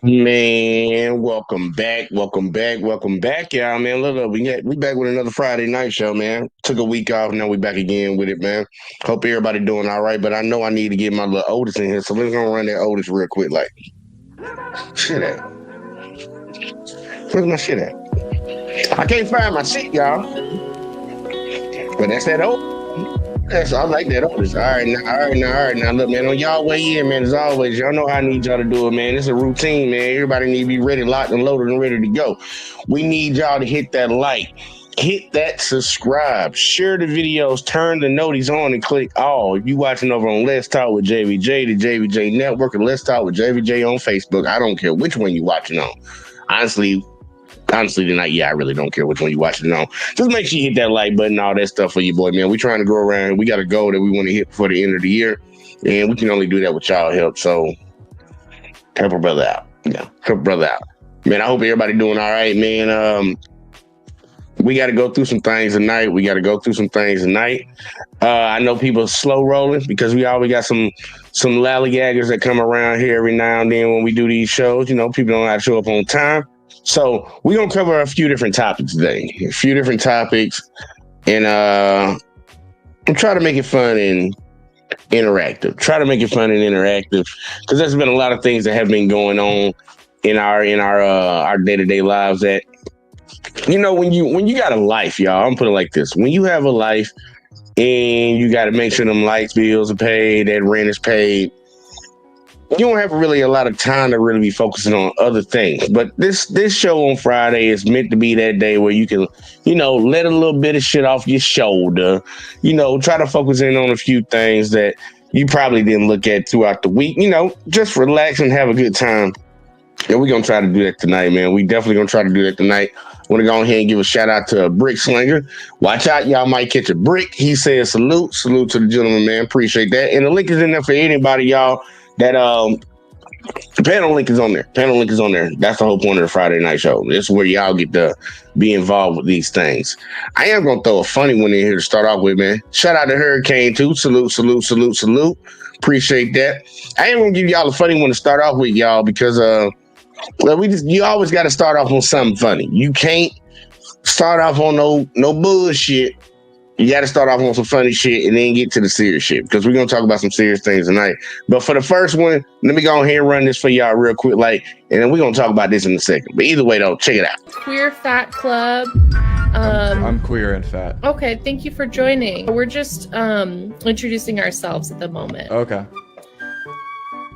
Man, welcome back, y'all. Man, look, we back with another Friday night show, man. Took a week off, now we back again with it, man. Hope everybody doing all right, but I know I need to get my little Otis in here, so let's go run that Otis real quick. Like, shit at? Where's my shit at? I can't find my shit, y'all. But that's that Otis. I like that Otis. All right, now. Look, man, on y'all way in, man. As always, y'all know how I need y'all to do it, man. It's a routine, man. Everybody need to be ready, locked, and loaded, and ready to go. We need y'all to hit that like, hit that subscribe, share the videos, turn the noties on, and click all. If you watching over on Let's Talk with JVJ, the JVJ Network, and Let's Talk with JVJ on Facebook, I don't care which one you watching on. Honestly, tonight, yeah, I really don't care which one you watching it on. Just make sure you hit that like button, all that stuff for you, boy, man. We trying to go around. We got a goal that we want to hit before the end of the year, and we can only do that with y'all help. So help a brother out. Yeah, help a brother out. Man, I hope everybody doing all right, man. We got to go through some things tonight. I know people are slow rolling because we always got some lollygaggers that come around here every now and then when we do these shows. You know, people don't have to show up on time. So we're going to cover a few different topics today. And try to make it fun and interactive. Because there's been a lot of things that have been going on in our day-to-day lives that, you know, when you got a life, y'all, I'm putting it like this. When you have a life and you got to make sure them lights bills are paid, that rent is paid, you don't have really a lot of time to really be focusing on other things. But this show on Friday is meant to be that day where you can, you know, let a little bit of shit off your shoulder, you know, try to focus in on a few things that you probably didn't look at throughout the week, you know, just relax and have a good time. And we're going to try to do that tonight, man. We definitely going to try to do that tonight. I want to go ahead and give a shout out to Brick Slinger. Watch out, y'all might catch a brick. He says salute to the gentleman, man. Appreciate that. And the link is in there for anybody, y'all. That the panel link is on there. That's the whole point of the Friday night show. This is where y'all get to be involved with these things. I am gonna throw a funny one in here to start off with, man. Shout out to Hurricane too. Salute. Appreciate that. I am gonna give y'all a funny one to start off with, y'all, because you always got to start off on something funny. You can't start off on no bullshit. You got to start off on some funny shit and then get to the serious shit, because we're going to talk about some serious things tonight. But for the first one, let me go ahead and run this for y'all real quick, and then we're going to talk about this in a second. But either way, though, check it out. Queer Fat Club. I'm queer and fat. Okay, thank you for joining. We're just introducing ourselves at the moment. Okay.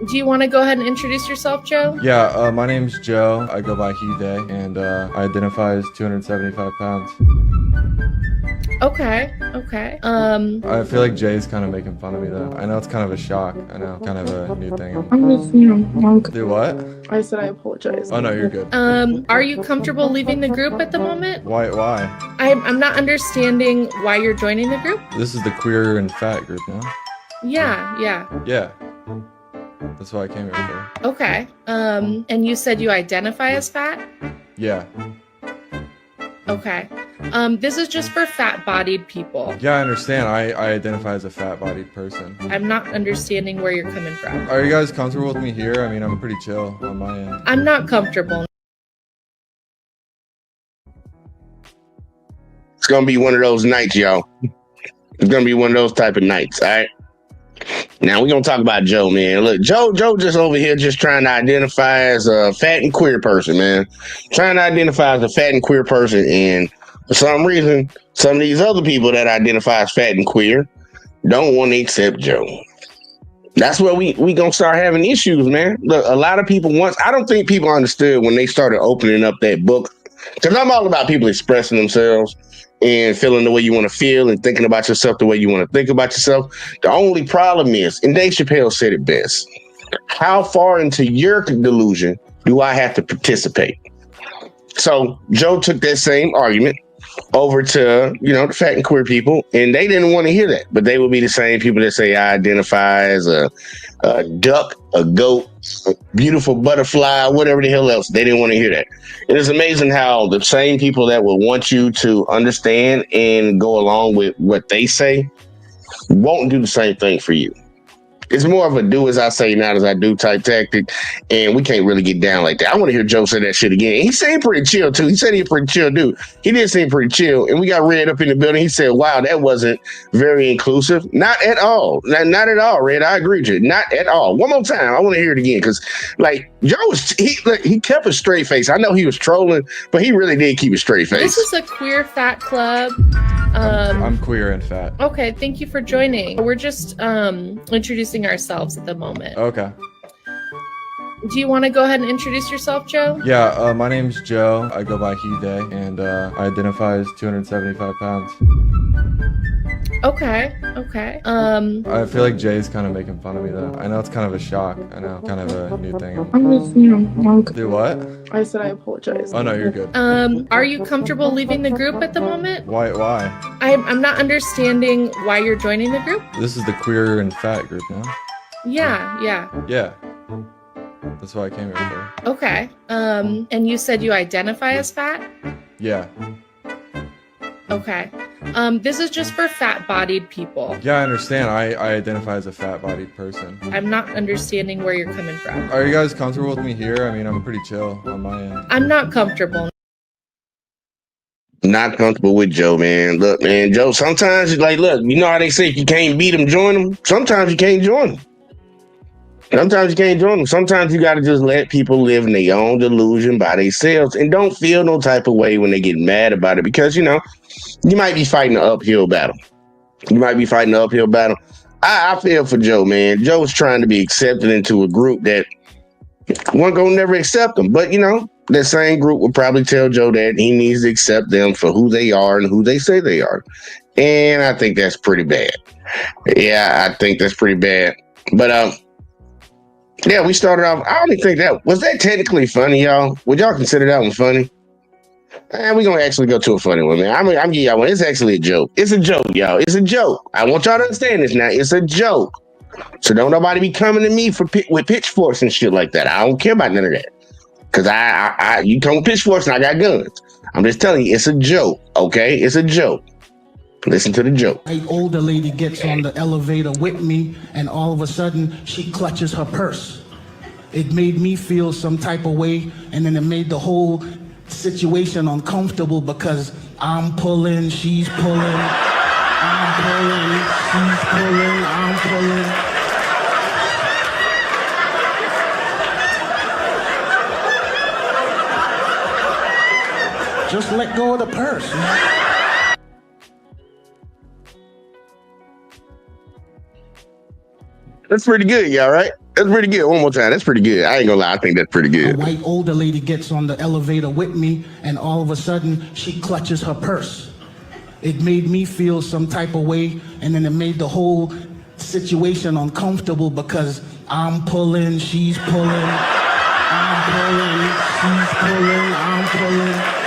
Do you want to go ahead and introduce yourself, Joe? Yeah, my name's Joe. I go by he, they, and I identify as 275 pounds. Okay. I feel like Jay's kind of making fun of me, though. I know it's kind of a shock. I know, kind of a new thing. I'm just, okay. Do what? I said I apologize. Oh, no, you're good. Are you comfortable leaving the group at the moment? Why? I'm not understanding why you're joining the group. This is the queer and fat group, no? Yeah. Yeah. That's what I came here for. Okay. And you said you identify as fat? Yeah. Okay. This is just for fat-bodied people. Yeah, I understand. I identify as a fat-bodied person. I'm not understanding where you're coming from. Are you guys comfortable with me here? I mean, I'm pretty chill on my end. I'm not comfortable. It's going to be one of those nights, y'all. It's going to be one of those type of nights, all right? Now we're going to talk about Joe, man. Look, Joe just over here just trying to identify as a fat and queer person, man. Trying to identify as a fat and queer person, and for some reason, some of these other people that identify as fat and queer don't want to accept Joe. That's where we going to start having issues, man. Look, a lot of people I don't think people understood when they started opening up that book, because I'm all about people expressing themselves and feeling the way you want to feel and thinking about yourself the way you want to think about yourself. The only problem is, and Dave Chappelle said it best, how far into your delusion do I have to participate? So Joe took that same argument over to, the fat and queer people, and they didn't want to hear that. But they would be the same people that say I identify as a duck, a goat, a beautiful butterfly, whatever the hell else. They didn't want to hear that. It is amazing how the same people that will want you to understand and go along with what they say won't do the same thing for you. It's more of a do as I say, not as I do type tactic. And we can't really get down like that. I want to hear Joe say that shit again. He seemed pretty chill too. He said he a pretty chill dude. He did seem pretty chill. And we got Red up in the building. He said, wow, that wasn't very inclusive. Not at all. Not at all, Red. I agree with you. Not at all. One more time. I want to hear it again. Because like Joe he kept a straight face. I know he was trolling, but he really did keep a straight face. This is a queer fat club. I'm queer and fat. Okay, thank you for joining. We're just introducing ourselves at the moment. Okay. Do you want to go ahead and introduce yourself, Joe? Yeah, my name's Joe. I go by he, they, and I identify as 275 pounds. Okay. I feel like Jay's kind of making fun of me though. I know it's kind of a shock. I know, kind of a new thing. I'm just, wrong. Do what? I said I apologize. Oh no, you're good. Are you comfortable leaving the group at the moment? Why? I'm not understanding why you're joining the group. This is the queer and fat group now. Yeah. Yeah. That's what I came here for. Okay. And you said you identify as fat? Yeah. Okay. This is just for fat-bodied people. Yeah, I understand. I identify as a fat-bodied person. I'm not understanding where you're coming from. Are you guys comfortable with me here? I mean, I'm pretty chill on my end. I'm not comfortable. Not comfortable with Joe, man. Look, man, Joe, sometimes it's like, look, you know how they say if you can't beat them, join them? Sometimes you can't join them. Sometimes you can't join them. Sometimes you got to just let people live in their own delusion by themselves and don't feel no type of way when they get mad about it because, you know, you might be fighting an uphill battle. I feel for Joe, man. Joe's trying to be accepted into a group that one gonna never accept him. But, you know, that same group will probably tell Joe that he needs to accept them for who they are and who they say they are. And I think that's pretty bad. Yeah, I think that's pretty bad. But, yeah, we started off. I don't even think that was technically funny, y'all. Would y'all consider that one funny? We're gonna actually go to a funny one, man. I'm giving y'all one. It's actually a joke. It's a joke, y'all. It's a joke. I want y'all to understand this now. It's a joke. So don't nobody be coming to me with pitchforks and shit like that. I don't care about none of that. Cause you come with pitchforks and I got guns. I'm just telling you, it's a joke. Okay, it's a joke. Listen to the joke. An older lady gets on the elevator with me, and all of a sudden, she clutches her purse. It made me feel some type of way, and then it made the whole situation uncomfortable because I'm pulling, she's pulling, I'm pulling, she's pulling, I'm pulling. Just let go of the purse. That's pretty good, y'all, right? That's pretty good. One more time. That's pretty good. I ain't gonna lie. I think that's pretty good. A white older lady gets on the elevator with me, and all of a sudden, she clutches her purse. It made me feel some type of way, and then it made the whole situation uncomfortable because I'm pulling, she's pulling, I'm pulling, she's pulling, I'm pulling.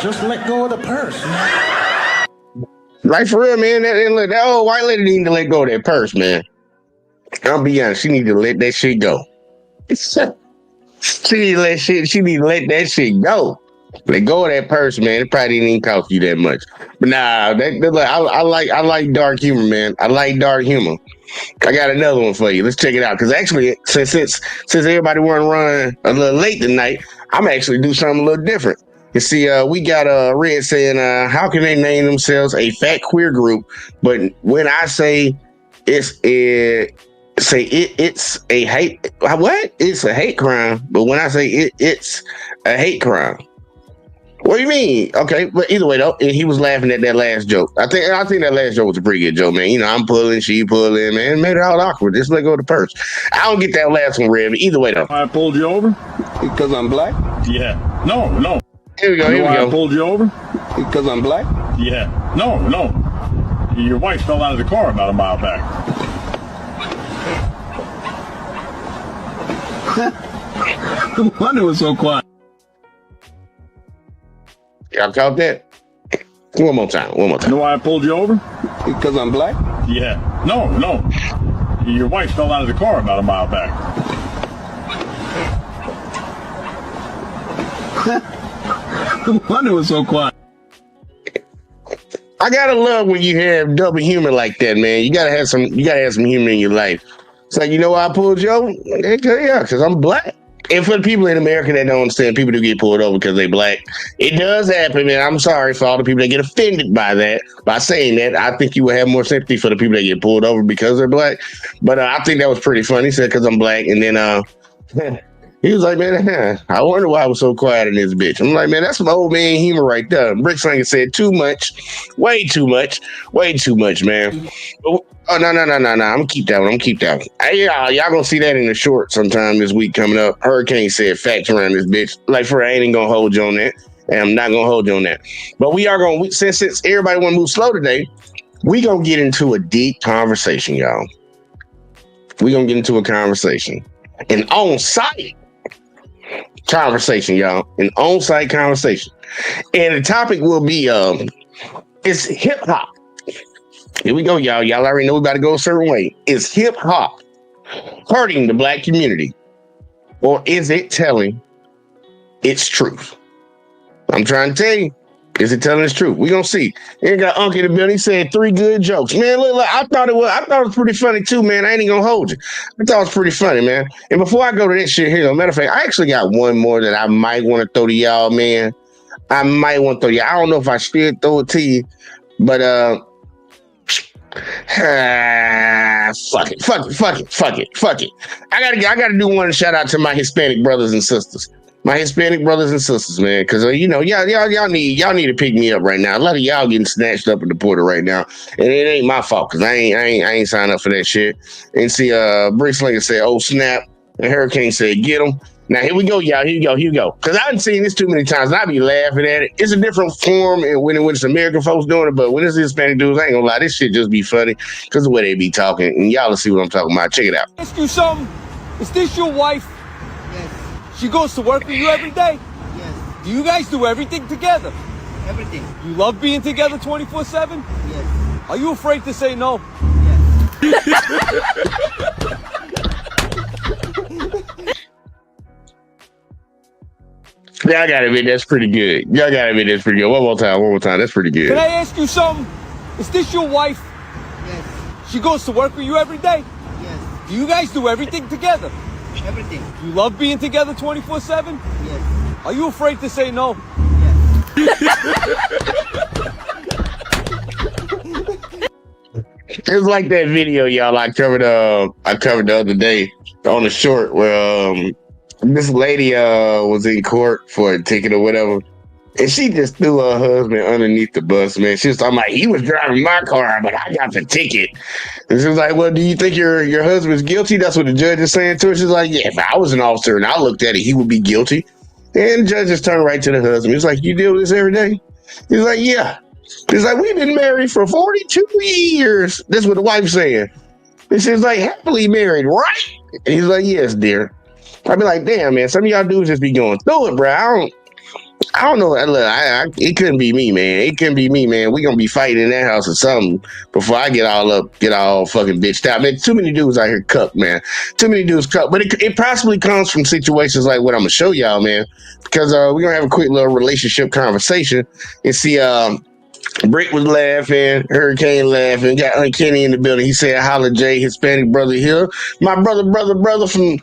Just let go of the purse. Like for real, man. That old white lady need to let go of that purse, man. I'll be honest. She need to let that shit go. She need to let that shit go. Let go of that purse, man. It probably didn't even cost you that much. But nah, I like dark humor, man. I like dark humor. I got another one for you. Let's check it out. Because actually, since everybody weren't running a little late tonight, I'm actually do something a little different. You see, we got Red saying, how can they name themselves a fat queer group? But when I say it's a hate, what? It's a hate crime. But when I say it's a hate crime. What do you mean? Okay, but either way though, he was laughing at that last joke. I think that last joke was a pretty good joke, man. You know, I'm pulling, she pulling, man. It made it all awkward. Just let go of the purse. I don't get that last one, Red. But either way though. I pulled you over? Because I'm black? Yeah. No. Here we go. I pulled you over? Because I'm black? Yeah. No. Your wife fell out of the car about a mile back. No wonder it was so quiet. Y'all caught that? One more time. You know why I pulled you over? Because I'm black? Yeah. No. Your wife fell out of the car about a mile back. No wonder it was so quiet. I gotta love when you have double humor like that, man. You gotta have some humor in your life. It's like, you know why I pulled Joe? Yeah, because I'm black. And for the people in America that don't understand, people do get pulled over because they black. It does happen, man. I'm sorry for all the people that get offended by that. By saying that, I think you would have more sympathy for the people that get pulled over because they're black. But I think that was pretty funny. He said, because I'm black. And then he was like, man, I wonder why I was so quiet in this bitch. I'm like, man, that's some old man humor right there. Brick Slinger said too much, way too much, man. Oh, no. I'm gonna keep that one. Hey, y'all gonna see that in the short sometime this week coming up. Hurricane said facts around this bitch. Like, for I ain't gonna hold you on that. And I'm not gonna hold you on that. But we are gonna, since everybody wanna move slow today, we gonna get into a deep conversation, y'all. We gonna get into a conversation. An on-site conversation, y'all. An on-site conversation. And the topic will be, it's hip-hop. Here we go, y'all. Y'all already know we about to go a certain way. Is hip hop hurting the black community, or is it telling its truth? I'm trying to tell you, is it telling its truth? We gonna see. Here got Unc in the building. He said 3 good jokes, man. Look, I thought it was pretty funny too, man. I ain't gonna hold you. I thought it was pretty funny, man. And before I go to that shit here, matter of fact, I actually got one more that I might want to throw to y'all, man. I don't know if I should throw it to you, but fuck it. I gotta do one shout out to my Hispanic brothers and sisters. Man, because y'all need to pick me up right now. A lot of y'all getting snatched up in the border right now, and it ain't my fault because I ain't signed up for that shit. And see, Brick Slinger said, "Oh snap!" and Hurricane said, "Get him." Now here we go, y'all. Here you go. Because I haven't seen this too many times, and I be laughing at it. It's a different form when it's American folks doing it, but when it's Hispanic dudes, I ain't gonna lie, this shit just be funny because the way they be talking. And y'all will see what I'm talking about. Check it out. Ask you something. Is this your wife? Yes. She goes to work with you every day? Yes. Do you guys do everything together? Everything. You love being together 24/7? Yes. Are you afraid to say no? Yes. Yeah, I gotta admit, that's pretty good. One more time. That's pretty good. Can I ask you something? Is this your wife? Yes. She goes to work with you every day? Yes. Do you guys do everything together? Everything. You love being together 24/7? Yes. Are you afraid to say no? Yes. It's like that video, y'all. I covered the other day on the short where this lady was in court for a ticket or whatever, and she just threw her husband underneath the bus, man. She was talking about he was driving my car, but I got the ticket. And she was like, well, do you think your husband's guilty? That's what the judge is saying to her. She's like, yeah, if I was an officer and I looked at it, he would be guilty. And the judge just turned right to the husband. He's like, you deal with this every day? He's like, yeah. He's like, we've been married for 42 years. That's what the wife's saying. And she's like, happily married, right? And he's like, yes, dear. I'd be like, damn, man, some of y'all dudes just be going through it, bro. I don't know. Look, it couldn't be me, man. We gonna be fighting in that house or something before I get all fucking bitched out. Man, too many dudes out here cuck, man. Too many dudes cuck. But it possibly comes from situations like what I'm gonna show y'all, man. Because we're gonna have a quick little relationship conversation and see. Brick was laughing, Hurricane laughing, got Uncanny in the building. He said, holla Jay, Hispanic brother here. My brother from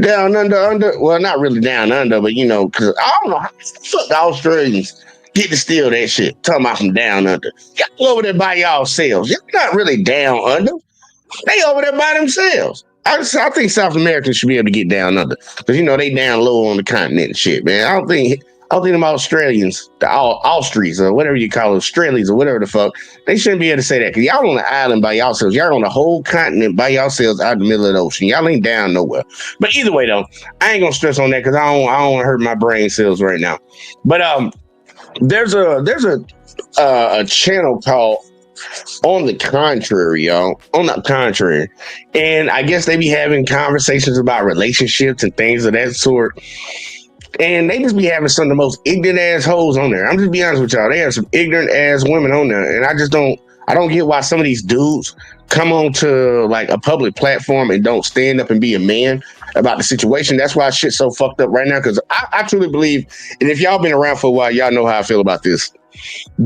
down under. Well, not really down under, but because I don't know how the Australians get to steal that shit. Talking about from down under. Y'all over there by yourselves. Y'all not really down under. They over there by themselves. I think South Americans should be able to get down under. Because, they down low on the continent and shit, man. I don't think them Australians, the Austries or whatever you call them, Australians or whatever the fuck, they shouldn't be able to say that. Because y'all on the island by yourselves. Y'all on the whole continent by yourselves out in the middle of the ocean. Y'all ain't down nowhere. But either way, though, I ain't going to stress on that because I don't want to hurt my brain cells right now. But there's a channel called On the Contrary, y'all. On the Contrary. And I guess they be having conversations about relationships and things of that sort. And they just be having some of the most ignorant ass hoes on there. I'm just be honest with y'all. They have some ignorant ass women on there. And I don't get why some of these dudes come on to like a public platform and don't stand up and be a man about the situation. That's why shit's so fucked up right now. Because I truly believe, and if y'all been around for a while, y'all know how I feel about this.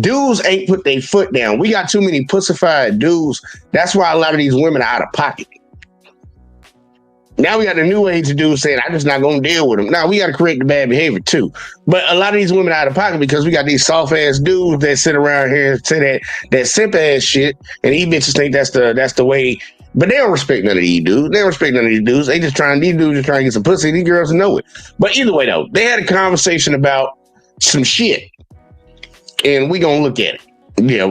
Dudes ain't put their foot down. We got too many pussified dudes. That's why a lot of these women are out of pocket. Now we got a new age of dudes saying, I'm just not going to deal with them. Now we got to correct the bad behavior too. But a lot of these women are out of pocket because we got these soft ass dudes that sit around here and say that simp ass shit. And these bitches think that's the way. But they don't respect none of these dudes. They don't respect none of these dudes. These dudes are trying to get some pussy. These girls know it. But either way though, they had a conversation about some shit. And we going to look at it. Yeah,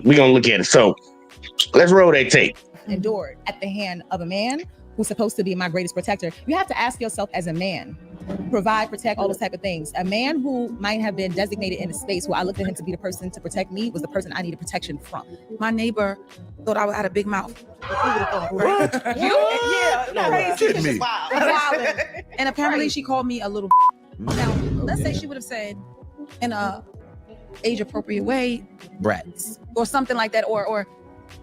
we going to look at it. So let's roll that tape. Endured at the hand of a man who's supposed to be my greatest protector. You have to ask yourself as a man, provide, protect, all those type of things. A man who might have been designated in a space where I looked at him to be the person to protect me was the person I needed protection from. My neighbor thought I had a big mouth. Crazy. Wow. And apparently she called me a little. Now, let's say she would have said in a age appropriate way, Brats. or something like that, or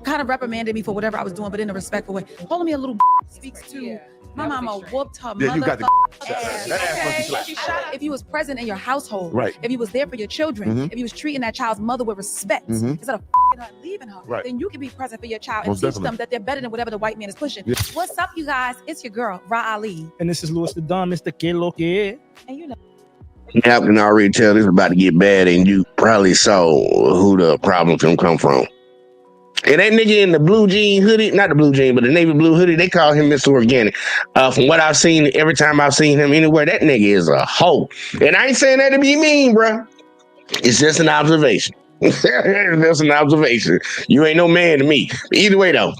kind of reprimanded me for whatever I was doing, but in a respectful way. Calling me a little speaks to my mama whooped her mother ass. If you was present in your household, right? If you was there for your children, if you was treating that child's mother with respect, instead of her and leaving her, right, then you can be present for your child most and teach definitely them that they're better than whatever the white man is pushing. Yeah. What's up, you guys? It's your girl, Ra Ali. And this is Louis the Don, Mr. Que Lo Que. And you know. Y'all can already tell this is about to get bad, and you probably saw who the problem can come from. And that nigga in the blue jean hoodie, not the blue jean, but the navy blue hoodie, they call him Mr. Organic. From what I've seen, every time I've seen him anywhere, that nigga is a hoe. And I ain't saying that to be mean, bro. It's just an observation. It's just an observation. You ain't no man to me. But either way, though.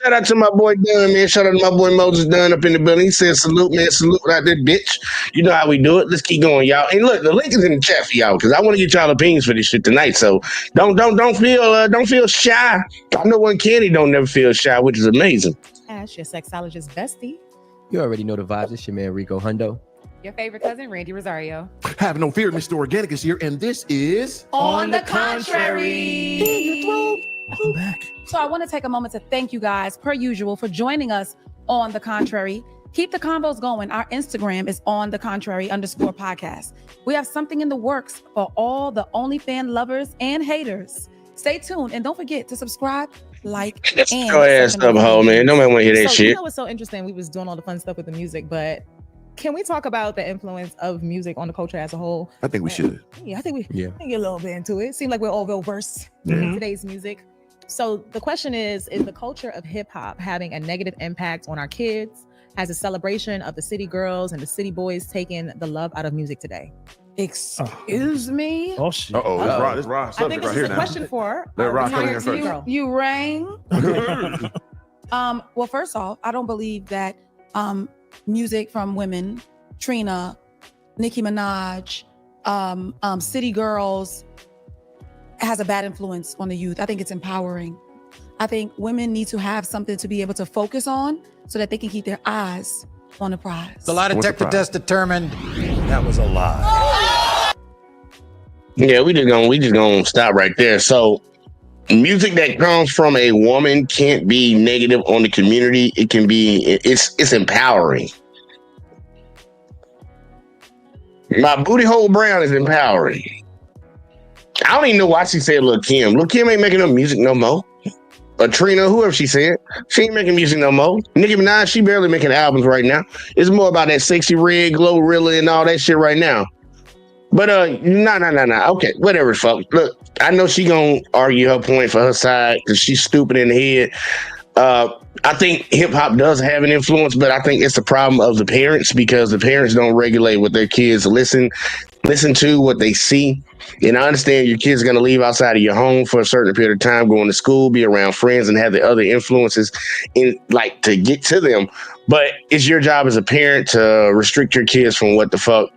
Shout out to my boy Dunn, man. Shout out to my boy Moses Dunn up in the building. He said salute, man. Salute out there, bitch. You know how we do it. Let's keep going, y'all. And look, the link is in the chat for y'all because I want to get y'all opinions for this shit tonight. So don't feel shy. I know one Kenny don't never feel shy, which is amazing. Ash, your sexologist bestie. You already know the vibes. It's your man Rico Hundo. Your favorite cousin, Randy Rosario. Have no fear, Mr. Organic is here, and this is On the Contrary. Welcome back. So I want to take a moment to thank you guys, per usual, for joining us on The Contrary. Keep the combos going. Our Instagram is On The Contrary _podcast. We have something in the works for all the OnlyFans lovers and haters. Stay tuned and don't forget to subscribe, like, and Go ass up, hoe, man. Nobody want to hear that shit. You know what's so interesting? We was doing all the fun stuff with the music, but can we talk about the influence of music on the culture as a whole? I think we should. Yeah, I think we can get a little bit into it. Seems like we're all well versed in today's music. So the question is the culture of hip hop having a negative impact on our kids? Has a celebration of the city girls and the city boys taken the love out of music today? Excuse me? Oh, shit. Uh-oh. This Ross I think this is a question for Let Ross come in here first. You rang? Well, first off, I don't believe that music from women, Trina, Nicki Minaj, City Girls, has a bad influence on the youth. I think it's empowering. I think women need to have something to be able to focus on so that they can keep their eyes on the prize. The lie detector test determined that was a lie. Yeah, we just gonna stop right there. So music that comes from a woman can't be negative on the community. It can be, it's empowering. My Booty Hole Brown is empowering. I don't even know why she said Lil' Kim. Lil' Kim ain't making no music no more. Trina, whoever she said, she ain't making music no more. Nicki Minaj, she barely making albums right now. It's more about that Sexy Red, Glorilla, and all that shit right now. But no. Okay, whatever, folks. Look, I know she gonna argue her point for her side because she's stupid in the head. I think hip hop does have an influence, but I think it's the problem of the parents because the parents don't regulate what their kids listen to, what they see. And I understand your kid's going to leave outside of your home for a certain period of time, going to school, be around friends, and have the other influences to get to them. But it's your job as a parent to restrict your kids from what the fuck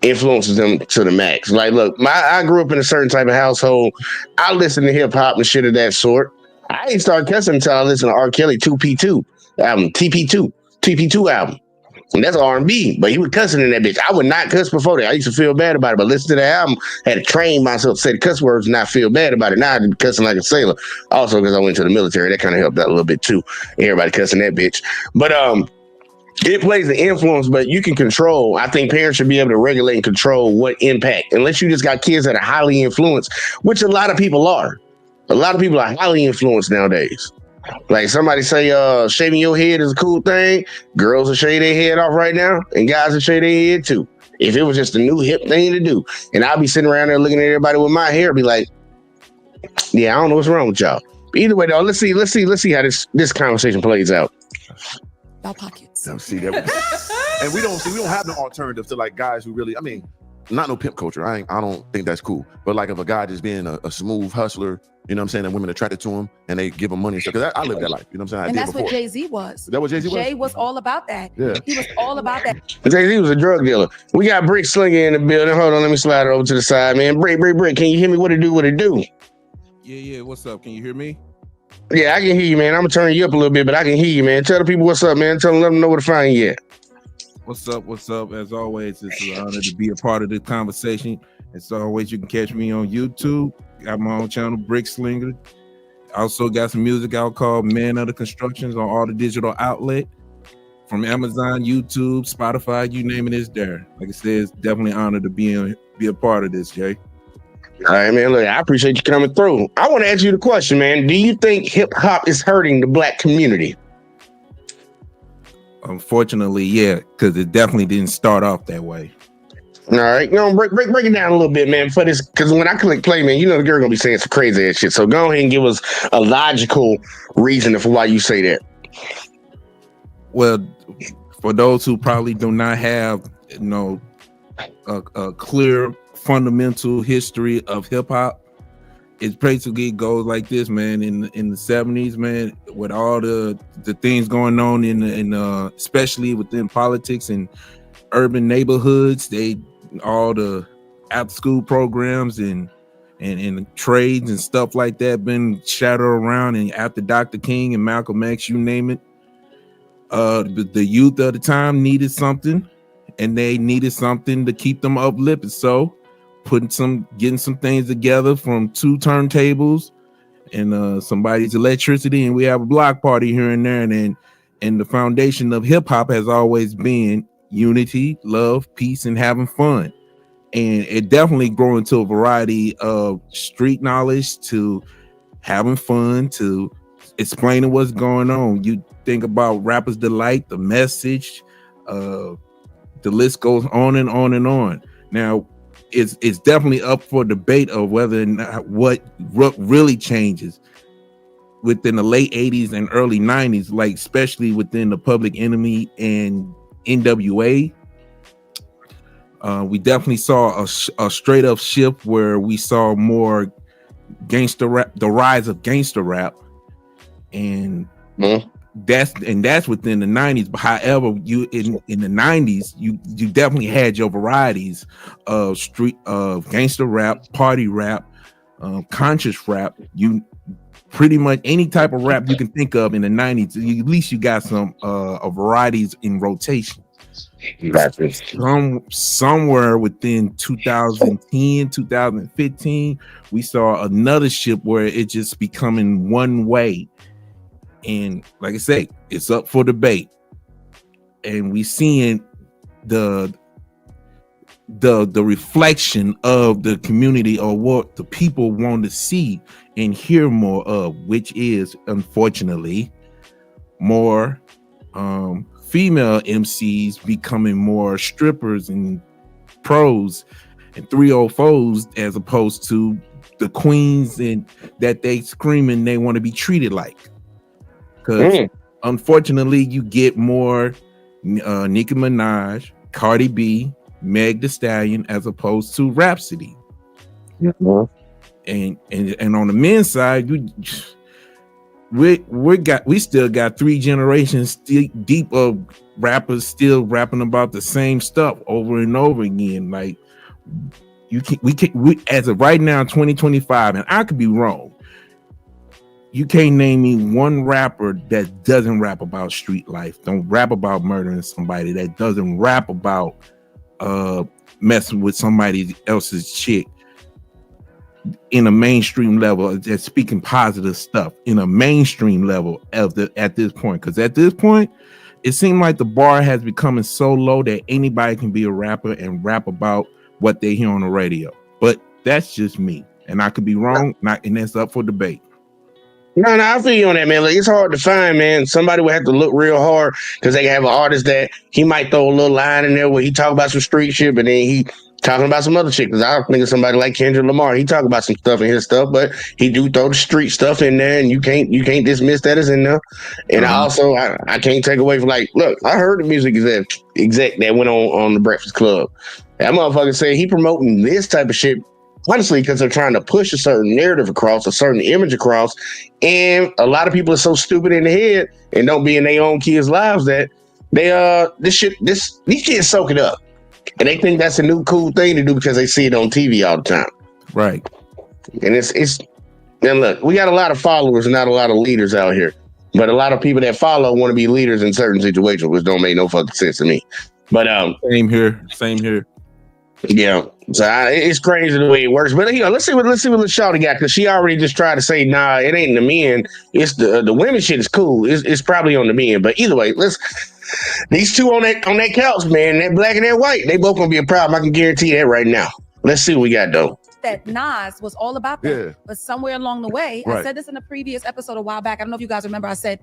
influences them to the max. Like, look, I grew up in a certain type of household. I listened to hip hop and shit of that sort. I didn't start cussing until I listened to R. Kelly 2P2 album, TP2 album. And that's R&B, but he was cussing in that bitch. I would not cuss before that. I used to feel bad about it, but listen to the album, I had to train myself to say the cuss words and not feel bad about it. Now I'm cussing like a sailor. Also, because I went to the military, that kind of helped out a little bit too. Everybody cussing that bitch. But It plays an influence, but you can control. I think parents should be able to regulate and control what impact, unless you just got kids that are highly influenced, which a lot of people are. A lot of people are highly influenced nowadays. Like somebody say, shaving your head is a cool thing. Girls will shave their head off right now, and guys will shave their head too. If it was just a new hip thing to do, and I'll be sitting around there looking at everybody with my hair, be like, yeah, I don't know what's wrong with y'all. But either way, though, let's see how this conversation plays out. Y'all pockets. See that, and we don't have no alternative to like guys who really. I mean, not no pimp culture. I don't think that's cool. But like if a guy just being a smooth hustler, you know what I'm saying, and women attracted to him and they give him money and stuff. Because I lived that life. You know what I'm saying? And that's what Jay-Z was. Is that what Jay-Z was? Jay was all about that. Yeah. He was all about that. Jay-Z was a drug dealer. We got Brick Slinger in the building. Hold on, let me slide it over to the side, man. Brick. Can you hear me? What it do? Yeah. What's up? Can you hear me? Yeah, I can hear you, man. I'm gonna turn you up a little bit, but I can hear you, man. Tell the people what's up, man. Let them know where to find you at. What's up? As always, it's an honor to be a part of the conversation. As always, you can catch me on YouTube. Got my own channel, Brick Slinger. Also got some music out called Man of the Constructions on all the digital outlet. From Amazon, YouTube, Spotify, you name it, it's there. Like I said, it's definitely an honor to be a part of this, Jay. All right, man. Look, I appreciate you coming through. I want to ask you the question, man. Do you think hip hop is hurting the Black community? Unfortunately, yeah, because it definitely didn't start off that way. All right, break it down a little bit, man, for this, because when I click play, man, you know the girl gonna be saying some crazy ass shit. So go ahead and give us a logical reason for why you say that. Well, for those who probably do not have, a clear fundamental history of hip hop, it basically goes like this, man. In the 70s, man, with all the things going on in especially within politics and urban neighborhoods, all the after school programs and trades and stuff like that been shattered around, and after Dr. King and Malcolm X, you name it, the youth of the time needed something, and they needed something to keep them uplifted. So getting some things together from 2 turntables and somebody's electricity, and we have a block party here and there, and the foundation of hip hop has always been unity, love, peace, and having fun. And it definitely grew into a variety of street knowledge, to having fun, to explaining what's going on. You think about Rapper's Delight, The Message, the list goes on and on and on. Now, it's definitely up for debate of whether or not what really changes within the late 80s and early 90s, like especially within the Public Enemy and NWA. We definitely saw a straight up shift where we saw more gangster rap, the rise of gangster rap, and that's within the 90s. But however, you in the 90s, you definitely had your varieties of gangster rap, party rap, conscious rap. You pretty much any type of rap you can think of in the 90s. At least you got some varieties in rotation. Somewhere within 2010, 2015, we saw another shift where it just becoming one way. And like I say, it's up for debate. And we seeing the reflection of the community, or what the people want to see and hear more of, which is unfortunately more female MCs becoming more strippers and pros and 304s, as opposed to the queens and that they screaming they want to be treated like. Because unfortunately, you get more Nicki Minaj, Cardi B, Meg Thee Stallion, as opposed to Rhapsody. And on the men's side, we still got 3 generations deep of rappers still rapping about the same stuff over and over again. Like we as of right now, 2025, and I could be wrong. You can't name me one rapper that doesn't rap about street life, don't rap about murdering somebody, that doesn't rap about messing with somebody else's chick in a mainstream level, that's speaking positive stuff in a mainstream level at this point. Because at this point, it seemed like the bar has become so low that anybody can be a rapper and rap about what they hear on the radio. But that's just me, and I could be wrong, and that's up for debate. No, I feel you on that, man. Like, it's hard to find, man. Somebody would have to look real hard because they have an artist that he might throw a little line in there where he talk about some street shit, but then he talking about some other shit. Because I think of somebody like Kendrick Lamar. He talk about some stuff in his stuff, but he do throw the street stuff in there, and you can't dismiss that as in there. And I can't take away from, like, look, I heard the music exec that went on the Breakfast Club. That motherfucker said he promoting this type of shit. Honestly, because they're trying to push a certain narrative across, a certain image across, and a lot of people are so stupid in the head and don't be in their own kids' lives that they these kids soak it up, and they think that's a new cool thing to do because they see it on TV all the time. Right. And and look, we got a lot of followers, not a lot of leaders out here, but a lot of people that follow want to be leaders in certain situations, which don't make no fucking sense to me. But same here. Yeah, so it's crazy the way it works. But let's see what Shawty got, because she already just tried to say, nah, it ain't the men. It's the women shit is cool. It's probably on the men. But either way, these two on that couch, man, that black and that white, they both gonna be a problem. I can guarantee that right now. Let's see what we got though. That Nas was all about that, Yeah. but somewhere along the way, I said this in a previous episode a while back. I don't know if you guys remember. I said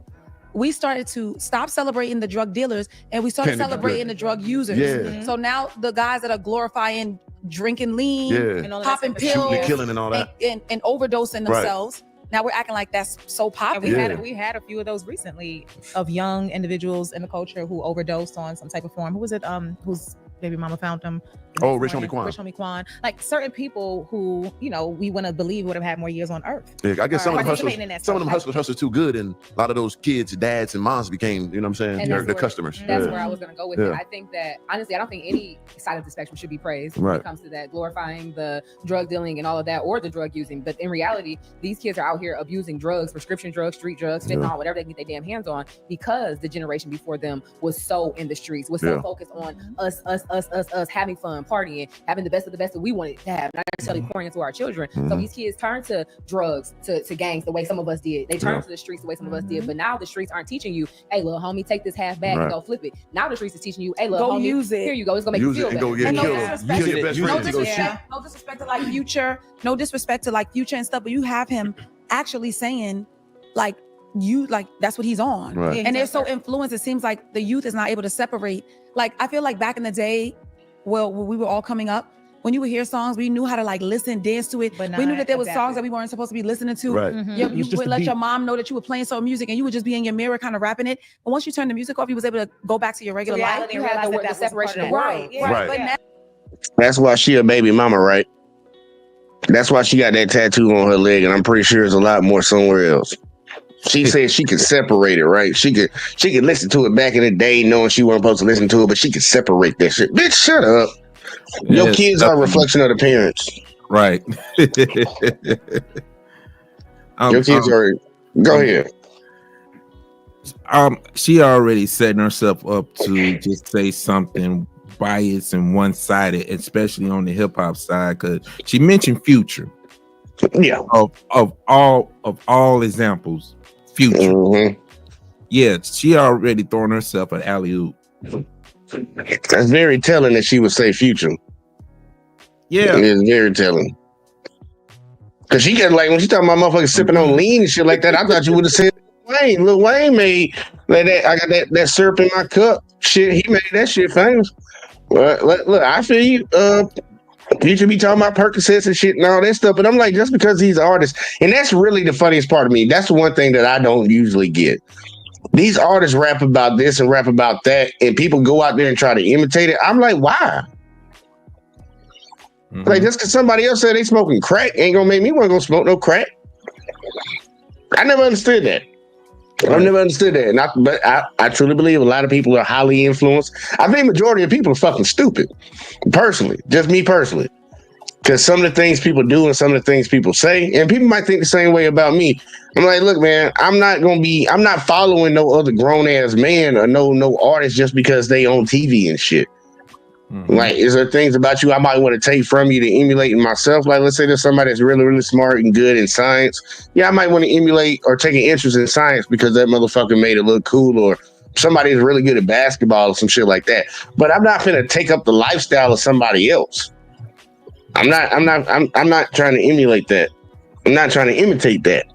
we started to stop celebrating the drug dealers and we started celebrating the drug users. Yeah. So now the guys that are glorifying drinking lean, Yeah. popping Shooting pills, and killing and all that. and overdosing themselves. Now we're acting like that's so popular. And we had a few of those recently of young individuals in the culture who overdosed on some type of form. Who was it? Whose baby mama found them? Oh, Rich Homie Quan. Rich Homie Quan. Like certain people who, we want to believe would have had more years on earth. Yeah, I guess some of them hustlers hustlers too good, and a lot of those kids, dads and moms became, you know what I'm saying, the customers. That's where I was going to go with it. I think that, honestly, I don't think any side of the spectrum should be praised when it comes to that, glorifying the drug dealing and all of that, or the drug using. But in reality, these kids are out here abusing drugs, prescription drugs, street drugs, fentanyl, whatever they can get their damn hands on, because the generation before them was so in the streets, was so focused on us, having fun, partying, having the best of the best that we wanted to have, not necessarily pouring into our children. So these kids turn to drugs, to gangs the way some of us did. They turn to the streets the way some of us did. But now the streets aren't teaching you, hey, little homie, take this half bag and go flip it. Now the streets is teaching you, hey, little homie, use it. Here you go. It's gonna make you feel better. No disrespect to like Future, no disrespect to like Future and stuff, but you have him actually saying like that's what he's on. Right. And they're so influenced, it seems like the youth is not able to separate. Like I feel like back in the day, well, when we were all coming up, when you would hear songs, we knew how to like listen, dance to it. But we knew that there was songs that we weren't supposed to be listening to. Right. You would let your mom know that you were playing soul music, and you would just be in your mirror kind of rapping it. But once you turned the music off, you was able to go back to your regular life. You had the separation of Right. But now, That's why she a baby mama, right? That's why she got that tattoo on her leg, and I'm pretty sure there's a lot more somewhere else. She said she could separate it, right? She could listen to it back in the day, knowing she wasn't supposed to listen to it, but she could separate that shit. Bitch, shut up. Your kids are a reflection of the parents. Right. Your kids are. Go ahead. She already setting herself up to just say something biased and one-sided, especially on the hip hop side, because she mentioned Future. Yeah. Of all examples, Future. Yeah, she already throwing herself an alley-oop. That's very telling that she would say Future. Yeah. It is very telling. Cause she got like when she talking about motherfuckers sipping on lean and shit like that, I thought you would have said Wayne. Lil Wayne made like that. I got that syrup in my cup. Shit, he made that shit famous. Look, I feel you. Future be talking about Percocets and shit and all that stuff, but I'm like, just because he's artists, and that's really the funniest part of me. That's the one thing that I don't usually get. These artists rap about this and rap about that, and people go out there and try to imitate it. I'm like, why? Like, just because somebody else said they smoking crack ain't gonna make me want to go smoke no crack. I never understood that. I've never understood that. But I truly believe a lot of people are highly influenced. I think majority of people are fucking stupid. Personally, just me personally. Because some of the things people do and some of the things people say, and people might think the same way about me. I'm like, look, man, I'm not following no other grown ass man or no artist just because they on TV and shit. Like, is there things about you I might want to take from you to emulate in myself? Like, let's say there's somebody that's really, really smart and good in science. Yeah, I might want to emulate or take an interest in science because that motherfucker made it look cool, or somebody is really good at basketball or some shit like that. But I'm not finna take up the lifestyle of somebody else. I'm not trying to emulate that. I'm not trying to imitate that.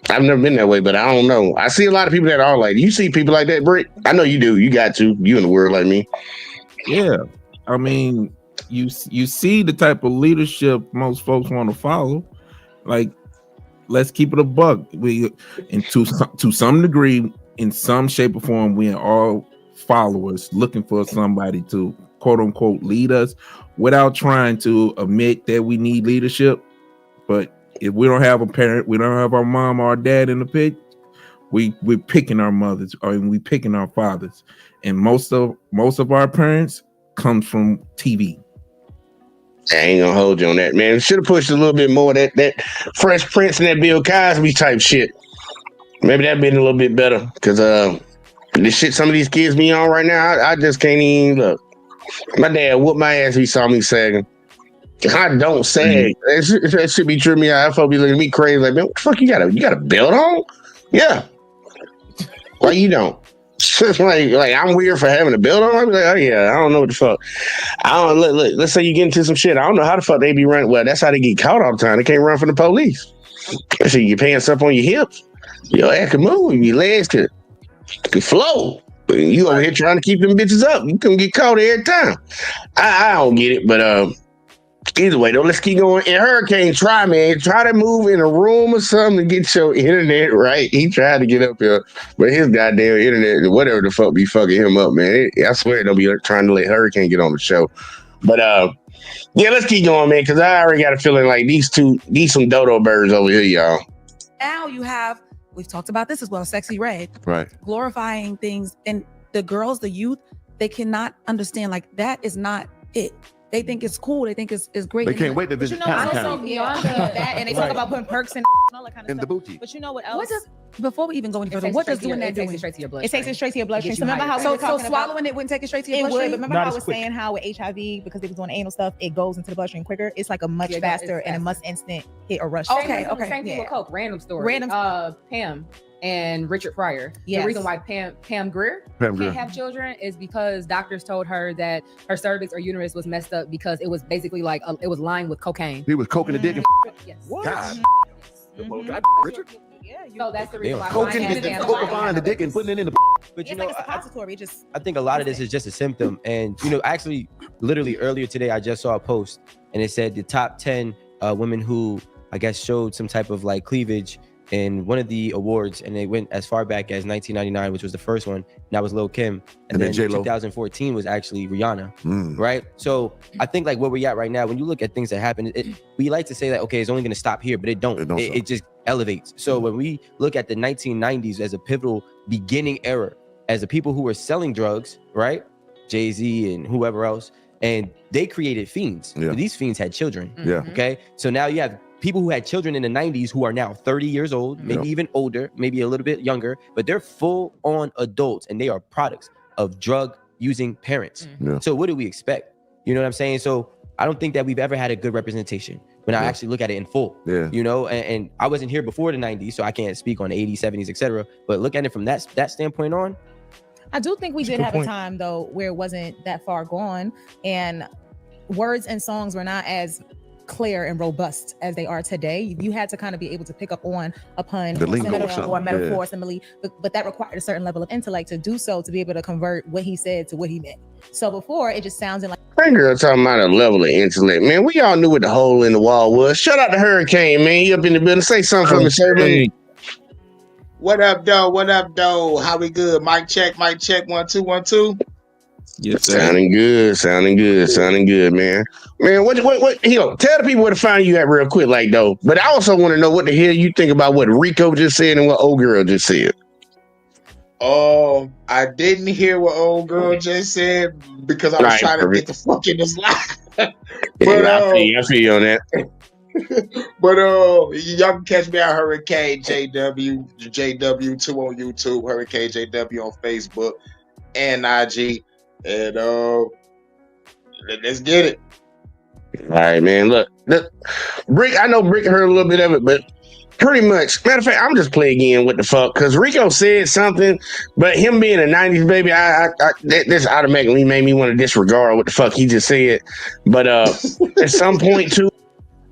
I've never been that way, but I don't know. I see a lot of people that are like, you see people like that, Brick? I know you do. You got to. You in the world like me. Yeah. I mean, you see the type of leadership most folks want to follow. Like, let's keep it a buck. To some degree, in some shape or form, we are all followers looking for somebody to quote unquote lead us without trying to admit that we need leadership. But if we don't have a parent, we don't have our mom or our dad in the pic, we're picking our mothers or we picking our fathers. And most of our parents comes from TV. I ain't gonna hold you on that, man. Should have pushed a little bit more that Fresh Prince and that Bill Cosby type shit. Maybe that'd been a little bit better. Cause this shit some of these kids be on right now, I just can't even look. My dad whooped my ass if he saw me sagging. I don't sag. That should be tripping me out. I folks be looking at me crazy like, man, what the fuck you got a belt on? Yeah. Why you don't? like I'm weird for having a belt on. I'm like, oh yeah, I don't know what the fuck. I don't look. Let's say you get into some shit. I don't know how the fuck they be running. Well, that's how they get caught all the time. They can't run from the police. So your pants up on your hips, your ass can move, your legs can flow. But you over here trying to keep them bitches up. You can get caught every time. I don't get it, but either way, though, let's keep going. And Hurricane, try to move in a room or something to get your internet right. He tried to get up here, but his goddamn internet, whatever the fuck, be fucking him up, man. I swear they'll be trying to let Hurricane get on the show. But yeah, let's keep going, man, because I already got a feeling like these some dodo birds over here, y'all. Now you have, we've talked about this as well, Sexy Red. Right. Glorifying things, and the girls, the youth, they cannot understand, like, that is not it. They think it's cool. They think it's great. They can't wait to visit. Also beyond that, and they talk about putting perks and all that kind of in stuff. the boutique. But you know what else? Before we even go any further, what does doing that do? It takes it straight to your bloodstream. It takes it straight to your bloodstream. So remember how we were so talking swallowing about, it wouldn't take it straight to your it bloodstream? would, but remember how I was saying how with HIV, because they was doing anal stuff, it goes into the bloodstream quicker. It's like a much faster and a much instant hit or rush. Same thing with Coke. Random story. Pam and Richard Pryor. Yes. The reason why Pam Grier can't have children is because doctors told her that her cervix or uterus was messed up because it was basically like it was lined with cocaine. He was coking the dick. Yes. What? God. Richard. So that's the reason why. Coking the dick and putting it in the. But you it's know, like a suppository. I think a lot of this is just a symptom. And you know, actually, literally earlier today, I just saw a post, and it said the top 10 women who I guess showed some type of like cleavage in one of the awards, and they went as far back as 1999, which was the first one. And that was Lil Kim, and then J-Lo. 2014 was actually Rihanna, right? So I think like where we're at right now, when you look at things that happen, we like to say that okay, it's only going to stop here, but it don't. It just elevates. So when we look at the 1990s as a pivotal beginning era, as the people who were selling drugs, right? Jay-Z and whoever else, and they created fiends. Yeah. These fiends had children. Yeah. Okay. So now you have people who had children in the 90s who are now 30 years old, maybe even older, maybe a little bit younger, but they're full on adults and they are products of drug using parents. Yeah. So what do we expect? You know what I'm saying? So I don't think that we've ever had a good representation when I actually look at it in full. Yeah. You know, and I wasn't here before the 90s, so I can't speak on the 80s, 70s, etc. But look at it from that standpoint on. I do think we did have a time though where it wasn't that far gone, and words and songs were not as clear and robust as they are today. You had to kind of be able to pick up upon the lingo or metaphor, simile, but that required a certain level of intellect to do so, to be able to convert what he said to what he meant. So before, it just sounded like that girl talking about a level of intellect, man. We all knew what the hole in the wall was. Shout out to Hurricane, man. You up in the building? Say something for me, sir, man. What up, though? What up, though? How we good? Mic check. 1 2 1 2. Yes, sir. Sounding good, man. Man, what? You know, tell the people where to find you at real quick, like though. But I also want to know what the hell you think about what Rico just said and what old girl just said. Oh, I didn't hear what old girl just said because I was trying to get the fuck in this live. But I feel you on that. But y'all can catch me at Hurricane JW 2 on YouTube, Hurricane JW on Facebook and IG, and let's get it. All right, man. Look, Brick. I know Brick heard a little bit of it, but Pretty much. Matter of fact, I'm just playing again what the fuck, because Rico said something, but him being a 90s baby, this automatically made me want to disregard what the fuck he just said. But at some point too,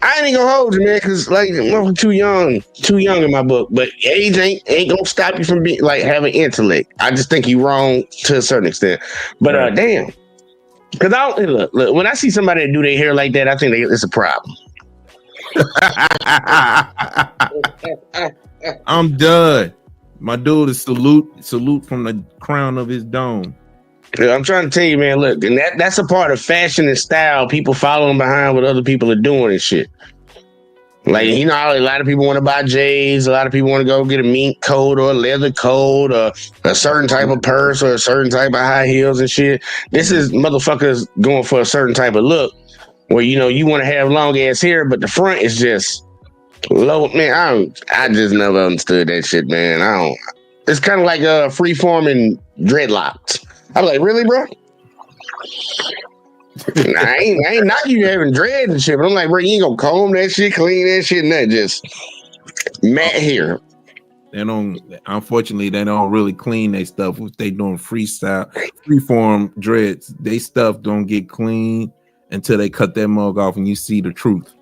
I ain't gonna hold you, man, because like I'm too young in my book. But age ain't gonna stop you from being like having intellect. I just think you wrong to a certain extent. But damn, because I don't look when I see somebody that do their hair like that, I think it's a problem. I'm done. My dude is salute from the crown of his dome. Yeah, I'm trying to tell you, man, look, and that's a part of fashion and style. People following behind what other people are doing and shit. Like, you know, a lot of people want to buy J's. A lot of people want to go get a mink coat or a leather coat or a certain type of purse or a certain type of high heels and shit. This is motherfuckers going for a certain type of look where, you know, you want to have long ass hair, but the front is just low. Man, I just never understood that shit, man. It's kind of like free-forming dreadlocks. I'm like, really, bro? I ain't knocking you having dreads and shit, but I'm like, bro, you ain't gonna comb that shit, clean that shit, and that just matte hair. Unfortunately, they don't really clean their stuff. If they doing freeform dreads, they stuff don't get clean until they cut that mug off and you see the truth.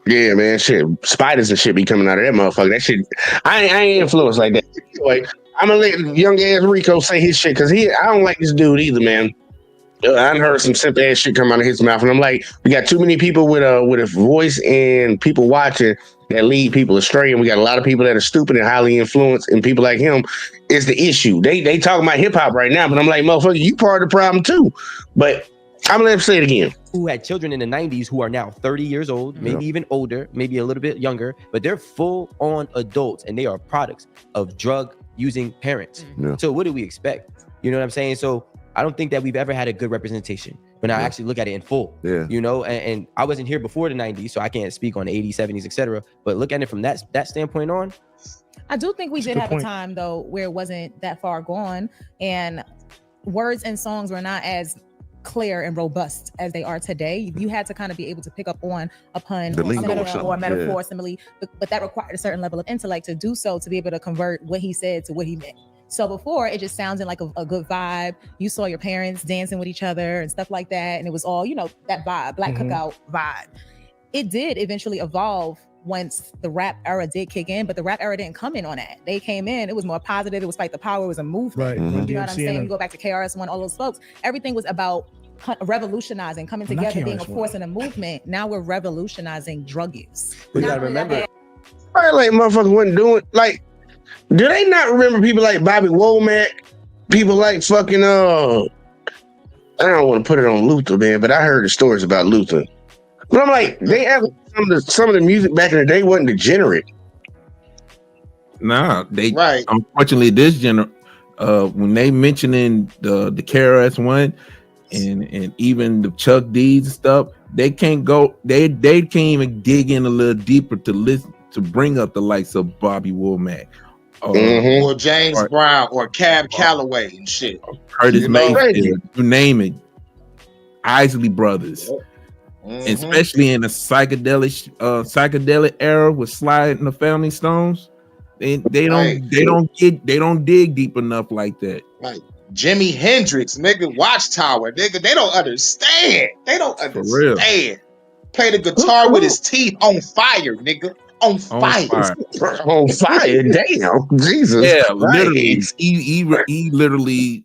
Yeah, man, shit. Spiders and shit be coming out of that motherfucker. That shit, I ain't influenced like that. Anyway, I'm gonna let young ass Rico say his shit, because I don't like this dude either, man. I heard some simple ass shit come out of his mouth, and I'm like, we got too many people with a voice and people watching that lead people astray, and we got a lot of people that are stupid and highly influenced, and people like him is the issue. They talking about hip hop right now, but I'm like, motherfucker, you part of the problem too. But I'm gonna let him say it again. Who had children in the 90s who are now 30 years old, maybe even older, maybe a little bit younger, but they're full-on adults and they are products of drug-using parents. Yeah. So what do we expect? You know what I'm saying? So I don't think that we've ever had a good representation when I actually look at it in full. Yeah. You know, and I wasn't here before the 90s, so I can't speak on the 80s, 70s, etc. But look at it from that standpoint on. I do think we did have a time though where it wasn't that far gone, and words and songs were not as clear and robust as they are today. You had to kind of be able to pick up on a pun or a metaphor, simile, but that required a certain level of intellect to do so, to be able to convert what he said to what he meant. So before, it just sounded like a good vibe. You saw your parents dancing with each other and stuff like that, and it was all, you know, that vibe, black cookout vibe. It did eventually evolve once the rap era did kick in, but the rap era didn't come in on that. They came in, it was more positive, it was Fight the Power, it was a movement. Right. You know what I'm saying? You go back to KRS-One, all those folks, everything was about revolutionizing, coming together, being a force in a movement. Now we're revolutionizing drug use. We gotta remember. Right, like motherfuckers wasn't doing, like, do they not remember people like Bobby Womack? People like fucking, I don't want to put it on Luther, man, but I heard the stories about Luther. But I'm like, they have some of the music back in the day wasn't degenerate. Nah, unfortunately this when they mentioning the KRS-One and even the Chuck D's and stuff, they can't even dig in a little deeper to listen to bring up the likes of Bobby Womack. Or James Brown or Cab Calloway and shit. Curtis Mayfield, you name it. Isley Brothers. Especially in the psychedelic era with Sly and the Family Stones. They don't dig deep enough like that. Like Jimi Hendrix, nigga, Watchtower, nigga, they don't understand. They don't understand. Play the guitar with his teeth on fire, nigga. On fire. On fire. Damn. Jesus. Yeah, Christ. literally. He literally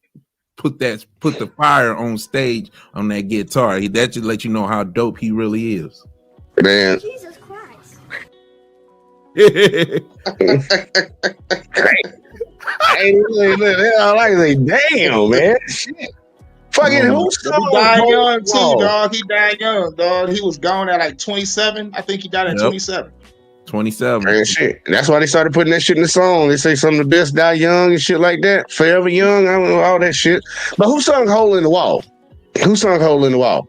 put the fire on stage on that guitar. That should let you know how dope he really is. Man. Jesus Christ. I like say, damn, man. Shit. Fucking who He died young too, dog. He died young, dog. He was gone at like 27. I think he died at 27. 27. Man, shit. That's why they started putting that shit in the song. They say some of the best die young and shit like that. Forever young. I don't know, all that shit. But who sung Hole in the Wall? Who sung Hole in the Wall?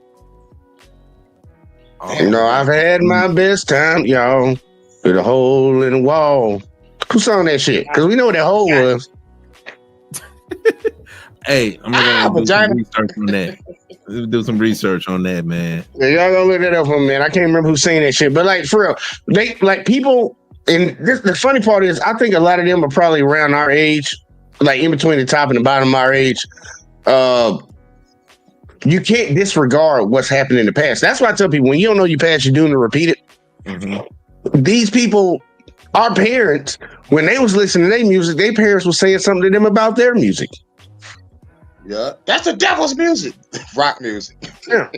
You know, I've had my best time, y'all, with a hole in the wall. Who sung that shit? Because we know what that hole was. Hey, I'm gonna do some research on that. Let's do some research on that, man. Yeah, y'all gonna look that up for me, man. I can't remember who sang that shit, but like for real, they like people. and the funny part is, I think a lot of them are probably around our age, like in between the top and the bottom of our age. You can't disregard what's happened in the past. That's why I tell people, when you don't know your past, you're doing to repeat it. Mm-hmm. These people, our parents, when they was listening to their music, their parents were saying something to them about their music. Yeah, that's the devil's music, rock music. Yeah.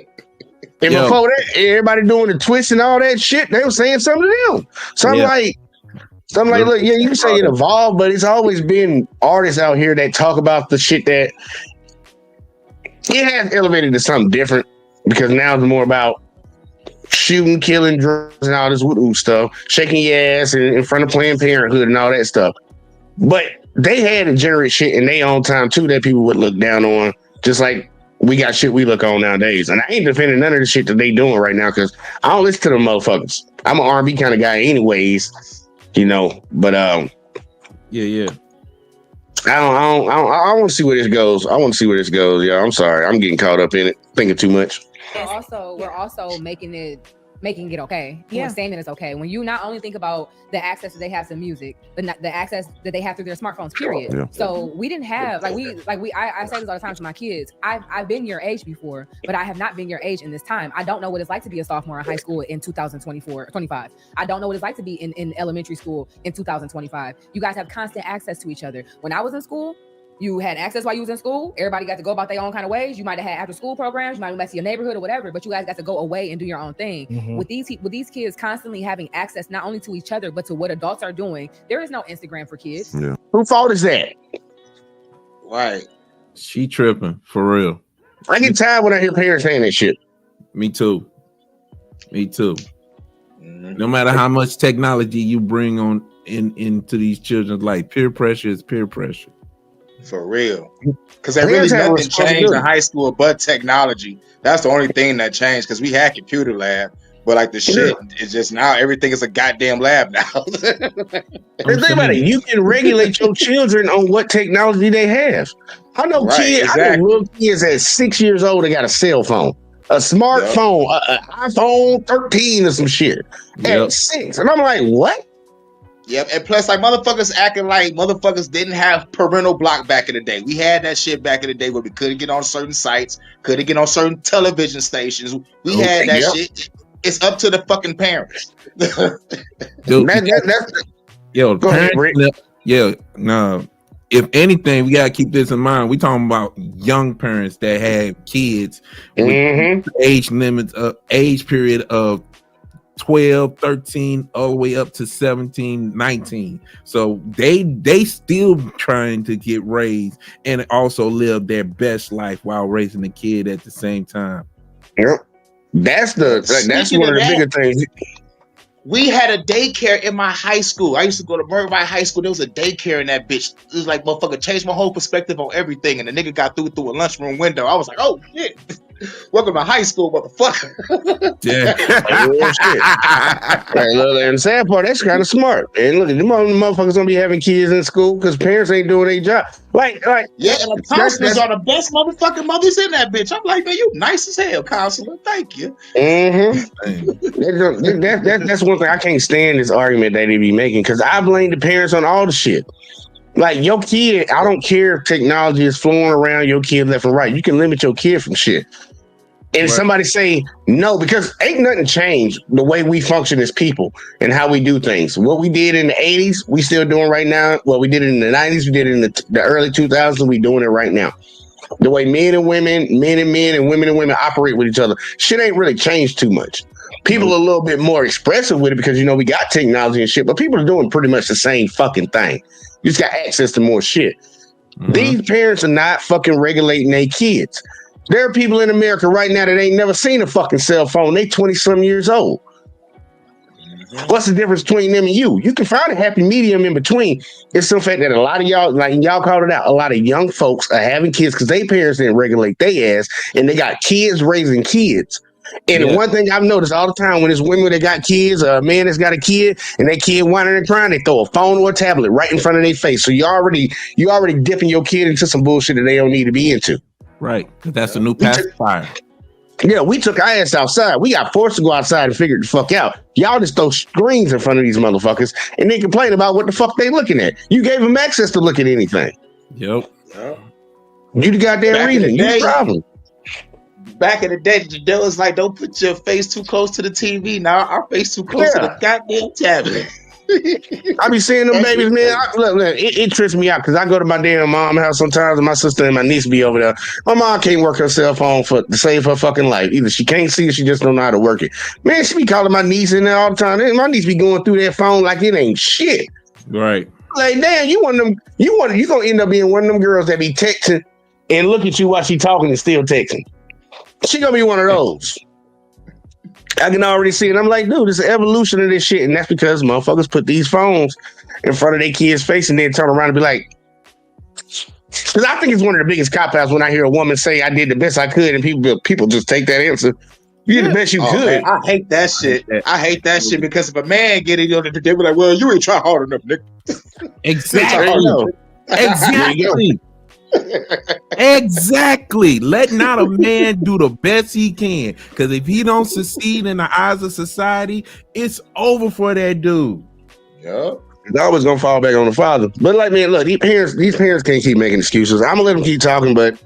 And before that, everybody doing the twist and all that shit, they were saying something to them. So I'm like, look, yeah, you can say it evolved, but it's always been artists out here that talk about the shit that it has elevated to something different, because now it's more about shooting, killing, drugs, and all this woo stuff, shaking your ass in front of Planned Parenthood and all that stuff. But they had to generate shit in their own time too that people would look down on, just like we got shit we look on nowadays. And I ain't defending none of the shit that they doing right now, because I don't listen to them motherfuckers. I'm an R&B kind of guy anyways, you know. But yeah. I want to see where this goes. I want to see where this goes. Yeah, I'm sorry. I'm getting caught up in it, thinking too much. We're also making it okay. Yeah. We're saying that it's okay. When you not only think about the access that they have to music, but the access that they have through their smartphones, period. Yeah. So we didn't have I say this all the time to my kids. I've been your age before, but I have not been your age in this time. I don't know what it's like to be a sophomore in high school in 2025. I don't know what it's like to be in elementary school in 2025. You guys have constant access to each other. When I was in school, you had access while you was in school. Everybody got to go about their own kind of ways. You might have had after school programs. You might have went to your neighborhood or whatever, but you guys got to go away and do your own thing. Mm-hmm. With these kids constantly having access not only to each other, but to what adults are doing, there is no Instagram for kids. Yeah. Whose fault is that? Right. She tripping, for real. I get tired when I hear parents saying that shit. Me too. No matter how much technology you bring on into these children's life, peer pressure is peer pressure. For real. Because there really nothing changed in high school but technology. That's the only thing that changed, because we had computer lab, but like the shit is just now everything is a goddamn lab now. Think about it. You can regulate your children on what technology they have. I know I know little kids at 6 years old that got a cell phone, a smartphone, an iPhone 13 or some shit at 6. And I'm like, what? Yep, and plus, like, motherfuckers acting like motherfuckers didn't have parental block back in the day. We had that shit back in the day where we couldn't get on certain sites, couldn't get on certain television stations. We had that shit. It's up to the fucking parents. Dude, no. If anything, we gotta keep this in mind. We talking about young parents that have kids with age period of 12, 13, all the way up to 17, 19. So they still trying to get raised and also live their best life while raising the kid at the same time. Yep. That's one of the bigger things. We had a daycare in my high school. I used to go to Murray High School. There was a daycare in that bitch. It was like, motherfucker, changed my whole perspective on everything. And the nigga got through a lunchroom window. I was like, oh shit. Welcome to high school, motherfucker. Yeah. Hey, look, and the sad part, that's kind of smart. And look, the motherfuckers gonna be having kids in school because parents ain't doing their job. Like, yeah, and the counselors are the best motherfucking mothers in that bitch. I'm like, man, you nice as hell, counselor. Thank you. Mm-hmm. That's one thing I can't stand, this argument that they be making, because I blame the parents on all the shit. Like, your kid, I don't care if technology is flowing around your kid left and right. You can limit your kid from shit. And somebody say no, because ain't nothing changed the way we function as people and how we do things. What we did in the 80s, we still doing right now. What we did in the 90s, we did it in the early 2000s, we doing it right now. The way men and women, men and men, and women operate with each other, shit ain't really changed too much. People are a little bit more expressive with it because, you know, we got technology and shit, but people are doing pretty much the same fucking thing. You just got access to more shit. Mm-hmm. These parents are not fucking regulating their kids. There are people in America right now that ain't never seen a fucking cell phone. They 20-some years old. What's the difference between them and you? You can find a happy medium in between. It's the fact that a lot of y'all, like y'all called it out, a lot of young folks are having kids because their parents didn't regulate their ass, and they got kids raising kids. And one thing I've noticed all the time when there's women that got kids, or a man that's got a kid, and that kid whining and crying, they throw a phone or a tablet right in front of their face. So you already dipping your kid into some bullshit that they don't need to be into. Right, because that's a new pacifier. Yeah, we took our ass outside. We got forced to go outside and figure it the fuck out. Y'all just throw screens in front of these motherfuckers and then complain about what the fuck they looking at. You gave them access to look at anything. Yep. You the goddamn reason. You the problem. Back in the day, they was like, don't put your face too close to the TV. Now our face too close to the goddamn tablet. I be seeing them babies, man. Look, it trips me out because I go to my damn mom's house sometimes and my sister and my niece be over there. My mom can't work her cell phone to save her fucking life. Either she can't see it, she just don't know how to work it. Man, she be calling my niece in there all the time. My niece be going through that phone like it ain't shit. Right. Like, damn, you gonna end up being one of them girls that be texting and look at you while she talking and still texting. She gonna be one of those. I can already see it. I'm like, dude, it's an evolution of this shit. And that's because motherfuckers put these phones in front of their kids' face and then turn around and be like, because I think it's one of the biggest cop-outs when I hear a woman say, I did the best I could, and people just take that answer. You did the best you could. Man, I hate that shit. I hate that shit because if a man get it, they be like, well, you ain't trying hard enough, nigga. Exactly. Exactly. Let not a man do the best he can, because if he don't succeed in the eyes of society, it's over for that dude. Yep. It's always gonna fall back on the father. But like, man, look, these parents can't keep making excuses. I'm gonna let them keep talking, but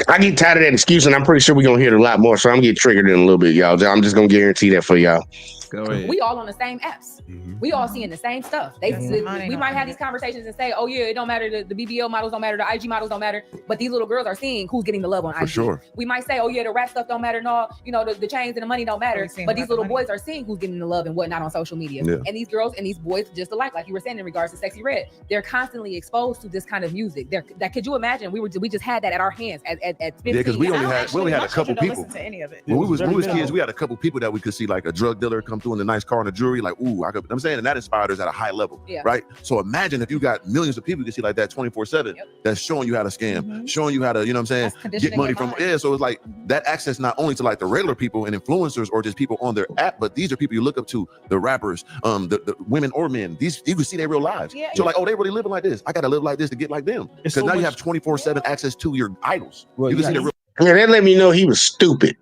I get tired of that excuse, and I'm pretty sure we're gonna hear it a lot more. So I'm gonna get triggered in a little bit, y'all. I'm just gonna guarantee that for y'all. Go ahead. We all on the same apps. We all seeing the same stuff. We might have these conversations and say, oh yeah, it don't matter. The BBL models don't matter. The IG models don't matter. But these little girls are seeing who's getting the love on IG. Sure. We might say, oh yeah, the rap stuff don't matter. No, the chains and the money don't matter. But these little boys are seeing who's getting the love and whatnot on social media. Yeah. And these girls and these boys just alike, like you were saying in regards to Sexy Red, they're constantly exposed to this kind of music. Could you imagine? We just had that at our hands at 15. Yeah, because we only had a couple people. Listen to any of it. When we was kids, we had a couple people that we could see, like a drug dealer come through in a nice car and a jewelry, like, ooh, I'm saying, and that inspired us at a high level, right? So imagine if you got millions of people you can see like that 24/7, that's showing you how to scam, showing you how to, get money from. Yeah, so it's like that access not only to like the regular people and influencers or just people on their app, but these are people you look up to, the rappers, the women or men. These you can see their real lives. Yeah, so like, oh, they really living like this. I gotta live like this to get like them. Because now you have 24/7 access to your idols. Well, you can see their real. Yeah, that let me know he was stupid.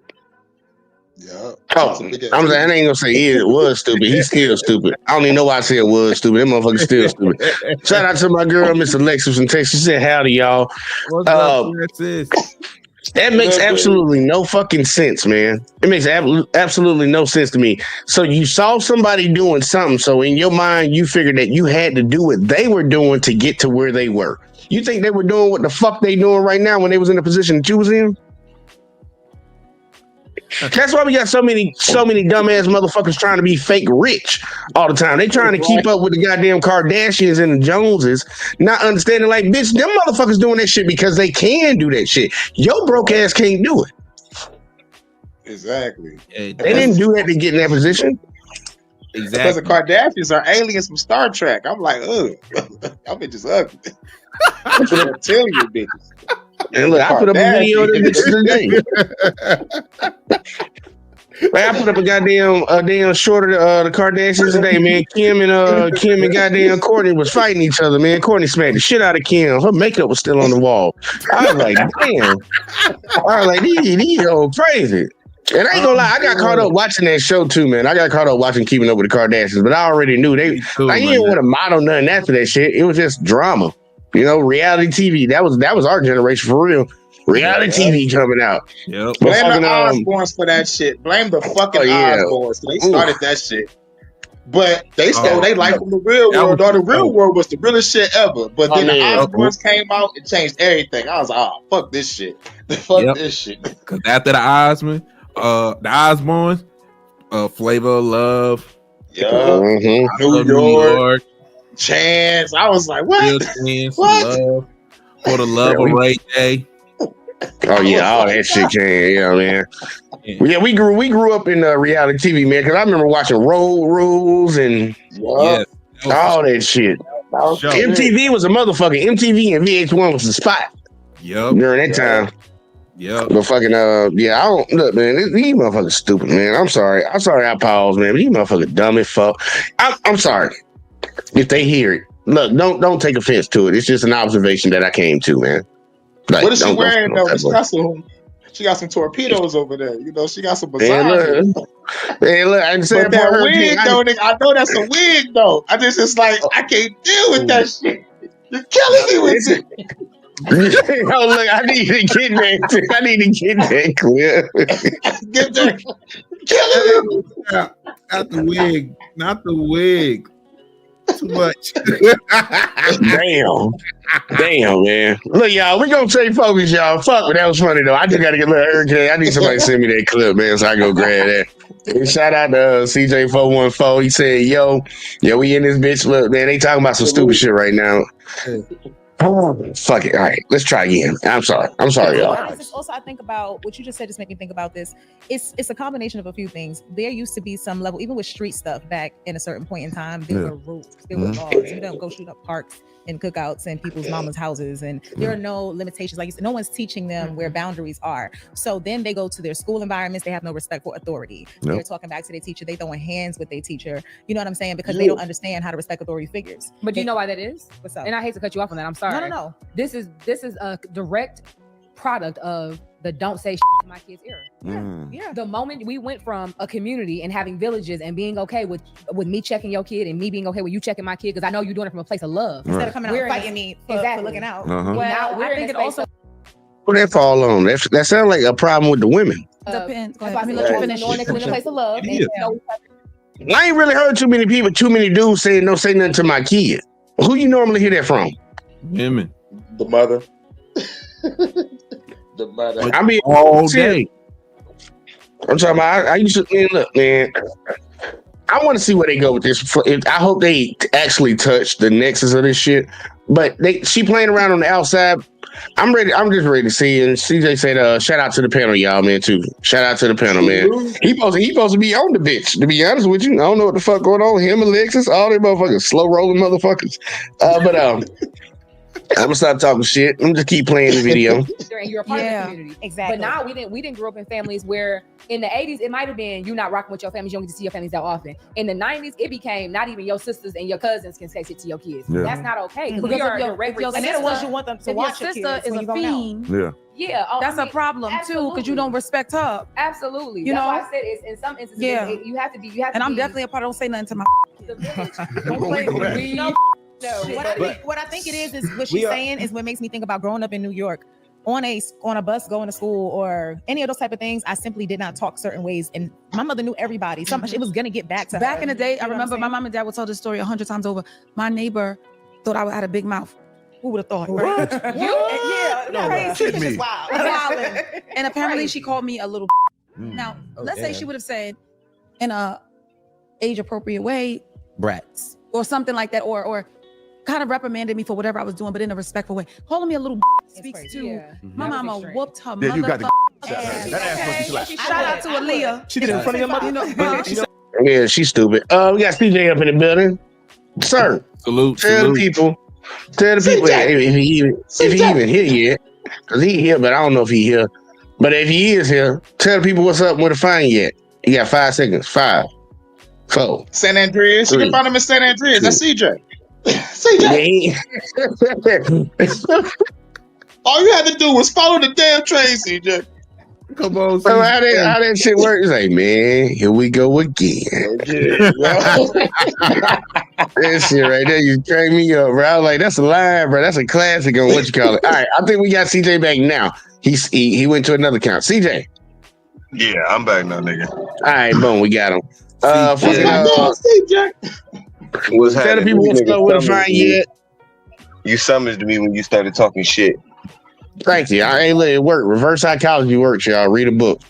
Yeah. Oh, I'm saying I ain't gonna say it was stupid. He's still stupid. I don't even know why I said it was stupid. That motherfucker's still stupid. Shout out to my girl, Miss Alexis from Texas. She said, howdy, y'all. What's up, Francis? That makes absolutely no fucking sense, man. It makes absolutely no sense to me. So you saw somebody doing something. So in your mind, you figured that you had to do what they were doing to get to where they were. You think they were doing what the fuck they doing right now when they was in the position that you was in? That's why we got so many dumbass motherfuckers trying to be fake rich all the time. They trying to keep up with the goddamn Kardashians and the Joneses, not understanding like, bitch, them motherfuckers doing that shit because they can do that shit. Your broke ass can't do it. Exactly. They didn't do that to get in that position. Exactly. Because the Kardashians are aliens from Star Trek. I'm like, ugh, y'all bitches ugly. I'm gonna tell you, bitches. And look, I put up a video of them bitches today. I put up a damn short of the Kardashians today, man. Kim and goddamn Courtney was fighting each other, man. Courtney smacked the shit out of Kim. Her makeup was still on the wall. I was like, damn. I was like, these old crazy. And I ain't gonna lie, I got caught up watching that show too, man. I got caught up watching Keeping Up with the Kardashians, but I already knew they didn't want to model nothing after that shit. It was just drama. Reality TV. That was our generation for real. Reality TV coming out. Yep. Blame the Osbournes for that shit. Blame the fucking Osbournes. They started that shit. But they stole their life from the real world. The real world was the realest shit ever. But then the Osbournes came out and changed everything. I was like, oh, fuck this shit. Fuck this shit. Because after the Osbournes, Flavor of Love. Yeah. New York. Chance. I was like, what? What? For the Love of Ray J. Oh yeah, all that shit came, man. Yeah, we grew up in reality TV, man. Because I remember watching Road Rules and all that shit. MTV was a motherfucker. MTV and VH1 was the spot. Yep. During that time. Yeah. But fucking I don't look, man. These motherfuckers stupid, man. I'm sorry I paused, man. But these motherfuckers dumb as fuck. I'm sorry. If they hear it, look, don't take offense to it. It's just an observation that I came to, man. Like, what is she wearing though? She got some torpedoes over there. You know, she got some Man, bazookas. look, I just said But that wig, though, nigga, I know that's a wig, though. I just like, I can't deal with that shit. You're killing me with it. Oh, look, I need to get that. I need to get that clip. Get that. Killing me. Not the wig. Not the wig. Too much. Damn, man. Look, y'all, we gonna stay focused, y'all. Fuck, but that was funny though. I just gotta get a little urgent. I need somebody to send me that clip, man, so I go grab that. And shout out to CJ414. He said, yo, we in this bitch. Look, man, they talking about some stupid shit right now. Oh, fuck it. All right, let's try again. I'm sorry, y'all. Also, I think about what you just said. Just make me think about this. It's a combination of a few things. There used to be some level, even with street stuff back in a certain point in time. There were rules, there were laws. You don't go shoot up parks and cookouts and people's mama's houses, and there are no limitations. Like you said, no one's teaching them where boundaries are. So then they go to their school environments. They have no respect for authority. They're talking back to their teacher. They throwing hands with their teacher. You know what I'm saying? Because they don't understand how to respect authority figures. But you know why that is? What's up? And I hate to cut you off on that. I'm sorry. No. This is a direct product of the don't say shit to my kids era. Yeah. The moment we went from a community and having villages and being okay with me checking your kid and me being okay with you checking my kid, because I know you're doing it from a place of love Instead of coming out and fighting me for looking out. Well, I think it also What that fall on? That sounds like a problem with the women. depends. Go That's ahead. why Let me I let said you finish. knowing it's in a place of love. And, Yeah. I ain't really heard too many dudes saying don't say nothing to my kid. Who you normally hear that from? Women. The mother. The mother. I mean, all day. I'm talking about. I used to look, man. I want to see where they go with this. I hope they actually touch the nexus of this shit. But she playing around on the outside. I'm ready. I'm just ready to see it. And CJ said, "Shout out to the panel, y'all, man. Too. Shout out to the panel, man. He supposed to be on the bitch. To be honest with you, I don't know what the fuck going on. Him, Alexis, all them motherfuckers, slow rolling motherfuckers. But I'm gonna stop talking shit. I'm just keep playing the video. And you're a part of the community. Exactly. But now we didn't grow up in families where in the 80s it might have been you not rocking with your families, you don't get to see your families that often. In the 90s, it became not even your sisters and your cousins can say shit to your kids. Yeah. That's not okay. Because we are if your sister, the ones you want them to watch your sister kids is when a you going out. fiend. Yeah, That's a problem too, because you don't respect her. Absolutely. You That's know? why I said it's in some instances. Yeah. You have to be. And I'm definitely a part. Don't say nothing to my. Don't play with me. No, what I think it is what she's saying is what makes me think about growing up in New York on a bus going to school or any of those type of things. I simply did not talk certain ways, and my mother knew everybody. It was gonna get back to Back her. in the day, I remember my mom and dad would tell this story 100 times over. My neighbor thought I had a big mouth. Who would have thought? Right? Crazy. me. Wow. Wildin'. And apparently she called me a little. Now, let's say she would have said in a age appropriate way, brats, or something like that, or kind of reprimanded me for whatever I was doing, but in a respectful way. Calling me a little speaks to my mama whooped her Yeah, you got motherfucking to ass. that ass must be slapped. Shout out to Aaliyah. She did it in front of your mother. You know, Yeah, she's stupid. We got CJ up in the building, sir. Salute. Tell the people if he even here yet, because he here, but I don't know if he here. But if he is here, tell the people what's up with the fine yet. You got 5 seconds. 5, 4. San Andreas. You 3, can find him in San Andreas. That's CJ. All you had to do was follow the damn train, CJ. Come on, so how that shit work? It's like, man, here we go again. That shit right there, you crack me up, bro. I was like, that's a line, bro. That's a classic on what you call it. All right, I think we got CJ back now. He went to another count. CJ. Yeah, I'm back now, nigga. All right, boom, we got him. CJ. What's Tell the happening? people what's This nigga up with the summoned fine me. yet. You summoned me when you started talking shit. Thank you. I ain't let it work. Reverse psychology works, y'all. Read a book.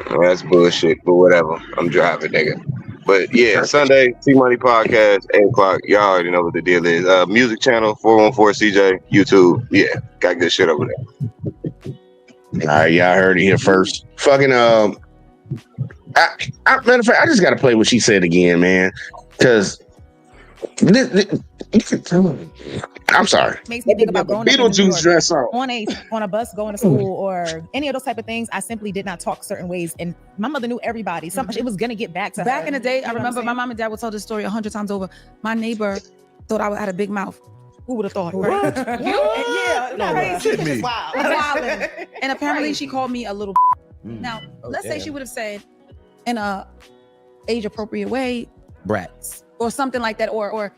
Well, that's bullshit, but whatever. I'm driving, nigga. But yeah, Sunday, T-Money Podcast, 8 o'clock. Y'all already know what the deal is. Music channel, 414 CJ, YouTube. Yeah, got good shit over there. All right, y'all heard it here first. Fucking, matter of fact, I just got to play what she said again, man. Because I'm sorry. Makes me think about growing up in New Beetlejuice York. dress on. On a bus going to school or any of those type of things. I simply did not talk certain ways, and my mother knew everybody. It was gonna get back to Back her. in the day, You know I what I'm remember saying? my mom and dad would tell this story 100 times over. My neighbor thought I had a big mouth. Who would have thought? Right? Yeah, No, crazy. shit me. Wow. And apparently she called me a little. Now, let's say she would have said in a age appropriate way, brats, or something like that, or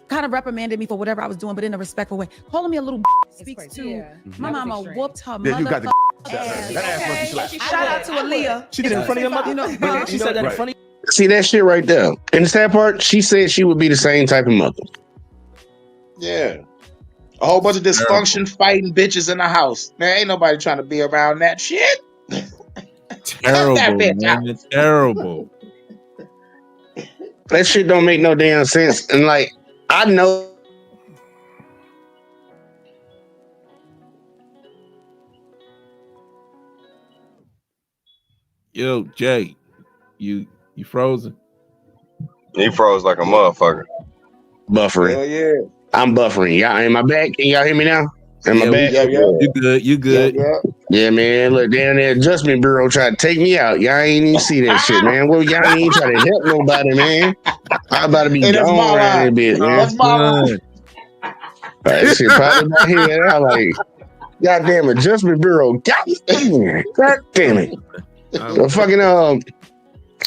kind of reprimanded me for whatever I was doing, but in a respectful way. Calling me a little speaks to my mama whooped her Yeah, you got mother. the ass. That ass must be slapped. Shout out to Aaliyah. She did it in front of your mother. You know, She said that in front of you. See that shit right there. And the sad part, she said she would be the same type of mother. Yeah. A whole bunch of dysfunction fighting bitches in the house. Man, ain't nobody trying to be around that shit. Terrible, that bitch man. It's terrible. That shit don't make no damn sense. And like, I know. Yo, Jay, you frozen? He froze like a motherfucker. Buffering. Hell yeah. I'm buffering. Y'all, am I back? Can y'all hear me now? Am I back? You good? You good? Yeah, man. Look, down there, Adjustment Bureau tried to take me out. Y'all ain't even see that shit, man. Well, y'all ain't trying to help nobody, man. I'm about to be gone around a bit, man. That's my line. That shit probably my head. I'm like, goddamn Adjustment Bureau. God damn it. The fucking I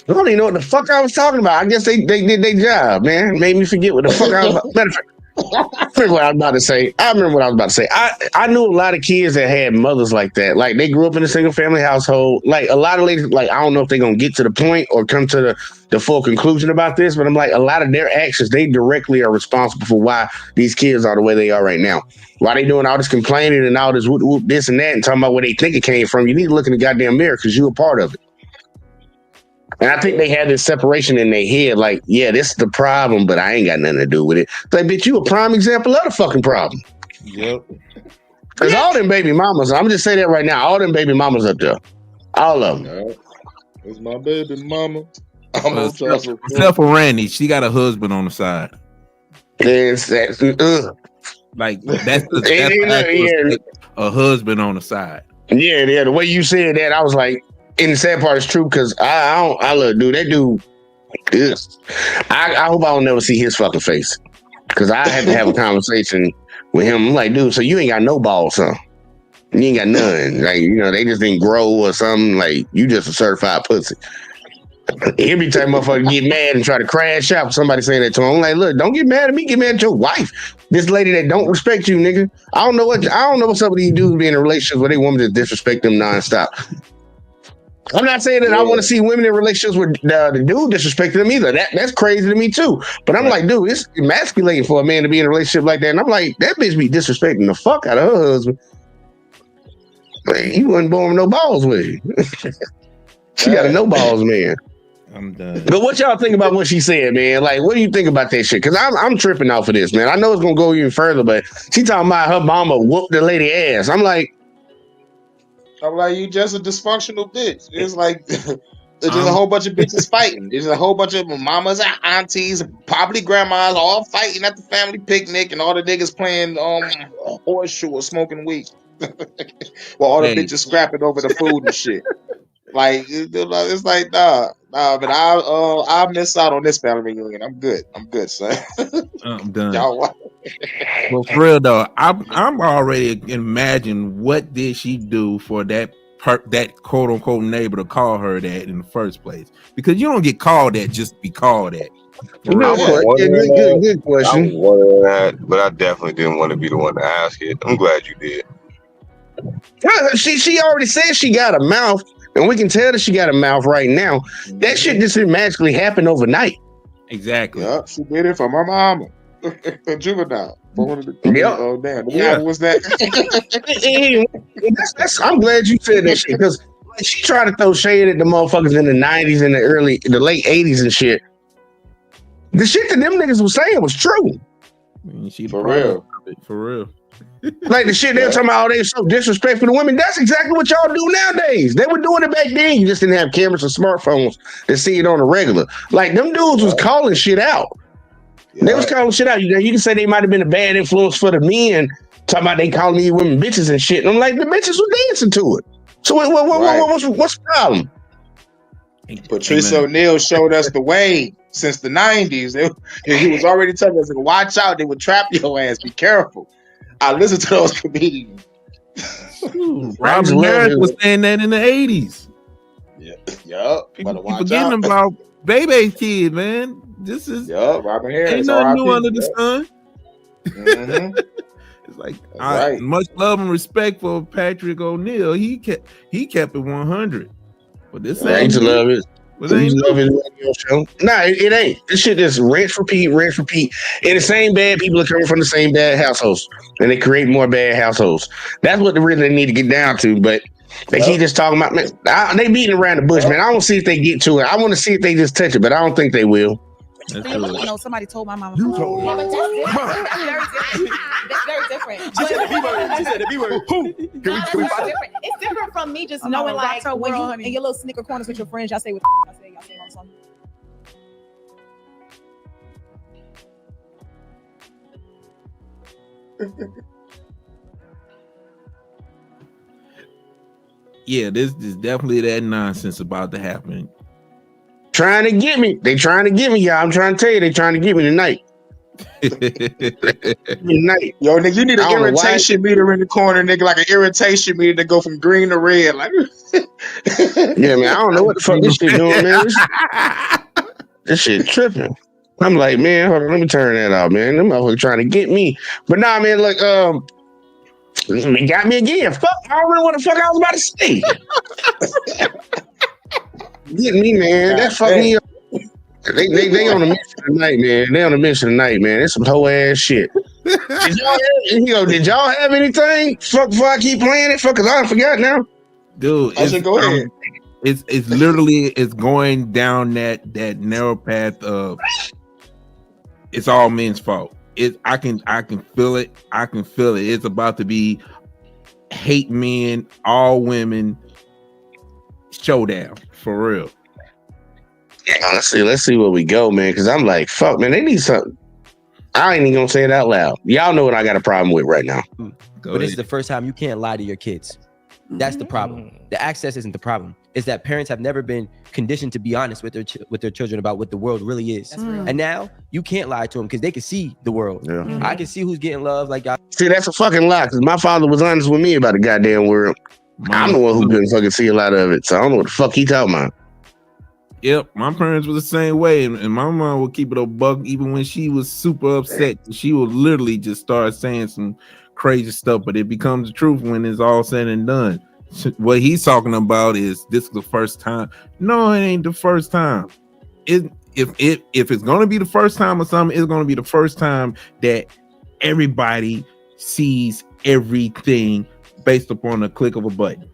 don't even know what the fuck I was talking about. I guess they did their job, man. Made me forget what the fuck I was about. Matter of fact, I remember what I was about to say. I knew a lot of kids that had mothers like that. Like they grew up in a single family household. Like a lot of ladies, like I don't know if they're gonna get to the point or come to the full conclusion about this, but I'm like, a lot of their actions, they directly are responsible for why these kids are the way they are right now. Why they doing all this complaining and all this whoop, whoop, this and that and talking about where they think it came from. You need to look in the goddamn mirror because you're a part of it. And I think they had this separation in their head, like, yeah, this is the problem, but I ain't got nothing to do with it. Like, bitch, you a prime example of the fucking problem. Yep. Because all them baby mamas, I'm just saying that right now, all them baby mamas up there, all of them. It's my baby mama. I'm gonna Except for Randy, she got a husband on the side. Like that's a husband on the side. Yeah. The way you said that, I was like, and the sad part is true because I look, dude, that dude. Ugh. I hope I don't never see his fucking face because I had to have a conversation with him. I'm like, dude, so you ain't got no balls, huh? You ain't got none. Like, you know, they just didn't grow or something. Like, you just a certified pussy. Every time motherfucker get mad and try to crash out, somebody saying that to him. I'm like, look, don't get mad at me. Get mad at your wife. This lady that don't respect you, nigga. I don't know what's up with these dudes being in relationships where they want me to disrespect them nonstop. I'm not saying that I want to see women in relationships where the dude disrespecting them either. That's crazy to me too. But I'm like, dude, it's emasculating for a man to be in a relationship like that. And I'm like, that bitch be disrespecting the fuck out of her husband. Like, he wasn't born with no balls with you. She got a no balls man. I'm done. But what y'all think about what she said, man? Like, what do you think about that shit? Because I'm tripping off of this, man. I know it's gonna go even further, but she talking about her mama whooped the lady ass. I'm like, you just a dysfunctional bitch. It's like it's just a whole bunch of bitches fighting. There's a whole bunch of mamas and aunties, probably grandmas, all fighting at the family picnic, and all the niggas playing horseshoe or smoking weed. Well, all the bitches scrapping over the food and shit. Like it's like but I miss out on this family reunion. I'm good, son. I'm done. Y'all, well, for real though, I'm already imagine what did she do for that quote unquote neighbor to call her that in the first place? Because you don't get called that just to be called that. Good question. I was wondering that, but I definitely didn't want to be the one to ask it. I'm glad you did. She already said she got a mouth. And we can tell that she got a mouth right now. That shit just didn't magically happen overnight. Exactly. Yeah, she did it from her mama. Juvenile. What was that? I'm glad you said that shit because she tried to throw shade at the motherfuckers in the 90s and the late 80s and shit. The shit that them niggas was saying was true. For real. Like the shit they're talking about, they were so disrespectful to women. That's exactly what y'all do nowadays. They were doing it back then. You just didn't have cameras or smartphones to see it on a regular. Like them dudes was calling shit out. Yeah. They was calling shit out. You can say they might have been a bad influence for the men, talking about they calling these women bitches and shit. And I'm like, the bitches were dancing to it. So what's the problem? Patrice O'Neal showed us the way. since the 90s. He was already telling us, watch out, they would trap your ass. Be careful. I listened to those comedians. Robin Harris was saying that in the 80s. Yeah. People forgetting about Baby's kid, man. This is Robin Harris. Ain't nothing new under the sun. Mm-hmm. It's like much love and respect for Patrick O'Neal. He kept it 100. But this ain't love it. Show. Nah, it ain't. This shit is rinse, repeat. And the same bad people are coming from the same bad households, and they create more bad households. That's what they really need to get down to. But they keep just talking about, man. They beating around the bush, man. I want to see if they get to it. I want to see if they just touch it, but I don't think they will. Somebody told my mama. You told me. That's very different. She said the B word. It's different from me just knowing, like, when you in your little snicker corners with your friends, y'all say what y'all say on something. Yeah, this is definitely that nonsense about to happen. Trying to get me. They trying to get me, y'all. I'm trying to tell you, they trying to get me tonight. Tonight. Yo, nigga, you need an irritation meter in the corner, nigga, like an irritation meter to go from green to red. Like, yeah, man, I don't know what the fuck this shit doing, man. This shit tripping. I'm like, man, hold on, let me turn that off, man. Them motherfuckers trying to get me. But nah, man, look, they got me again. Fuck, I don't know what the fuck I was about to say. Getting me, man. That fucked me up. They on a mission tonight, man. They on a mission tonight, man. It's some whole ass shit. Did y'all have anything? Fuck, before I keep playing it, fuck, cause I forgot now. Dude, go ahead. It's literally going down that narrow path of it's all men's fault. I can feel it. I can feel it. It's about to be hate men, all women showdown for real. Yeah, let's see where we go, man. Because I'm like, fuck, man, they need something. I ain't even gonna say it out loud. Y'all know what I got a problem with right now. But it's the first time you can't lie to your kids. That's the problem. The access isn't the problem. It's that parents have never been conditioned to be honest with their children about what the world really is. And now you can't lie to them because they can see the world. Yeah. I can see who's getting love. Like, see, that's a fucking lie. Because my father was honest with me about the goddamn world. I'm the one who couldn't fucking see a lot of it. So I don't know what the fuck he talking about. Yep, my parents were the same way, and my mom would keep it a buck even when she was super upset. She would literally just start saying some crazy stuff, but it becomes the truth when it's all said and done. What he's talking about is this is the first time. No, it ain't the first time. If it's gonna be the first time or something, it's gonna be the first time that everybody sees everything based upon a click of a button.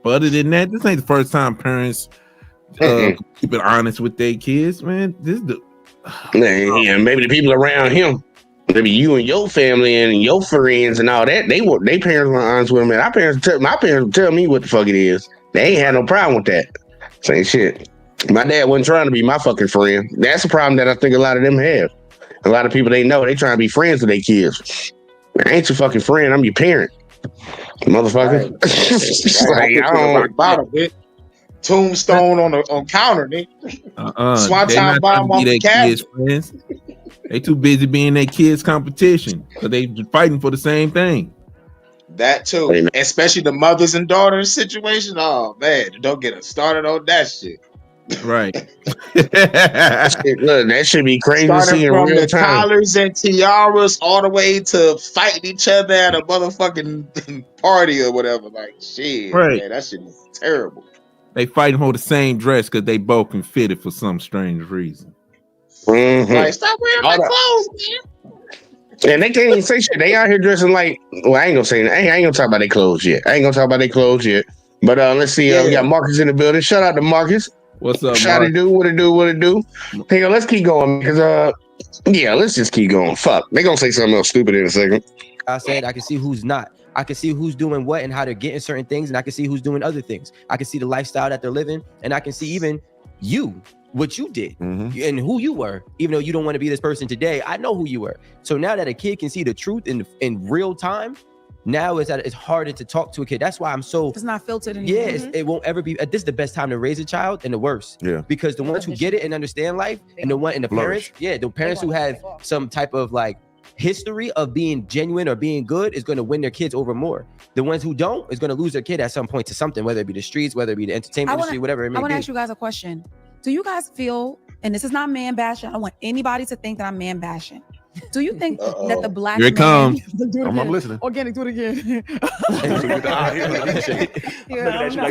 But other than that, this ain't the first time parents keep it honest with their kids, man. Yeah, maybe the people around him, maybe you and your family and your friends and all that, they parents were honest with him. And my parents would tell me what the fuck it is. They ain't had no problem with that. Same shit. My dad wasn't trying to be my fucking friend. That's a problem that I think a lot of them have. A lot of people they know they trying to be friends with their kids. I ain't your fucking friend. I'm your parent, motherfucker. Right. I don't bottom it. Tombstone on counter, nigga. Swanton bomb on the kids. They too busy being their kids' competition, so they fighting for the same thing. That too, especially the mothers and daughters situation. Oh man, don't get us started on that shit. Right. Look, that should be crazy to see in from real the time. collars and tiaras all the way to fighting each other at a motherfucking party or whatever. Like shit, right. Man, that shit is terrible. They fighting for the same dress because they both can fit it for some strange reason. Mm-hmm. Like, stop wearing my clothes, man. And they can't even say shit. They out here dressing like, well, I ain't gonna say, I ain't gonna talk about their clothes yet. But let's see. We got Marcus in the building. Shout out to Marcus. What's up, Shout Mark? What it do? Hey, let's keep going because let's just keep going. Fuck, they gonna say something else stupid in a second. I said I can see who's not. I can see who's doing what and how they're getting certain things, and I can see who's doing other things. I can see the lifestyle that they're living, and I can see even you, what you did, and who you were. Even though you don't want to be this person today, I know who you were. So now that a kid can see the truth in real time, Now is that it's harder to talk to a kid. That's why I'm so. It's not filtered anymore. Yeah, it won't ever be. This is the best time to raise a child and the worst. Yeah. Because the ones who get it and understand life, and the parents, the parents who have some type of like history of being genuine or being good is going to win their kids over more. The ones who don't is going to lose their kid at some point to something, whether it be the streets, whether it be the entertainment industry, whatever it may be. I want to ask you guys a question. Do you guys feel, and this is not man bashing, I don't want anybody to think that I'm man bashing. Do you think that the black Here it man, comes. I'm listening. Organic, do it again. Do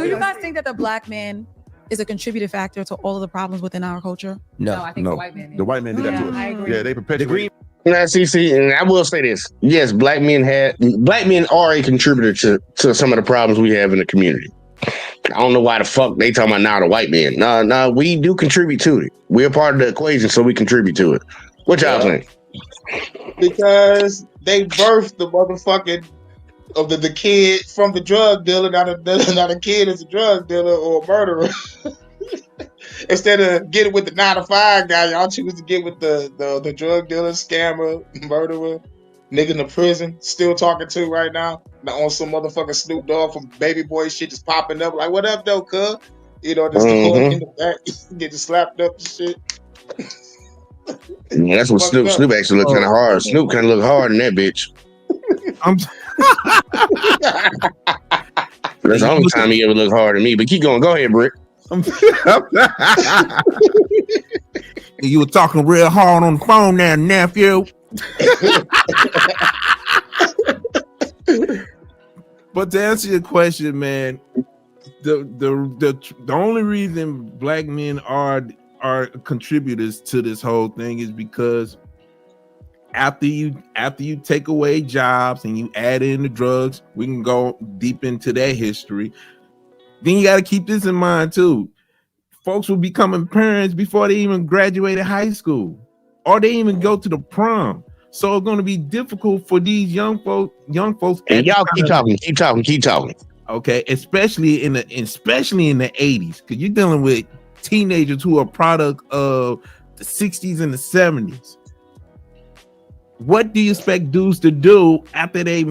you guys think that the black man is a contributing factor to all of the problems within our culture? No, I think the white man. The white man did that to us. I agree. Yeah, they perpetuate. Now, see, and I will say this: yes, black men are a contributor to some of the problems we have in the community. I don't know why the fuck they talking about now the white man. No, we do contribute to it. We're part of the equation, so we contribute to it. What y'all think? Because they birthed the motherfucking of the kid from the drug dealer. Now the kid is a drug dealer or a murderer. Instead of getting with the 9-to-5 guy, y'all choose to get with the drug dealer, scammer, murderer, nigga in the prison, still talking to right now. Now on some motherfucking Snoop Dogg from Baby Boy shit just popping up like, what up though, cuz? You know, just in the back, getting slapped up and shit. Yeah, that's what Snoop actually looked kind of hard. Snoop kind of looked hard in that bitch. That's the only time he ever looked hard at me. But keep going. Go ahead, Brick. You were talking real hard on the phone there, nephew. But to answer your question, man, the only reason black men are contributors to this whole thing is because after you take away jobs and you add in the drugs, we can go deep into that history. Then you got to keep this in mind too. Folks will becoming parents before they even graduated high school, or they even go to the prom. So it's going to be difficult for these young folks. And y'all keep talking. Okay, especially in the 80s, because you're dealing with teenagers who are product of the 60s and the 70s. What do you expect dudes to do after they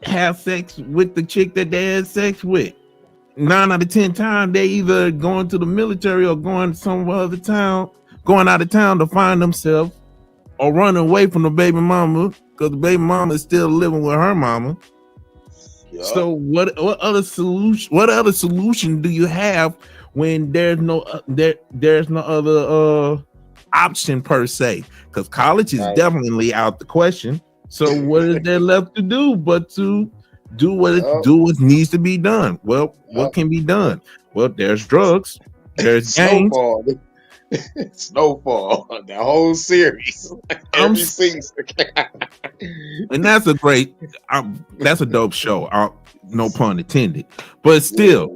have sex with the chick that they had sex with? 9 out of 10 times, they either going to the military or going somewhere other town, going out of town to find themselves, or running away from the baby mama because the baby mama is still living with her mama. Yeah. So what other solution do you have when there's no other option per se? Because college is definitely out the question. So what is there left to do but to do what needs to be done? Well, what can be done? Well, there's drugs, there's gangs. Snowfall, the whole series, every season. And that's a dope show. No pun intended. But still,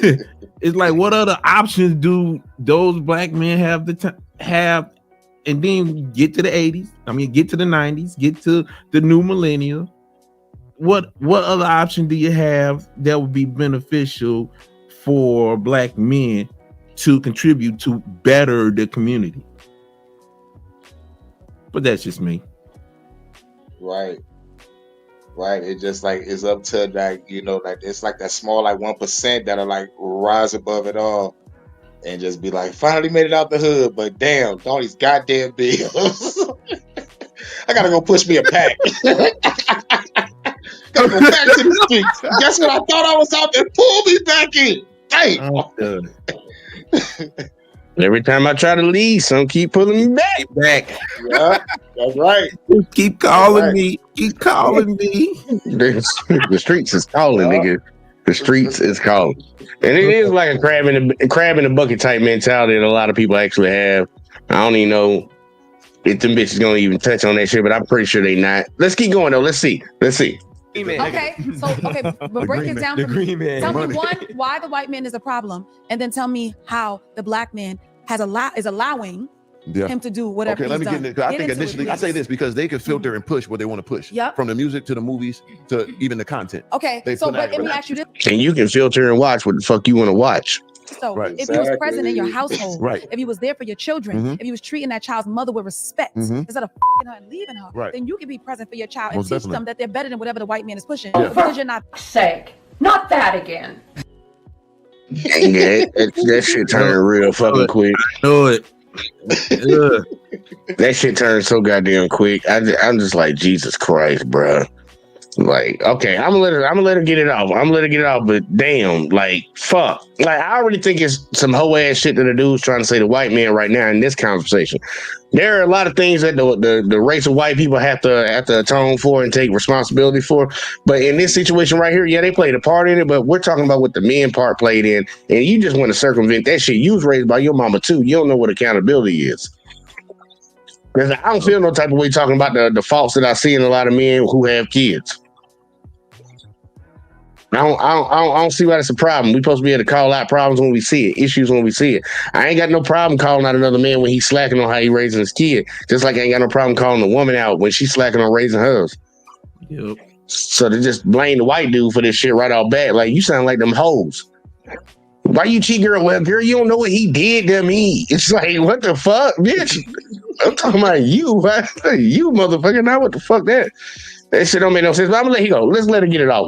it's like, what other options do those black men have have? And then get to the 80s. I mean, get to the 90s. Get to the new millennium. What other option do you have that would be beneficial for black men to contribute to better the community? But that's just me. Right. It's just like it's up to like, you know, like it's like that small like 1% that'll like rise above it all and just be like, finally made it out the hood, but damn, all these goddamn bills. I gotta go push me a pack. Gotta go back to the streets. Guess what? I thought I was out there. Pull me back in. Damn. Every time I try to leave, some keep pulling me back. Yeah, that's right. Keep calling me. Keep calling me. The streets is calling, nigga. The streets is calling. And it is like a crab in the bucket type mentality that a lot of people actually have. I don't even know if them bitches gonna even touch on that shit, but I'm pretty sure they not. Let's keep going though. Let's see. Okay, but break it down for me. Tell me why the white man is a problem, and then tell me how the black man is allowing him to do whatever. Okay, let me get into it. I think initially I say this because they can filter and push what they want to push. Yep. From the music to the movies to even the content. Okay, so but let me ask you this. And you can filter and watch what the fuck you want to watch. So Right. if he was present in your household, Right. if he was there for your children, Mhm. if he was treating that child's mother with respect Mhm. instead of f***ing her and leaving her, Right. then you can be present for your child Most and teach definitely. them that they're better than whatever the white man is pushing. Yeah. Because you're not Sake. Not that again. Yeah, that shit turned real fucking quick. Know it. Ugh. That shit turned so goddamn quick. I'm just like, Jesus Christ, bro. Like, okay, I'm gonna let her get it off. But damn, like, fuck. Like, I already think it's some hoe ass shit that the dude's trying to say to white men right now in this conversation. There are a lot of things that the race of white people have to atone for and take responsibility for. But in this situation right here, yeah, they played a part in it, but we're talking about what the men part played in, and you just want to circumvent that shit. You was raised by your mama too. You don't know what accountability is. Because I don't feel no type of way talking about the faults that I see in a lot of men who have kids. I don't see why that's a problem. We're supposed to be able to call out problems when we see it, issues when we see it. I ain't got no problem calling out another man when he's slacking on how he raising his kid. Just like I ain't got no problem calling a woman out when she's slacking on raising hers. Yep. So to just blame the white dude for this shit right off bat, like, you sound like them hoes. Why you cheat, girl? Well, girl, you don't know what he did to me. It's like, what the fuck, bitch? I'm talking about you. You motherfucker. Now what the fuck that? That shit don't make no sense. But I'm gonna let you go. Let's let her get it off.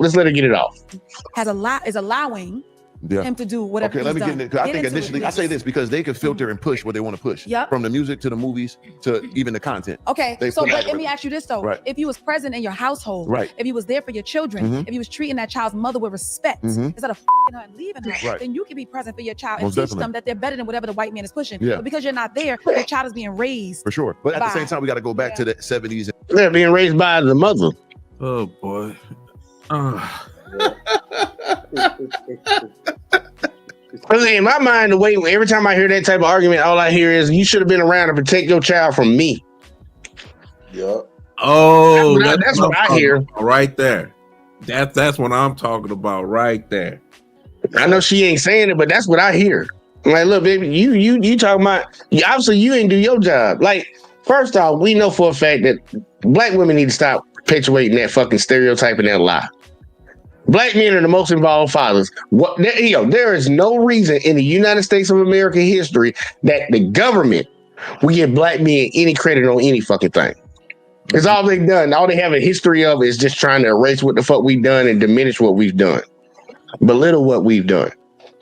is allowing him to do whatever Okay, let me he's get done. into. I Get think into initially, it. I say this because they can filter and push what they want to push. Yep. From the music to the movies to even the content. Okay, They so put but out- let me ask you this though: Right. if he was present in your household, Right. if he was there for your children, Mhm. if he was treating that child's mother with respect Mhm. instead of f***ing her and leaving her, Right. then you can be present for your child and Most teach definitely. them that they're better than whatever the white man is pushing. Yeah. But because you're not there, your child is being raised. For sure. But at the Bye. same time, we got to go back to the 70s. They're being raised by the mother. Oh boy. In my mind, the way every time I hear that type of argument, all I hear is you should have been around to protect your child from me. Yup. Oh, That's what I I'm hear. talking about right there. That's what I'm talking about right there. I know she ain't saying it, but that's what I hear. I'm like, look, baby, you talking about, obviously you ain't do your job. Like, first off, we know for a fact that black women need to stop perpetuating that fucking stereotype and that lie. Black men are the most involved fathers. There is no reason in the United States of America history that the government will give black men any credit on any fucking thing. It's all they've done. All they have a history of is just trying to erase what the fuck we've done and diminish what we've done. Belittle what we've done.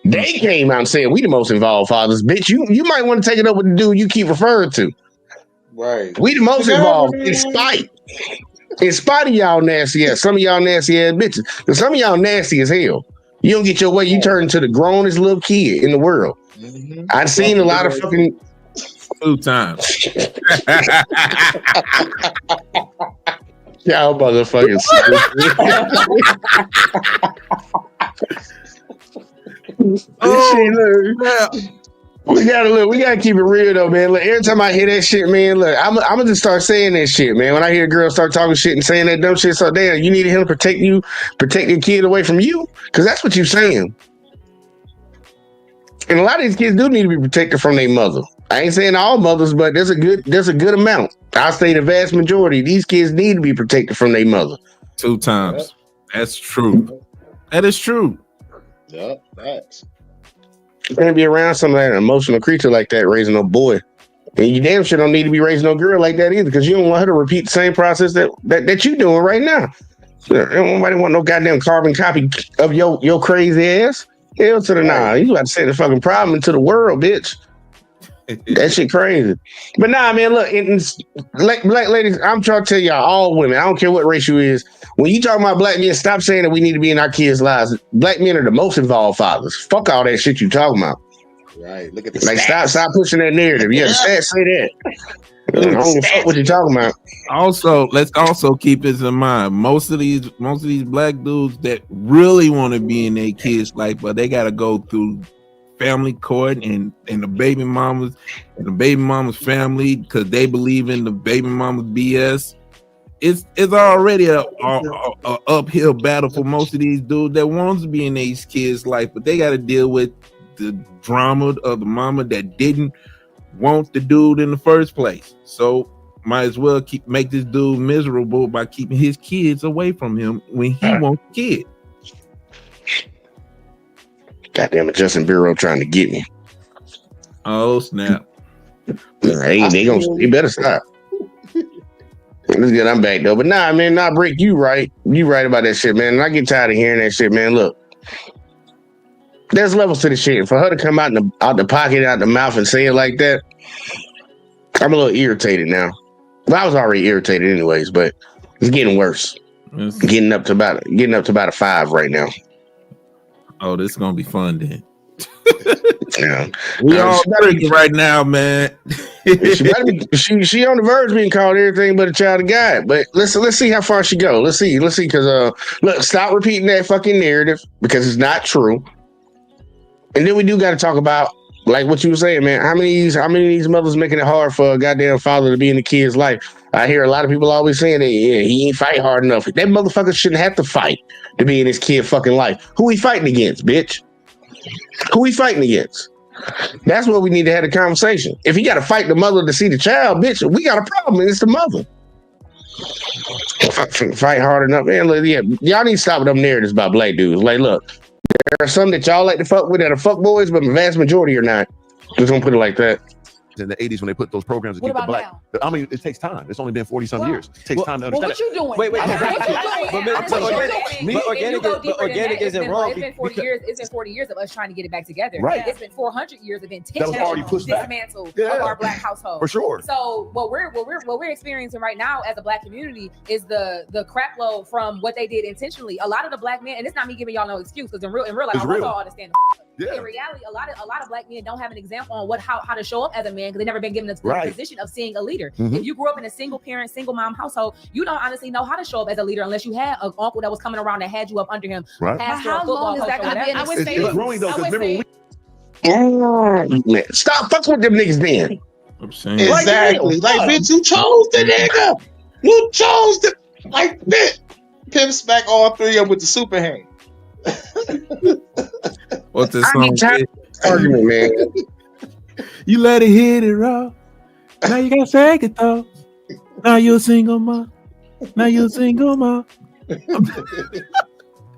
They came out and said we the most involved fathers. Bitch, you might want to take it up with the dude you keep referring to. Right. We the most involved in spite. In spite of y'all nasty ass, some of y'all nasty ass bitches. Because some of y'all nasty as hell. You don't get your way, you turn into the grownest little kid in the world. Mm-hmm. I've seen a lot of fucking 2 times. y'all motherfucking We gotta keep it real though, man. Look, every time I hear that shit, man, look, I'm gonna just start saying that shit, man. When I hear girls start talking shit and saying that dumb shit, so damn, you needed him to protect your kid away from you, because that's what you're saying. And a lot of these kids do need to be protected from their mother. I ain't saying all mothers, but there's a good amount. I'll say the vast majority. These kids need to be protected from their mother. 2 times. That's true. That is true. Yep, facts. You can't be around some of that emotional creature like that raising a boy. And you damn sure don't need to be raising no girl like that either, because you don't want her to repeat the same process that you doing right now. Nobody want no goddamn carbon copy of your crazy ass. Hell to the nah. You about to say the fucking problem into the world, bitch. That shit crazy. But nah, man, look, black ladies, I'm trying to tell y'all, all women, I don't care what race you is, when you talk about black men, stop saying that we need to be in our kids' lives. Black men are the most involved fathers. Fuck all that shit you talking about. Right. Look at the Like, stats. stop pushing that narrative. Yeah, the stats say that. I don't give a fuck what you talking about. Also, let's also keep this in mind. Most of these black dudes that really want to be in their kids' life, but they got to go through family court and the baby mama's family because they believe in the baby mama's BS. It's already a uphill battle for most of these dudes that wants to be in these kids' life, but they got to deal with the drama of the mama that didn't want the dude in the first place. So might as well make this dude miserable by keeping his kids away from him when he wants a kid. Goddamn it, Justin Bureau trying to get me. Oh snap! They better stop. Let's get. I'm back though, but nah, man, Brick, you right about that shit, man. And I get tired of hearing that shit, man. Look, there's levels to the shit. For her to come out the pocket, out the mouth, and say it like that, I'm a little irritated now. Well, I was already irritated anyways, but it's getting worse. Yes. Getting up to about a 5 right now. Oh, this is gonna be fun then. Yeah, we all drinking right now, man. she on the verge of being called everything but a child of God. But let's see how far she go. Let's see, because look, stop repeating that fucking narrative because it's not true. And then we do got to talk about like what you were saying, man. How many of these mothers making it hard for a goddamn father to be in the kid's life? I hear a lot of people always saying that he ain't fight hard enough. That motherfucker shouldn't have to fight to be in his kid fucking life. Who he fighting against, bitch? Who he fighting against? That's what we need to have a conversation. If he got to fight the mother to see the child, bitch, we got a problem. It's the mother. Fight hard enough, man. Look, yeah, y'all need to stop with them narratives about black dudes. Like, look, there are some that y'all like to fuck with that are fuck boys, but the vast majority are not. Just gonna put it like that. In the 80s when they put those programs to What keep the about black. now? I mean, it takes time. It's only been 40-some years. It takes time to Well, understand. what you doing? Wait. But Organic isn't wrong. It's been 40 years. It's been 40 years of us trying to get it back together. Right. It's been 400 years of That was intentional already pushed back. dismantle of Yeah. our black household. For sure. So what we're experiencing right now as a black community is the crap load from what they did intentionally. A lot of the black men, and it's not me giving y'all no excuse, because in real life, It's I want real. y'all to understand. Yeah. In reality, a lot of black men don't have an example on how to show up as a man because they've never been given a Right. position of seeing a leader. Mhm. If you grew up in a single parent, single mom household, you don't honestly know how to show up as a leader unless you had an uncle that was coming around that had you up under him. Right. Pastor, But how football long is coach, that or gonna be whatever. an I would experience? It's growing though, I because would remember say- when Man, stop fucking with them niggas then. I'm saying. Exactly. Like, bitch, you chose the nigga. You chose the like bitch. Pimp smack all three of them with the super hand. What's this I song? need time argument, man. You let it hit it raw. Now you got second thoughts. Now you're a single mom.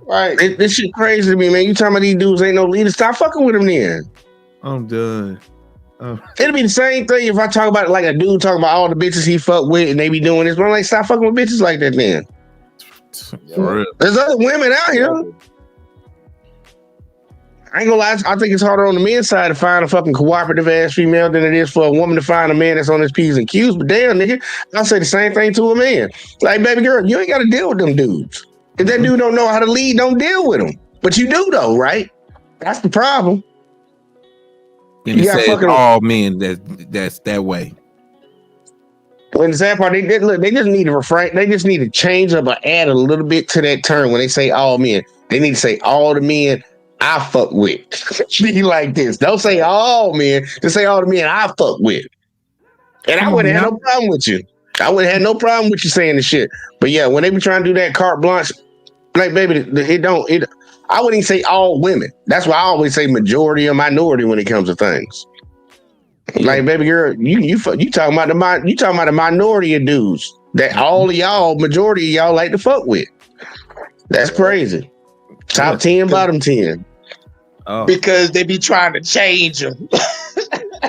Right. This shit crazy to me, man. You talking about these dudes ain't no leaders? Stop fucking with them then. I'm done. It'll be the same thing if I talk about it like a dude talking about all the bitches he fuck with and they be doing this. But I'm like, stop fucking with bitches like that then. For real. There's other women out here. I ain't gonna lie, I think it's harder on the men's side to find a fucking cooperative ass female than it is for a woman to find a man that's on his P's and Q's. But damn, nigga, I'll say the same thing to a man. Like, baby girl, you ain't gotta deal with them dudes. If that dude don't know how to lead, don't deal with him. But you do though, right? That's the problem. And You it gotta says fucking- all men that's that way. When the sad part, they just need to refrain. They just need to change up or add a little bit to that term when they say all men. They need to say all the men I fuck with. Be like this. Don't say all men. Just say all the men I fuck with. And I wouldn't have no problem with you. I wouldn't have no problem with you saying the shit. But yeah, when they be trying to do that carte blanche, like baby, I wouldn't even say all women. That's why I always say majority or minority when it comes to things. Like, baby girl, you talking about the minority of dudes that all of y'all, majority of y'all like to fuck with. That's crazy. Top 10, bottom 10. Oh. Because they be trying to change him.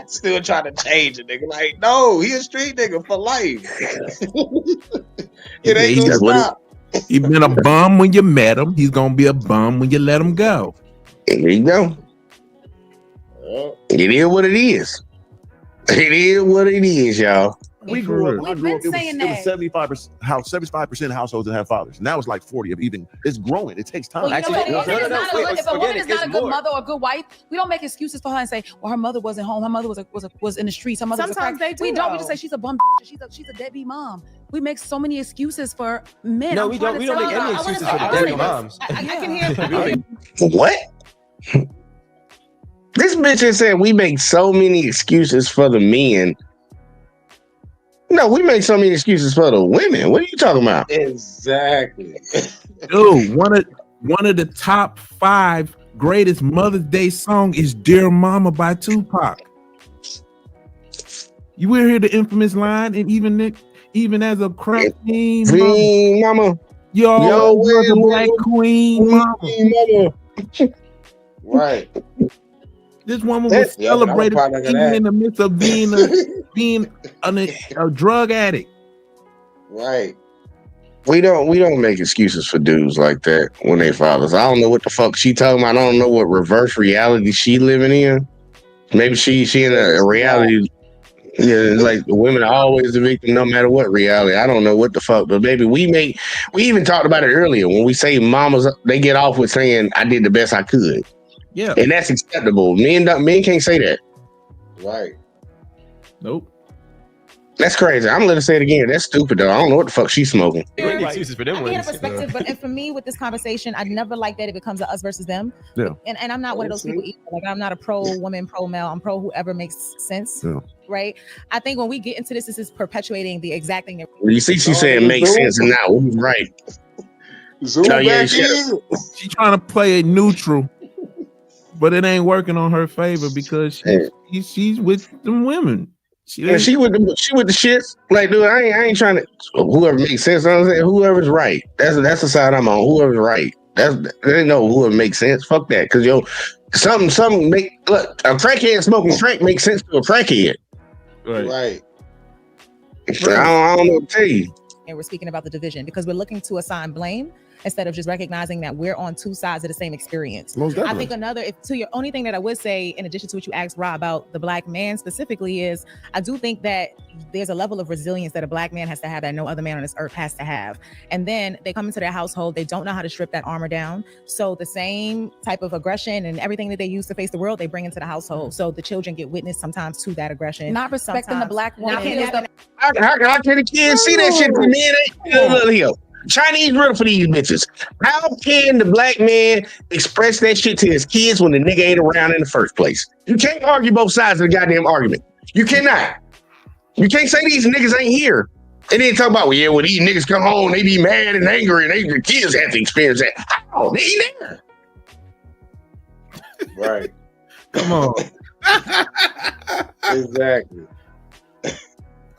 Still trying to change it, nigga. Like, no, he a street nigga for life. It ain't gonna stop. He been a bum when you met him. He's gonna be a bum when you let him go. There you go. It is what it is. It is what it is, y'all. we grew up, when I We've grew been up, saying it was 75% of households that have fathers. Now it's like 40. Even it's growing. It takes time. Well, you know what? Actually, If a woman is not a good more. mother or a good wife, we don't make excuses for her and say, "Well, her mother wasn't home. Her mother was in the streets. Her mother Sometimes was a crack." they do, We don't. We just though. say she's a bum. She's a deadbeat mom. We make so many excuses for men. No, I'm we trying don't. to We don't tell make y'all. any I wanna excuses say for the all deadbeat of moms. I can hear. What? This bitch just said we make so many excuses for the men. No, we make so many excuses for the women. What are you talking about? Exactly. Dude, one of the top 5 greatest Mother's Day song is "Dear Mama" by Tupac. You will hear the infamous line, and even as a crack queen, mama, yo, was a black queen, mama. Right. This woman was celebrated even in the midst of being a drug addict. Right. We don't make excuses for dudes like that when they fathers. I don't know what the fuck she talking about. I don't know what reverse reality she living in. Maybe she in a reality. Yeah, like women are always the victim, no matter what reality. I don't know what the fuck, but baby, we even talked about it earlier when we say mamas, they get off with saying I did the best I could. Yeah, and that's acceptable. Men can't say that. Right. Nope. That's crazy. I'm gonna let her say it again. That's stupid though. I don't know what the fuck she's smoking. Excuses for them I get a ones. perspective, but for me with this conversation, I never like that it becomes a us versus them. Yeah. And I'm not one of those people either. Like I'm not a pro woman, pro male. I'm pro whoever makes sense. Yeah. Right. I think when we get into this is perpetuating the exact thing that You see, she's saying makes sense and not who's right. Zoom back in. She's trying to play it neutral, but it ain't working on her favor because she's with them women. She with the shits. Like, dude, I ain't trying to. Whoever makes sense, I'm saying whoever's right. That's the side I'm on. Whoever's right. They know whoever makes sense. Fuck that, because something make look a crackhead smoking crack makes sense to a crackhead. Right. I don't know what to tell you. and we're speaking about the division because we're looking to assign blame instead of just recognizing that we're on two sides of the same experience. Most definitely. I think your only thing that I would say, in addition to what you asked Rob about the black man specifically, is I do think that there's a level of resilience that a black man has to have that no other man on this earth has to have. And then they come into their household, they don't know how to strip that armor down. So the same type of aggression and everything that they use to face the world, they bring into the household. So the children get witness sometimes to that aggression. Not respecting the black woman. How can the kids see that shit from men? Chinese riddle for these bitches. How can the black man express that shit to his kids when the nigga ain't around in the first place? You can't argue both sides of the goddamn argument. You cannot. You can't say these niggas ain't here. And then talk about, well, when these niggas come home, they be mad and angry, and the kids have to experience that. How? They ain't there. Right. Come on. Exactly.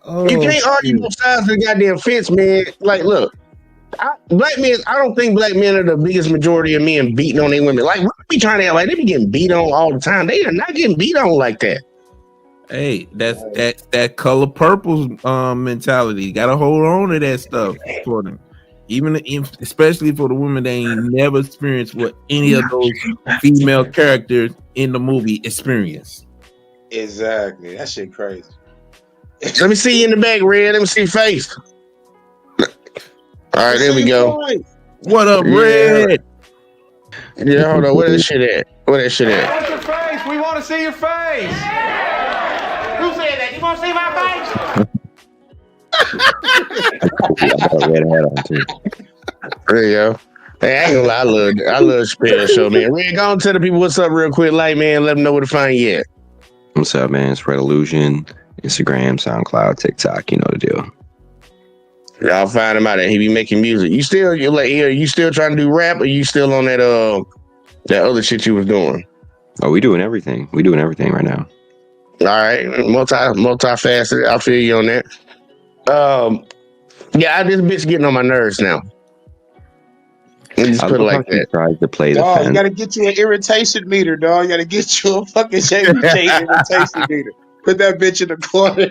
You can't argue both sides of the goddamn fence, man. Like, look, black men, I don't think black men are the biggest majority of men beating on their women. Like, we be trying to act like they be getting beat on all the time. They are not getting beat on like that. Hey, that's that color purple mentality. You gotta hold on to that stuff for them. Especially for the women that ain't never experienced what any of those female characters in the movie experience. Exactly. That shit crazy. Let me see you in the back, Red. Let me see your face. All right, there we go. What up, Red? Yeah, hold on. Where that shit at? Where that shit at? What's your face? We want to see your face. Who said that? You want to see my face? Red hat on too. There you go. Hey, I ain't gonna lie, I love Chappelle Show, man. Red, go and tell the people what's up real quick, like, man. Let them know where to find you at. What's up, man? It's Red Illusion, Instagram, SoundCloud, TikTok. You know the deal. Y'all find him out there. He be making music. You still trying to do rap, or you still on that other shit you was doing? Oh, we doing everything. We doing everything right now. All right, multifaceted. I feel you on that. Yeah, this bitch getting on my nerves now. Just put it like that. Tries to play Dog, the you gotta get you an irritation meter, dog. You gotta get you a fucking irritation meter. Put that bitch in the corner.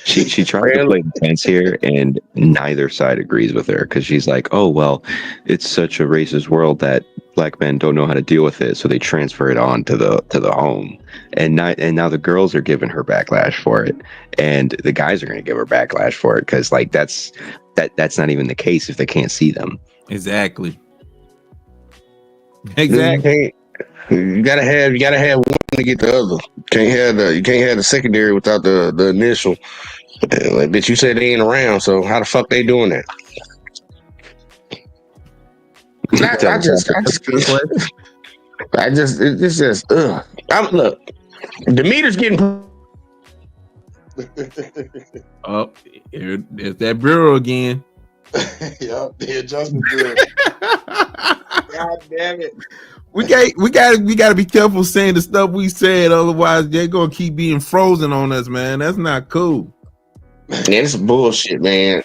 She tried to play defense here, and neither side agrees with her because she's like, "Oh well, it's such a racist world that black men don't know how to deal with it, so they transfer it on to the home." And now the girls are giving her backlash for it, and the guys are going to give her backlash for it because like that's not even the case if they can't see them. Exactly. You gotta have one to get the other. You can't have the secondary without the initial. Like, bitch, you said they ain't around, so how the fuck they doing that? It's just look, the meter's getting. Oh, there's that bureau again. Yup, the adjustment bureau. God damn it. We gotta be careful saying the stuff we said, otherwise they're gonna keep being frozen on us, man. That's not cool. Yeah, it's bullshit, man.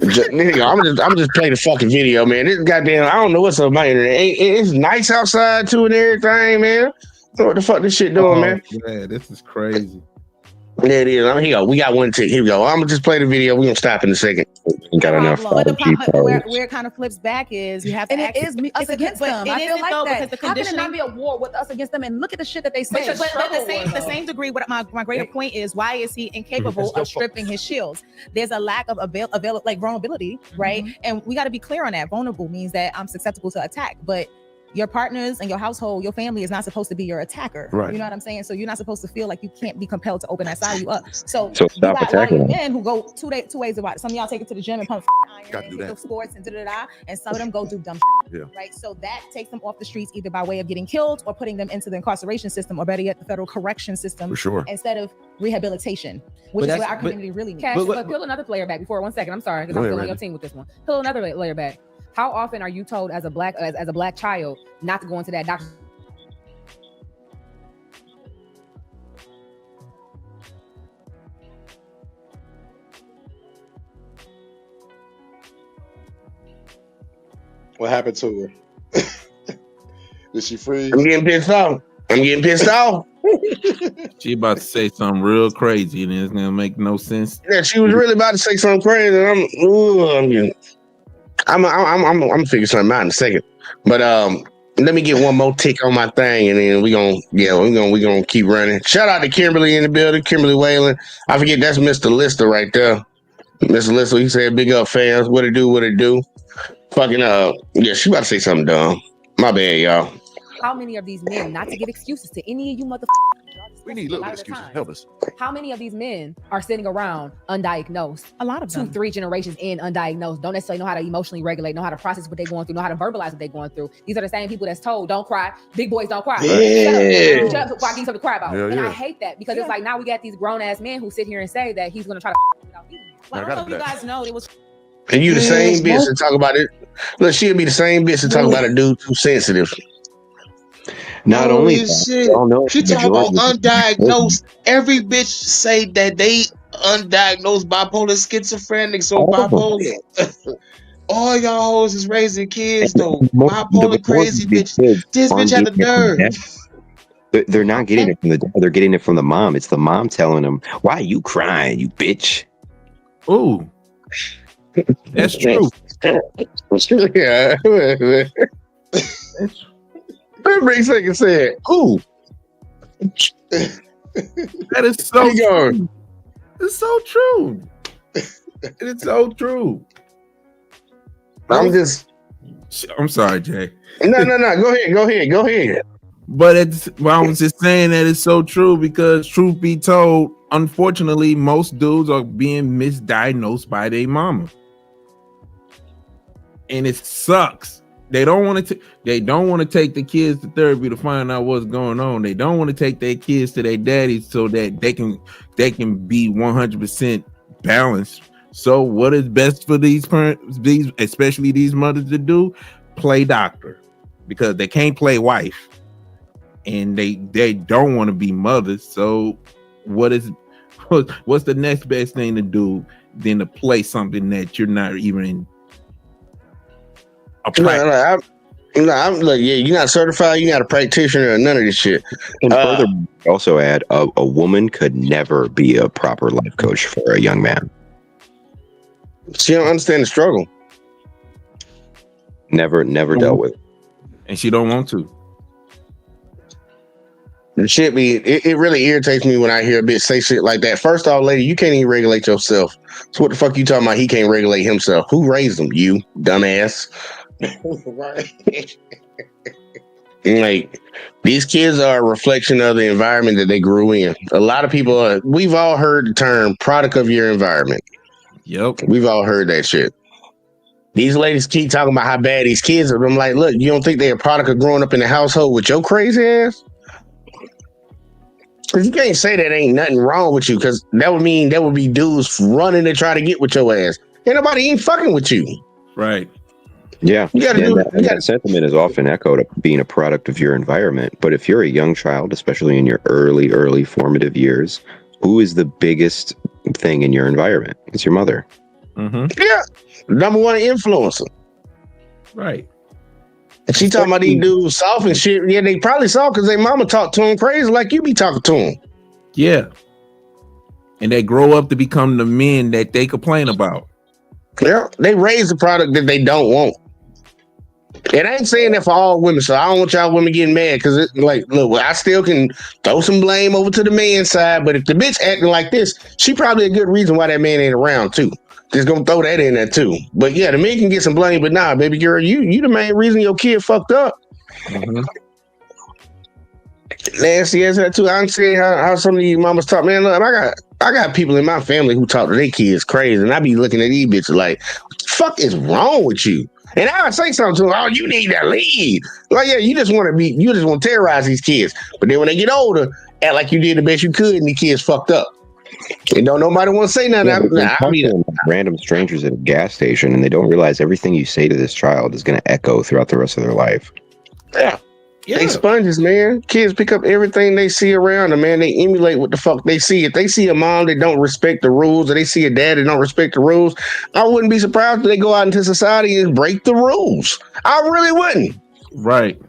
I'm just playing the fucking video, man. This goddamn, I don't know what's on my internet. It's nice outside too and everything, man. What the fuck this shit doing, man? Man, this is crazy. There it is. Here we go. We got one tick. Here we go. I'm gonna just play the video. We're gonna stop in a second. Got enough. But where it kind of flips back is you have to and it is us against them. I feel like that. How can it not be a war with us against them? And look at the shit that they say. But the same degree, what my greater point is, why is he incapable of stripping his shields? There's a lack of like vulnerability, right? And we got to be clear on that. Vulnerable means that I'm susceptible to attack, but your partners and your household, your family is not supposed to be your attacker. Right. You know what I'm saying? So you're not supposed to feel like you can't be compelled to open that side of you up. So stop you got attacking a lot of them. men who go two ways about it. Some of y'all take it to the gym and pump iron and do sports and da-da-da, and some of them go do dumb shit, right? So that takes them off the streets either by way of getting killed or putting them into the incarceration system, or better yet, the federal correction system, for sure, instead of rehabilitation, which is what our community really needs. Cash, but peel another layer back before 1 second. I'm sorry, because I'm still on your team with this one. Peel another layer back. How often are you told as a black child not to go into that doctor? What happened to her? Did she freeze? I'm getting pissed off. She about to say something real crazy, and it's gonna make no sense. Yeah, she was really about to say something crazy. I'm gonna figure something out in a second. But let me get one more tick on my thing, and then we're gonna keep running. Shout out to Kimberly in the building, Kimberly Whalen. I forget that's Mr. Lister right there. Mr. Lister, he said, "Big up fans, what it do?" Fucking yeah, she about to say something dumb. My bad, y'all. How many of these men, not to give excuses to any of you motherfuckers, we need little excuses. Help us. How many of these men are sitting around undiagnosed? A lot of them. 2-3 generations in undiagnosed, don't necessarily know how to emotionally regulate, know how to process what they're going through, know how to verbalize what they're going through. These are the same people that's told, don't cry. Big boys don't cry. Yeah. Shut up before I give you something to cry about. Yeah, and yeah. I hate that because it's like now we got these grown ass men who sit here and say that he's going to try to without me. Well, I don't know if you guys know, it was. And you the same bitch to talk about it. Look, she'll be the same bitch to talk about a dude too sensitive. Not only shit. that, She talking about undiagnosed. Every bitch say that they undiagnosed bipolar, schizophrenics, or bipolar. All y'all hoes is raising kids though. Bipolar crazy bitch. This bitch had the nerve. They're not getting it from the dad. They're getting it from the mom. It's the mom telling them, "Why are you crying, you bitch?" Ooh, that's true. Yeah. That makes second say, "Ooh." That is so true. It's so true. It's so true. I'm sorry, Jay. No. Go ahead. But I was just saying that it's so true because, truth be told, unfortunately, most dudes are being misdiagnosed by their mama, and it sucks. They don't want to. They don't want to take the kids to therapy to find out what's going on. They don't want to take their kids to their daddies so that they can be 100% balanced. So, what is best for these parents, especially these mothers, to do? Play doctor, because they can't play wife, and they don't want to be mothers. So, what's the next best thing to do than to play something that you're not even in? I'm like, yeah, you're not certified, you're not a practitioner or none of this shit. And further, also add a woman could never be a proper life coach for a young man. She don't understand the struggle. Never dealt with, and she don't want to. The shit it really irritates me when I hear a bitch say shit like that. First off, lady, you can't even regulate yourself. So what the fuck you talking about? He can't regulate himself. Who raised him? You dumbass. Right. Like, these kids are a reflection of the environment that they grew in. A lot of people we've all heard the term product of your environment. Yep. We've all heard that shit. These ladies keep talking about how bad these kids are. I'm like, look, you don't think they're a product of growing up in a household with your crazy ass? Because you can't say that ain't nothing wrong with you, because that would mean there would be dudes running to try to get with your ass. Ain't nobody even fucking with you. Right. Yeah. That sentiment is often echoed of being a product of your environment. But if you're a young child, especially in your early formative years, who is the biggest thing in your environment? It's your mother. Yeah, number one influencer. Right. And she talking about these dudes soft and shit. Yeah, they probably soft because their mama talked to them crazy like you be talking to them. Yeah. And they grow up to become the men that they complain about. Yeah, they raise the product that they don't want. And I ain't saying that for all women, so I don't want y'all women getting mad because it's like, look, I still can throw some blame over to the man's side, but if the bitch acting like this, she probably a good reason why that man ain't around too. Just gonna throw that in there too. But yeah, the men can get some blame, but nah, baby girl, you the main reason your kid fucked up. Nasty as that too. I'm saying how some of these mamas talk. Man, look, I got people in my family who talk to their kids crazy, and I be looking at these bitches like, what the fuck is wrong with you? And I would say something to them, oh, you need to leave. Like, yeah, you just want to terrorize these kids. But then when they get older, act like you did the best you could, and the kids fucked up. And don't nobody want to say nothing. Yeah, random strangers at a gas station, and they don't realize everything you say to this child is going to echo throughout the rest of their life. Yeah. They sponges, man. Kids pick up everything they see around them, man. They emulate what the fuck they see. If they see a mom that don't respect the rules, or they see a dad that don't respect the rules, I wouldn't be surprised if they go out into society and break the rules. I really wouldn't. Right.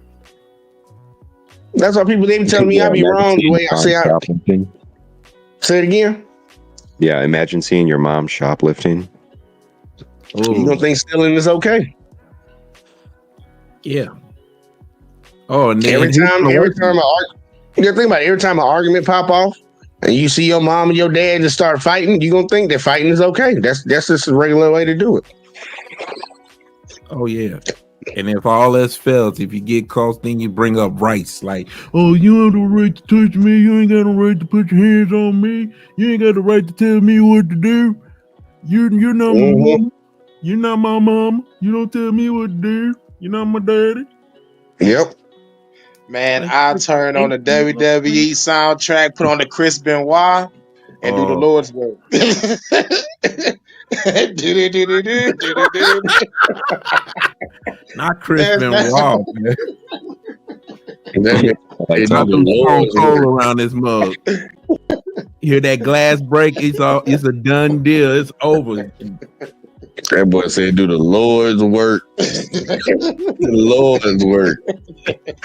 That's why people, they be telling me I be wrong the way I say I. Say it again. Yeah, imagine seeing your mom shoplifting. You don't think stealing is okay? Yeah. Oh, and every time an argument pop off, and you see your mom and your dad just start fighting, you gonna think that fighting is okay. That's just a regular way to do it. Oh yeah. And if all else fails, if you get caught, then you bring up rights. Like, oh, you have the right to touch me. You ain't got no right to put your hands on me. You ain't got the right to tell me what to do. You're not my mama. You're not my mama. You don't tell me what to do. You're not my daddy. Yep. Man, I turn on the WWE soundtrack, put on the Chris Benoit, and do the Lord's work. Not Chris Benoit, man. Like cold around this mug. Hear that glass break? It's a done deal. It's over. That boy said, "Do the Lord's work." The Lord's work.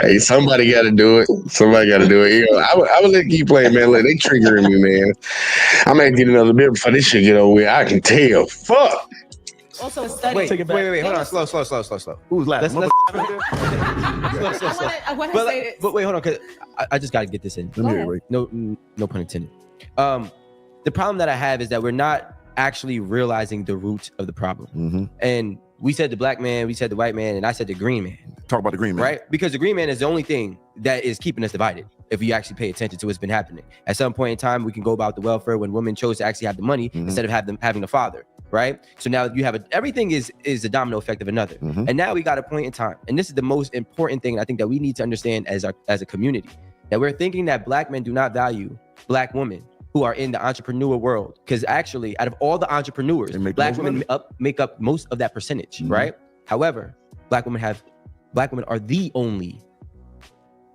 Hey, somebody got to do it. Somebody got to do it. You know, I would let you play, man. Like, they triggering me, man. I'm gonna get another beer before this shit get over with. I can tell. Fuck. Also, a study. Wait. Hold on. Slow. Who's laughing? Slow. I want to say this. But wait, hold on, because I just got to get this in. No pun intended. The problem that I have is that we're not actually realizing the root of the problem. And we said the black man, we said the white man, and I said the green man. Talk about the green man. Right? Because the green man is the only thing that is keeping us divided. If you actually pay attention to what's been happening. At some point in time, we can go about the welfare when women chose to actually have the money instead of having the father. Right? So now you have everything is a domino effect of another. And now we got a point in time. And this is the most important thing I think that we need to understand as a community. That we're thinking that black men do not value black women who are in the entrepreneur world. Because actually, out of all the entrepreneurs, black women make up most of that percentage, right? However, black women are the only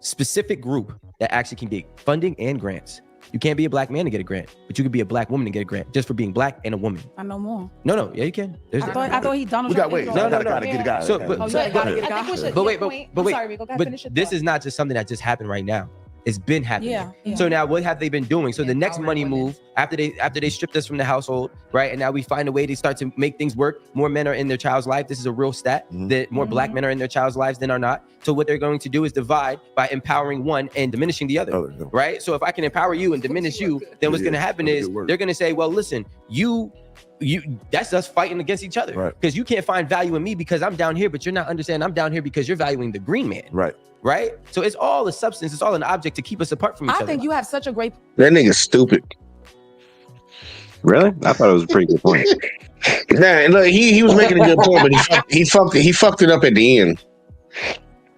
specific group that actually can get funding and grants. You can't be a black man to get a grant, but you can be a black woman to get a grant just for being black and a woman. I know more. No, yeah, you can. I thought he Donald Trump. Wait, gotta get a guy. So, But this is not just something that just happened right now. It's been happening. Yeah. So now what have they been doing? So the next money move after they stripped us from the household, right? And now we find a way to start to make things work. More men are in their child's life. This is a real stat that more black men are in their child's lives than are not. So what they're going to do is divide by empowering one and diminishing the other, right? So if I can empower you and diminish you, then what's going to happen is they're going to say, well, listen, you that's us fighting against each other because you can't find value in me because I'm down here, but you're not understanding I'm down here because you're valuing the green man. Right? So it's all a substance, it's all an object to keep us apart from each other. I think you have such a great. That nigga's stupid. Really? I thought it was a pretty good point. Nah, look, he was making a good point, but he fucked it up at the end.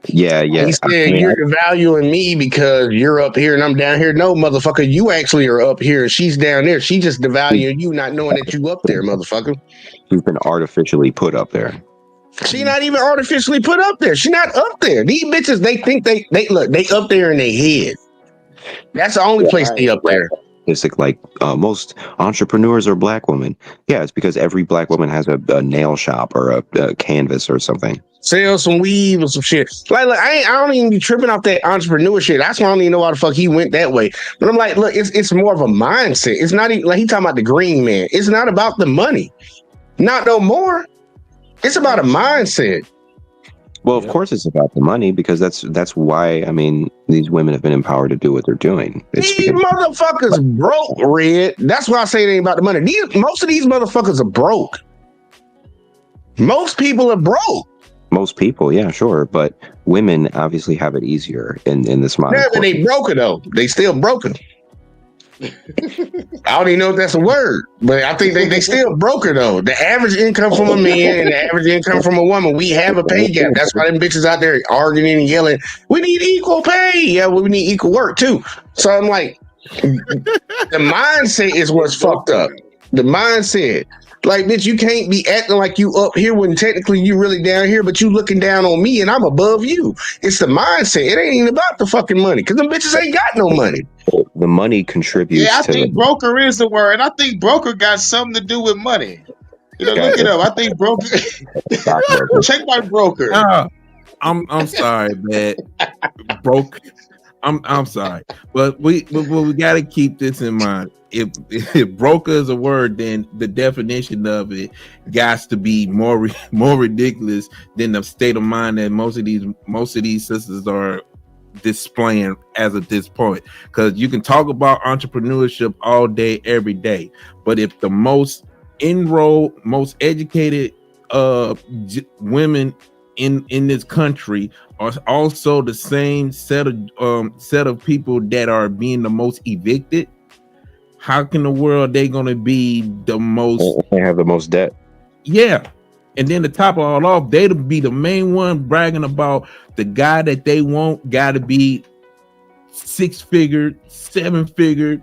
Yeah. He said, you're valuing me because you're up here and I'm down here. No, motherfucker, you actually are up here and she's down there. She just devaluing you, not knowing that you up there, motherfucker. You've been artificially put up there. She not even artificially put up there. She not up there. These bitches, they think they up there in their head. That's the only place they up there. statistic like most entrepreneurs are black women. Yeah, it's because every black woman has a nail shop or a canvas or something. Sell some weave or some shit. Like, look, I don't even be tripping off that entrepreneur shit. That's why I don't even know why the fuck he went that way. But I'm like, look, it's more of a mindset. It's not even like he talking about the green man. It's not about the money. Not no more. It's about a mindset. Well, of course it's about the money, because that's why, I mean, these women have been empowered to do what they're doing. These motherfuckers broke, Red. That's why I say it ain't about the money. Most of these motherfuckers are broke. Most people are broke. Most people, yeah, sure. But women obviously have it easier in this modern. Yeah, but they broke it though. They still broken. I don't even know if that's a word, but I think they still broke her though. The average income from a man and the average income from a woman, we have a pay gap. That's why them bitches out there arguing and yelling, we need equal pay. Yeah, well, we need equal work too. So I'm like, the mindset is what's fucked up. The mindset. Like, bitch, you can't be acting like you up here when technically you really down here, but you looking down on me and I'm above you. It's the mindset. It ain't even about the fucking money, because them bitches ain't got no money. The money contributes. Yeah, I think broker is the word, and I think broker got something to do with money. You know, look it up. I think broker. Check my broker. I'm sorry, man. Broke. I'm sorry, but we got to keep this in mind. If broker is a word, then the definition of it got to be more ridiculous than the state of mind that most of these sisters are displaying as of this point. Because you can talk about entrepreneurship all day, every day, but if the most enrolled, most educated women in this country are also the same set of people that are being the most evicted, how can the world they gonna be the most? They have the most debt. Yeah, and then to top it all off, they'll be the main one bragging about the guy that they want got to be 6-figure, 7-figure,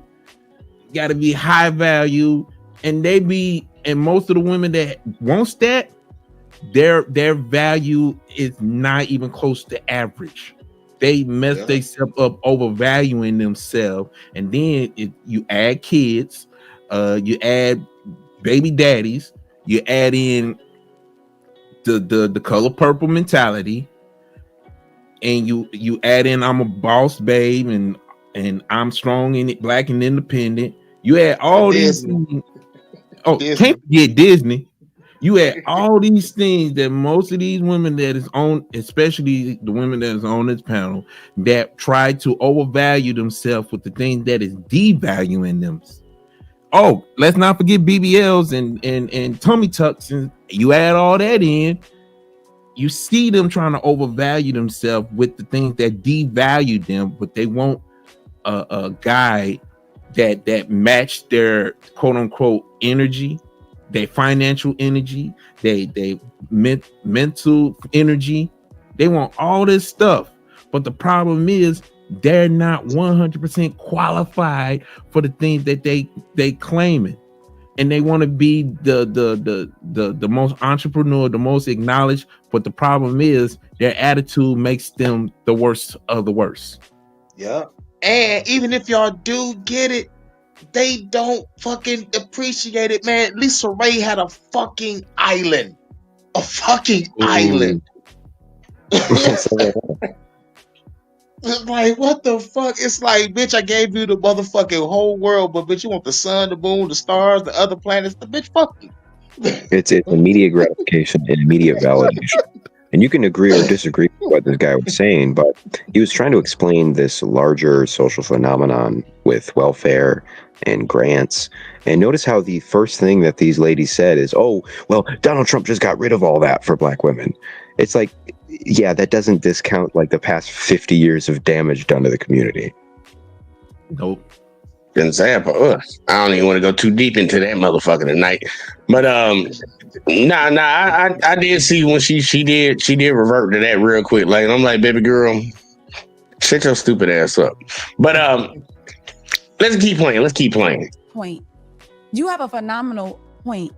got to be high value, and most of the women that wants that, their value is not even close to average. They mess themselves up overvaluing themselves, and then if you add kids, you add baby daddies, you add in the color purple mentality, and you add in I'm a boss babe and I'm strong and black and independent. You add all these things. Oh, can't forget Disney. You add all these things that most of these women that is on, especially the women that is on this panel, that try to overvalue themselves with the things that is devaluing them. Oh, let's not forget BBLs and tummy tucks, and you add all that in, you see them trying to overvalue themselves with the things that devalue them, but they want a guy that match their quote unquote energy, their financial energy, they mental energy. They want all this stuff, but the problem is they're not 100% qualified for the things that they claiming, and they want to be the most entrepreneur, the most acknowledged. But the problem is their attitude makes them the worst of the worst. Yeah, and even if y'all do get it, they don't fucking appreciate it, man. Lisa Ray had a fucking island. A fucking island. Like, what the fuck? It's like, bitch, I gave you the motherfucking whole world, but bitch, you want the sun, the moon, the stars, the other planets. The bitch, fuck you. It's immediate gratification and immediate validation. And you can agree or disagree with what this guy was saying, but he was trying to explain this larger social phenomenon with welfare and grants. And notice how the first thing that these ladies said is, oh, well, Donald Trump just got rid of all that for black women. It's like, yeah, that doesn't discount like the past 50 years of damage done to the community. Nope. Example. I don't even want to go too deep into that motherfucker tonight. But I did see when she did revert to that real quick. Like, I'm like, baby girl, shut your stupid ass up. But let's keep playing. Point. You have a phenomenal point,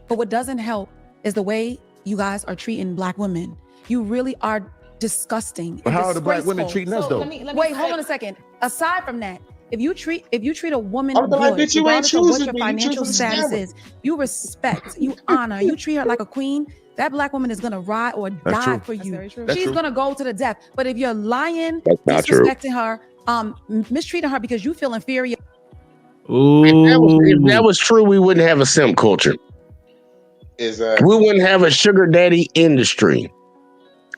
but what doesn't help is the way you guys are treating black women. You really are disgusting. But how are the black women treating us though? Wait, hold on a second. Aside from that, if you treat a woman I'm good, like, bitch, you ain't regardless of what choosing your me. You financial choosing the status scammer. is, you respect, you honor, you treat her like a queen. That black woman is gonna ride or die true. for you. very true. That's She's true. gonna go to the death. But if you're lying, That's not true. disrespecting her, mistreating her because you feel inferior. If that was true, we wouldn't have a simp culture. We wouldn't have a sugar daddy industry.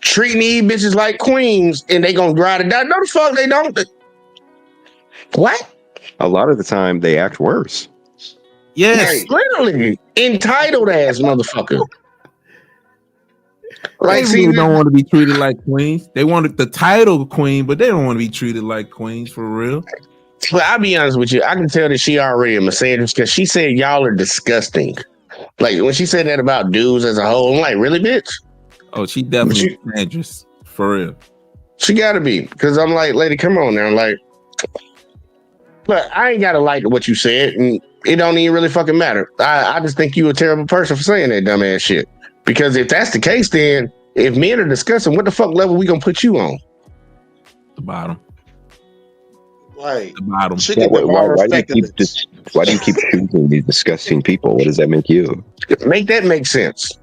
Treating these bitches like queens and they gonna ride it down. No, the fuck they don't. What? A lot of the time, they act worse. Yes. Like, literally entitled ass motherfucker. Like, Like, they really don't want to be treated like queens. They wanted the title queen, but they don't want to be treated like queens for real. Well, I'll be honest with you. I can tell that she already a misandrist because she said y'all are disgusting. Like when she said that about dudes as a whole, I'm like, really, bitch? Oh, she definitely misandrist for real. She gotta be because I'm like, lady, come on now, like. But I ain't gotta like what you said, and it don't even really fucking matter. I just think you a terrible person for saying that dumbass shit. Because if that's the case, then if men are discussing, what the fuck level we gonna put you on? The bottom. Like the bottom. Yeah, why do you keep choosing these disgusting people? What does that make you? Make that make sense.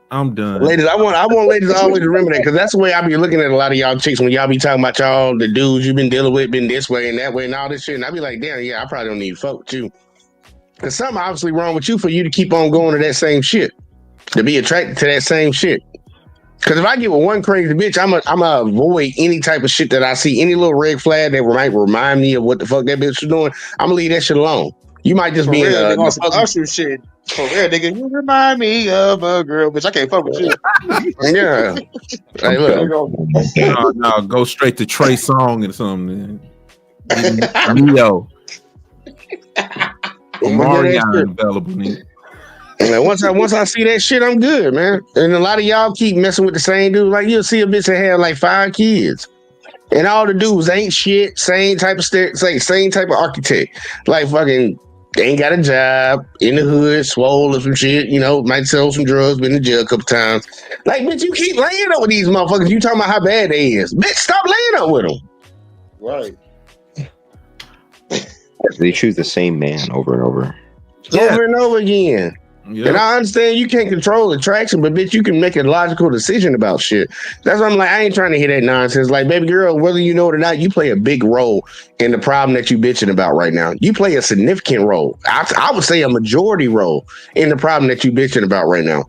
I'm done. Ladies, I want ladies always to remember that because that's the way I be looking at a lot of y'all chicks when y'all be talking about y'all, the dudes you've been dealing with, been this way and that way and all this shit. And I be like, damn, yeah, I probably don't need to fuck with you. Because something obviously wrong with you for you to keep on going to that same shit, to be attracted to that same shit. Because if I get with one crazy bitch, I'm gonna avoid any type of shit that I see, any little red flag that might remind me of what the fuck that bitch is doing. I'm gonna leave that shit alone. You might just For be in real, a nigga, on some Usher shit. For real, nigga, you remind me of a girl, bitch. I can't fuck with you. Yeah. Hey, look. No, go straight to Trey Songz or something. Leo. Omarion available, nigga. And once I see that shit, I'm good, man. And a lot of y'all keep messing with the same dude. Like you'll see a bitch that have like 5 kids, and all the dudes ain't shit. Same type of same type of architect. Like fucking, they ain't got a job in the hood, swole or some shit. You know, might sell some drugs, been in jail a couple times. Like, bitch, you keep laying up with these motherfuckers. You talking about how bad they is, bitch? Stop laying up with them. Right. They choose the same man over and over. Over and over again. Yep. And I understand you can't control attraction, but bitch, you can make a logical decision about shit. That's why I'm like, I ain't trying to hear that nonsense. Like, baby girl, whether you know it or not, you play a big role in the problem that you bitching about right now. You play a significant role. I would say a majority role in the problem that you bitching about right now.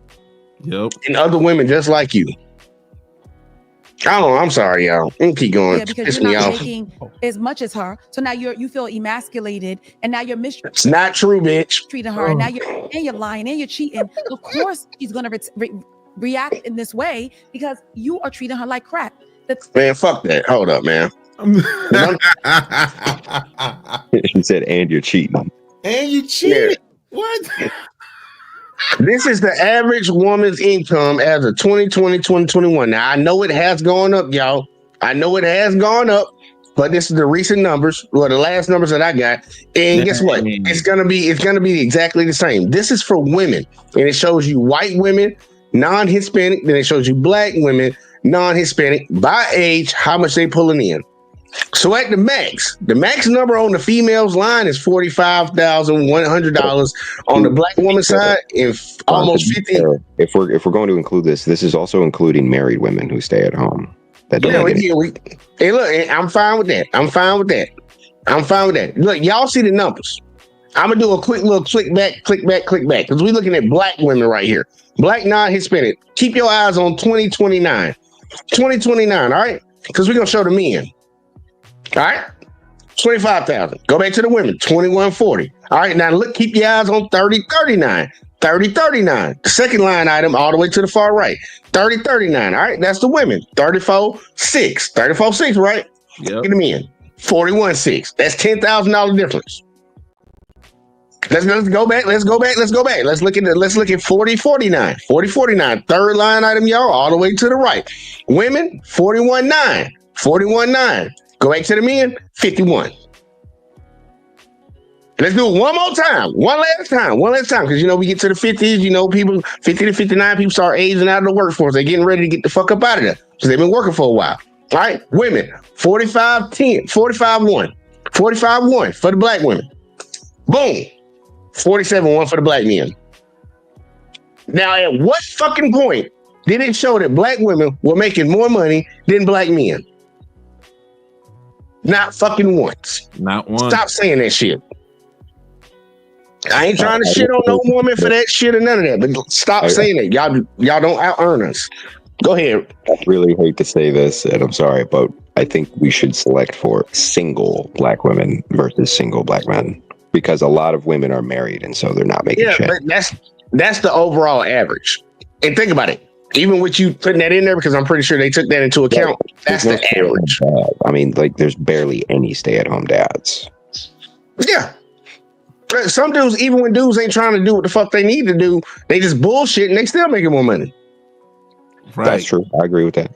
Yep. And other women just like you. I don't know. I'm sorry, y'all. I'm keep going. Yeah, because Piss you're me not off. making as much as her. So now you feel emasculated, and now you're It's not true, bitch. treating her, and now you're lying and you're cheating. Of course, she's gonna react in this way because you are treating her like crap. Man, fuck that. Hold up, man. He said, and you're cheating. And you cheated. What? This is the average woman's income as of 2020, 2021. Now, I know it has gone up, y'all. I know it has gone up, but this is the recent numbers, or the last numbers that I got. And guess what? It's gonna be exactly the same. This is for women, and it shows you white women, non-Hispanic, then it shows you black women, non-Hispanic, by age, how much they pulling in. So at the max number on the females line is $45,100 on the black woman side, and almost 50. If we're going to include this is also including married women who stay at home. That don't have any- Hey, look, I'm fine with that. I'm fine with that. Look, y'all see the numbers. I'm gonna do a quick little click back, because we're looking at black women right here. Black non-Hispanic. Keep your eyes on 2029. 2029, all right? Because we're gonna show the men. All right, 25,000. Go back to the women, 2140. All right, now look, keep your eyes on 3039. 3039. The second line item all the way to the far right. 3039. All right, that's the women. 34.6. 34.6, right? Yep. Get them in. 41.6. That's $10,000 difference. Let's go back. Let's look at 4049. 4049. Third line item, y'all, all the way to the right. Women, 41.9. 41.9. Go back to the men, 51. Let's do it one more time. One last time. Because, we get to the 50s, people, 50 to 59, people start aging out of the workforce. They're getting ready to get the fuck up out of there because they've been working for a while. All right, women, 45-10, 45-1, 45-1 for the black women. Boom, 47-1 for the black men. Now, at what fucking point did it show that black women were making more money than black men? Not fucking once. Not once. Stop saying that shit. I ain't trying to shit on no woman for that shit or none of that, but stop saying it. Y'all don't out earn us. Go ahead. I really hate to say this, and I'm sorry, but I think we should select for single black women versus single black men, because a lot of women are married, and so they're not making shit. But that's the overall average. And think about it. Even with you putting that in there, because I'm pretty sure they took that into account. That's the average. I mean, like, there's barely any stay-at-home dads. Yeah. Some dudes, even when dudes ain't trying to do what the fuck they need to do, they just bullshit and they still making more money. Right. That's true. I agree with that.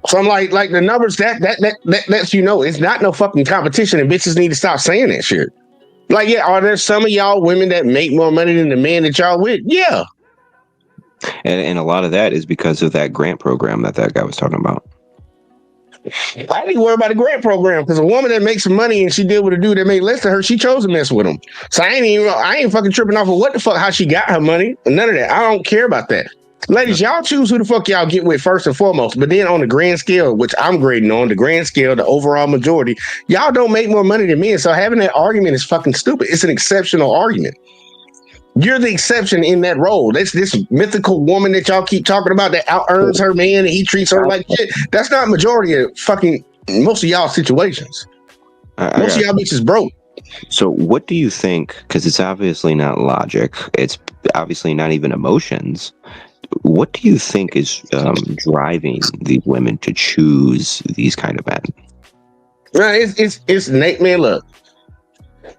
So I'm like the numbers that lets you know it's not no fucking competition, and bitches need to stop saying that shit. Like, yeah, are there some of y'all women that make more money than the man that y'all with? Yeah. And a lot of that is because of that grant program that guy was talking about. I didn't worry about the grant program, because a woman that makes some money and she deal with a dude that made less than her, she chose to mess with him. So I ain't fucking tripping off of what the fuck, how she got her money. None of that. I don't care about that. Ladies, y'all choose who the fuck y'all get with first and foremost. But then on the grand scale, which I'm grading on, the grand scale, the overall majority, y'all don't make more money than me. So having that argument is fucking stupid. It's an exceptional argument. You're the exception in that role. That's this mythical woman that y'all keep talking about that out earns her man and he treats her like shit. That's not majority of fucking most of y'all situations. Most of y'all bitches broke. So what do you think? Because it's obviously not logic. It's obviously not even emotions. What do you think is driving these women to choose these kind of men? Right, it's Nate. Man, look.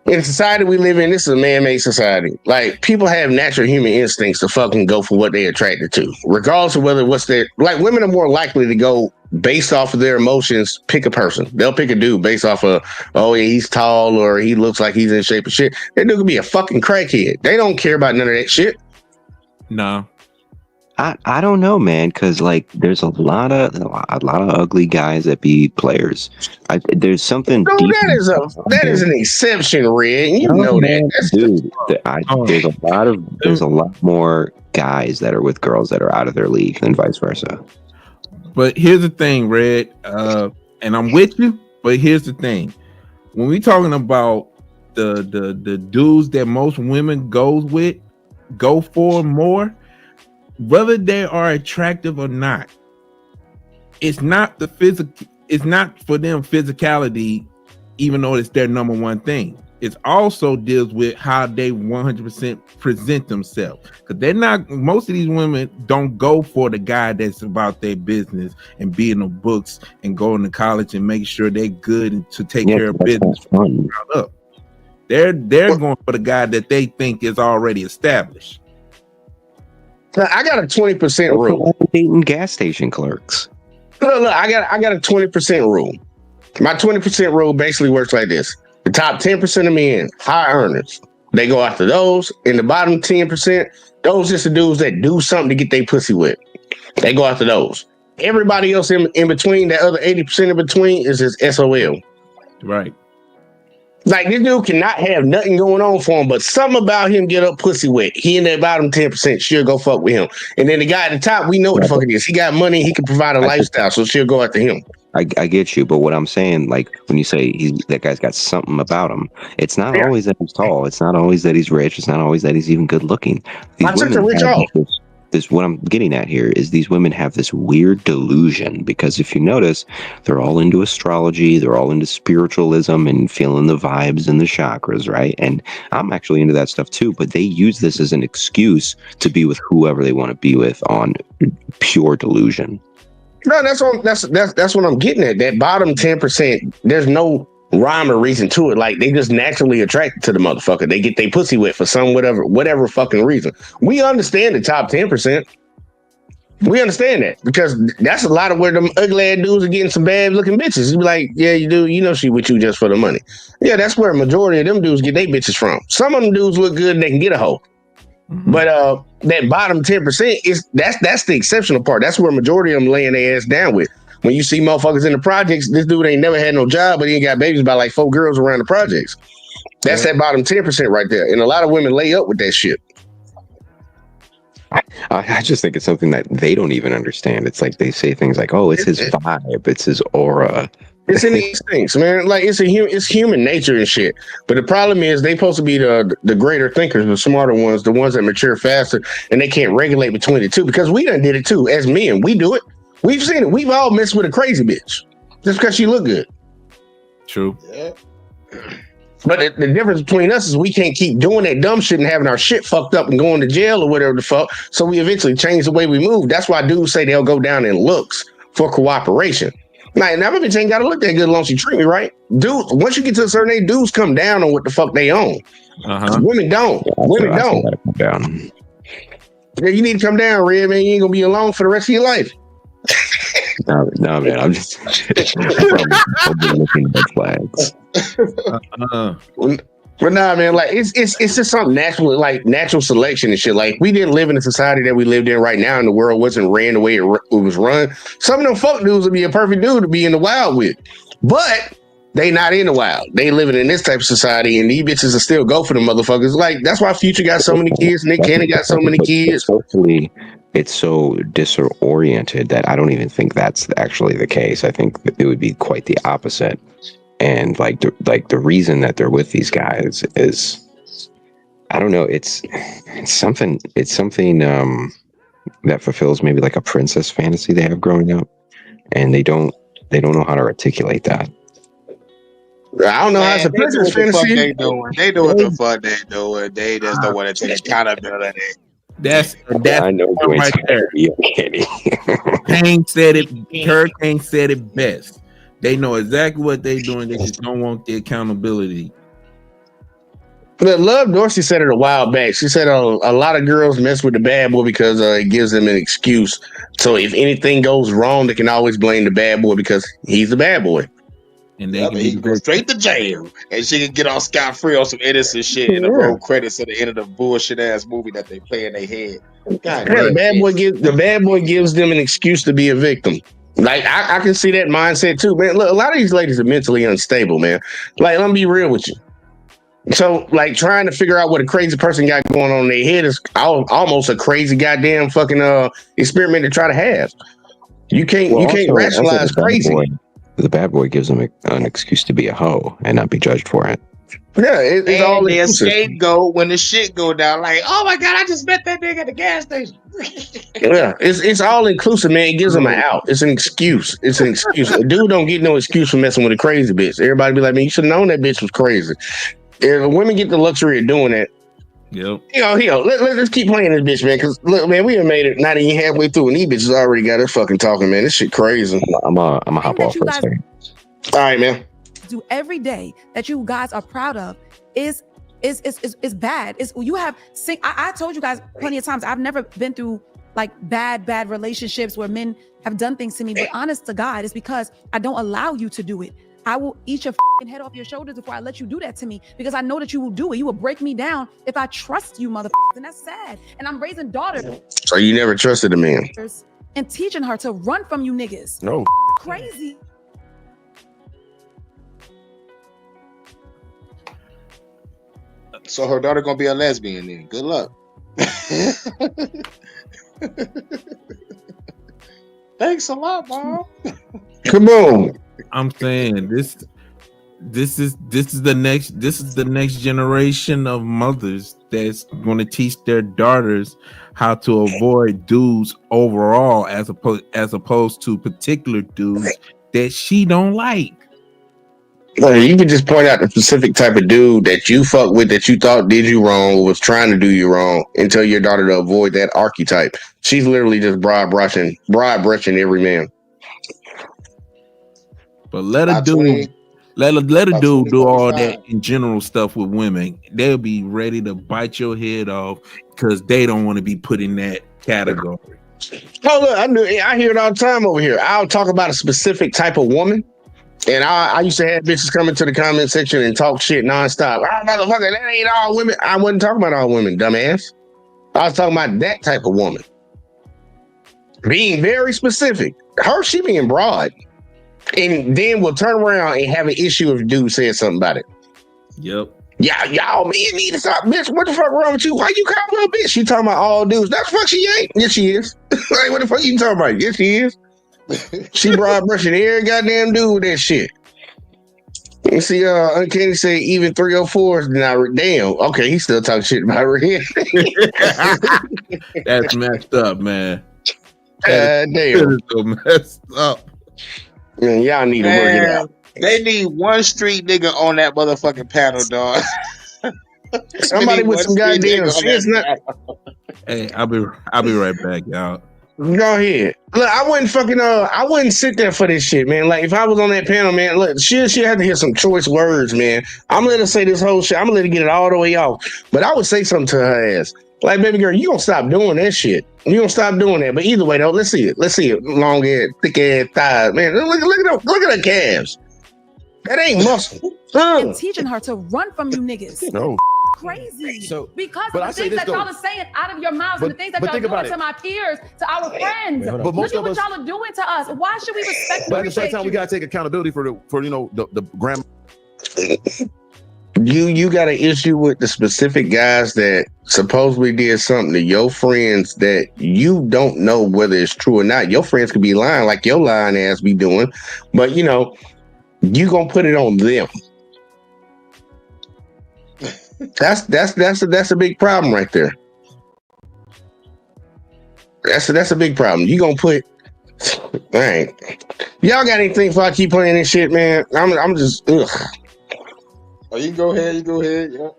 In the society we live in, this is a man-made society. Like, people have natural human instincts to fucking go for what they're attracted to, regardless of whether what's their, like, women are more likely to go based off of their emotions, pick a person. They'll pick a dude based off of, oh yeah, he's tall or he looks like he's in shape of shit. That dude could be a fucking crackhead. They don't care about none of that shit. No. I don't know, man, because like there's a lot of ugly guys that be players. There's something. No, that is an exception, Red. You know that, dude. There's a lot more guys that are with girls that are out of their league than vice versa. But here's the thing, Red, and I'm with you. But here's the thing: when we talking about the dudes that most women go for more. Whether they are attractive or not, it's not the physical. It's not for them physicality, even though it's their number one thing. It also deals with how they 100% present themselves. Because they're not. Most of these women don't go for the guy that's about their business and be in the books and going to college and make sure they're good and to take care of business from the ground up. They're going for the guy that they think is already established. I got a 20% rule. Dating gas station clerks. Look, I got a 20% rule. My 20% rule basically works like this. The top 10% of men, high earners, they go after those. In the bottom 10%, those just the dudes that do something to get their pussy wet. They go after those. Everybody else in between, that other 80% in between is just SOL. Right. Like, this dude cannot have nothing going on for him, but something about him get up pussy wet. He in that bottom 10%, she'll go fuck with him. And then the guy at the top, we know what the fuck it is. He got money, he can provide a lifestyle, so she'll go after him. I get you, but what I'm saying, like, when you say that guy's got something about him, it's not always that he's tall. It's not always that he's rich. It's not always that he's even good looking. I took the rich off. This what I'm getting at here is these women have this weird delusion, because if you notice, they're all into astrology, they're all into spiritualism and feeling the vibes and the chakras, right? And I'm actually into that stuff too, but they use this as an excuse to be with whoever they want to be with on pure delusion. No, that's what I'm getting at. That bottom 10%, there's no rhyme or reason to it. Like, they just naturally attracted to the motherfucker. They get their pussy wet for some whatever fucking reason. We understand the top 10%. We understand that, because that's a lot of where them ugly ass dudes are getting some bad looking bitches. You be like, yeah, you do. You know she with you just for the money. Yeah, that's where a majority of them dudes get their bitches from. Some of them dudes look good and they can get a hoe. Mm-hmm. But that bottom 10% that's the exceptional part. That's where a majority of them laying their ass down with. when you see motherfuckers in the projects, this dude ain't never had no job, but he ain't got babies by like 4 girls around the projects. That's that bottom 10% right there. And a lot of women lay up with that shit. I just think it's something that they don't even understand. It's like they say things like, "Oh, it's his vibe, it's his aura." It's in these things, man. Like it's human nature and shit. But the problem is they supposed to be the greater thinkers, the smarter ones, the ones that mature faster, and they can't regulate between the two because we done did it too. As men, we do it. We've seen it. We've all messed with a crazy bitch just because she look good. True. Yeah. But the difference between us is we can't keep doing that dumb shit and having our shit fucked up and going to jail or whatever the fuck. So we eventually change the way we move. That's why dudes say they'll go down in looks for cooperation. Now my bitch ain't gotta look that good as long as she treat me right. Dude, once you get to a certain age, dudes come down on what the fuck they own. Women don't. Women don't. Come down. Yeah, you need to come down, Red, man. You ain't gonna be alone for the rest of your life. No, man. I'm just I'll be looking at red flags. But nah, man, like it's just something natural, like natural selection and shit. Like we didn't live in the society that we lived in right now, and the world wasn't ran the way it was run. Some of them fuck dudes would be a perfect dude to be in the wild with, but they not in the wild. They living in this type of society, and these bitches will still go for the motherfuckers. Like that's why Future got so many kids, Nick Cannon got so many kids. Hopefully, it's so disoriented that I don't even think that's actually the case. I think that it would be quite the opposite. And the reason that they're with these guys is, I don't know, it's something that fulfills maybe like a princess fantasy they have growing up, and they don't know how to articulate that. I don't know how it's a princess fantasy. They do what the fuck they doing. They just don't want to take accountability. That's I know right there. Kane said it. Hurricane said it best. They know exactly what they're doing. They just don't want the accountability. But Love Dorsey said it a while back. She said a lot of girls mess with the bad boy because it gives them an excuse. So if anything goes wrong, they can always blame the bad boy because he's the bad boy. And they he can go straight to jail, and she can get off scot-free on some innocent shit in the road credits at the end of the bullshit ass movie that they play in their head. God, the bad boy gives them an excuse to be a victim. Like I can see that mindset too, man. Look, a lot of these ladies are mentally unstable, man. Like, let me be real with you. So, like, trying to figure out what a crazy person got going on in their head is almost a crazy goddamn fucking experiment to try to have. You can't rationalize crazy. The bad boy gives them an excuse to be a hoe and not be judged for it. Yeah, it's all their scapegoat when the shit go down. Like, oh my god, I just met that nigga at the gas station. Yeah, it's all inclusive, man. It gives them an out. It's an excuse. It's an excuse. A dude don't get no excuse for messing with a crazy bitch. Everybody be like, man, you should have known that bitch was crazy. If women get the luxury of doing that, yep. Let's keep playing this bitch, man. Because look, man, we have made it not even halfway through, and these bitches already got us fucking talking, man. This shit crazy. I'm a hop off for a second. All right, man. Do every day that you guys are proud of is bad. You have I told you guys plenty of times, I've never been through like bad relationships where men have done things to me, but honest to God, it's because I don't allow you to do it. I will eat your head off your shoulders before I let you do that to me, because I know that you will do it. You will break me down if I trust you, motherfuckers, and that's sad. And I'm raising daughters. So you never trusted a man? And teaching her to run from you niggas. No. Crazy. So her daughter gonna be a lesbian then. Good luck. Thanks a lot, Mom. Come on. I'm saying this is the next generation of mothers that's going to teach their daughters how to avoid dudes overall, as opposed to particular dudes that she don't like. You can just point out the specific type of dude that you fuck with that you thought did you wrong or was trying to do you wrong, and tell your daughter to avoid that archetype. She's literally just broad brushing every man. But let a dude do all that in general stuff with women. They'll be ready to bite your head off because they don't want to be put in that category. Oh look, I hear it all the time over here. I'll talk about a specific type of woman. And I used to have bitches come into the comment section and talk shit nonstop. Oh, motherfucker, that ain't all women. I wasn't talking about all women, dumbass. I was talking about that type of woman. Being very specific. she being broad, and then we'll turn around and have an issue if a dude says something about it. Yep. Yeah, y'all men need to stop, bitch. What the fuck wrong with you? Why you calling her a bitch? She talking about all dudes. That's the fuck she ain't. Yes, she is. Like, what the fuck you talking about? Yes, she is. She broad brushing every goddamn dude with that shit. You see, Uncanny say even 304 is not. Damn. Okay, he's still talking shit about Red. That's messed up, man. Damn. So messed up. Yeah, y'all need to work it out. They need one street nigga on that motherfucking panel, dog. Somebody with some goddamn sense. Hey, I'll be right back, y'all. Go ahead. Look, I wouldn't sit there for this shit, man. Like, if I was on that panel, man, look, she had to hear some choice words, man. I'm gonna let her say this whole shit. I'm gonna let her get it all the way off. But I would say something to her ass. Like, baby girl, you gonna stop doing that shit. You gonna stop doing that. But either way, though, let's see it. Let's see it. Long ass, thick ass thighs. Man, look at her calves. That ain't muscle. And teaching her to run from you niggas. No. Crazy. Because but of I the say things this that though. y'all are saying out of your mouths and the things that but y'all think doing about to it. my peers, to our friends. But Look most at of what us- y'all are doing to us. Why should we respect But and at the same appreciate time, we you? gotta take accountability for the grandma. You got an issue with the specific guys that supposedly did something to your friends that you don't know whether it's true or not. Your friends could be lying like your lying ass be doing, but you gonna put it on them. That's a big problem right there. That's a big problem. You gonna put, man. Y'all got anything before I keep playing this shit, man? I'm just ugh. Oh, you go ahead. Yeah. All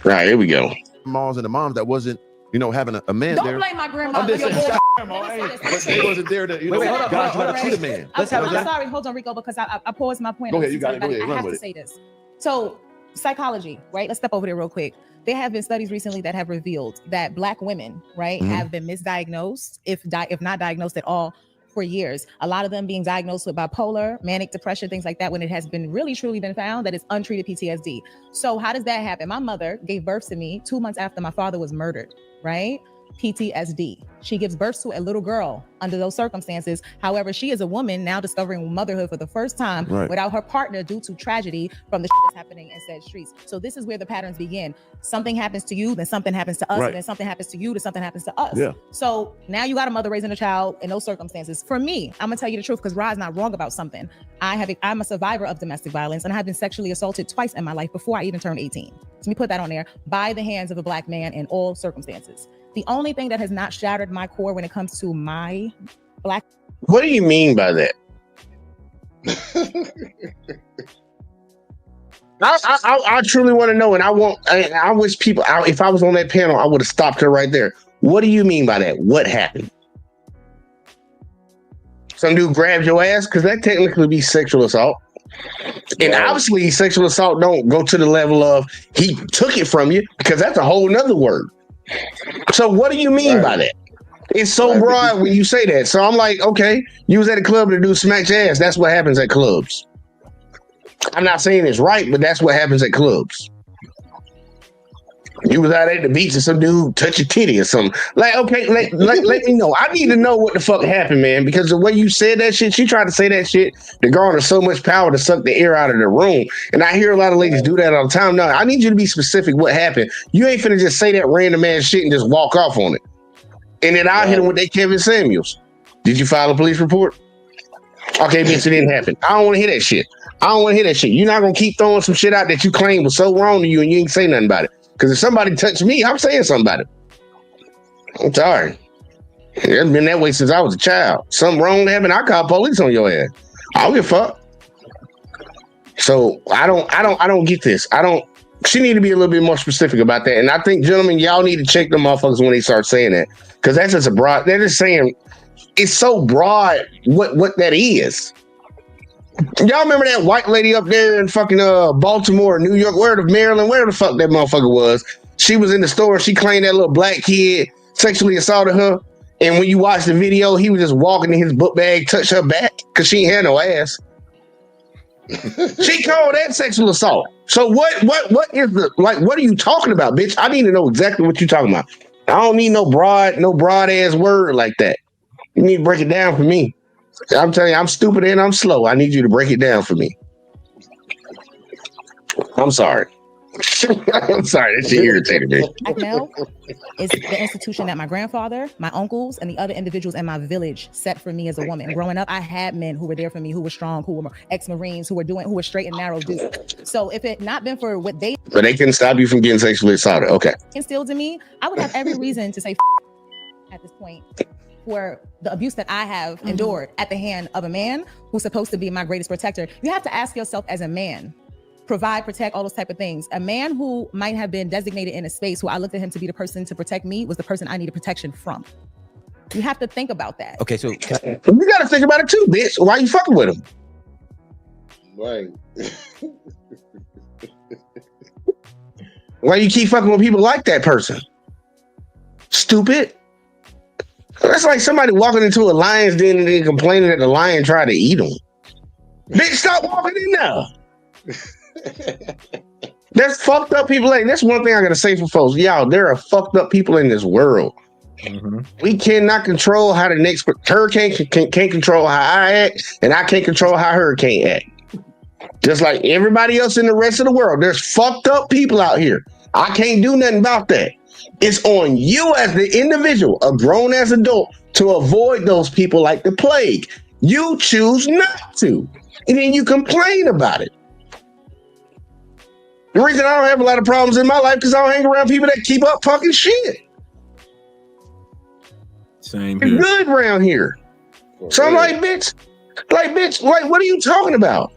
right, here we go. Moms and the moms that wasn't, having a man Don't there. blame my grandma. I'm just Your saying, boy- but they wasn't there to, Wait, hold on, guys hold on, try to treat a man. I'm sorry, hold on, Rico, because I paused my point. Go ahead, you got it. Go ahead, I run have with to it. say this. So, psychology, right? Let's step over there real quick. There have been studies recently that have revealed that Black women, right, have been misdiagnosed, if not diagnosed at all, for years. A lot of them being diagnosed with bipolar, manic depression, things like that, when it has been really truly been found that it's untreated PTSD. So how does that happen? My mother gave birth to me 2 months after my father was murdered, right? PTSD. She gives birth to a little girl under those circumstances. However, she is a woman now discovering motherhood for the first time without her partner due to tragedy from the shit that's happening in said streets. So this is where the patterns begin. Something happens to you, then something happens to us, and then something happens to you, then something happens to us. Yeah. So now you got a mother raising a child in those circumstances. For me, I'm gonna tell you the truth because Rod's not wrong about something. I'm a survivor of domestic violence and I have been sexually assaulted twice in my life before I even turned 18. So let me put that on there, by the hands of a Black man in all circumstances. The only thing that has not shattered my core when it comes to my Black. What do you mean by that? I truly want to know, and I wish people. If I was on that panel, I would have stopped her right there. What do you mean by that? What happened? Some dude grabbed your ass, because that technically be sexual assault. And obviously, sexual assault don't go to the level of he took it from you, because that's a whole nother word. So what do you mean by that? It's so broad when you say that. So I'm like, okay, you was at a club and the dude smacked your ass. That's what happens at clubs. I'm not saying it's right, but that's what happens at clubs. You was out at the beach and some dude touched your titty or something. Like, okay, let me know. I need to know what the fuck happened, man, because the way you said that shit, she tried to say that shit to garner so much power to suck the air out of the room. And I hear a lot of ladies do that all the time. No, I need you to be specific what happened. You ain't finna just say that random ass shit and just walk off on it. And then I'll hit him with that Kevin Samuels. Did you file a police report? Okay, bitch, it didn't happen. I don't want to hear that shit. You're not gonna keep throwing some shit out that you claim was so wrong to you and you ain't say nothing about it. Because if somebody touched me, I'm saying something about it. I'm sorry. It's been that way since I was a child. Something wrong happened, I call police on your ass. I don't give a fuck. So I don't get this. She need to be a little bit more specific about that. And I think, gentlemen, y'all need to check them motherfuckers when they start saying that. Because that's just they're just saying it's so broad what that is. Y'all remember that white lady up there in fucking Baltimore, New York, Maryland, where the fuck that motherfucker was? She was in the store. She claimed that little black kid sexually assaulted her. And when you watch the video, he was just walking in his book bag, touched her back because she ain't had no ass. She called that sexual assault. So what is what are you talking about, bitch? I need to know exactly what you're talking about. I don't need no broad ass word like that. You need to break it down for me. I'm telling you, I'm stupid and I'm slow. I need you to break it down for me. I'm sorry. I'm sorry. That shit irritated me. Black male is the institution that my grandfather, my uncles, and the other individuals in my village set for me as a woman. Growing up, I had men who were there for me, who were strong, who were ex-Marines, who were straight and narrow dudes. So if it not been for what they But they couldn't stop you from getting sexually assaulted. Okay. instilled in me, I would have every reason to say at this point for the abuse that I have endured at the hand of a man who's supposed to be my greatest protector. You have to ask yourself as a man, provide, protect, all those type of things. A man who might have been designated in a space who I looked at him to be the person to protect me was the person I needed protection from. You have to think about that. Okay, so you got to think about it too, bitch. Why you fucking with him? Right. Why you keep fucking with people like that person? Stupid. That's like somebody walking into a lion's den and then complaining that the lion tried to eat them. Bitch, stop walking in there. There's fucked up people. Like, that's one thing I gotta say for folks. Y'all, there are fucked up people in this world. We cannot control how the next hurricane can't control how I act, and I can't control how hurricane act. Just like everybody else in the rest of the world, there's fucked up people out here. I can't do nothing about that. It's on you as the individual, a grown as adult, to avoid those people like the plague. You choose not to, and then you complain about it. The reason I don't have a lot of problems in my life because I don't hang around people that keep up fucking shit. Same here. Good around here. So I'm like, bitch, what are you talking about?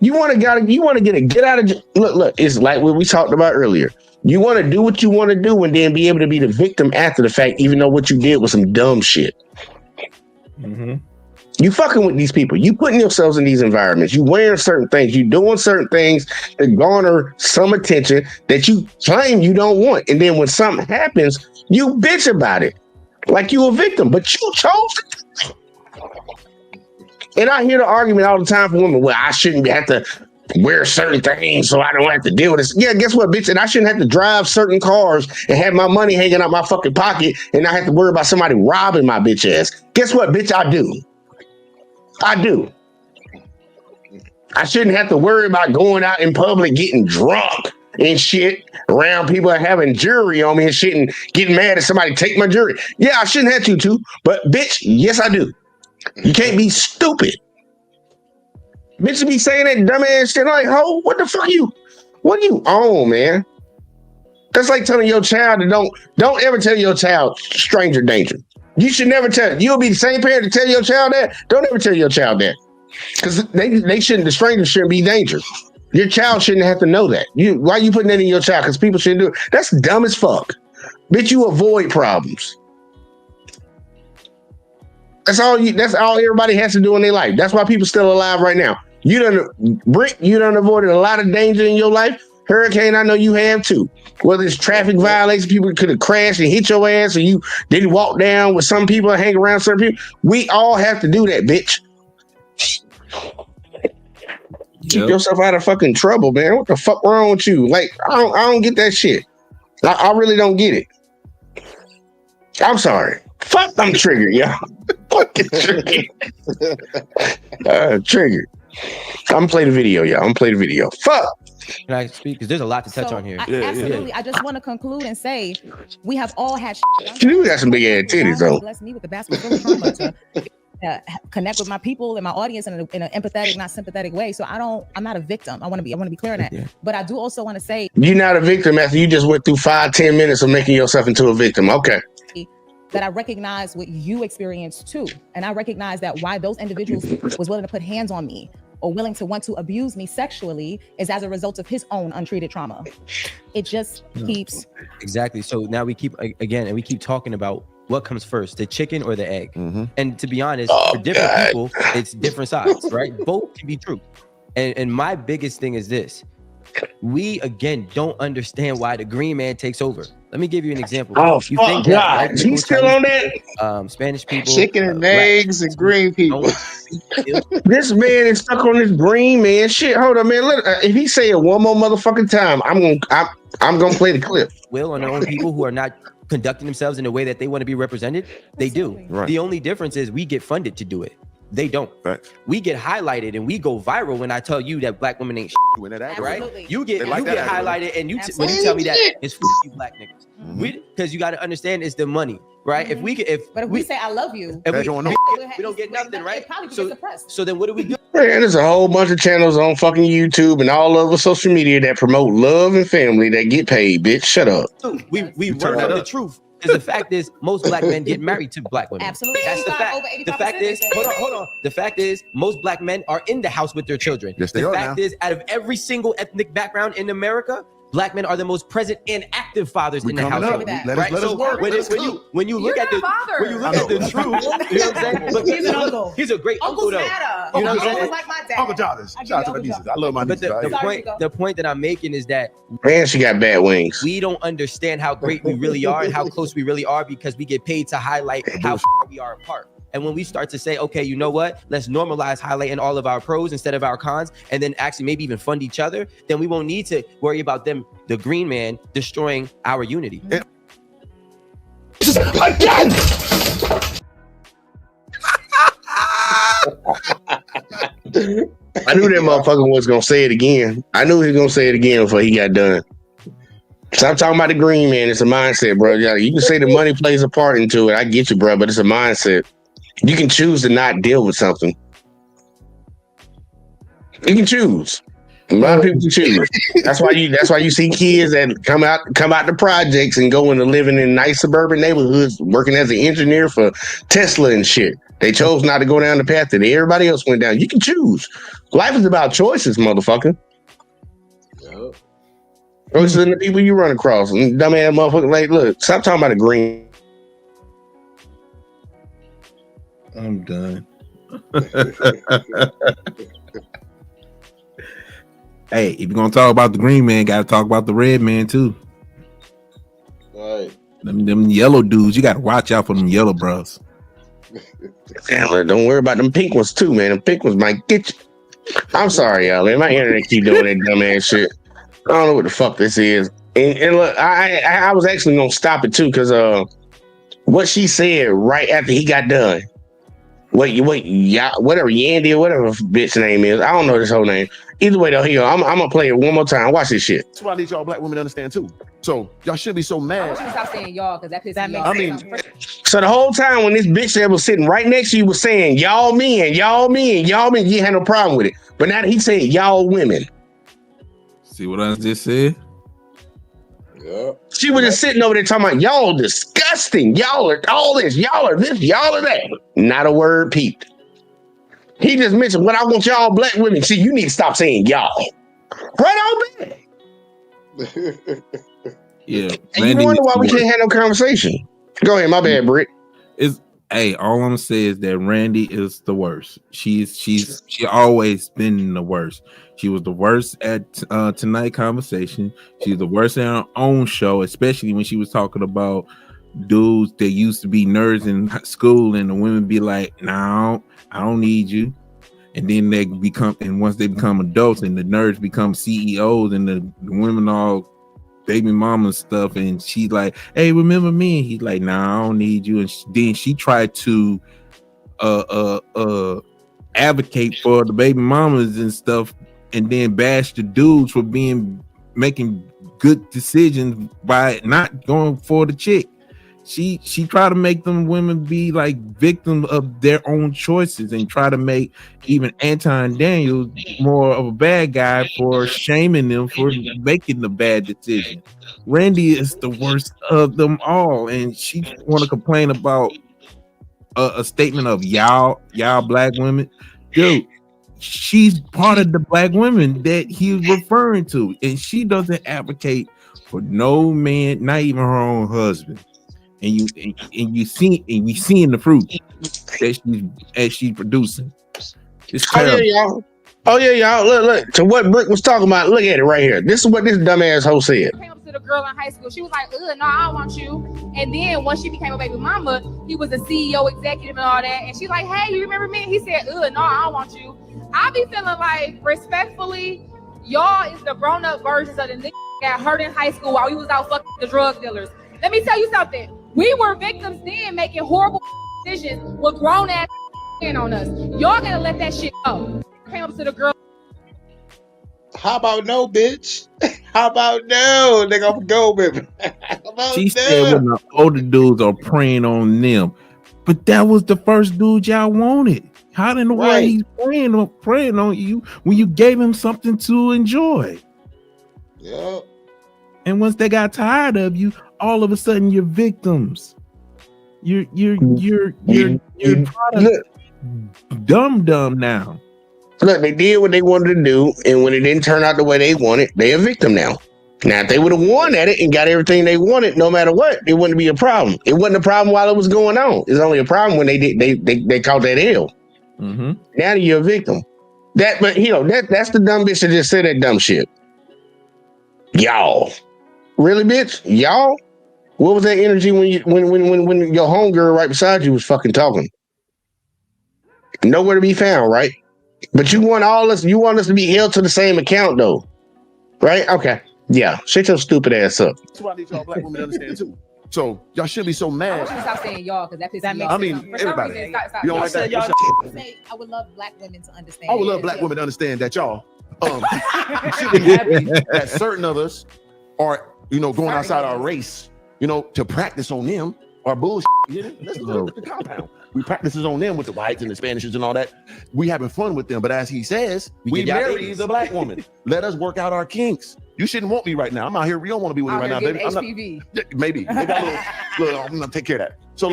You want to get out of look. It's like what we talked about earlier. You want to do what you want to do and then be able to be the victim after the fact, even though what you did was some dumb shit. You fucking with these people. You putting yourselves in these environments. You wearing certain things. You doing certain things to garner some attention that you claim you don't want. And then when something happens, you bitch about it like you a victim, but you chose it. And I hear the argument all the time from women, well, I shouldn't have to wear certain things so I don't have to deal with this. Yeah, guess what, bitch? And I shouldn't have to drive certain cars and have my money hanging out my fucking pocket and I have to worry about somebody robbing my bitch ass. Guess what, bitch? I do. I shouldn't have to worry about going out in public getting drunk and shit around people and having jewelry on me and shit and getting mad at somebody take my jewelry. Yeah, I shouldn't have to, but bitch, yes, I do. You can't be stupid. Bitch be saying that dumbass shit like, ho, what the fuck what do you own, man? That's like telling your child to don't ever tell your child stranger danger. You should never tell. You'll be the same parent to tell your child that. Don't ever tell your child that. Because the stranger shouldn't be dangerous. Your child shouldn't have to know that. Why are you putting that in your child? Because people shouldn't do it. That's dumb as fuck. Bitch, you avoid problems. That's all everybody has to do in their life. That's why people still alive right now. You done avoided a lot of danger in your life. Hurricane, I know you have too. Whether it's traffic violations, people could have crashed and hit your ass, or you didn't walk down with some people and hang around certain people. We all have to do that, bitch. Keep yourself out of fucking trouble, man. What the fuck wrong with you? Like, I don't get that shit. I really don't get it. I'm sorry. Fuck, I'm triggered, y'all. Fucking triggered. Triggered. I'm gonna play the video, y'all. I'm gonna play the video. Fuck. Can I speak? Because there's a lot to touch on here. Absolutely. I just want to conclude and say we have all had You got some big ass titties, though. Bless me with the basketball trauma to connect with my people and my audience in an empathetic, not sympathetic way. So I'm not a victim. I want to be clear on that. Yeah. But I do also want to say you're not a victim after you just went through 5-10 minutes of making yourself into a victim. Okay. That I recognize what you experienced too. And I recognize that why those individuals was willing to put hands on me or willing to want to abuse me sexually is as a result of his own untreated trauma. It just keeps. Exactly. So now we keep talking about what comes first, the chicken or the egg. And to be honest, for different people, it's different sides, right? Both can be true. And my biggest thing is this. We, again, don't understand why the green man takes over. Let me give you an example. Oh, you think God. He's still on that? Spanish people. Chicken and eggs and green people. This man is stuck on this green man shit. Hold on, man. If he say it one more motherfucking time, I'm gonna play the clip. Will on their own people who are not conducting themselves in a way that they want to be represented, they do. Right. The only difference is we get funded to do it. They don't. Right. We get highlighted and we go viral when I tell you that black women ain't When that right? Absolutely. You get They like you that get acronym. highlighted and when you tell me that it's for you black niggas. Because you got to understand it's the money, right? If we But if we say I love you, if we don't know. we don't get nothing, right? It probably So, get suppressed. so then what do we do? Man, there's a whole bunch of channels on fucking YouTube and all over social media that promote love and family that get paid, bitch. Shut up. We turn work that on the up. truth. Because the fact is, most black men get married to black women. Absolutely. That's the fact. Over The fact is, 85%. hold on. The fact is, most black men are in the house with their children. Yes, they the are fact now. is, out of every single ethnic background in America, black men are the most present and active fathers in the coming household. up. Let us So work. when Let us you cook. when you look You're at the not father. when you look at the truth, you know what I'm saying? Look, He's an uncle. He's a great uncle Uncles though. matter. You know what I'm Uncles saying? like my dad. Uncle Jarvis. I give Shout out you to my Uncle nieces. Jarvis. I love my But nieces. the point that I'm making is that Man, she got bad wings. we don't understand how great we really are and how close we really are because we get paid to highlight how far we are apart. And when we start to say, okay, you know what? Let's normalize highlighting all of our pros instead of our cons, and then actually maybe even fund each other, then we won't need to worry about them, the green man, destroying our unity. Again! I knew that motherfucker was gonna say it again. I knew he was gonna say it again before he got done. Stop talking about the green man. It's a mindset, bro. Yeah, you can say the money plays a part into it. I get you, bro, but it's a mindset. You can choose to not deal with something. You can choose. A lot of people can choose. That's why you see kids that come out the projects and go into living in nice suburban neighborhoods, working as an engineer for Tesla and shit. They chose not to go down the path that everybody else went down. You can choose. Life is about choices, motherfucker. Choices in the people you run across. And dumbass motherfucker, like, look, stop talking about the green. I'm done. Hey, if you're gonna talk about the green man, gotta talk about the red man too. Right. Them yellow dudes, you gotta watch out for them yellow bros. Damn, don't worry about them pink ones too, man. Them pink ones might get you. I'm sorry, y'all, man. My internet keep doing that dumbass shit. I don't know what the fuck this is. And look, I was actually gonna stop it too, because what she said right after he got done. Whatever Yandy or whatever bitch name is. I don't know this whole name. Either way though, here I'm gonna play it one more time. Watch this shit. That's what I need y'all black women to understand too. So y'all should be so I mad. want you to stop saying y'all because that pisses me I off. mean, So the whole time when this bitch that was sitting right next to you was saying y'all men, y'all men, y'all men, you had no problem with it. But now that he said y'all women. See what I just said? Yeah. She was just sitting over there talking about y'all disgusting. Y'all are all this. Y'all are this. Y'all are that. Not a word peeped. He just mentioned what I want y'all black women. See, you need to stop saying y'all. Right on back. Yeah. And you wonder why we can't have no conversation. Go ahead, my bad, Britt. Hey, all I'm saying is that Randy is the worst. She always been the worst. She was the worst at Tonight Conversation. She's the worst at her own show, especially when she was talking about dudes that used to be nerds in school, and the women be like, "No, I don't need you." And then once they become adults, and the nerds become CEOs, and the women all baby mama stuff, and she's like, "Hey, remember me?" And he's like, "Nah, I don't need you." And then she tried to advocate for the baby mamas and stuff, and then bash the dudes for making good decisions by not going for the chick. She tried to make them women be like victims of their own choices, and try to make even Anton Daniels more of a bad guy for shaming them for making the bad decision. Randy is the worst of them all, and she want to complain about a statement of y'all black women. Dude, she's part of the black women that he's referring to, and she doesn't advocate for no man, not even her own husband. And we seeing the fruit that she's producing. It's terrible. Oh yeah, y'all. Look. To what Brick was talking about. Look at it right here. This is what this dumbass hoe said. Came up to the girl in high school. She was like, no, I don't want you. And then once she became a baby mama, he was a CEO, executive, and all that. And she's like, hey, you remember me? And he said, no, I don't want you. I be feeling like, respectfully, y'all is the grown-up versions of the niggas that got hurt in high school while we was out fucking the drug dealers. Let me tell you something. We were victims then, making horrible decisions with grown ass on us. Y'all gotta let that shit go. Came up to the girl. How about no, bitch? How about no? They gonna go, baby. She said when the older dudes are preying on them, but that was the first dude y'all wanted. How in the world he's preying on you when you gave him something to enjoy? Yeah. And once they got tired of you, all of a sudden you're victims. You're dumb now. Look, they did what they wanted to do, and when it didn't turn out the way they wanted, they a victim now. Now, if they would have won at it and got everything they wanted, no matter what, it wouldn't be a problem. It wasn't a problem while it was going on. It's only a problem when they caught that L. Mm-hmm. Now you're a victim. That's the dumb bitch that just said that dumb shit. Y'all, really, bitch? Y'all? What was that energy when your homegirl right beside you was fucking talking? Nowhere to be found, right? But you want us to be held to the same account, though, right? Okay, yeah. Shut your stupid ass up. That's what I need y'all black women to understand too. So y'all should be so mad. I want you to stop saying y'all because that pisses me off. I mean, everybody. You don't like that? Say, I would love black women to understand. I would love black women to understand that y'all should be happy that certain of us are, going outside our race, to practice on them our bullshit. Let's look at the compound. We practices on them with the whites and the Spanishes and all that. We having fun with them, but as he says, we marry the black woman. Let us work out our kinks. You shouldn't want me right now. I'm out here. We don't want to be with you right now, baby. Maybe. I'm gonna take care of that. So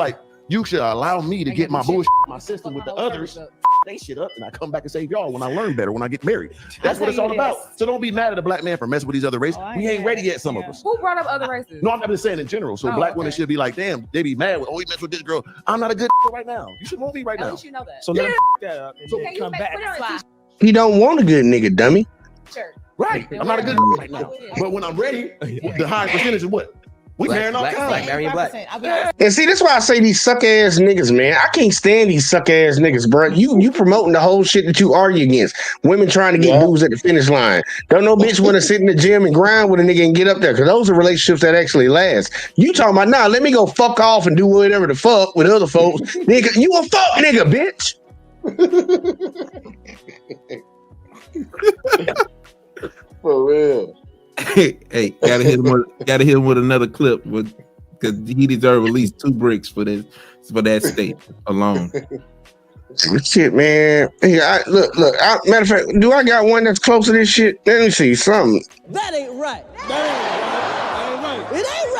you should allow me to get my bullshit, my system with the others. They shit up, and I come back and save y'all when I learn better, when I get married. That's what it's all about. So don't be mad at the black man for messing with these other races. We ain't ready yet, some of us. Who brought up other races? No, I'm just saying in general. So black women should be like, damn, they be mad with, he messed with this girl. I'm not a good right now. You should want me right now. At least you know that. So let him that up and then come back. He don't want a good nigga, dummy. Sure. Right. I'm not a good right now. But when I'm ready, the high percentage is what? We marrying all kinds. And see, that's why I say these suck ass niggas, man. I can't stand these suck ass niggas, bro. You promoting the whole shit that you argue against. Women trying to get dudes at the finish line. Don't no bitch want to sit in the gym and grind with a nigga and get up there, because those are relationships that actually last. You talking about, nah, let me go fuck off and do whatever the fuck with other folks. Nigga, you a fuck nigga, bitch. For real. Hey, gotta hit him with another clip, because he deserves at least 2 bricks for that state alone. Shit, man. Hey, look. Matter of fact, do I got one that's close to this shit? Let me see something. That ain't right. It ain't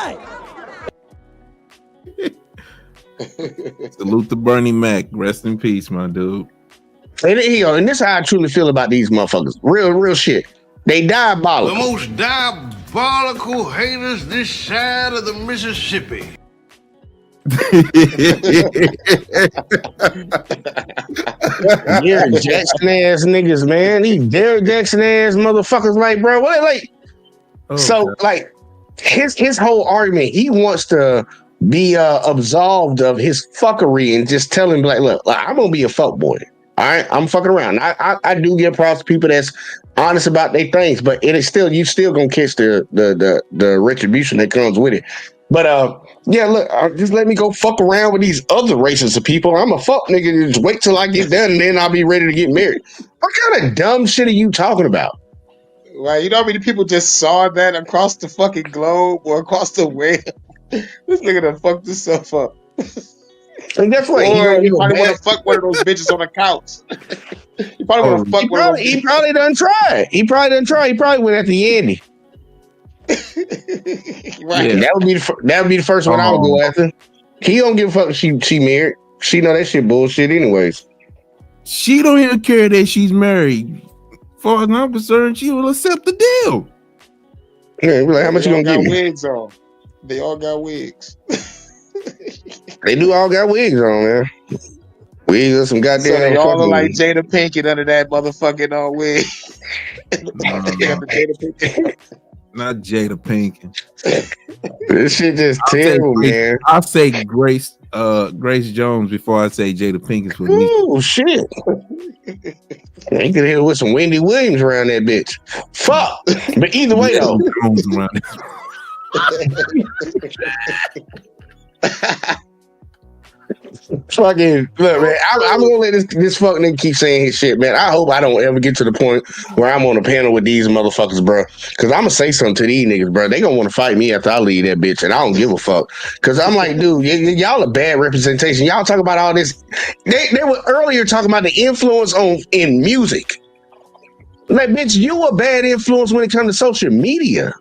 right. Salute to Bernie Mac. Rest in peace, my dude. And this is how I truly feel about these motherfuckers. Real shit. They diabolical. The most diabolical haters this side of the Mississippi. Derrick Jackson ass niggas, man. These Derrick Jackson ass motherfuckers, bro. What his whole argument, he wants to be absolved of his fuckery and just tell him look, I'm gonna be a fuck boy. All right, I'm fucking around. I do give props to people that's honest about their things, but it is still, you still gonna catch the retribution that comes with it. But just let me go fuck around with these other races of people. I'm a fuck nigga. Just wait till I get done, and then I'll be ready to get married. What kind of dumb shit are you talking about? Right, you know how many people just saw that across the fucking globe or across the web? This nigga done fucked himself up. And guess what? He probably want to fuck one of those bitches on the couch. He probably want to fuck one of those. He probably done tried. He probably went at the Andy. Right. Yeah. That would be the first one I would go after. He don't give a fuck if she married. She know that shit bullshit anyways. She don't even care that she's married. As far as I'm concerned, she will accept the deal. Yeah, like, how much you gonna give me? Wigs on. They all got wigs. They do all got wigs on, man. Wigs or some goddamn. So they all look like Jada Pinkett under that motherfucking wig. Not Jada Pinkett. This shit just terrible, man. I'll say Grace Jones before I say Jada Pinkett. Oh shit! You could hit with some Wendy Williams around that bitch. Fuck. But either way though. Fucking look, man. I'm gonna let this fuck nigga keep saying his shit, man. I hope I don't ever get to the point where I'm on a panel with these motherfuckers, bro. Because I'm gonna say something to these niggas, bro. They gonna want to fight me after I leave that bitch, and I don't give a fuck. Because I'm like, dude, y'all a bad representation. Y'all talk about all this. They were earlier talking about the influence in music. Like, bitch, you a bad influence when it comes to social media.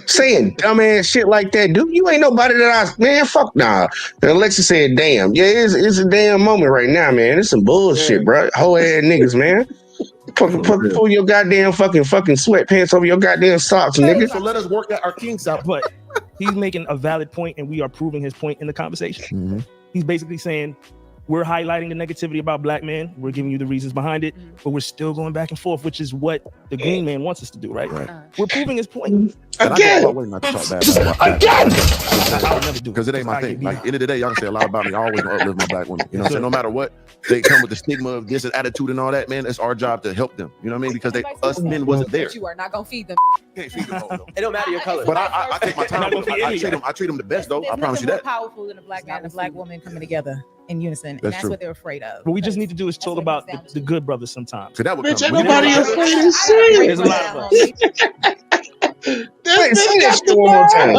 Saying dumbass shit like that, dude. You ain't nobody man, fuck nah. And Alexa said, damn. Yeah, it's a damn moment right now, man. It's some bullshit, bro. Whole ass niggas, man. Pull your goddamn fucking sweatpants over your goddamn socks, nigga. So let us work our kinks out. But he's making a valid point, and we are proving his point in the conversation. Mm-hmm. He's basically saying, we're highlighting the negativity about black men. We're giving you the reasons behind it, but we're still going back and forth, which is what the green man wants us to do, right? We're proving his point. Again! I'll never do because it ain't my thing. Like, end of the day, y'all can say a lot about me. I always gonna uplift my black women. You know what I'm saying? No matter what, they come with the stigma of this and attitude and all that, man. It's our job to help them. You know what I mean? Because us men wasn't there. But you are not gonna feed them. Can't feed them all, though. It don't matter your color. But I take my time. I treat them the best, though. I promise you that. Powerful than a black man and a black woman coming together in unison, and that's true. what they're afraid of. What we just need to do is talk about the good brothers sometimes. So that would Bitch, come. ain't nobody afraid of shit. There's a lot of us. Wait, say that shit one more time.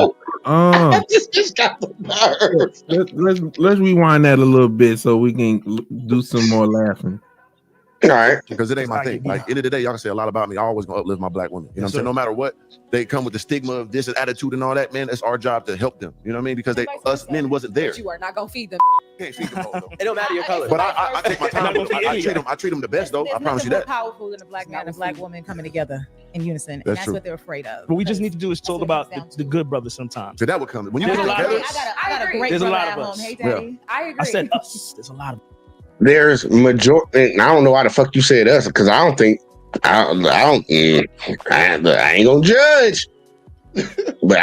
This got the nerve. Let's rewind that a little bit so we can do some more laughing. All right. Because it ain't my thing. Like, end of the day, y'all can say a lot about me. I always gonna uplift my black women. You know what I'm saying? No matter what, they come with the stigma of this and attitude and all that, man. It's our job to help them. You know what I mean? Because us men wasn't there. But you are not gonna feed them. Can't feed them all, though. It don't matter your color. But I take my time. I treat them the best, though. I promise you that. Powerful than a black man and a black woman coming together in unison, and That's that's true. what they're afraid of. What we just need to do is talk about the good brothers sometimes. So that would come. When you There's get a lot of together, us. I got a great There's a brother lot at of home. us. Hey, Daddy. I agree. I said us. There's a lot of There's majority. I don't know why the fuck you said us, because I don't think I ain't gonna judge. But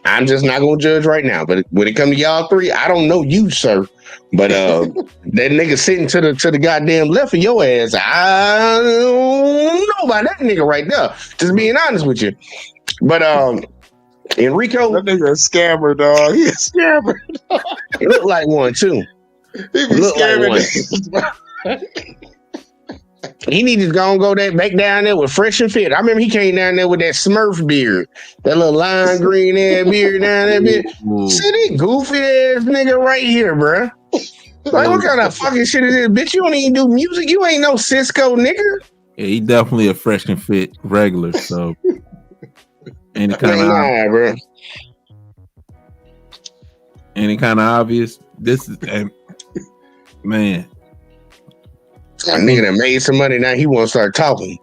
I'm just not gonna judge right now. But when it comes to y'all three, I don't know you, sir. But that nigga sitting to the goddamn left of your ass, I don't know about that nigga right there. Just being honest with you. But Enrico, that nigga a scammer, dog. He a scammer. He look like one too. He be Look like scamming. He need to go back down there with Fresh and Fit. I remember he came down there with that Smurf beard, that little lime green ass beard down there. See this goofy ass nigga right here, bruh. Like, what kind of fucking shit is this? Bitch, you don't even do music. You ain't no Cisco nigga. Yeah, he definitely a Fresh and Fit regular. So, any kind of bro. Any kind of obvious. This is man. That nigga that made some money, now he want to start talking.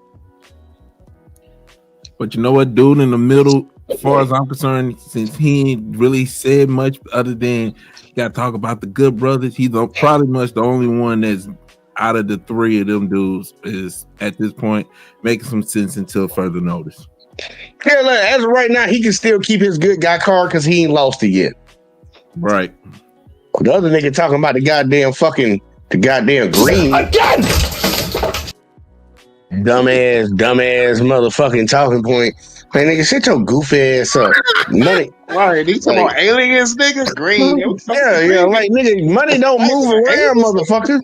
But you know what, dude in the middle, as far as I'm concerned, since he ain't really said much other than you gotta talk about the good brothers, he's probably much the only one that's out of the three of them dudes is at this point making some sense until further notice. Yeah, look, as of right now, he can still keep his good guy card because he ain't lost it yet. Right. The other nigga talking about the goddamn green. Again! Dumbass motherfucking talking point. Man, nigga, shut your goofy ass up. Money. Right, these talking about aliens, nigga. Green. Yeah, like nigga, money don't move around, motherfucker.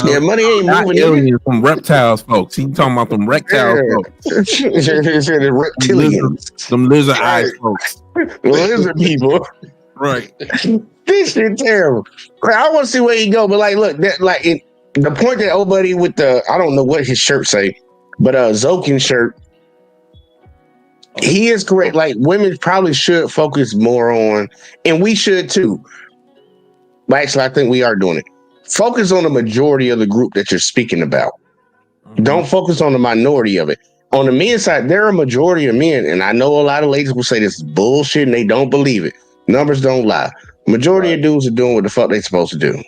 Yeah, money ain't Not moving. aliens, from reptiles, folks. He talking about them reptile folks. Reptilians. Some lizard eyes folks. Lizard people. Right. This shit terrible. Like, I want to see where he go, but like, look, that like the point that old buddy with the I don't know what his shirt say, but Zokin shirt, he is correct. Like, women probably should focus more on, and we should too. But actually, I think we are doing it. Focus on the majority of the group that you're speaking about. Don't focus on the minority of it. On the men's side, there are a majority of men, and I know a lot of ladies will say this is bullshit and they don't believe it. Numbers don't lie. Majority of dudes are doing what the fuck they supposed to do.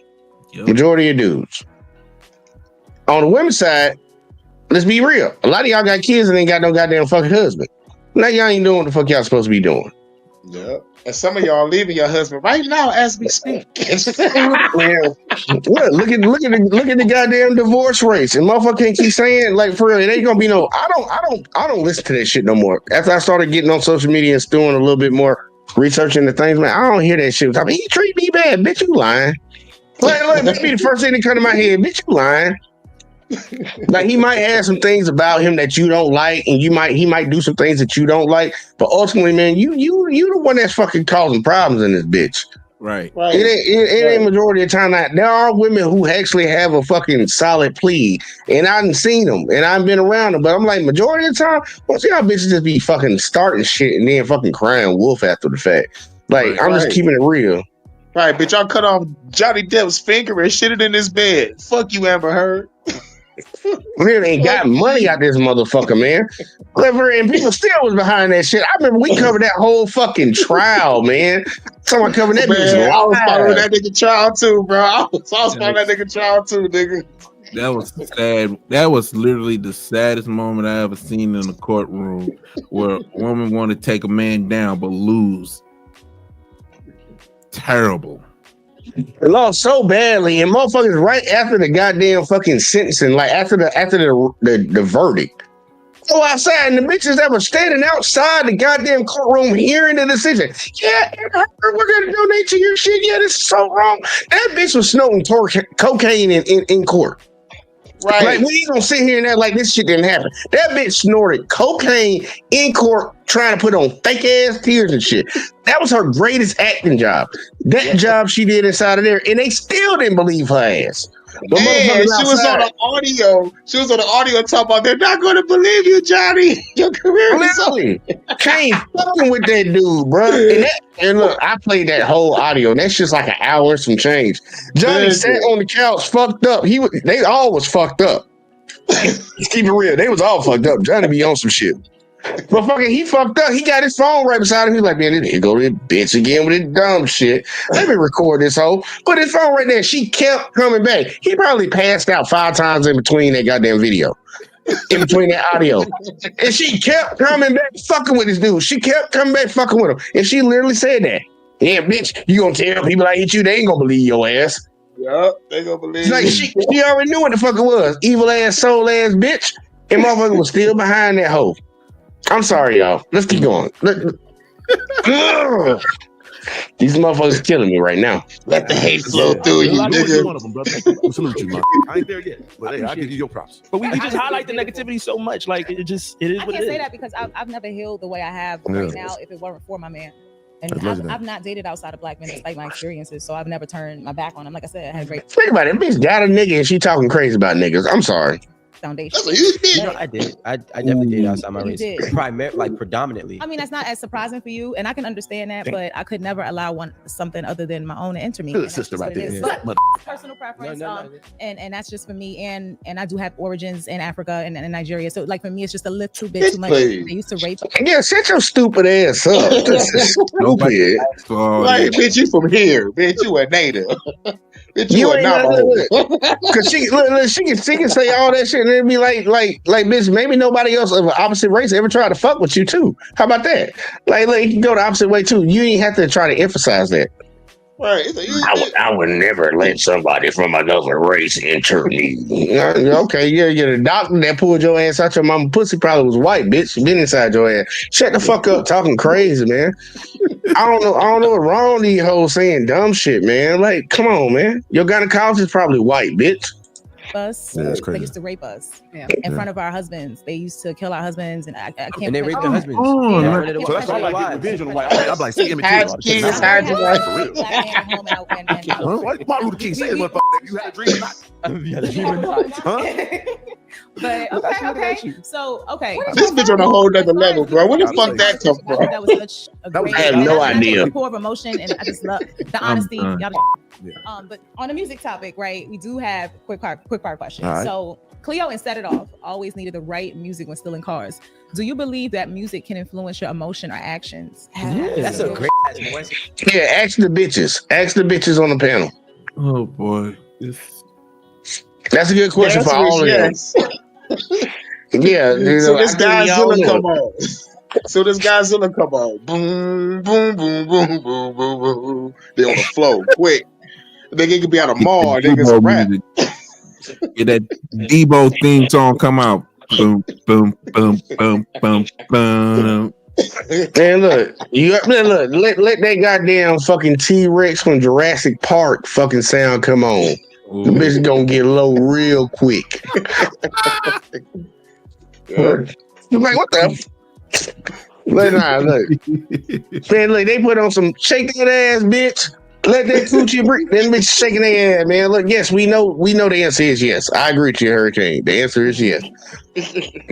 Yep. Majority of dudes. On the women's side, let's be real. A lot of y'all got kids and ain't got no goddamn fucking husband. Now y'all ain't doing what the fuck y'all supposed to be doing. Yeah. And some of y'all leaving your husband right now as we speak. Man, look at the goddamn divorce rates, and motherfucker can't keep saying like for real. It ain't gonna be no. I don't listen to that shit no more. After I started getting on social media and doing a little bit more research into things, man, I don't hear that shit. I mean, he treat me bad, bitch. You lying? Like that be the first thing that come to my head, bitch. You lying? Like he might have some things about him that you don't like, and he might do some things that you don't like. But ultimately, man, you the one that's fucking causing problems in this bitch. Right. It ain't majority of the time that there are women who actually have a fucking solid plea, and I done seen them, and I've been around them. But I'm like, majority of the time, well, see how bitches just be fucking starting shit and then fucking crying wolf after the fact. Like I'm just keeping it real. Right, bitch, y'all cut off Johnny Depp's finger and shit it in his bed. Fuck you, Amber Heard. Really ain't got money out this motherfucker, man. Clever, and people still was behind that shit. I remember we covered that whole fucking trial, man. Someone covered that bitch. I was following that nigga trial too, bro. I was following that nigga trial too, nigga. That was sad. That was literally the saddest moment I ever seen in a courtroom, where a woman wanted to take a man down but lose. Terrible. It lost so badly, and motherfuckers right after the goddamn fucking sentencing, like after the verdict, go outside, and the bitches that were standing outside the goddamn courtroom hearing the decision. Yeah, we're gonna donate to your shit. Yeah, this is so wrong. That bitch was snorting cocaine in court. Right. Like, we ain't gonna sit here and act like this shit didn't happen. That bitch snorted cocaine in court trying to put on fake ass tears and shit. That was her greatest acting job. That job she did inside of there, and they still didn't believe her ass. Man, she was on the audio. She was on the audio talking about they're not going to believe you, Johnny. Your career is literally can't fucking with that dude, bro. And look, I played that whole audio, and that's just like an hour and some change. Johnny sat on the couch, fucked up. They all was fucked up. Let's keep it real. They was all fucked up. Johnny be on some shit. But fucking, he fucked up. He got his phone right beside him. He's like, man, here go this bitch again with this dumb shit. Let me record this hoe. Put his phone right there. She kept coming back. He probably passed out 5 times in between that goddamn video. In between that audio. And she kept coming back fucking with this dude. She kept coming back fucking with him. And she literally said that. Yeah, bitch, you gonna tell people I hit you, they ain't gonna believe your ass. Yup, they gonna believe like she already knew what the fuck it was. Evil ass, soul ass bitch. And motherfucker was still behind that hoe. I'm sorry, y'all. Let's keep going. These motherfuckers killing me right now. Let the hate flow through you, nigga. One of them, brother. Salute you, man. I ain't there yet, but hey, I give you your props. But we just highlight the negativity so much. Like it is what it is. I can't say that because I've never healed the way I have right now if it weren't for my man. And I've not dated outside of black men despite my experiences, so I've never turned my back on him. Like I said, I had a great think about it. Bitch got a nigga and she talking crazy about niggas. I'm sorry. Foundation. That's a huge thing. You know, I did. I definitely did outside my race. Predominantly. I mean, that's not as surprising for you, and I can understand that, but I could never allow something other than my own to enter me. Good sister right there. But personal preference, and that's just for me. And I do have origins in Africa and Nigeria, so like for me, it's just a little bit too much. They used to rape. Yeah, shut your stupid ass up. Stupid. Like, bitch, you from here, bitch. You a native. Bitch, you are not because she can say all that shit and it'd be like bitch, maybe nobody else of an opposite race ever tried to fuck with you too. How about that? Like you can go the opposite way too. You ain't have to try to emphasize that. Right. I would never let somebody from another race enter me. Okay, yeah, the doctor that pulled your ass out your mama pussy probably was white, bitch. She been inside your ass. Shut the fuck up talking crazy, man. I don't know what's wrong with these hoes saying dumb shit, man. Like, come on, man. Your gynecologist is probably white, bitch. Us, yeah, that's crazy. They used to rape us in front of our husbands. They used to kill our husbands, and I can't. And they raped their husbands. So that's all I get revenge on the white. I'm like, see, hide your kids, hide your wife. Martin Luther King said, "Motherfucker, you had a dream or not? You had a dream or not?" Huh? But okay. So this bitch on a whole nother level, bro. Where the fuck that come from? That was such a great. I have no idea. Core of emotion, and I just love the honesty. But on the music topic, right? We do have quick fire questions. Right. So Cleo and Set It Off always needed the right music when still in cars. Do you believe that music can influence your emotion or actions? That's a great question. Yeah, ask the bitches. Ask the bitches on the panel. Oh boy. That's a good question for all of them. Yeah, so this Godzilla come on. So this Godzilla come on, boom, boom, boom, boom, boom, boom, boom. They on the flow, quick. Nigga could be on a mall, niggas a rap. Get that Debo theme song come out. Boom, boom, boom, boom, boom, boom. Man, look, let that goddamn fucking T-Rex from Jurassic Park fucking sound come on. The bitch is gonna get low real quick. You're like, what the? Look, man, look, they put on some shake that ass, bitch. Let that coochie breathe. That bitch shaking their ass, man. Look, yes, we know the answer is yes. I agree with you, Hurricane. The answer is yes.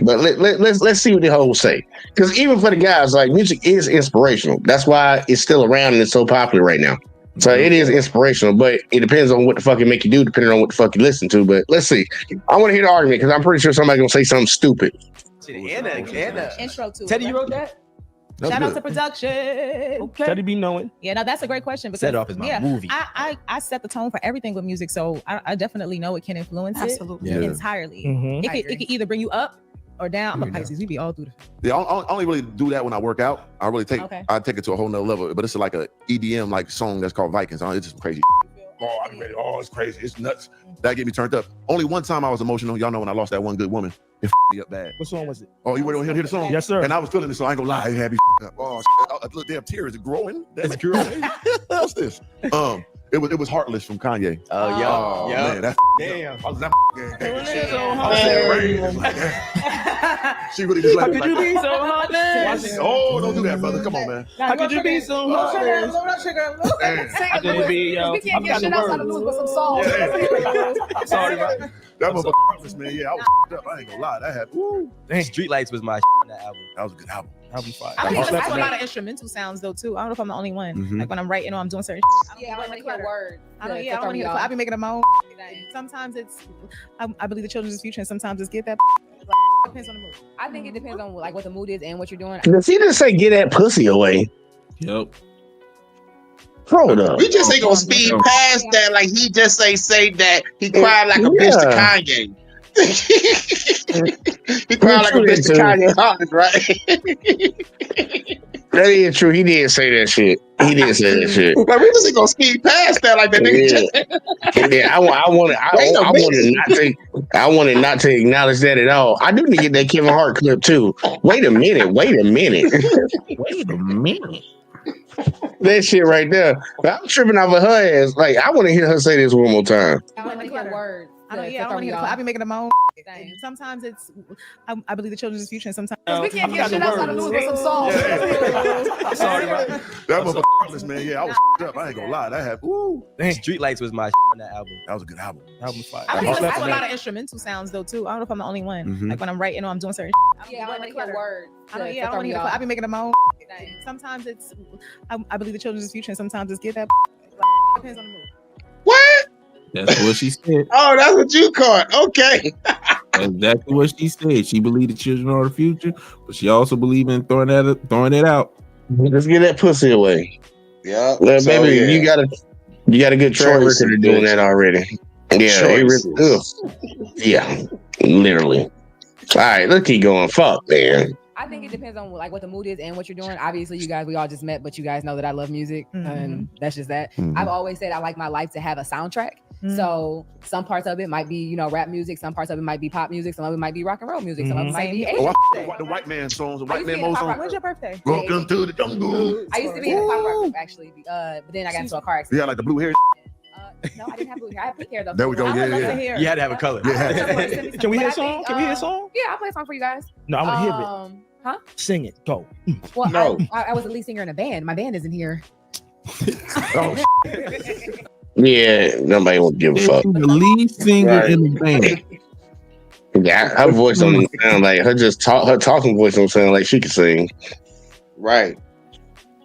But let's see what the hoes say. Because even for the guys, like, music is inspirational. That's why it's still around and it's so popular right now. So it is inspirational, but it depends on what the fuck it make you do, depending on what the fuck you listen to. But let's see. I want to hear the argument because I'm pretty sure somebody's gonna say something stupid. Anna. Intro to Teddy, it. you wrote that? Shout out to production. Okay. Teddy be knowing. Yeah, no, that's a great question. Because, Set it off as my movie. I set the tone for everything with music, so I definitely know it can influence it entirely. Mhm. It can either bring you up or down. I'm a Pisces. We be all through the. Yeah, I only really do that when I work out. I really take it to a whole nother level. But it's like a EDM like song that's called Vikings. It's just crazy. Oh, I'm ready. Oh, it's crazy. It's nuts. That get me turned up. Only one time I was emotional. Y'all know when I lost that one good woman. It me up bad. What song was it? Oh, you want to hear the song? Yes, sir. And I was feeling this, so I ain't gonna lie. It had me up. Oh, look, damn tears are growing. That's growing. What's this? It was Heartless from Kanye. Oh, man, that's damn. I was that she really just How like could you be so heartless? oh, don't do that, brother. Come on, man. How could you be so heartless? I couldn't be, yo. We can't get shit else out of news but some songs. Sorry, man. That motherfucker Heartless, man. Yeah, I was up. I ain't gonna lie. That had Streetlights was my on that album. That was a good album. That'll be fine. I think there's also a lot of instrumental sounds though too. I don't know if I'm the only one. Mhm. Like when I'm writing or I'm doing certain. Yeah, I want to hear words. I don't hear. I be making up my own. Sometimes it's. I believe the children's future, and sometimes it's get that. Depends on the mood. I think it depends on like what the mood is and what you're doing. Does he just say get that pussy away? Yep. Hold up. We just ain't gonna speed past that. Like he just say that he cried like a bitch to Kanye. He cried like a bitch to Kanye hard, right? That is true. He did say that shit. He did say that shit. Like we just ain't gonna speed past that. Like that nigga. Yeah, I wanted not to acknowledge that at all. I do need to get that Kevin Hart clip too. Wait a minute. That shit right there. I'm tripping off of her ass. Like I want to hear her say this one more time. I want to hear words. I don't want to hear. I be making up my own. Sometimes it's. I believe the children's future, and sometimes we can't get shit else out of news but some songs. Sorry, man. That motherfucker Heartless, man. Yeah, I was up. I ain't gonna lie. That had Streetlights was my on that album. That was a good album. That was fire. I think there's also a lot of instrumental sounds though too. I don't know if I'm the only one. Mhm. Like when I'm writing or I'm doing certain. Yeah, I want to hear words. I don't hear. I be making up my own. Sometimes it's. I believe the children's future, and sometimes it's get that. Depends on the mood. What? That's what she said. Oh, that's what you caught. Okay. That's exactly what she said. She believed the children are the future, but she also believed in throwing it out. Let's get that pussy away. Yeah. Well, baby, you got a good track record of doing that already. Yeah, it really, yeah, literally. All right, let's keep going. Fuck, man. I think it depends on like what the mood is and what you're doing. Obviously, you guys, we all just met, but you guys know that I love music, and that's just that. I've always said I like my life to have a soundtrack. So some parts of it might be, rap music. Some parts of it might be pop music. Some of it might be rock and roll music. Some of it might be Asian. The white man songs, the white man songs. When's your birthday? Welcome to the jungle. I used to be in a pop rock group actually, but then I got into a car accident. Yeah, like the blue hair. No, I didn't have blue hair. I had pink hair though. There we go. Yeah. You had to have a color. Can we hear a song? Can we hear a song? Yeah, I'll play a song for you guys. No, I want to hear it. Huh? Sing it. Go. Well, No. I was the lead singer in a band. My band isn't here. Yeah, nobody won't give a fuck. The lead singer in the band. Yeah, her voice don't even sound like her. Her talking voice don't sound like she can sing. Right.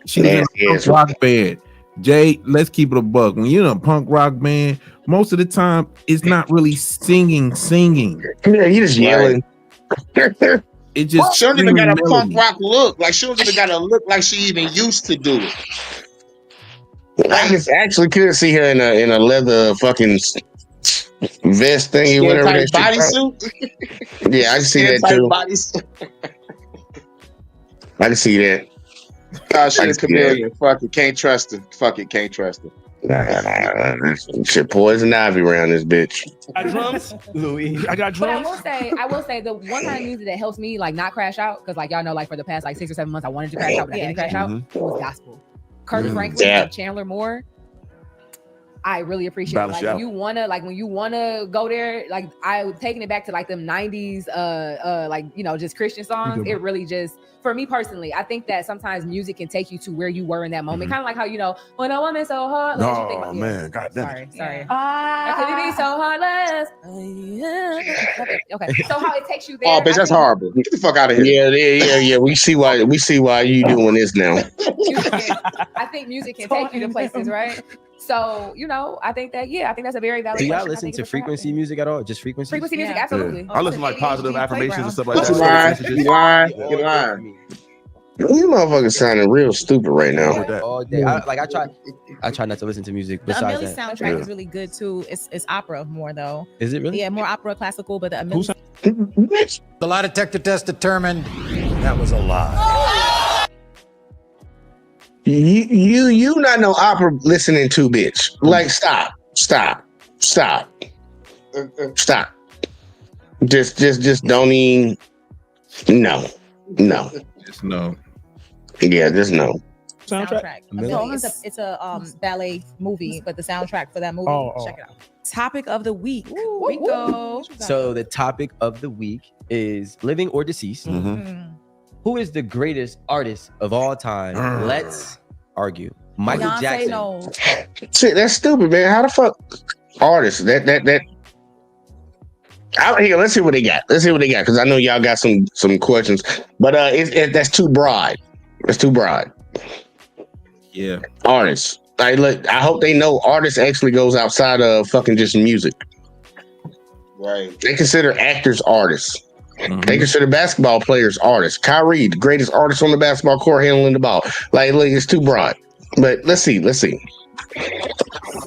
She was in a punk rock band. Jay, let's keep it a buck. When you're in a punk rock band, most of the time it's not really singing. Yeah, you just yelling. It just she don't even got a punk rock look. Like she don't even got a look like she even used to do it. I just actually could see her in a leather fucking vest thingy, whatever that bodysuit. Yeah, I see that too. I can see that. Oh, she's a chameleon. Fuck it, can't trust her. Fuck it, can't trust her. Nah. Shit, poison ivy around this bitch. I got drums, Louis. I got But drums. I will say the one kind of music that helps me like not crash out, because like y'all know, like for the past like 6 or 7 months I wanted to crash out, but I didn't crash out. It was gospel. Curtis Franklin and Chandler Moore. I really appreciate Balance it. Like out. when you wanna go there, like I taking it back to like them 90s like just Christian songs. It really just, for me personally, I think that sometimes music can take you to where you were in that moment. Kind of like how when a woman's so hard. Like, you think about, man, goddamn. Sorry. Could it be so heartless? Okay. So how it takes you there. Oh, bitch, that's horrible. Get the fuck out of here. Yeah. We see why you doing this now. I think music can take you to places, right? So, I think that, I think that's a very valid Do y'all question. listen to frequency music at all? Just frequency? Frequency music, absolutely. I listen to like positive affirmations and stuff like You that. lying. You motherfuckers sounding real stupid right now. All day. I try not to listen to music. The Besides Amelie that, soundtrack is really good too. It's opera more though. Is it really? Yeah, more opera, classical, but the Amelie. The lie detector test determined that was a lie. You not no opera listening to, bitch. Like stop. Just don't even. No. Just no. Yeah, just no. Soundtrack. It's a ballet movie, but the soundtrack for that movie, check it out. Topic of the week. Rico. So the topic of the week is living or deceased. Who is the greatest artist of all time? Let's argue. Michael Beyonce, Jackson. no. Shit, that's stupid, man. How the fuck artists that out here? Let's see what they got. Because I know y'all got some questions, but that's too broad. It's too broad. Yeah, artists. I hope they know artists actually goes outside of fucking just music. Right. They consider actors artists. They consider basketball players artists. Kyrie, the greatest artist on the basketball court, handling the ball. Like, look, it's too broad. But let's see.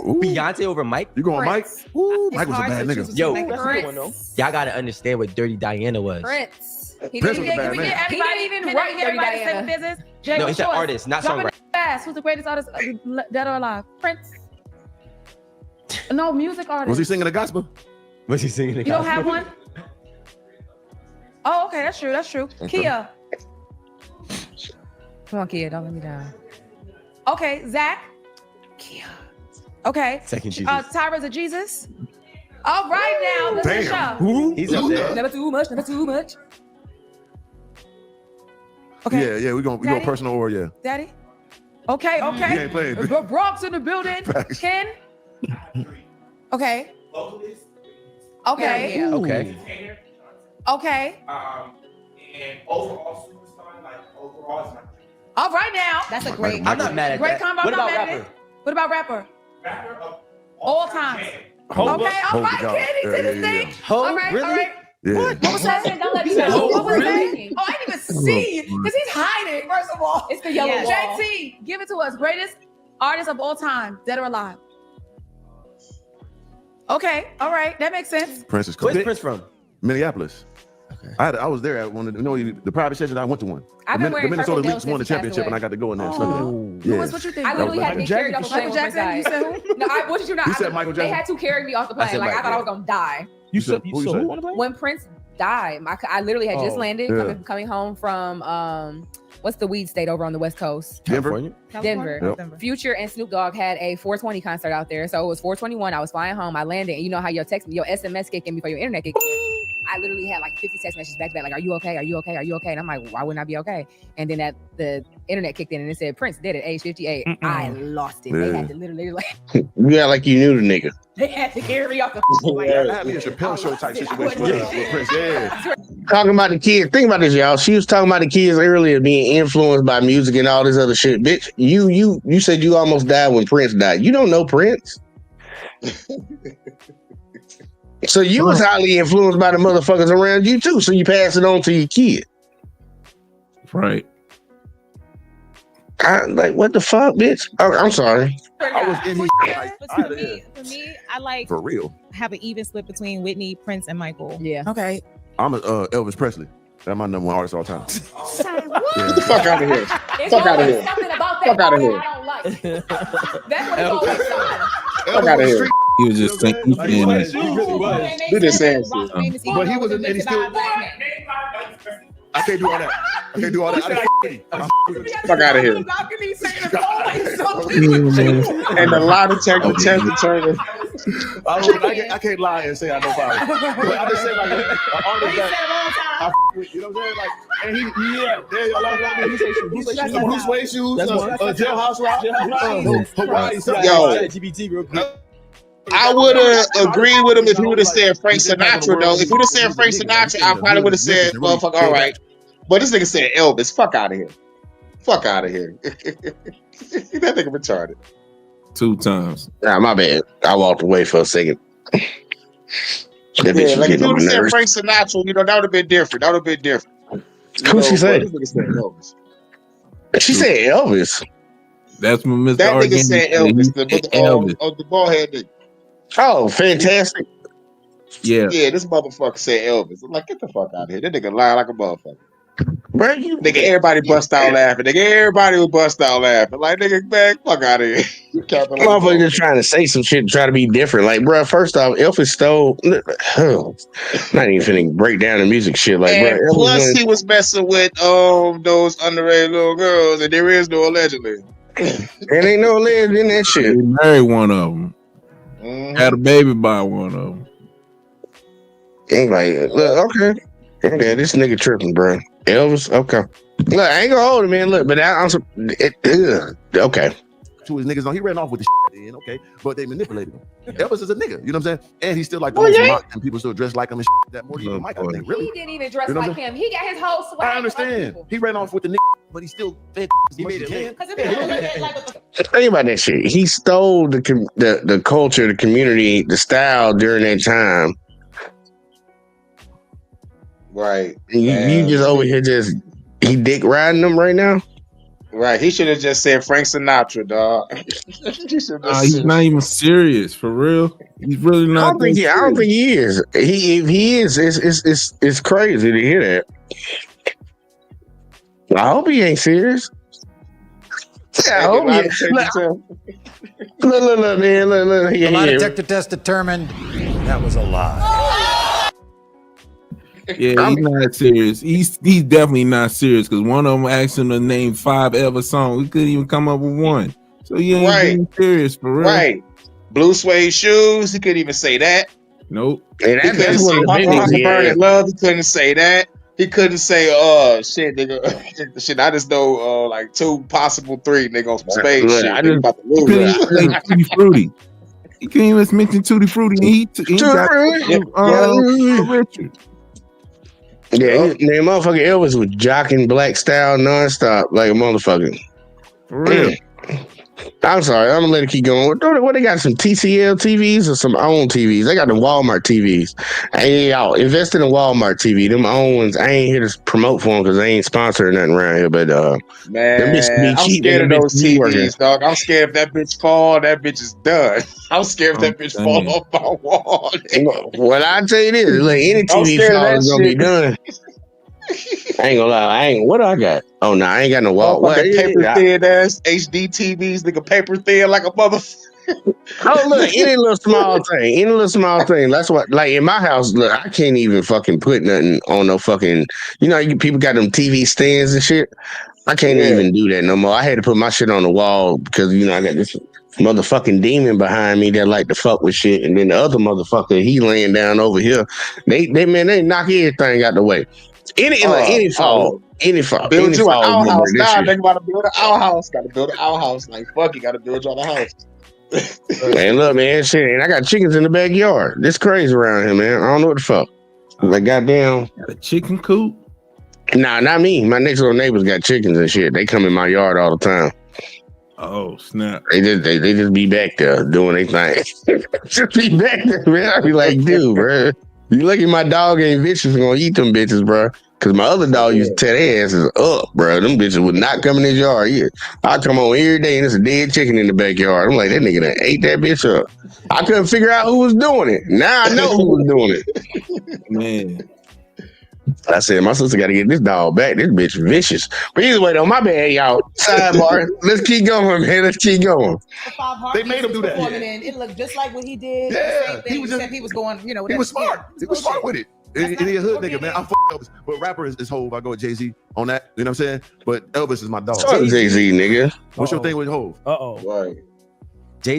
Beyonce over Mike? You going Mike? Ooh, Mike was a bad nigga. Yo, y'all gotta understand what Dirty Diana was. Prince. He Prince didn't was a bad man. He didn't even write Dirty Diana. Business. No, he's an artist, not songwriter. Fast. Who's the greatest artist, dead or alive? Prince. No, music artist. Was he singing the gospel? Was he singing the You don't have one? Oh, okay, that's true. Okay. Kia. Come on, Kia, don't let me down. Okay, Zach. Kia. Okay. Second Jesus. Tyra's a Jesus. All right now, Patricia. Who? He's up there. Never too much. Okay. Yeah, we go personal or yeah. Daddy. Okay. You ain't playing. The Bronx in the building. Ken. Okay. Okay. Yeah. Okay. Okay. And overall superstar, like overall is my All right now. That's a great. I'm not mad at Great that. combo. What I'm not about mad at rapper? it. What about rapper? rapper of All times. Hold Okay, up. all Hold right, it down. Kenny, Yeah, did his yeah, thing. yeah. All right, Really? all right. Yeah. What was that? Don't let me know. What was Really? that? Oh, I didn't even see because he's hiding. First of all, It's the yellow wall. JT, give it to us. Greatest artist of all time, dead or alive. Okay, all right, that makes sense. Prince is Where's cool. Prince from? Minneapolis. Okay. I was there at one of the private sessions. I went to one. I've been The wearing Minnesota purple Lynx gel won the since he passed championship, and away. I got to go in there. And Oh. yeah. What you think? I literally had to get carried off the plane Michael with Prince Jackson? died. You said who? No, what did you not? You said Michael They Jackson? had to carry me off the plane. said Like I Mike, thought I yeah. was gonna die. You said who you said? who on the plane? When Prince died, I literally had just Oh, landed, yeah. coming home from what's the weed state over on the West Coast? Denver. California? Denver. Yep. Denver. Future and Snoop Dogg had a 420 concert out there. So it was 421. I was flying home. I landed, and you know how your SMS kick in before your internet kick in. I literally had like 50 text messages back to back, like, "Are you okay? Are you okay? Are you okay?" And I'm like, "Why wouldn't I be okay?" And then the internet kicked in, and it said Prince dead at age 58. I lost it. They Yeah. had to literally like You got like you knew the nigga. they had to carry me off the plane. That me a Chappelle show type situation with Prince. Yeah. Talking about the kids. Think about this, y'all. She was talking about the kids earlier being influenced by music and all this other shit. Bitch, you said you almost died when Prince died. You don't know Prince. So you was highly influenced by the motherfuckers around you too. So you pass it on to your kid. Right. Like, what the fuck, bitch? Oh, I'm sorry. I was in his But for me, I like for real. have an even split between Whitney, Prince, and Michael. Yeah. Okay. I'm a Elvis Presley. That's my number one artist all time. Get the fuck out of here. Fuck out of here. Fuck out of here. I don't like. That's what it's always done. Fuck out of here. He was just thinking. Do this answer. But he was, and he still. I can't do all that. I can't do all that. Fuck out of here. And the lie detector test determined. I can't lie and say I know Bobby. But I just say like an artist that I with, you know what I'm saying? Like, and there's a lot of Bruce Wayne shoes, Jailhouse Rock, Hawaii. Yo. I would have agreed with him if he would have said Frank Sinatra, though. If he would have said Frank Sinatra, I probably would have said, motherfucker, all right. But this nigga said Elvis. Fuck out of here. Fuck out of here. That nigga retarded. 2 times. Nah, my bad. I walked away for a second. That bitch Like if getting you on would my have said nerves. Frank Sinatra, you know, that would have been different. That would have been different. Who she said? This nigga said Elvis. She said Elvis. That's when Mr. That nigga Organic said said Elvis. Elvis. The bald head nigga. Oh, fantastic. Yeah. Yeah, this motherfucker said Elvis. I'm like, get the fuck out of here. That nigga lying like a motherfucker. Bro, you Nigga, everybody bust out laughing. Nigga, everybody would bust out laughing. Like, nigga, man, fuck out of here. You capping like a motherfucker just trying to say some shit, try to be different. Like, bro, first off, Elvis stole. Not even finna break down the music shit. Like, and bro, plus he was messing with those underage little girls, and there is no allegedly. and ain't no legend in that shit. He married one of them. Had a baby by one of them. Ain't like, look, okay. Yeah, this nigga tripping, bro. Elvis, okay. Look, I ain't gonna hold it, man. Look, but okay. To his niggas on, he ran off with the shit, okay, but they manipulated him. Elvis is a nigga, you know what I'm saying? And he's still like the most mocked, and people still dress like him and shit. That more than Mike, I think, really. He didn't even dress You know what like I'm him. He got his whole swag. I understand. He ran off with the nigga, but he still fed as much as he can. Think about that shit. He stole the culture, the community, the style during that time. Right. You just over here he dick riding them right now? Right. He should have just said Frank Sinatra, dog. He's not even serious, for real. He's really not. I don't think he is. If he is, it's crazy to hear that. I hope he ain't serious. Yeah, I hope Look, man. Look. The lie detector test determined that was a lie. Yeah, he's not serious. He's definitely not serious because one of them asked him to name 5 ever songs. He couldn't even come up with one. So he ain't being serious for real. Right. Blue suede shoes. He couldn't even say that. Nope. And that's one of the biggest. Burning love. He couldn't say that. He couldn't say, shit, nigga. Shit, I just know like 2, possible 3, nigga, on some space shit. I just about to lose. Tutti Frutti. He couldn't even mention Tutti Frutti. He got Richard. Yeah, man, motherfucking Elvis was jocking black style nonstop like a motherfucker. For real. I'm sorry, I'm gonna let it keep going. What they got, some TCL TVs or some own TVs? They got the Walmart TVs. Hey, y'all, invest in a Walmart TV. Them own ones. I ain't here to promote for them because they ain't sponsoring nothing around here. But man, I'm scared of those TVs, dog. I'm scared if that bitch fall, that bitch is done. I'm scared if that bitch fall off my wall. Well, I tell you this, like any TV fall is gonna be done. I ain't gonna lie. What do I got? Oh no, I ain't got no wall. Paper thin ass HD TVs, nigga, paper thin like a motherfucker. Oh look, any little small thing. That's what, like in my house, look, I can't even fucking put nothing on no fucking. You know, people got them TV stands and shit. I can't even do that no more. I had to put my shit on the wall because I got this motherfucking demon behind me that like to fuck with shit, and then the other motherfucker, he laying down over here. They knock everything out the way. Any fault. Build you an outhouse now. Think about to build an outhouse. Got to build an outhouse. Like fuck, you got to build your house. Man, look, man, shit. And I got chickens in the backyard. This crazy around here, man. I don't know what the fuck. Like goddamn, a chicken coop. Nah, not me. My next door neighbors got chickens and shit. They come in my yard all the time. Oh snap! They just be back there doing their thing. Just be back there, man. I be like, dude, bro. You lucky my dog ain't vicious and gonna eat them bitches, bro. Cause my other dog used to tear their asses up, bro. Them bitches would not come in his yard. Yeah, I come on every day and it's a dead chicken in the backyard. I'm like, that nigga done ate that bitch up. I couldn't figure out who was doing it. Now I know who was doing it. Man. I said, my sister got to get this dog back. This bitch vicious. But either way, though, my bad, y'all. Sidebar. Let's keep going, man. Let's keep going. They made him do that. It looked just like what he did. Yeah, he was just, he was going, you know. He was smart. He was smart with it. And he a hood nigga, man. I'm Elvis. But rapper is Hov. I go with Jay-Z on that. You know what I'm saying? But Elvis is my dog. Fuck Jay-Z, nigga. What's your thing with Hov? Right.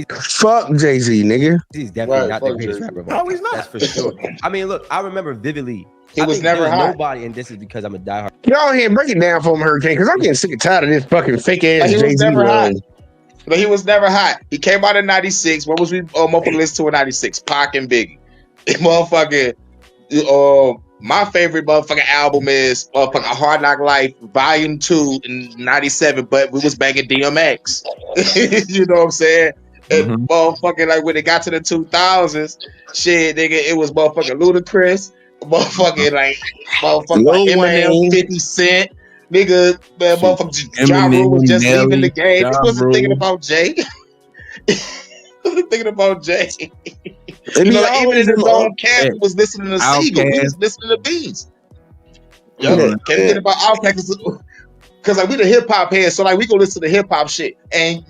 Fuck Jay-Z, nigga. He's definitely not the fuck greatest Jay-Z. rapper. No, he's not. That's for sure. I mean, look, I remember vividly. He was think never there's hot. nobody, and this is because I'm a diehard. Y'all here, break it down for him, Hurricane, because I'm getting sick and tired of this fucking fake ass Like, he was Jay-Z never hot. run. But he was never hot. He came out in 96. What was we motherfucking listen to in 96? Pac and Biggie. Motherfucking my favorite motherfucking album is motherfucking Hard Knock Life Volume 2 in 97, but we was banging DMX. You know what I'm saying? And motherfucking like when it got to the 2000s, shit, nigga, it was motherfucking Ludacris, motherfucking like Lil Eminem, Wayne. 50 Cent, nigga, man, motherfucking Ja Eminem, Rule was just Nelly, leaving the game. He Ja wasn't thinking Rule. about Jay. He wasn't thinking about Jay. It You be know, like, even always in his them own camp, he was listening to Seagull. He was listening to Beats. Yeah. Can't forget about Outkast because like we the hip hop heads, so like we go listen to hip hop shit, and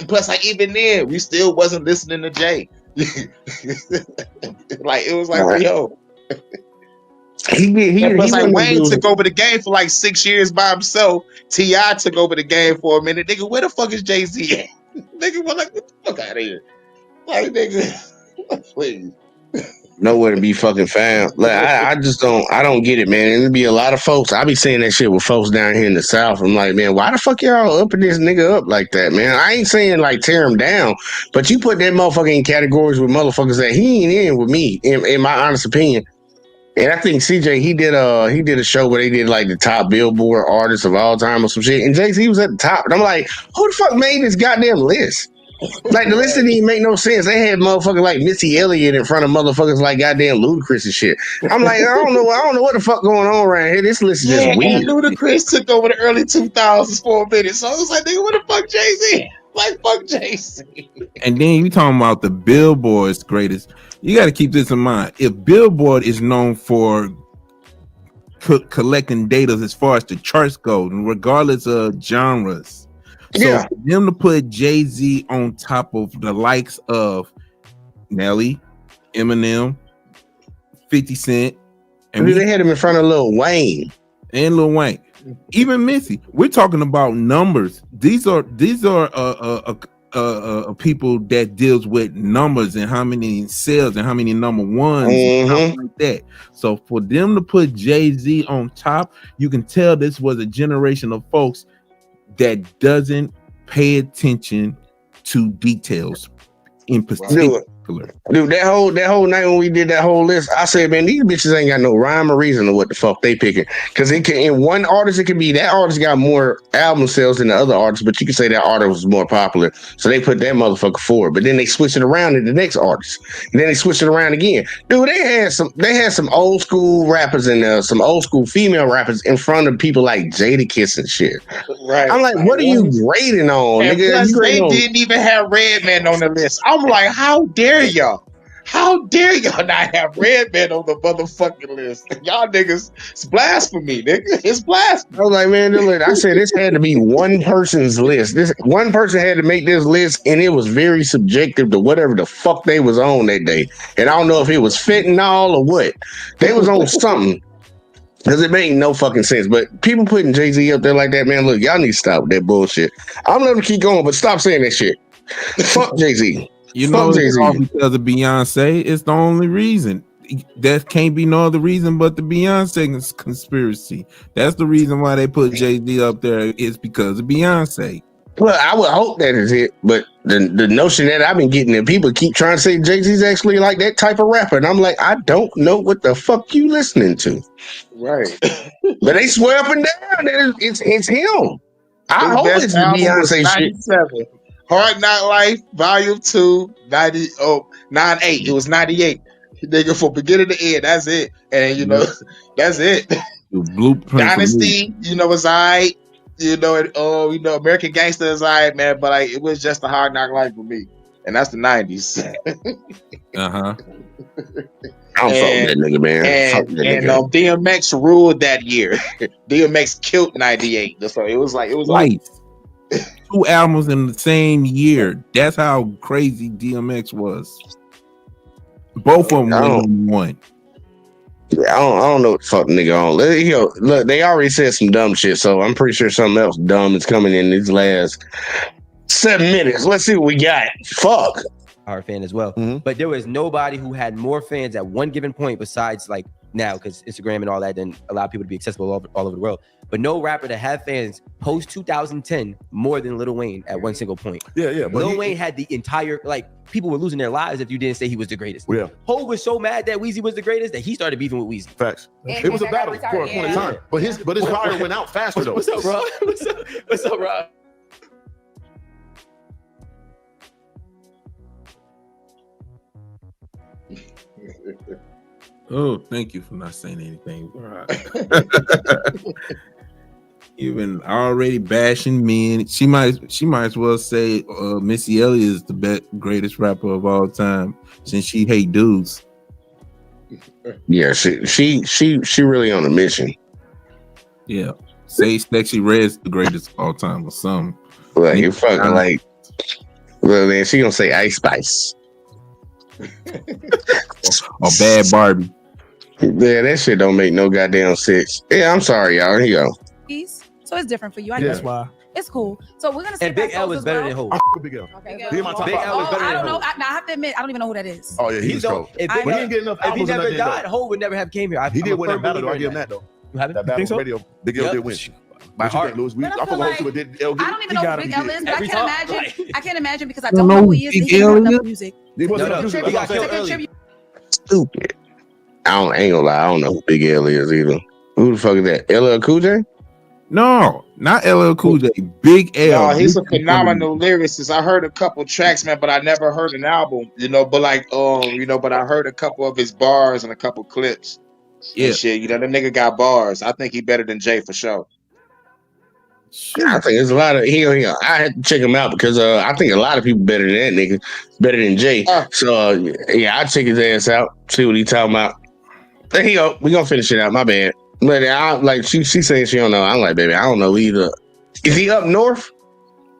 plus like even then we still wasn't listening to Jay. Like it was like yo. He And plus, like wasn't Wayne doing- took over the game for like 6 years by himself. T.I. took over the game for a minute. Nigga, where the fuck is Jay-Z at? Nigga, well, like, get the fuck out of here. Like, nigga, please. nowhere to be fucking found. Like I don't get it, man. And there be a lot of folks. I be saying that shit with folks down here in the South. I'm like, man, why the fuck y'all upping this nigga up like that, man? I ain't saying like tear him down, but you put that motherfucker in categories with motherfuckers that he ain't in with me, in my honest opinion. And I think CJ, he did a show where they did like the top Billboard artists of all time or some shit, and Jay-Z was at the top. And I'm like, who the fuck made this goddamn list? Like the list didn't even make no sense. They had motherfuckers like Missy Elliott in front of motherfuckers like goddamn Ludacris and shit. I'm like, I don't know what the fuck going on around here. This list is just weird. And Ludacris took over the early 2000s for a minute, so I was like, nigga, what the fuck, Jay-Z? Like, fuck Jay-Z. And then you talking about the Billboard's greatest. You got to keep this in mind. If Billboard is known for collecting data as far as the charts go, regardless of genres, so for them to put Jay-Z on top of the likes of Nelly, Eminem, 50 Cent, and they had him in front of Lil Wayne. Even Missy. We're talking about numbers. These are people that deals with numbers and how many sales and how many number ones and stuff like that. So for them to put Jay-Z on top, you can tell this was a generation of folks that doesn't pay attention to details in particular. Dude, that whole night when we did that whole list, I said, man, these bitches ain't got no rhyme or reason to what the fuck they picking. Because it can, in one artist, it can be that artist got more album sales than the other artist, but you can say that artist was more popular. So they put that motherfucker forward. But then they switch it around to the next artist. And then they switch it around again. Dude, they had some old school rappers and some old school female rappers in front of people like Jadakiss and shit. Right. I'm like, what are you grading on, And nigga? plus, You they grading on- didn't even have Redman on the list. I'm like, how dare y'all? How dare y'all not have Redman on the motherfucking list? Y'all niggas, it's blasphemy, nigga. It's blasphemy. I was like, man, look, I said this had to be one person's list. This one person had to make this list, and it was very subjective to whatever the fuck they was on that day. And I don't know if it was fentanyl or what. They was on something. Because it made no fucking sense. But people putting Jay-Z up there like that, man, look, y'all need to stop with that bullshit. I'm letting them keep going, but stop saying that shit. Fuck Jay-Z. You know, Fuck it's Jay-Z. all because of Beyonce. It's the only reason. There can't be no other reason but the Beyonce conspiracy. That's the reason why they put Jay-Z up there. Is because of Beyonce. Well, I would hope that is it, but the notion that I've been getting that people keep trying to say Jay-Z's actually like that type of rapper, and I'm like, I don't know what the fuck you listening to. Right. But they swear up and down that it's him. I hope it's the Beyonce shit. 97. Hard Knock Life, Volume 2, 98. It was 98. Nigga, from beginning to end, that's it. And you know, that's it. The blueprint. Dynasty, you know, was alright. You know, American Gangster is alright, man. But like, it was just a Hard Knock Life for me, and that's the 90s. I don't fuck with that nigga, man. Fuck that And nigga. DMX ruled that year. DMX killed 98. So it was Twice. 2 albums in the same year. That's how crazy DMX was. Both of them went one. I don't know what the fuck the nigga on. Look, they already said some dumb shit, so I'm pretty sure something else dumb is coming in these last 7 minutes. Let's see what we got. Fuck. Our fan as well. But there was nobody who had more fans at one given point besides like now, because Instagram and all that didn't allow people to be accessible all over the world. But no rapper that had fans post 2010 more than Lil Wayne at one single point. Yeah. But Lil Wayne had the entire, like, people were losing their lives if you didn't say he was the greatest. Yeah. Hov was so mad that Weezy was the greatest that he started beefing with Weezy. Facts. It was a battle for a point in time. But his fire went out faster though. What's up, bro? What's up, bro? Oh, thank you for not saying anything. You've been already bashing men. She might as well say Missy Elliott is the greatest rapper of all time since she hate dudes. Yeah, she really on a mission. Yeah, say Sexy Red's the greatest of all time or something. Well, you fucking like. Well, then she gonna say Ice Spice or Bad Barbie. Yeah, that shit don't make no goddamn sense. Yeah, I'm sorry, y'all. Here you go. So it's different for you. I That's get it. why. It's cool. So we're gonna see. And Big L was better than Hov. Big L. Okay, He in my top Big five. L was better I than don't know. Hov. I have to admit, I don't even know who that is. Oh yeah, he's cold. If But he didn't get enough if he albums in never that died, though. Hov would never have came here. He did win that battle though. I give him that though. You have it? That battle so? radio, Big L Yep. did win. By But you heart. can't lose. But I I feel forgot like- who did L. I don't even know who Big L is, but I Every can't time. imagine. I can't imagine because I You don't know know who who he is. and Big He L doesn't have enough is? music. He wasn't No, producing he got that killed song. early. Contribute. Stupid. I ain't gonna lie. I don't know who Big L is either. Who the fuck is that? LL Cool J? No, not LL Cool J. Big L. No, he's a phenomenal lyricist. I heard a couple tracks, man, but I never heard an album, But like, but I heard a couple of his bars and a couple clips. Yeah. And shit. The nigga got bars. I think he better than Jay for sure. I think there's a lot of I had to check him out because I think a lot of people better than that nigga, better than Jay. So yeah, I check his ass out, see what he talking about. There you go. We gonna finish it out. My bad. But I like she saying she don't know. I'm like, baby, I don't know either. Is he up north?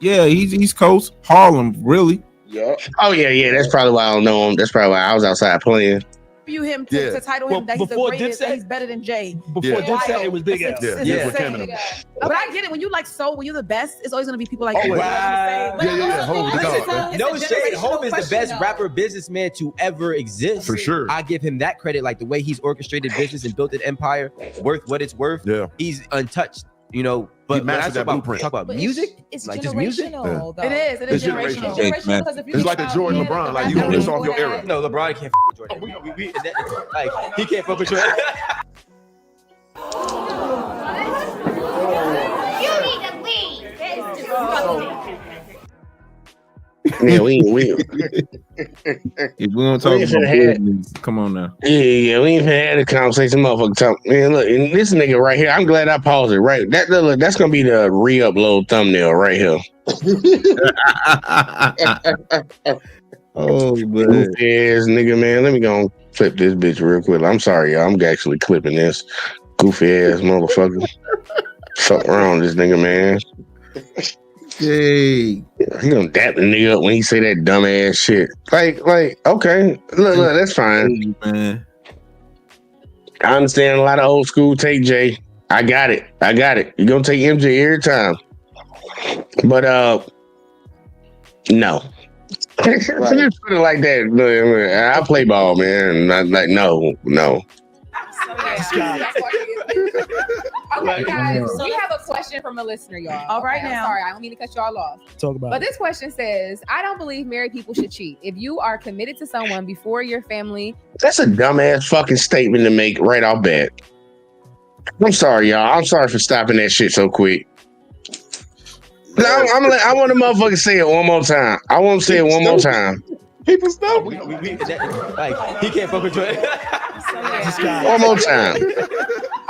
Yeah, he's East Coast, Harlem, really. Yeah. Oh yeah. That's probably why I don't know him. That's probably why I was outside playing. You him Yeah. to title Well, him that he's the before greatest, Dipset- that he's better than Jay. Before Yeah. Dipset, it was Big L. It's Yeah, insane. yeah, with Canada. But I get it. When you like soul, when you're the best, it's always gonna be people like Always. you. Yeah. Hov the Listen, God. no shade. Hov is the best rapper businessman to ever exist. For sure. I give him that credit, like the way he's orchestrated business and built an empire worth what it's worth. Yeah. He's untouched, But He when I mastered that blueprint. talk about But music, it's like just music. generational, though. It is. It is It's generational. generational. It's generational because if you It's think like the about Jordan being LeBron, the like, best you don't rapper miss off your before era. that, No, LeBron can't f with Jordan. Like he can't fuck with Jordan. You need to leave. That is disgusting. Yeah, we If we're gonna talk We about should have- business, come on now. Yeah, we ain't had a conversation, motherfucker. Talk, man, look, and this nigga right here, I'm glad I paused it. Right, that's gonna be the re-upload thumbnail right here. Oh, but Goofy ass nigga, man. Let me go and clip this bitch real quick. I'm sorry, y'all. I'm actually clipping this goofy ass motherfucker. Fuck wrong with this nigga, man. hey, He gonna dap the nigga up when he say that dumb ass shit. Like, okay, look, that's fine. man. I understand a lot of old school take Jay. I got it. You're gonna take MJ every time. But no. Just put it like that. Look, I play ball, man. Not like no. Okay, guys, we have a question from a listener, y'all. All right, I'm now. sorry, I don't mean to cut y'all off. Talk about But it. this question says, I don't believe married people should cheat. If you are committed to someone before your family, That's a dumbass fucking statement to make right off bat. I'm sorry, y'all. I'm sorry for stopping that shit so quick. No, I want the motherfucker to say it one more time. I want to say it one more time. People stop. Like he can't fuck with Jordan. One more time.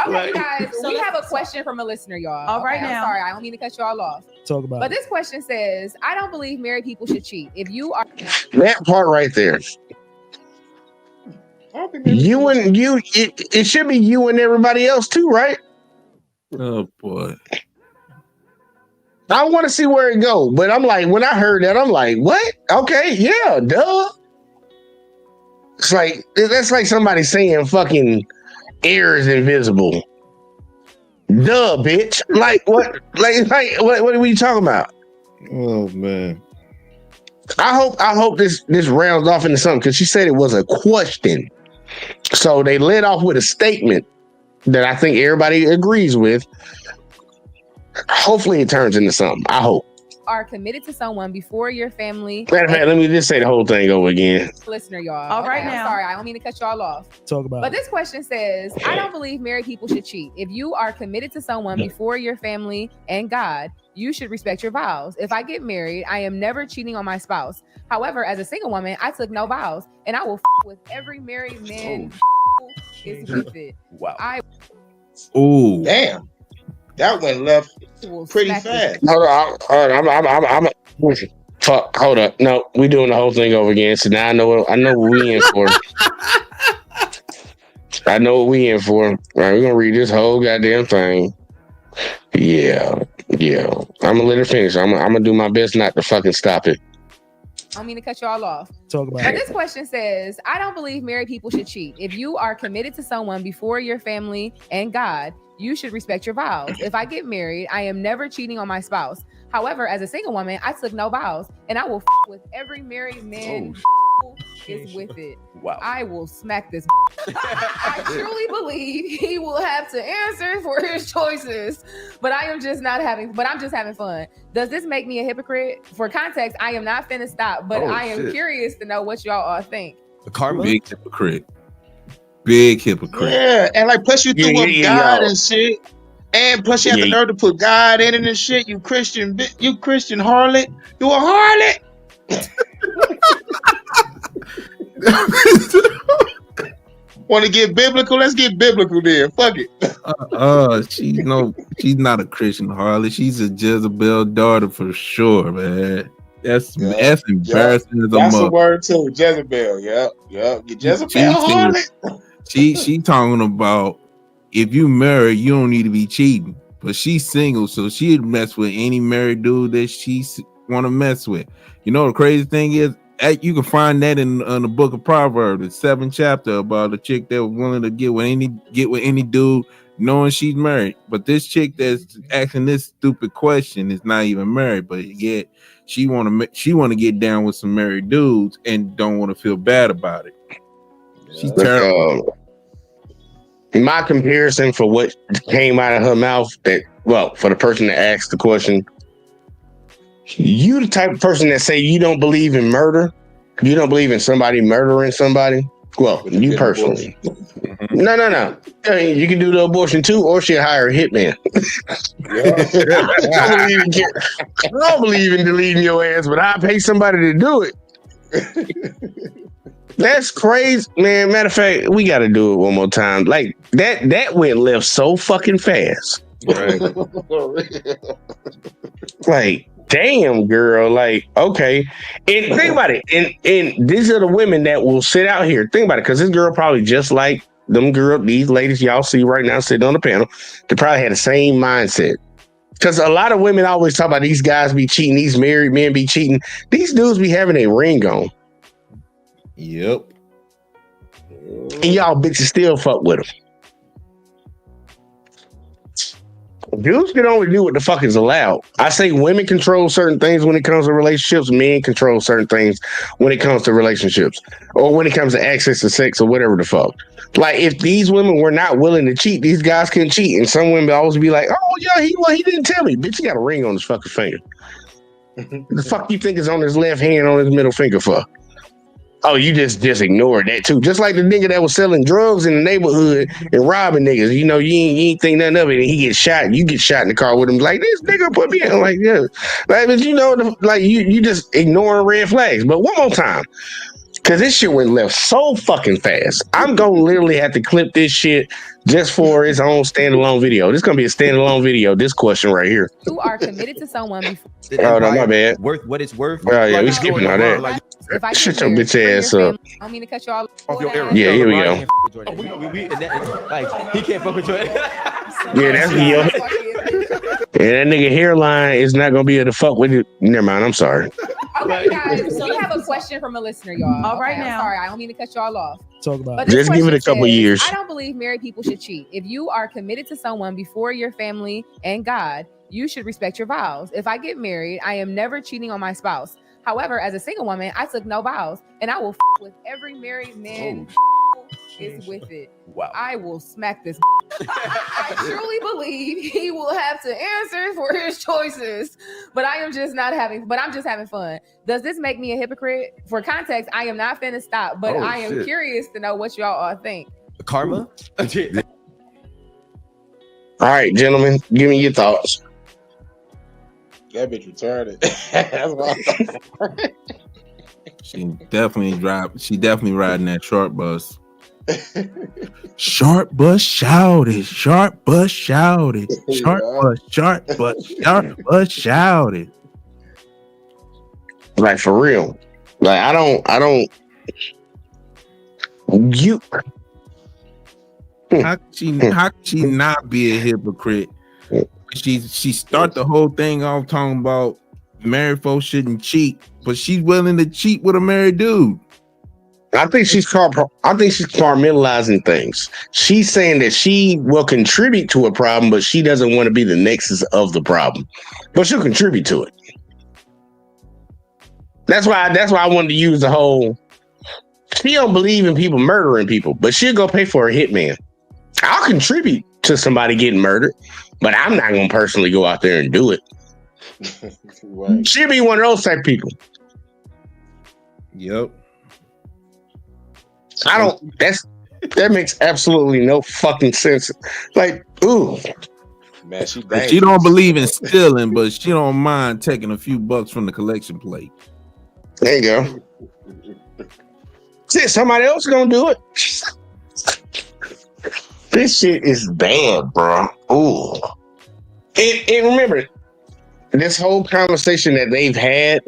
okay, guys, we have a question from a listener, y'all. All right, I'm now. sorry, I don't mean to cut y'all off. Talk about But it. this question says, I don't believe married people should cheat. If you are That part right there. You and you, it should be you and everybody else too, right? Oh boy. I want to see where it go, but I'm like, when I heard that, I'm like, what? Okay, yeah, duh. It's like that's like somebody saying fucking air is invisible. Duh, bitch. Like what? Like what are we talking about? Oh man. I hope this rounds off into something because she said it was a question. So they led off with a statement that I think everybody agrees with. Hopefully it turns into something. I hope. Are committed to someone before your family. Matter of fact, let me just say the whole thing over again. Listener, y'all. All right now. I'm sorry, I don't mean to cut y'all off. Talk about But it. this question says, I don't believe married people should cheat. If you are committed to someone before your family and God, you should respect your vows. If I get married, I am never cheating on my spouse. However, as a single woman, I took no vows, and I will with every married man who is with it. Wow. Ooh. Damn. That went left pretty fast. Hold on. Fuck. Hold up. No, we doing the whole thing over again. So now I know what we in for. I know what we in for. All right, we're gonna read this whole goddamn thing. Yeah. I'm gonna let her finish. I'm gonna do my best not to fucking stop it. I don't mean to cut y'all off. Talk about But it. this question says, I don't believe married people should cheat. If you are committed to someone before your family and God, you should respect your vows. If I get married, I am never cheating on my spouse. However, as a single woman, I took no vows, and I will with every married man who is with it. Wow. I will smack this. I truly believe he will have to answer for his choices, but I'm just having fun. Does this make me a hypocrite? For context, I am not finna stop, but I am curious to know what y'all all think. Karma? Big hypocrite. Big hypocrite. Yeah, and like plus you threw up God and shit. And plus you have the nerve to put God in it and shit. You Christian harlot. You a harlot. Want to get biblical? Let's get biblical then. Fuck it. She's not a Christian harlot. She's a Jezebel daughter for sure, man. That's embarrassing as a That's mother. a word too. Jezebel. Yep. You Jezebel harlot. She talking about if you married, you don't need to be cheating. But she's single, so she'd mess with any married dude that she want to mess with. You know the crazy thing is, you can find that in the book of Proverbs, the 7th chapter, about a chick that was willing to get with any dude, knowing she's married. But this chick that's asking this stupid question is not even married, but yet she want to get down with some married dudes and don't want to feel bad about it. She's terrible. My comparison for what came out of her mouth, for the person that asked the question, you the type of person that say you don't believe in murder, you don't believe in somebody murdering somebody. Well, you personally. No. I mean, you can do the abortion too, or she'll hire a hitman. I don't believe in deleting your ass, but I pay somebody to do it. That's crazy, man. Matter of fact, we got to do it one more time. Like that went left so fucking fast. Right. Like, damn, girl. Like, okay. And think about it. And these are the women that will sit out here. Think about it, because this girl probably just like these ladies y'all see right now sitting on the panel. They probably had the same mindset. Because a lot of women always talk about these guys be cheating, these married men be cheating. These dudes be having a ring on. Yep. And y'all bitches still fuck with them. Dudes can only do what the fuck is allowed. I say women control certain things when it comes to relationships. Men control certain things when it comes to relationships, or when it comes to access to sex or whatever the fuck. Like, if these women were not willing to cheat, these guys can cheat. And some women always be like, "Oh yeah, he didn't tell me." Bitch, he got a ring on his fucking finger. The fuck you think is on his left hand on his middle finger for? Oh, you just ignored that too. Just like the nigga that was selling drugs in the neighborhood and robbing niggas. You know, you ain't think nothing of it, and he gets shot. And you get shot in the car with him. Like, this nigga put me in. Like, yeah. Like, but you know, like you just ignoring red flags. But one more time, because this shit went left so fucking fast. I'm gonna literally have to clip this shit just for its own standalone video. This is gonna be a standalone video. This question right here. You are committed to someone before. Oh no, my bad. Worth what it's worth. Oh yeah, we skipping all that. if I Shut get your married bitch for your ass up. family, I don't mean to cut you all off. Yeah, here we go. Like he can't fuck with Jordan. Yeah, that's your. And that nigga hairline is not gonna be able to fuck with it. Never mind. I'm sorry. Okay, guys. So we have a question from a listener, y'all. All right Okay, now. I'm sorry, I don't mean to cut y'all off. Talk about But it. this Just give it a question couple says, years. I don't believe married people should cheat. If you are committed to someone before your family and God, you should respect your vows. If I get married, I am never cheating on my spouse. However, as a single woman, I took no vows, and I will with every married man is with it. Wow. I will smack this. I truly believe he will have to answer for his choices, but I'm just having fun. Does this make me a hypocrite? For context, I am not finna stop, but I am curious to know what y'all all think. Karma. All right, gentlemen, give me your thoughts. That bitch retarded. That's what I thought. She definitely riding that short bus. Short bus shouted, short bus shouted, short bus shouted. Like for real. Like I don't you how could she not be a hypocrite? She start the whole thing off talking about married folks shouldn't cheat, but she's willing to cheat with a married dude. I think she's compartmentalizing things. She's saying that she will contribute to a problem, but she doesn't want to be the nexus of the problem. But she'll contribute to it. That's why I wanted to use the whole. She don't believe in people murdering people, but she'll go pay for a hitman. I'll contribute to somebody getting murdered, but I'm not gonna personally go out there and do it. Right. She'll be one of those type of people. Yep. That makes absolutely no fucking sense. Like, ooh. Man, she don't believe in stealing, but she don't mind taking a few bucks from the collection plate. There you go. Shit, somebody else gonna do it. This shit is bad, bro. Ooh. And remember, this whole conversation that they've had,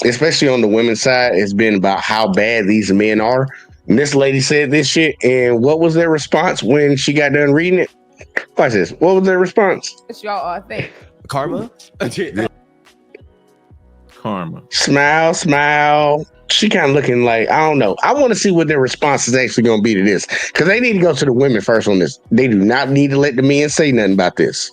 especially on the women's side, has been about how bad these men are. And this lady said this shit, and what was their response when she got done reading it? Watch this. What was their response? What y'all all think? Karma. Karma. Smile, smile. She kind of looking like, I don't know. I want to see what their response is actually going to be to this. Because they need to go to the women first on this. They do not need to let the men say nothing about this.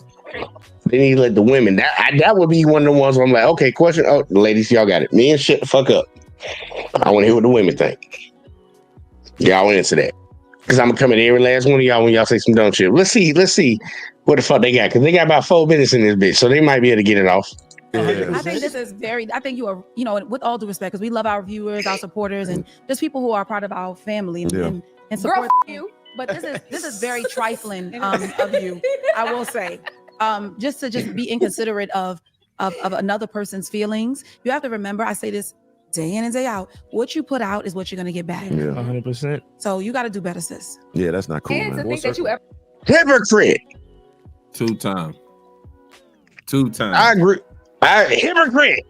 They need to let the women. That would be one of the ones where I'm like, okay, question. Oh, ladies, y'all got it. Men, shut the fuck up. I want to hear what the women think. Y'all answer that. Because I'm going to come at every last one of y'all when y'all say some dumb shit. Let's see what the fuck they got. Because they got about 4 minutes in this bitch. So they might be able to get it off. I think this is I think you are, with all due respect, because we love our viewers, our supporters, and just people who are part of our family and support you. But this is very trifling of you, I will say. Just to be inconsiderate of another person's feelings. You have to remember, I say this day in and day out, what you put out is what you're gonna get back. 100%. So you got to do better, sis. Yeah, that's not cool. And to think that you ever Hypocrite. 2 times. 2 times. I agree. Hypocrite.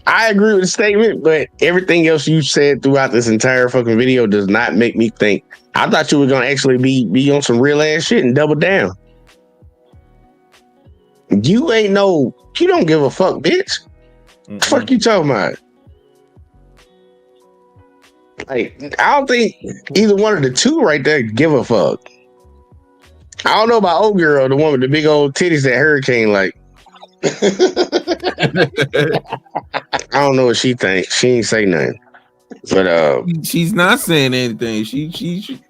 I agree with the statement, but everything else you said throughout this entire fucking video does not make me think. I thought you were gonna actually be on some real ass shit and double down. You don't give a fuck, bitch. Mm-hmm. Fuck you talking about? Like, I don't think either one of the two right there give a fuck. I don't know about old girl, the one with the big old titties that Hurricane like. I don't know what she thinks. She ain't say nothing. But she's not saying anything. She's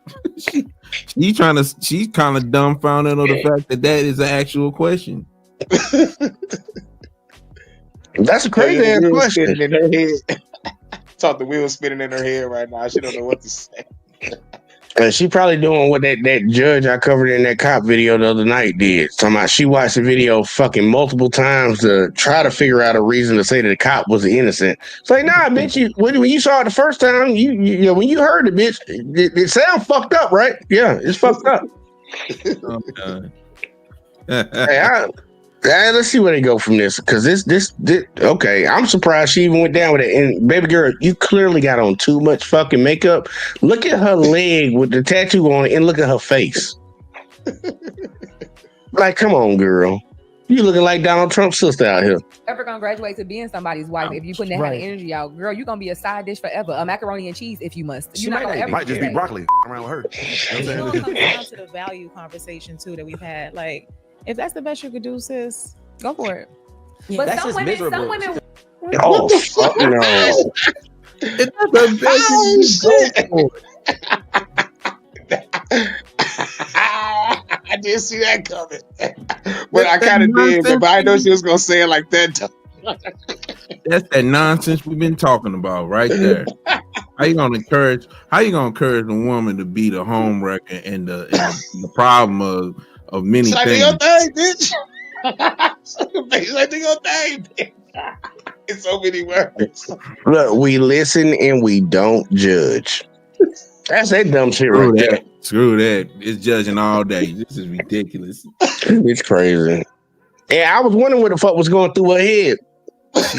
kind of dumbfounded on the fact that is an actual question. That's a crazy ass question. In her head. Talk the wheel spinning in her head right now. She don't know what to say. And she probably doing what that judge I covered in that cop video the other night did. Talking about she watched the video fucking multiple times to try to figure out a reason to say that the cop was innocent. It's like, nah, bitch, when you saw it the first time, you when you heard it, bitch, it sounds fucked up, right? Yeah, it's fucked up. Oh, God. Hey, Let's see where they go from this. Because this. Okay, I'm surprised she even went down with it. And baby girl, you clearly got on too much fucking makeup. Look at her leg with the tattoo on it, and look at her face. Like, come on, girl. You looking like Donald Trump's sister out here. Ever gonna graduate to being somebodo's wife if you putting that kind of energy out, girl? You gonna be a side dish forever. A macaroni and cheese if you must. She might just be broccoli around with her. It all comes down to the value conversation too that we've had. Like, if that's the best you could do, sis, go for it. But that's some women. Oh fuck no! It's the I didn't see that coming, but I kind of did. But I know she was gonna say it like that. That's that nonsense we've been talking about right there. How you gonna encourage a woman to be the home wrecker and the problem of many Like things? your thing, bitch. Like your thing, bitch. In so many words. Look, we listen and we don't judge. That's that dumb shit right there. Screw that. It's judging all day. This is ridiculous. It's crazy. And I was wondering what the fuck was going through her head.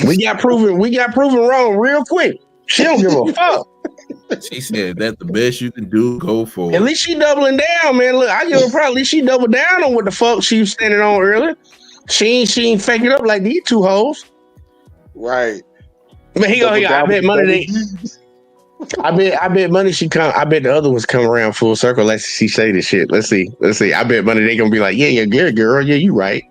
We got proven wrong real quick. She don't give a fuck. She said that's the best you can do. Go for it. At least she doubling down, man. Look, I give her probably at least she doubled down on what the fuck she was standing on earlier. She ain't fake it up like these two hoes. Right. But here you go. I bet money I bet money she come. I bet the other ones come around full circle. Let's she say this shit. Let's see. I bet money they gonna be like, yeah, good girl. Yeah, you right.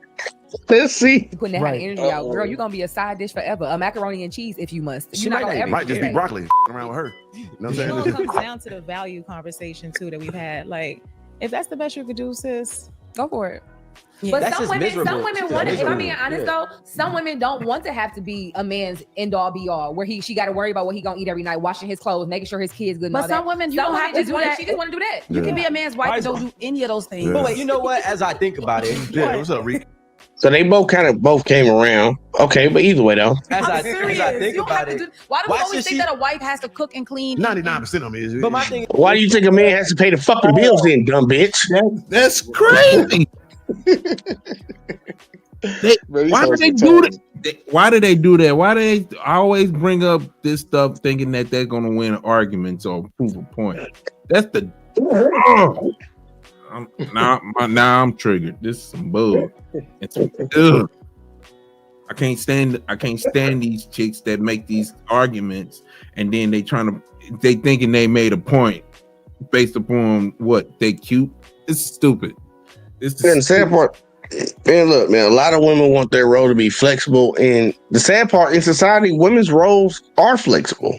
Let's see. Putting that kind of energy out, girl. You're gonna be a side dish forever. A macaroni and cheese if you must. She might just be broccoli around with her. You know what I'm It all saying? comes down to the value conversation too that we've had. Like, if that's the best you could do, sis, go for it. But some women want it. If I'm being honest though, some women don't want to have to be a man's end all be all, where she got to worry about what he gonna eat every night, washing his clothes, making sure his kids good. And But all some that. women, you don't have to do that. She just want to do that. You can be a man's wife and don't do any of those things. But wait, you know what? As I think about it, what's up, Reek? So they both came around. Okay, but either way though. As I think about it, Why do we always think that a wife has to cook and clean? 99% of them is. But my thing. Why do you think a man has to pay the fucking bills then, dumb bitch? That's crazy. Why do they do that? Why do they do that? Why do they always bring up this stuff thinking that they're gonna win arguments or prove a point? That's the now I'm triggered. This is some bull. I can't stand these chicks that make these arguments and then they thinking they made a point based upon what they cute. It's stupid. It's the sad part. Man, look, man, a lot of women want their role to be flexible, and the sad part in society, women's roles are flexible.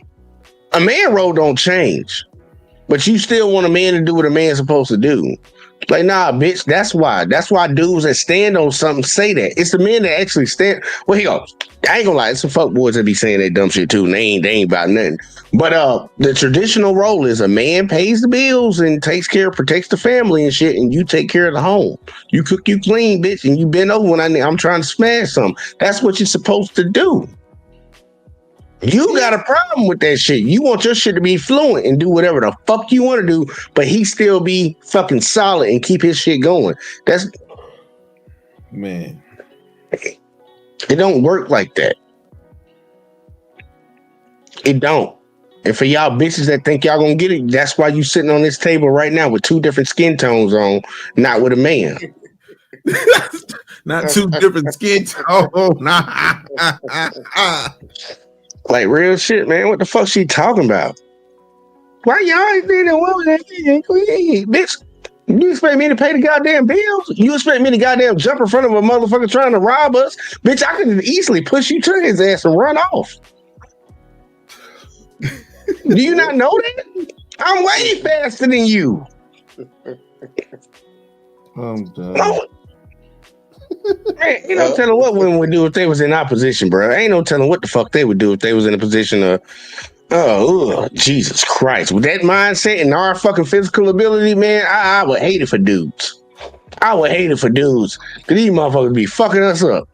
A man role don't change, but you still want a man to do what a man's supposed to do. Like, nah, bitch, that's why dudes that stand on something say that. It's the men that actually stand. Well, he goes, I ain't gonna lie, it's some fuck boys that be saying that dumb shit too, and they ain't about nothing. But the traditional role is a man pays the bills and protects the family and shit, and you take care of the home. You cook, you clean, bitch, and you bend over when I'm trying to smash something. That's what you're supposed to do. You got a problem with that shit. You want your shit to be fluent and do whatever the fuck you want to do, but he still be fucking solid and keep his shit going. That's man. It don't work like that. It don't. And for y'all bitches that think y'all gonna get it, that's why you sitting on this table right now with two different skin tones on, not with a man. Not two different skin tones. Like real shit, man. What the fuck she talking about? Why y'all ain't being a woman that bitch? You expect me to pay the goddamn bills? You expect me to goddamn jump in front of a motherfucker trying to rob us? Bitch, I could easily push you to his ass and run off. Do you not know that? I'm way faster than you. I'm done. No. Man, ain't no telling what women would do if they was in our position, bro. Ain't no telling what the fuck they would do if they was in a position of, Jesus Christ. With that mindset and our fucking physical ability, man, I would hate it for dudes. I would hate it for dudes. Because these motherfuckers be fucking us up.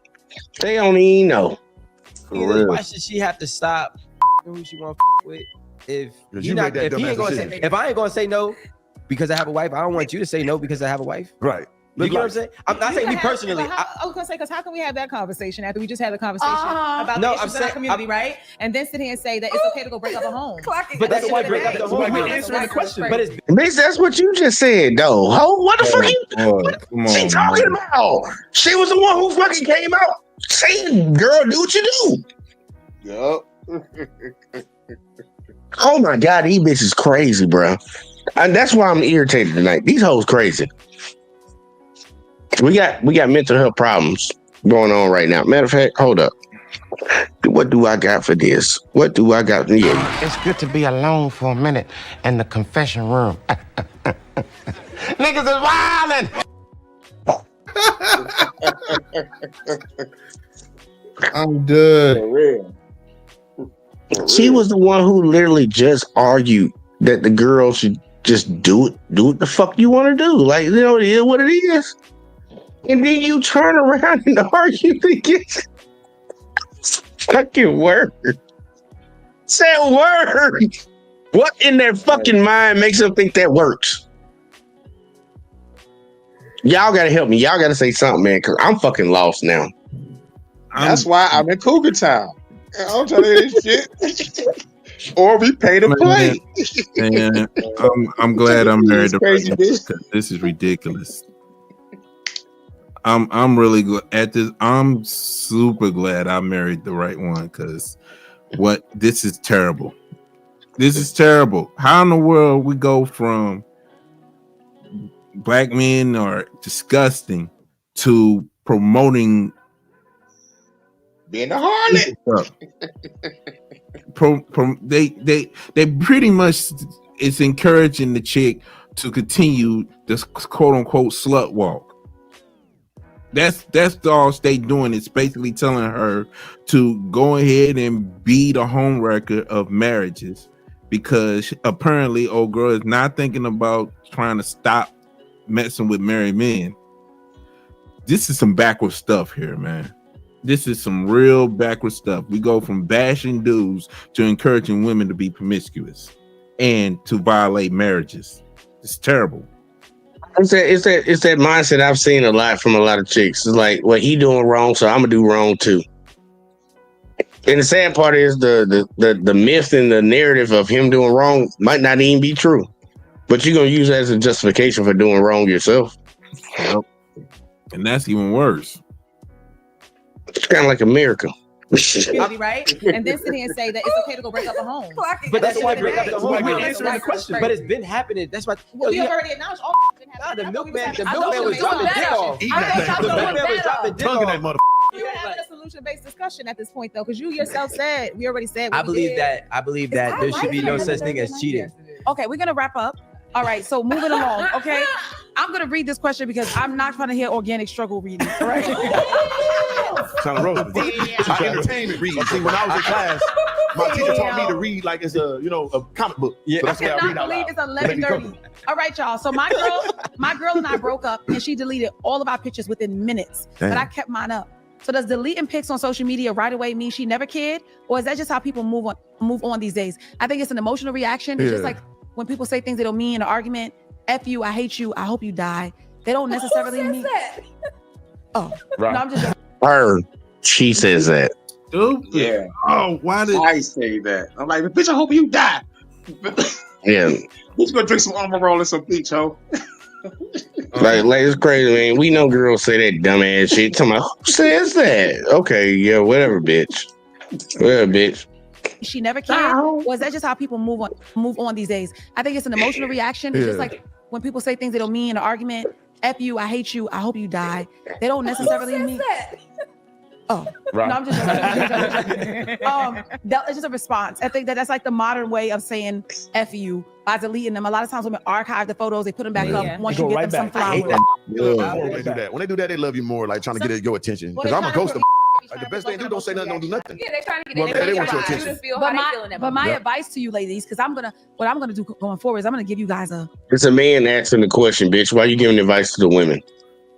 They don't even know. Why should she have to stop who she want to with? If I ain't gonna say no because I have a wife, I don't want you to say no because I have a wife. Right. You know what I'm saying? I'm not saying me personally. I was gonna say, because how can we have that conversation after we just had a conversation about No, the I'm issues in our saying- community, right? And then sit here and say that it's okay to go break up a home. But that's why break up the home. We're answering the question. But it's Bitch, that's what you just said, though. Ho, what the fuck you she talking about? She was the one who fucking came out saying, girl, do what you do. Yup. Oh my God, these bitches crazy, bro. And that's why I'm irritated tonight. These hoes crazy. We got mental health problems going on right now. Matter of fact, hold up. What do I got for this? What do I got? Yeah. It's good to be alone for a minute in the confession room. Niggas is wildin'. I'm done. For real. She was the one who literally just argued that the girl should just do what the fuck you want to do. Like, you know, it is what it is. And then you turn around and argue against fucking word. Say word. What in their fucking mind makes them think that works? Y'all gotta help me. Y'all gotta say something, man, because I'm fucking lost now. That's why I'm in Cougar Town. I'm telling you this shit. Or we pay to play. And I'm glad I'm married to Crazy bitch. this is ridiculous. I'm really good at this. I'm super glad I married the right one because this is terrible. This is terrible. How in the world we go from black men are disgusting to promoting being a harlot? They pretty much is encouraging the chick to continue this quote unquote slut walk. That's all they doing. It's basically telling her to go ahead and be the home wrecker of marriages because apparently old girl is not thinking about trying to stop messing with married men. This is some backward stuff here, man. This is some real backward stuff. We go from bashing dudes to encouraging women to be promiscuous and to violate marriages. It's terrible. It's that mindset I've seen a lot from a lot of chicks. It's like, well, he doing wrong, so I'm gonna do wrong too. And the sad part is the myth and the narrative of him doing wrong might not even be true, but you're gonna use that as a justification for doing wrong yourself. Yep. And that's even worse. It's kind of like America. Right? And then sit here and say that it's okay to go break up a home. But that's why break up the home. We're answering the question. But it's been happening. That's why. Well, we already acknowledged all been happening. The milkman was dropping dick off. The milkman was dropping dick Tongue in that off. mother. You're having a solution-based discussion at this point, though, because you yourself said we already said. I believe that there should be no such thing as cheating. Okay, we're gonna wrap up. All right, so moving along. Okay, I'm gonna read this question because I'm not trying to hear organic struggle reading. All right. Trying to roll with it. My entertainment reading. See, when I was in class, my teacher taught me to read like it's a comic book. Yeah. So that's I what I read cannot out believe loud. it's 11:30. All right, y'all. So my girl and I broke up, and she deleted all of our pictures within minutes. Damn. But I kept mine up. So does deleting pics on social media right away mean she never cared, or is that just how people move on these days? I think it's an emotional reaction. It's just like when people say things they don't mean in an argument. F you, I hate you, I hope you die. They don't necessarily mean that. Oh, Right. No, I'm just. Her, she says that. Stupid. Yeah. Oh, why did I say that? I'm like, bitch, I hope you die. Yeah. Who's gonna drink some Armor Roll and some peach, ho? Like it's crazy, man. We know girls say that dumbass shit. Tell me, who says that? Okay, yeah, whatever, bitch. Whatever, bitch. She never cared. Or is that just how people move on these days? I think it's an emotional reaction. It's just like when people say things they don't mean in an argument. F you, I hate you, I hope you die. They don't necessarily mean that. Oh, Right. no, I'm just it's just a response. I think that's like the modern way of saying F you by deleting them. A lot of times women archive the photos, they put them back up once you get them some flowers. When they do that, they love you more, like trying to get your attention. Because I'm a ghost of like the best thing to do, don't say nothing, don't do nothing. Yeah, they're trying to get Well, they want your attention. But my advice to you ladies, because what I'm gonna do going forward is I'm gonna give you guys a It's a man asking the question, bitch. Why you giving advice to the women?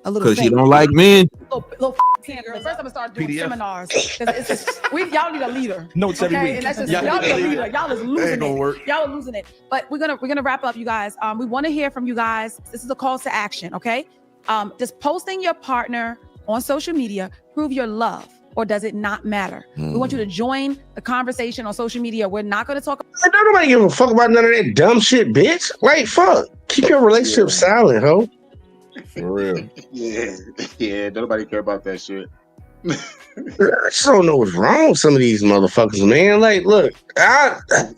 little because you thing. don't like men? Little pamphlet. First, I'm gonna start doing PDF. seminars. 'Cause it's just, y'all need a leader. Notes every week. And that's just, Y'all y'all need need a a leader. leader. Y'all is That losing ain't gonna it. work. Y'all are losing it. But we're gonna wrap up, you guys. We want to hear from you guys. This is a call to action. Okay. Does posting your partner on social media prove your love, or does it not matter? We want you to join the conversation on social media. We're not going to talk. Don't nobody give a fuck about none of that dumb shit, bitch. Like, fuck. Keep your relationship silent, ho. For real. Yeah. Don't nobody care about that shit. I just don't know what's wrong with some of these motherfuckers, man. Like, look, that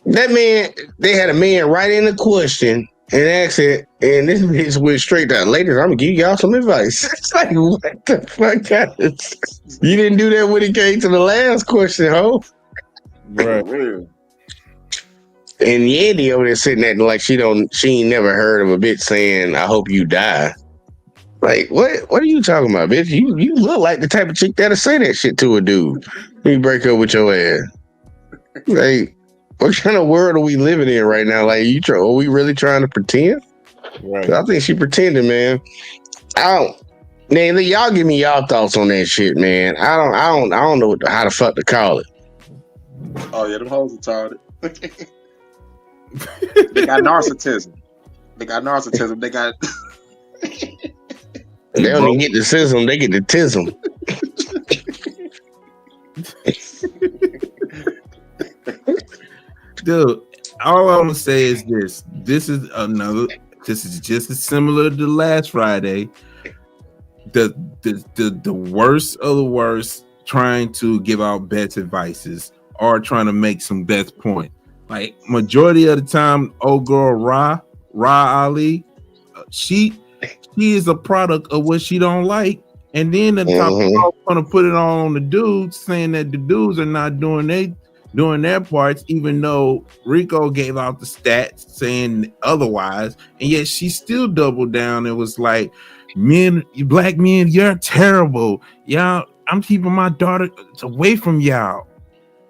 man, they had a man write in the question and ask it, and this bitch went straight down. Ladies, I'm gonna give y'all some advice. It's like, what the fuck, guys? You didn't do that when it came to the last question, ho. Right. And Yandy over there sitting there like she ain't never heard of a bitch saying, I hope you die. Like, what are you talking about, bitch? You look like the type of chick that'll say that shit to a dude when you break up with your ass. Like, what kind of world are we living in right now? Like, are we really trying to pretend? Right. I think she pretended, man. Man, y'all give me y'all thoughts on that shit, man. I don't know how the fuck to call it. Oh yeah, them hoes are retarded. They got narcissism. They got. They don't even get the sism, they get the tism. Dude, all I'm gonna say is this. This is just as similar to last Friday. The worst of the worst trying to give out best advices or trying to make some best point. Like majority of the time, old girl Ra Ali, she is a product of what she don't like, and then the top want to put it on the dudes, saying that the dudes are not doing their parts, even though Rico gave out the stats saying otherwise, and yet she still doubled down and was like, black men, you're terrible. Y'all, I'm keeping my daughter away from y'all.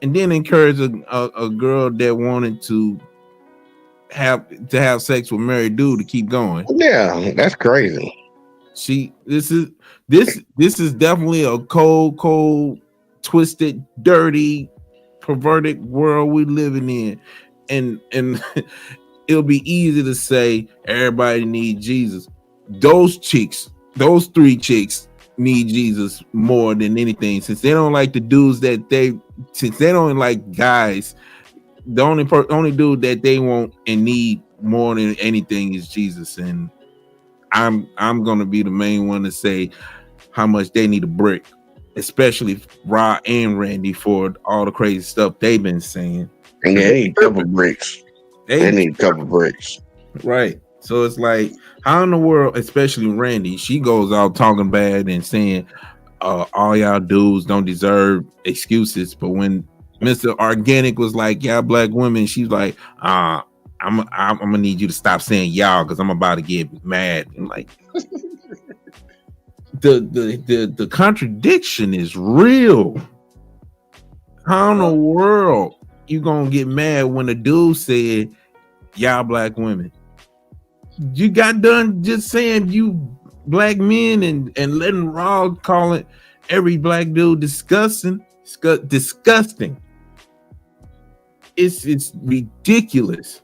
And then encourage a girl that wanted to have sex with married dude to keep going. Yeah, that's crazy. This is definitely a cold, twisted, dirty, perverted world we living in, and it'll be easy to say everybody needs Jesus. Those three chicks need Jesus more than anything, since they don't like the dudes since they don't like guys. The only dude that they want and need more than anything is Jesus, and I'm gonna be the main one to say how much they need a brick, especially Ra and Randy for all the crazy stuff they've been saying. And they need a couple bricks. They need a couple bricks, right? So it's like, how in the world, especially Randy, she goes out talking bad and saying all y'all dudes don't deserve excuses, but when Mr. Organic was like, yeah, black women, she's like, I'm gonna need you to stop saying y'all because I'm about to get mad. And like, the contradiction is real. How in the world you gonna get mad when a dude said y'all black women? You got done just saying you black men and letting Raw call it every black dude disgusting. It's ridiculous.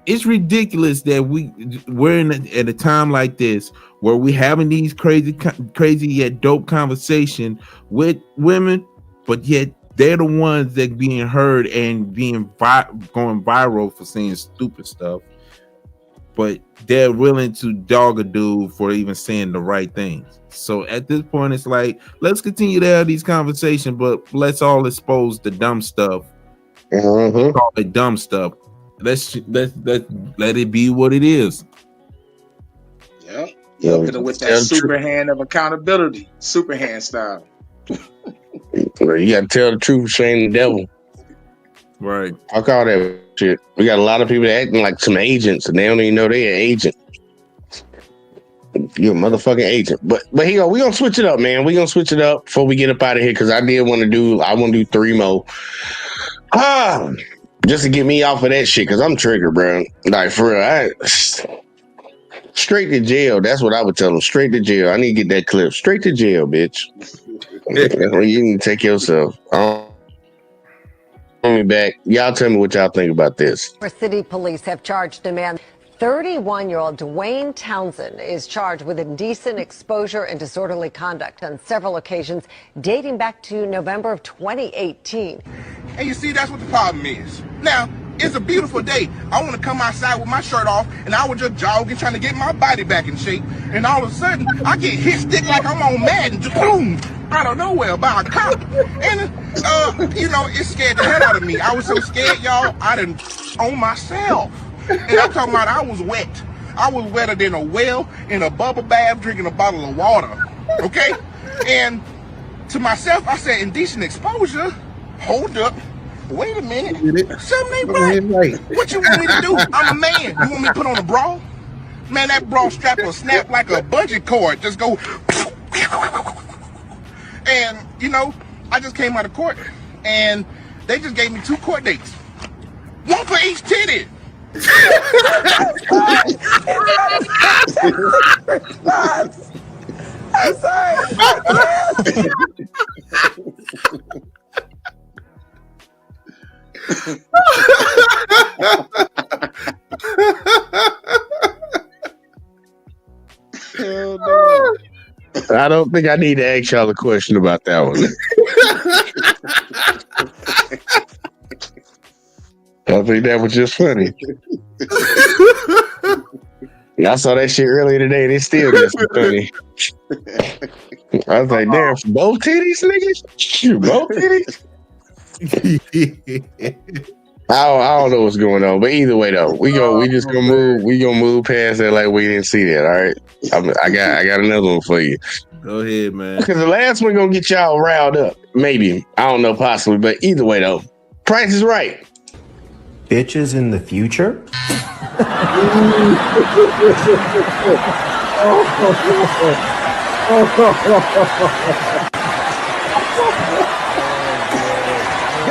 It's ridiculous that we're at a time like this where we having these crazy yet dope conversation with women, but yet they're the ones that being heard and being going viral for saying stupid stuff. But they're willing to dog a dude for even saying the right things. So at this point, it's like, let's continue to have these conversations, but let's all expose the dumb stuff. Call it dumb stuff. Let's let it be what it is. Yeah. With that super hand of accountability, super hand style. You gotta tell the truth, shame the devil. Right. I call that shit. We got a lot of people acting like some agents, and they don't even know they're an agent. You're a motherfucking agent. But here we gonna switch it up, man. We gonna switch it up before we get up out of here, because I want to do 3 more. Just to get me off of that shit, because I'm triggered, bro. Like, for real, straight to jail. That's what I would tell them. Straight to jail. I need to get that clip. Straight to jail, bitch. You need to take yourself. Me back. Y'all tell me what y'all think about this. City police have charged a man 31-year-old Dwayne Townsend is charged with indecent exposure and disorderly conduct on several occasions dating back to November of 2018. And you see, that's what the problem is. Now, it's a beautiful day. I want to come outside with my shirt off, and I was just jogging, trying to get my body back in shape. And all of a sudden, I get hit stick like I'm on Madden, just boom, out of nowhere by a cop. And, it scared the hell out of me. I was so scared, y'all, I done on myself. And I'm talking about I was wet. I was wetter than a whale in a bubble bath drinking a bottle of water. Okay? And to myself, I said, indecent exposure? Hold up. Wait a minute. Something ain't right. What you want me to do? I'm a man. You want me to put on a bra? Man, that bra strap will snap like a bungee cord. Just go. And, I just came out of court, and they just gave me 2 court dates. One for each titty. I'm sorry. Hell no. I don't think I need to ask y'all a question about that one. I think that was just funny. I saw that shit earlier today and it's still just funny. I was like, damn, both titties, niggas? Shoot, both titties? I don't know what's going on, but either way though, we just gonna move past that like we didn't see that. All right, I got another one for you. Go ahead, man. Because the last one gonna get y'all riled up. Maybe, I don't know, possibly, but either way though, Price is Right. Bitches in the future? Good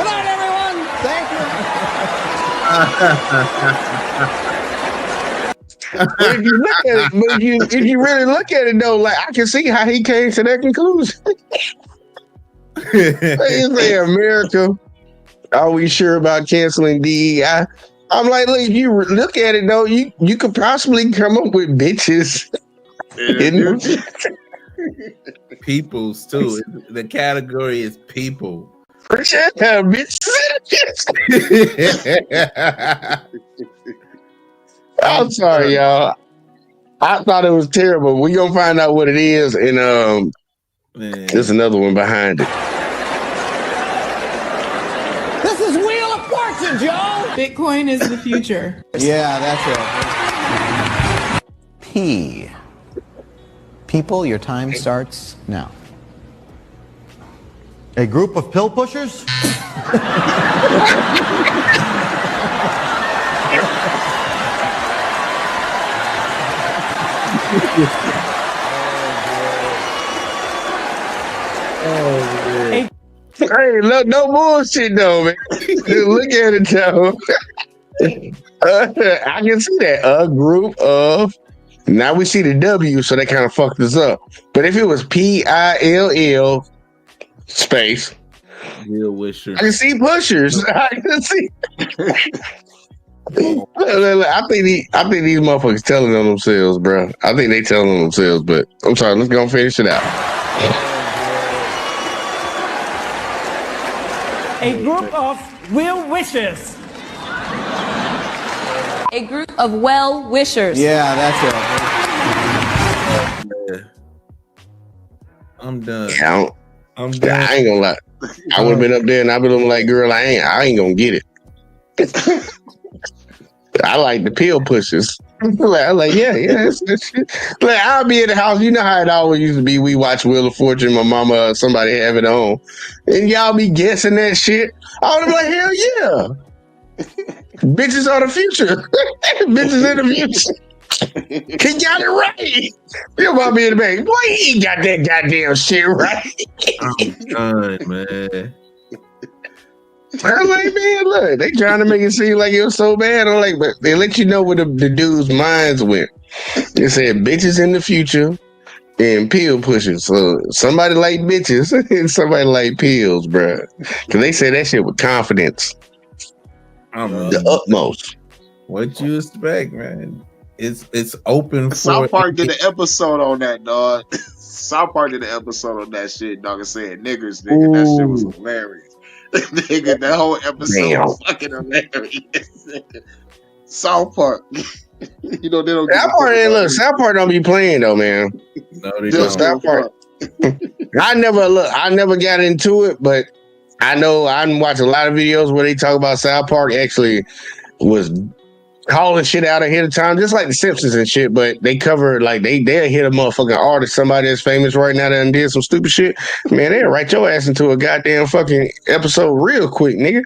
night, everyone. Thank If you look at it, but if you really look at it though, like I can see how he came to that conclusion. They say America, are we sure about canceling DEI? I'm like, look, if you look at it though, you could possibly come up with bitches. Peoples too. The category is people. I'm sorry, y'all. I thought it was terrible. We gonna find out what it is, and there's another one behind it. This is Wheel of Fortune, Joe. Bitcoin is the future. Yeah, that's it. P. People, your time starts now. A group of pill pushers? Hey, look, no bullshit though, man. Look at it though. I can see that. A group of. Now we see the W, so that kind of fucked us up. But if it was PILL space, Wisher. I can see pushers. I can see. I think these motherfuckers telling on themselves, bro. I think they telling on themselves, but I'm sorry. Let's go and finish it out. A group of will wishers. A group of well-wishers. Yeah, that's it. I'm done. Yeah, I'm done. I ain't gonna lie. I would have been up there and I would have been like, girl, I ain't gonna get it. I like the pill pushers. I'm like, yeah, that's shit. Like, I'll be at the house. You know how it always used to be. We watch Wheel of Fortune. My mama, somebody have it on, and y'all be guessing that shit. I would be like, hell yeah. Bitches are the future. Bitches in the future. He got it right. Your mom be in the back. Boy, he ain't got that goddamn shit right. I'm done, man. I'm like, man, look, they trying to make it seem like it was so bad. I'm like, but they let you know where the dude's minds went. They said bitches in the future and pill pushers. So somebody like bitches and somebody like pills, bro. Because they say that shit with confidence. I mean, the utmost. What you expect, man? it's open for. South Park did an episode on that, dog. South Park did an episode on that shit, dog. And said niggers, nigga. That shit was hilarious. Nigga, that whole episode was fucking hilarious. South Park. You know they don't. South Park don't be playing though, man. No, they don't. South Park. I never got into it, but I know I watched a lot of videos where they talk about South Park actually was calling shit out ahead of time, just like the Simpsons and shit. But they cover like they'll hit a motherfucking artist, somebody that's famous right now that did some stupid shit. Man, they'll write your ass into a goddamn fucking episode real quick, nigga.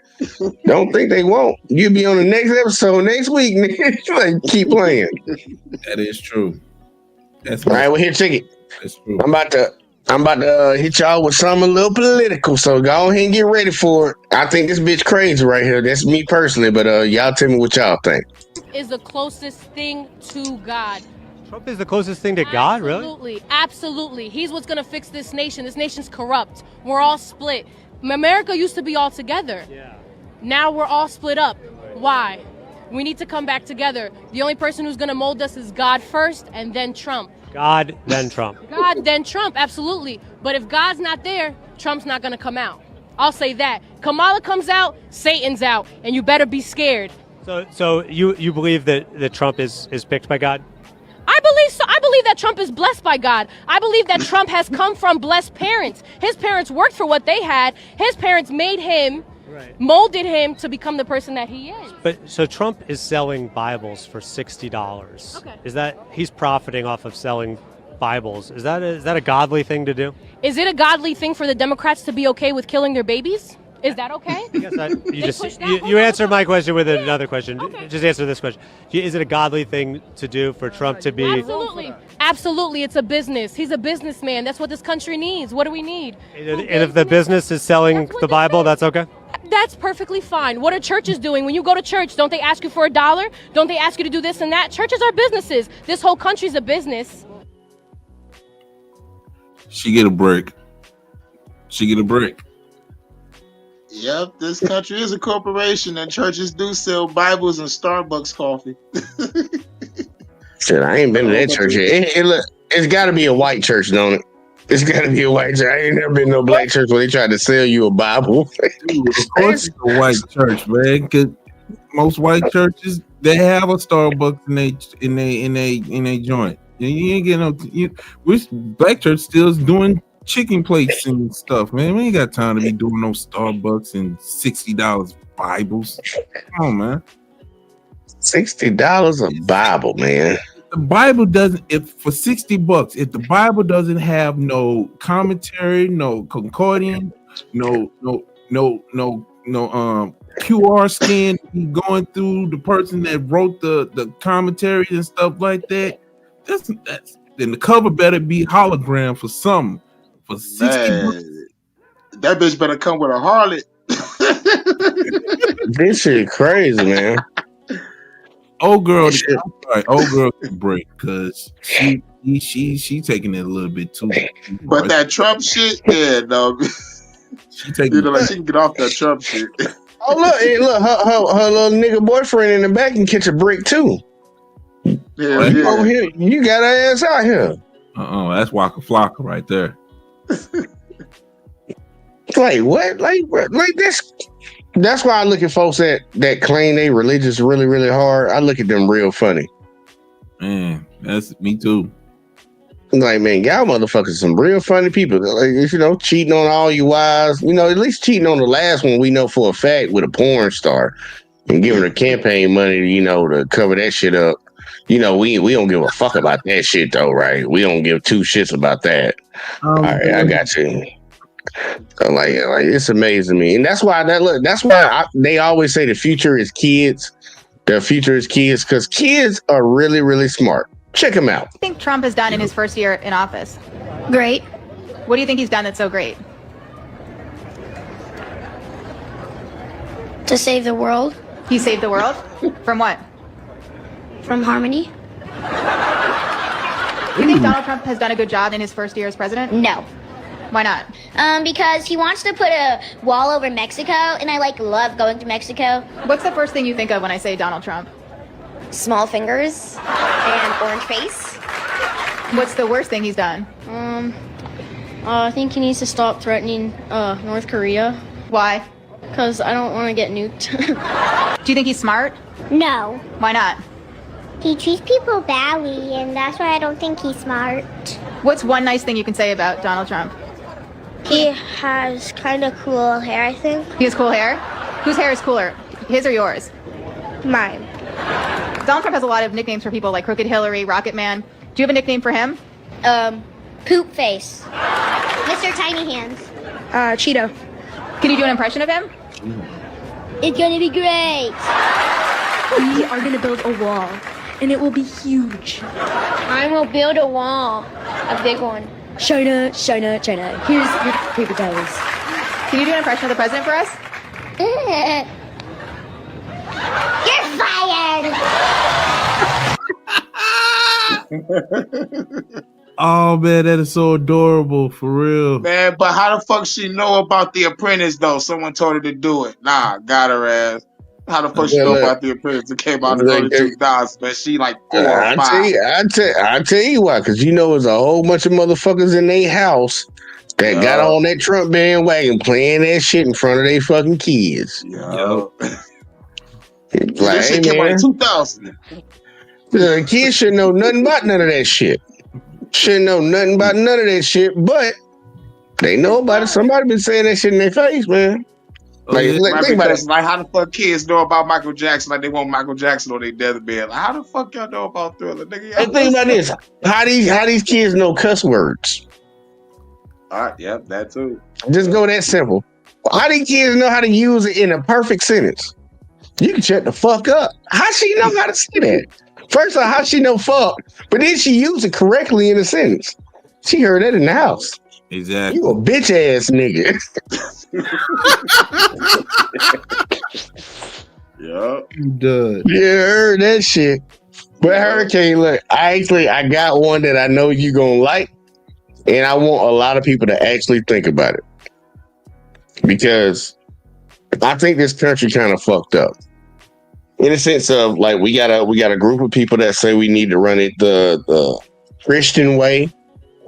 Don't think they won't. You'll be on the next episode next week, nigga. Like, keep playing. That is true. That's all right. Well, here, check it. That's true. I'm about to hit y'all with something a little political, so go ahead and get ready for it. I think this bitch crazy right here. That's me personally, but y'all tell me what y'all think. Is the closest thing to God. Trump is the closest thing to God, really? Absolutely, absolutely. He's what's gonna fix this nation. This nation's corrupt. We're all split. America used to be all together. Yeah. Now we're all split up. Why? We need to come back together. The only person who's gonna mold us is God first, and then Trump. God, then Trump. God, then Trump, absolutely. But if God's not there, Trump's not gonna come out. I'll say that. Kamala comes out, Satan's out, and you better be scared. So you believe that Trump is picked by God? I believe so. I believe that Trump is blessed by God. I believe that Trump has come from blessed parents. His parents worked for what they had. His parents made him, molded him to become the person that he is. But so Trump is selling Bibles for $60. Okay. Is that he's profiting off of selling Bibles? Is that a godly thing to do? Is it a godly thing for the Democrats to be okay with killing their babies? Is that okay? I guess you answered my question with another question. Okay. Just answer this question. Is it a godly thing to do for Trump to be? Absolutely. Absolutely. It's a business. He's a businessman. That's what this country needs. What do we need? And if the business is selling the Bible, that's okay? That's perfectly fine. What are churches doing? When you go to church, don't they ask you for $1? Don't they ask you to do this and that? Churches are businesses. This whole country's a business. She get a break. Yep, this country is a corporation, and churches do sell Bibles and Starbucks coffee. Shit, I ain't been to that church yet. It's got to be a white church, don't it? It's got to be a white church. I ain't never been to no black church where they tried to sell you a Bible. Dude, of course it's a white church, man. Because most white churches, they have a Starbucks in they joint. You ain't getting no. Black church still is doing chicken plates and stuff, man. We ain't got time to be doing no Starbucks and $60 Bibles. Come on, man. $60 a Bible, man. The Bible doesn't. If for $60, if the Bible doesn't have no commentary, no concordance, no QR scan going through the person that wrote the commentary and stuff like that, then the cover better be hologram for something. For $60, that bitch better come with a harlot. This shit crazy, man. Old girl can break because she taking it a little bit too. But that Trump shit, yeah, no. She taking like she can get off that Trump shit. Oh look, her little nigga boyfriend in the back can catch a break too. Yeah. Over here, you got her ass out here. That's Waka Flocka right there. Like what? Like this. That's why I look at folks that claim they religious really, really hard. I look at them real funny. Man, that's me too. Like, man, y'all motherfuckers some real funny people. Like, cheating on all you wives. At least cheating on the last one we know for a fact with a porn star and giving her campaign money, to cover that shit up. We don't give a fuck about that shit though, right? We don't give two shits about that. All right, I got you. Like it's amazing to me, and that's why they always say the future is kids. The future is kids because kids are really, really smart. Check them out. What do you think Trump has done in his first year in office? Great. What do you think he's done that's so great? To save the world. He saved the world? From what? From harmony. Do you think Donald Trump has done a good job in his first year as president? No. Why not? Because he wants to put a wall over Mexico, and I love going to Mexico. What's the first thing you think of when I say Donald Trump? Small fingers. And and orange face. What's the worst thing he's done? I think he needs to stop threatening North Korea. Why? Because I don't want to get nuked. Do you think he's smart? No. Why not? He treats people badly, and that's why I don't think he's smart. What's one nice thing you can say about Donald Trump? He has kind of cool hair, I think. He has cool hair? Whose hair is cooler? His or yours? Mine. Donald Trump has a lot of nicknames for people like Crooked Hillary, Rocket Man. Do you have a nickname for him? Poop face. Mr. Tiny Hands. Cheeto. Can you do an impression of him? It's gonna be great. We are gonna build a wall, and it will be huge. I will build a wall. A big one. China, China, China. Here's your paper towels. Can you do an impression of the president for us? You're fired. Oh man, that is so adorable for real. Man, but how the fuck she know about The Apprentice though? Someone told her to do it. Nah, got her ass. How the fuck she know about The Apprentice? It came out in the early 2000s, but she like 4 or 5. I'll tell you why, because you know there's a whole bunch of motherfuckers in their house that got on that Trump bandwagon playing that shit in front of their fucking kids. Yo. Like, This shit came out in 2000. The kids shouldn't know nothing about none of that shit. Shouldn't know nothing about none of that shit, but they know about it. Somebody been saying that shit in their face, man. Like, think about it. Like, how the fuck kids know about Michael Jackson? Like, they want Michael Jackson on their deathbed. Like, how the fuck y'all know about Thriller, nigga? And think about this: how these kids know cuss words? All right, yep, that too. Just go that simple. How these kids know how to use it in a perfect sentence? You can shut the fuck up. How she know how to say that? First of all, how she know fuck? But then she used it correctly in a sentence. She heard that in the house. Exactly. You a bitch ass nigga. Yep. Done. Yeah, I heard that shit. But Hurricane, look, I got one that I know you gonna like, and I want a lot of people to actually think about it. Because I think this country kind of fucked up. In a sense of like we got a group of people that say we need to run it the Christian way,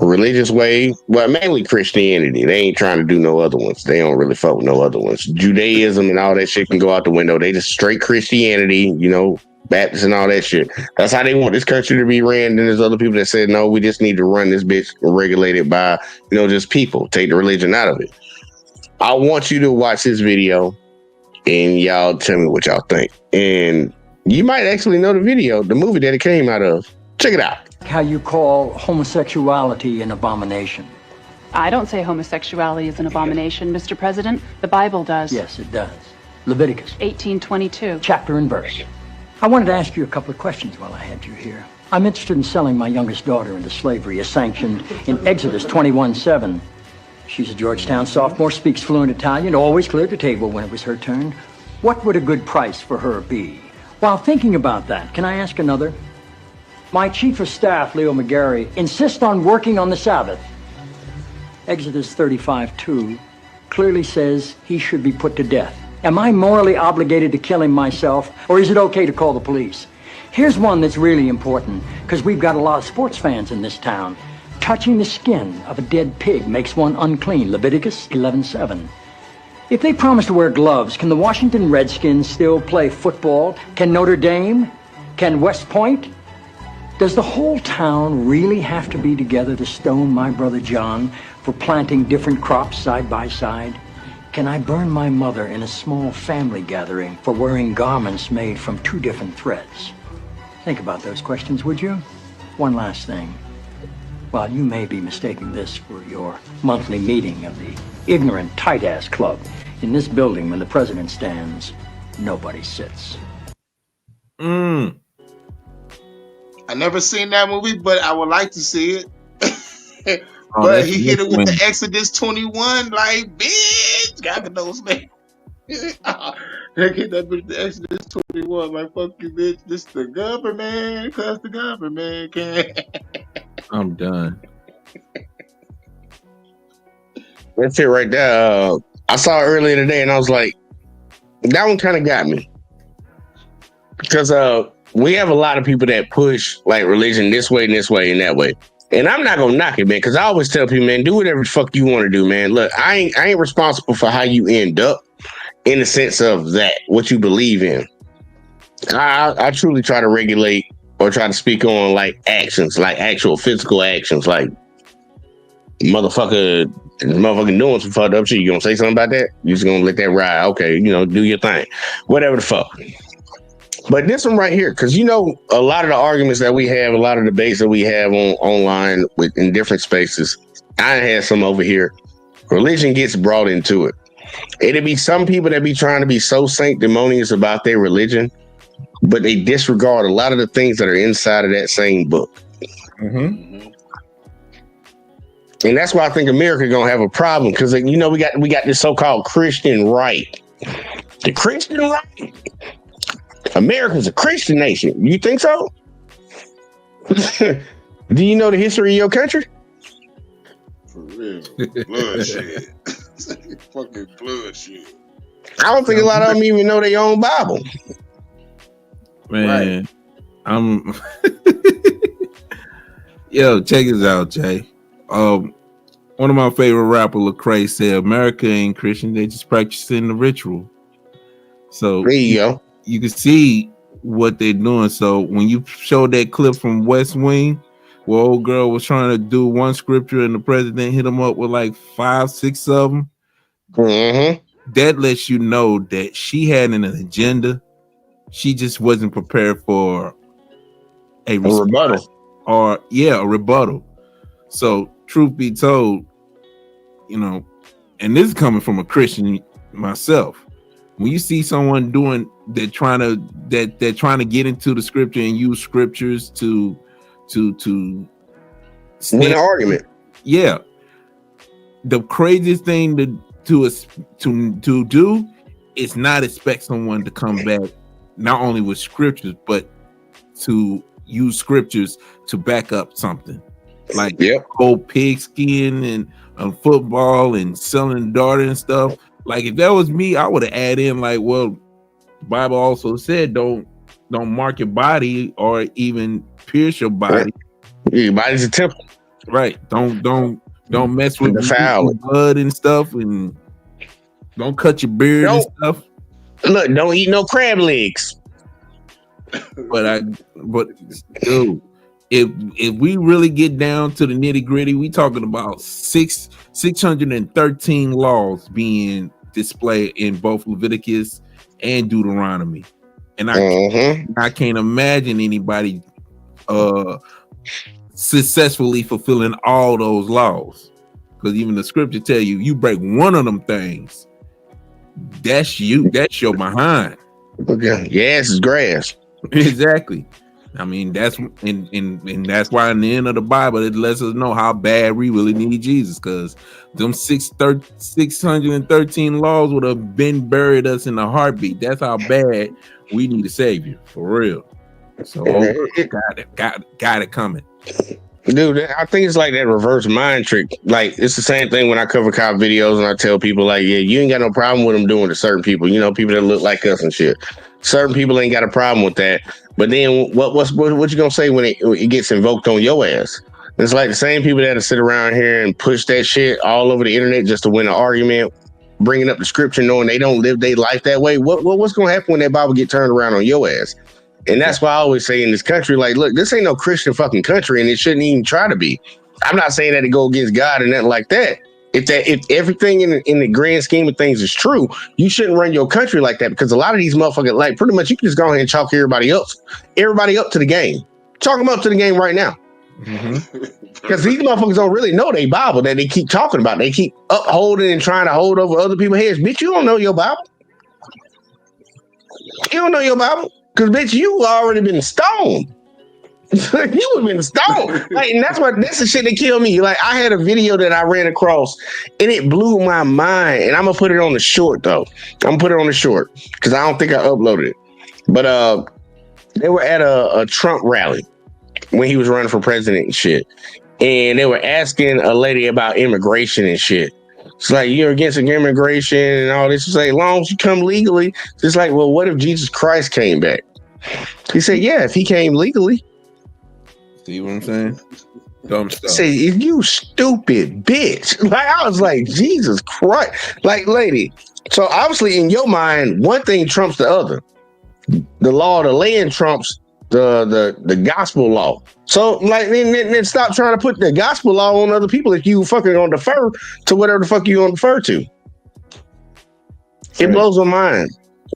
religious way, but mainly Christianity. They ain't trying to do no other ones. They don't really fuck with no other ones. Judaism and all that shit can go out the window. They just straight Christianity, you know, Baptists and all that shit. That's how they want this country to be ran. Then there's other people that say, no, we just need to run this bitch regulated by, you know, just people. Take the religion out of it. I want you to watch this video and y'all tell me what y'all think. And you might actually know the video, the movie that it came out of. Check it out. How you call homosexuality an abomination? I don't say homosexuality is an abomination, Mr. President. The Bible does. Yes, it does. Leviticus 18:22. Chapter and verse. I wanted to ask you a couple of questions while I had you here. I'm interested in selling my youngest daughter into slavery as sanctioned in Exodus 21:7. She's a Georgetown sophomore, speaks fluent Italian, always cleared the table when it was her turn. What would a good price for her be? While thinking about that, can I ask another? My chief of staff, Leo McGarry, insists on working on the Sabbath. Exodus 35:2 clearly says he should be put to death. Am I morally obligated to kill him myself, or is it okay to call the police? Here's one that's really important, because we've got a lot of sports fans in this town. Touching the skin of a dead pig makes one unclean, Leviticus 11:7. If they promise to wear gloves, can the Washington Redskins still play football? Can Notre Dame? Can West Point? Does the whole town really have to be together to stone my brother John for planting different crops side by side? Can I burn my mother in a small family gathering for wearing garments made from 2 different threads? Think about those questions, would you? One last thing. While you may be mistaking this for your monthly meeting of the ignorant tight-ass club, in this building when the president stands, nobody sits. I never seen that movie, but I would like to see it. But he hit it with the Exodus 21, like, bitch, God knows, man. They hit that with the Exodus 21, like, fuck you, bitch. This the government, cause the government can. I'm done. That's it right there. I saw it earlier today and I was like, that one kind of got me. Because we have a lot of people that push like religion this way and this way and that way. And I'm not gonna knock it, man, because I always tell people, man, do whatever the fuck you want to do, man. Look, I ain't responsible for how you end up in the sense of that, what you believe in. I truly try to regulate or try to speak on like actions, like actual physical actions, like motherfucker doing some fucked up shit. You gonna say something about that? You just gonna let that ride? Okay, do your thing, whatever the fuck. But this one right here, because a lot of the arguments that we have, a lot of debates that we have online in different spaces, I had some over here. Religion gets brought into it. It'd be some people that be trying to be so sanctimonious about their religion, but they disregard a lot of the things that are inside of that same book. Mm-hmm. And that's why I think America gonna have a problem, because we got this so-called Christian right. The Christian right. America's a Christian nation. You think so? Do you know the history of your country? For real. Bloodshed. Fucking bloodshed. I don't think a lot of them even know their own Bible. Man, I'm yo, check this out, Jay. One of my favorite rappers, Lecrae, said America ain't Christian, they just practicing the ritual. So there you go. You can see what they're doing. So when you showed that clip from West Wing, where old girl was trying to do one scripture and the president hit him up with like 5, 6 of them, that lets you know that she had an agenda. She just wasn't prepared for a rebuttal. A rebuttal. So truth be told, and this is coming from a Christian myself. When you see someone doing that, trying to get into the scripture and use scriptures to win an argument, yeah, the craziest thing to do is not expect someone to come back not only with scriptures but to use scriptures to back up something like old pigskin and football and selling daughter and stuff. Like if that was me, I would have added in like, well, the Bible also said don't mark your body or even pierce your body. Your body's a temple, right? Don't mess with the blood and stuff, and don't cut your beard and stuff. Look, don't eat no crab legs. But dude, if we really get down to the nitty gritty, we talking about 613 laws being displayed in both Leviticus and Deuteronomy, and I can't imagine anybody successfully fulfilling all those laws, because even the scripture tell you break one of them things, that's your behind. Okay, yes, it's grass. Exactly. I mean, that's and that's why in the end of the Bible it lets us know how bad we really need Jesus, because them 613 laws would have been buried us in a heartbeat. That's how bad we need a savior, for real. So got it coming. Dude, I think it's like that reverse mind trick. Like, it's the same thing when I cover cop videos and I tell people like, yeah, you ain't got no problem with them doing to certain people, people that look like us and shit. Certain people ain't got a problem with that. But then what you gonna say when it gets invoked on your ass? It's like the same people that sit around here and push that shit all over the internet just to win an argument, bringing up the scripture, knowing they don't live their life that way. What's gonna happen when that Bible get turned around on your ass? And that's why I always say in this country, like, look, this ain't no Christian fucking country, and it shouldn't even try to be. I'm not saying that to go against God and nothing like that. If everything in the grand scheme of things is true, you shouldn't run your country like that, because a lot of these motherfuckers, like, pretty much you can just go ahead and chalk everybody up to the game. Chalk them up to the game right now. Because these motherfuckers don't really know their Bible that they keep talking about. They keep upholding and trying to hold over other people's heads. Bitch, you don't know your Bible. You don't know your Bible. Because, bitch, you already been stoned. You have been stoned. Like, and that's the shit that killed me. Like, I had a video that I ran across, and it blew my mind. And I'm going to put it on the short, though. I'm going to put it on the short, because I don't think I uploaded it. But they were at a Trump rally when he was running for president and shit. And they were asking a lady about immigration and shit. It's like, you're against immigration and all this. It's like, as long as you come legally. It's like, well, what if Jesus Christ came back? He said, yeah, if he came legally. See what I'm saying? Dumb stuff. Say, you stupid bitch. Like, I was like, Jesus Christ. Like, lady. So obviously in your mind, one thing trumps the other. The law of the land trumps the gospel law. So like then stop trying to put the gospel law on other people if you fucking gonna defer to whatever the fuck you gonna defer to. It blows my mind.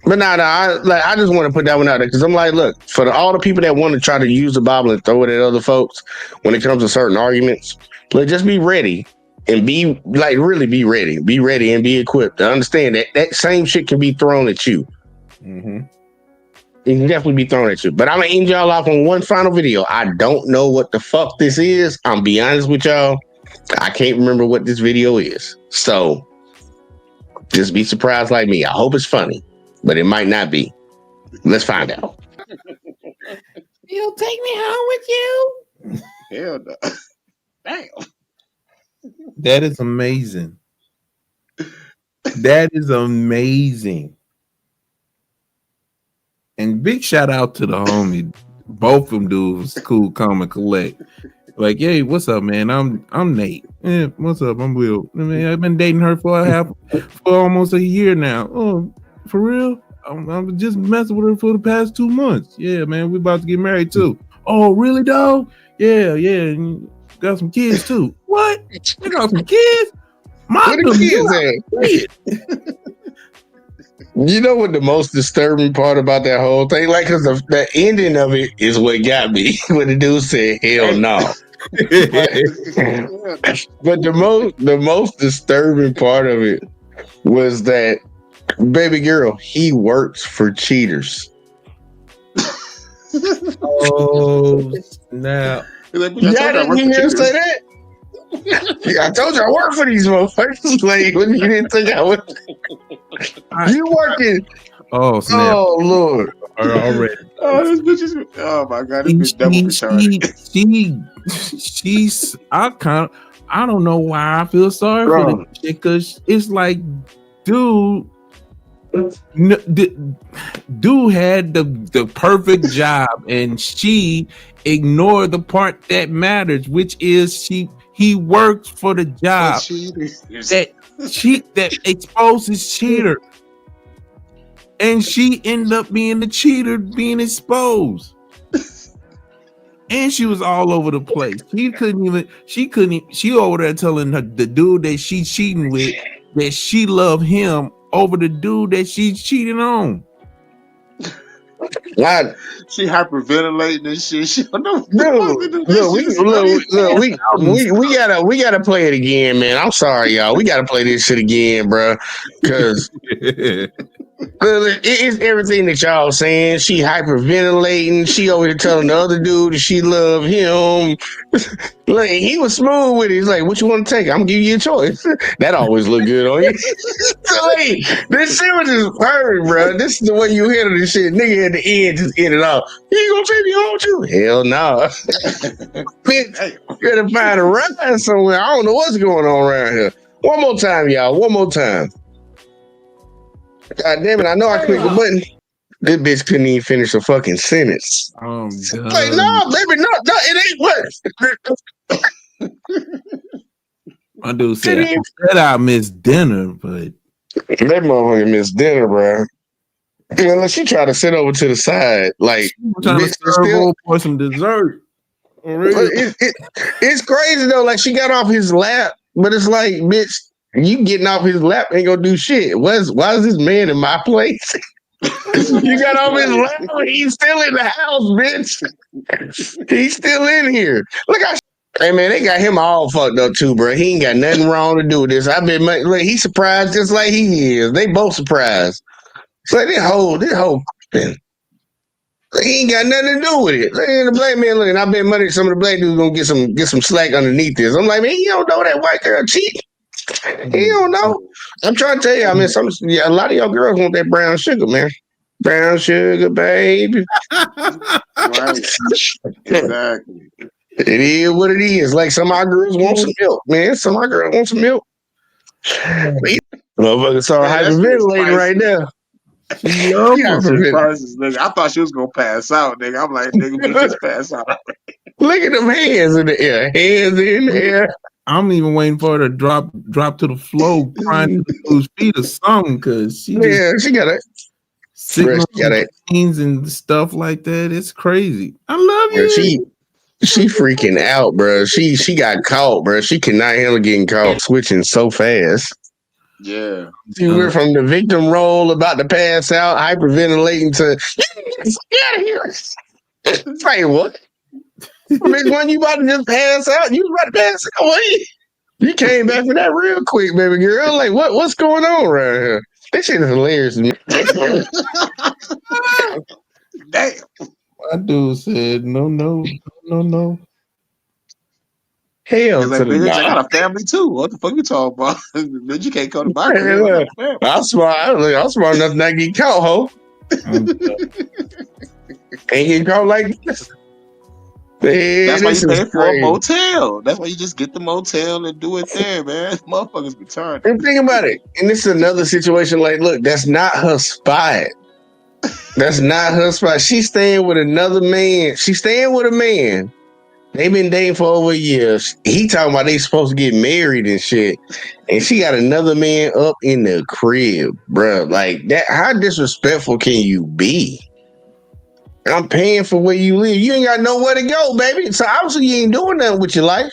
But I just want to put that one out there because I'm like, look, for all the people that want to try to use the Bible and throw it at other folks when it comes to certain arguments, look, just be ready and be like, really be ready. Be ready and be equipped to understand that same shit can be thrown at you. Mm-hmm. It can definitely be thrown at you. But I'm going to end y'all off on one final video. I don't know what the fuck this is. I'm be honest with y'all. I can't remember what this video is. So just be surprised like me. I hope it's funny, but it might not be. Let's find out. You'll take me home with you? Hell no. Damn. That is amazing. That is amazing. And big shout out to the homie. Both of them dudes cool, calm, and collect. Like, hey, what's up, man? I'm Nate. Yeah, what's up? I'm Will. I mean, I've been dating her for almost a year now. Oh, for real? I'm just messing with her for the past 2 months. Yeah, man, we about to get married too. Oh, really, dog? Yeah. And got some kids too. What? You got some kids? Where the kids at? You know what the most disturbing part about that whole thing? Like, because the ending of it is what got me. When the dude said, hell no. But the most disturbing part of it was that, baby girl, he works for cheaters. Oh, now. Y'all didn't hear him say that? I told you I work for these motherfuckers. Like, when you didn't think I would. You working? Oh, snap. Oh, Lord. Already. Oh, this bitch is. Oh my God, this bitch double retarded. She's. I don't know why I feel sorry for the chick, because it's like, dude had the perfect job, and she ignored the part that matters, which is he works for the job that exposes cheater, and she ended up being the cheater, being exposed. And she was all over the place. She over there telling the dude that she's cheating with that she loved him over the dude that she's cheating on. God. She hyperventilating and shit. She don't know. We gotta play it again, man. I'm sorry, y'all. We gotta play this shit again, bro. Because it's everything that y'all saying. She hyperventilating. She over here telling the other dude that she love him. Like, he was smooth with it. He's like, what you want to take? I'm gonna give you a choice. That always look good on you. So, like, this shit was just perfect, bro. This is the way you handle this shit. Nigga at the end just end it off. You gonna take me home with you? Hell no. Bitch, you gotta find a ride somewhere. I don't know what's going on around here. One more time, y'all. One more time. God damn it, I know I clicked the button. This bitch couldn't even finish a fucking sentence. Oh, God. Like, no, baby, no, it ain't what. My dude said I missed dinner, but that motherfucker missed dinner, bro. Well, she tried to sit over to the side, like, trying to serve for some dessert. It's crazy though. Like, she got off his lap, but it's like, bitch, you getting off his lap ain't gonna do shit. Why is this man in my place? You got off his lap. He's still in the house, bitch. He's still in here. Look how. Hey man, they got him all fucked up too, bro. He ain't got nothing wrong to do with this. I bet like, he's surprised just like he is. They both surprised. It's like this whole thing. Like, he ain't got nothing to do with it. Like, the black man looking. I bet money some of the black dudes gonna get some slack underneath this. I'm like, man, you don't know that white girl cheating. You don't know. I'm trying to tell you. I mean, a lot of y'all girls want that brown sugar, man. Brown sugar, baby. Right. Exactly. It is what it is. Like, some of our girls want some milk, man. Some of our girls want some milk. Motherfucker, so hyperventilating right now. She loved Yeah, her. nigga. I thought she was gonna pass out, nigga. I'm like, nigga, we just pass out. Look at them hands in the air. Hands in the air. I'm even waiting for her to drop to the floor, crying to the dude's feet or something, because she she got it. signals and stuff like that. It's crazy. I love you. She freaking out, bro. She got caught, bro. She cannot handle getting caught switching so fast. Yeah. She went from the victim role about to pass out, hyperventilating to get out of here. Say what? Bitch, when you about to just pass out, you was about to pass out. What? You came back for that real quick, baby girl. Like, what's going on right here? This shit is hilarious to me. Damn. My dude said, no. Hell, like, bitch, I got a family too. What the fuck you talking about? Bitch, you can't come to my crib. I'm smart enough not to get caught, ho. Ain't getting caught like this. Man, that's why you pay for crazy. a motel. That's why you just get the motel and do it there, man. Motherfuckers be turned. And think about it. And this is another situation. Like, look, that's not her spot. That's not her spot. She's staying with another man. She's staying with a man. They've been dating for over a year. He talking about they supposed to get married and shit. And she got another man up in the crib, bro. Like that. How disrespectful can you be? I'm paying for where you live. You ain't got nowhere to go, baby. So obviously you ain't doing nothing with your life.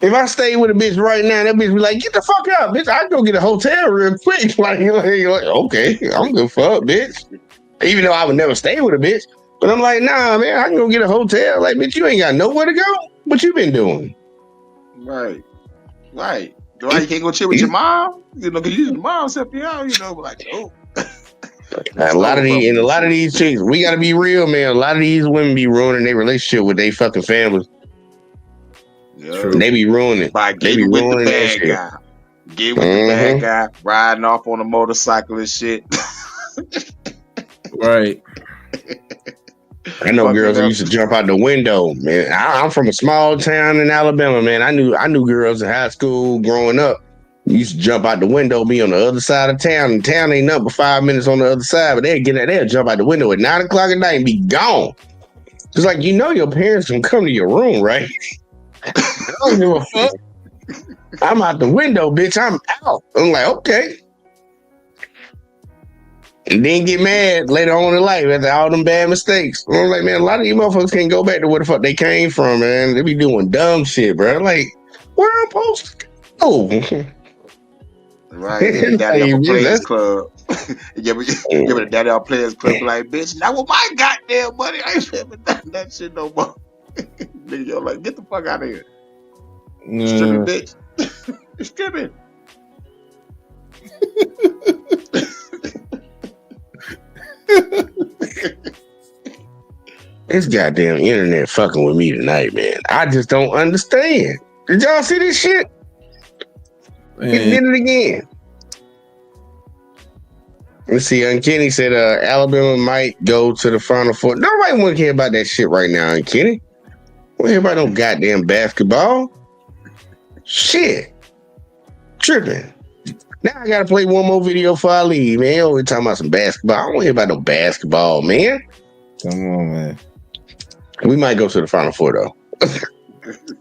If I stay with a bitch right now, that bitch be like, get the fuck out, bitch. I can go get a hotel real quick. Like okay, I'm good fuck, bitch. Even though I would never stay with a bitch. But I'm like, nah, man, I can go get a hotel. Like, bitch, you ain't got nowhere to go. What you been doing? Right. Why you can't go chill with your mom? You know, because your mom help you out, you know, like, oh. A lot of these chicks, we gotta be real, man. A lot of these women be ruining their relationship with their fucking families. Yeah. They be ruining it. By getting with the bad guy. Get with the bad guy, riding off on a motorcycle and shit. Right. I know girls that used to jump out the window, man. I'm from a small town in Alabama, man. I knew girls in high school growing up. Used to jump out the window, be on the other side of town. And town ain't nothing but 5 minutes on the other side, but they'll jump out the window at 9 o'clock at night and be gone. It's like, you know your parents can come to your room, right? I don't give a fuck. I'm out the window, bitch. I'm out. I'm like, okay. And then get mad later on in life after all them bad mistakes. I'm like, man, a lot of you motherfuckers can't go back to where the fuck they came from, man. They be doing dumb shit, bro. Like, where I'm supposed to go? Right, daddy up a Players Club. Give me the daddy up Players Club. Like, bitch, now with my goddamn money, I ain't never done that shit no more. Nigga, yo, like, get the fuck out of here. Stripping, bitch. Stripping. This goddamn internet fucking with me tonight, man. I just don't understand. Did y'all see this shit? He did it again. Let's see. Kenny said Alabama might go to the Final Four. Nobody want to hear about that shit right now, Kenny. Want to hear about no goddamn basketball? Shit. Tripping. Now I gotta play one more video before I leave, man. We're talking about some basketball. I don't want to hear about no basketball, man. Come on, man. We might go to the Final Four, though.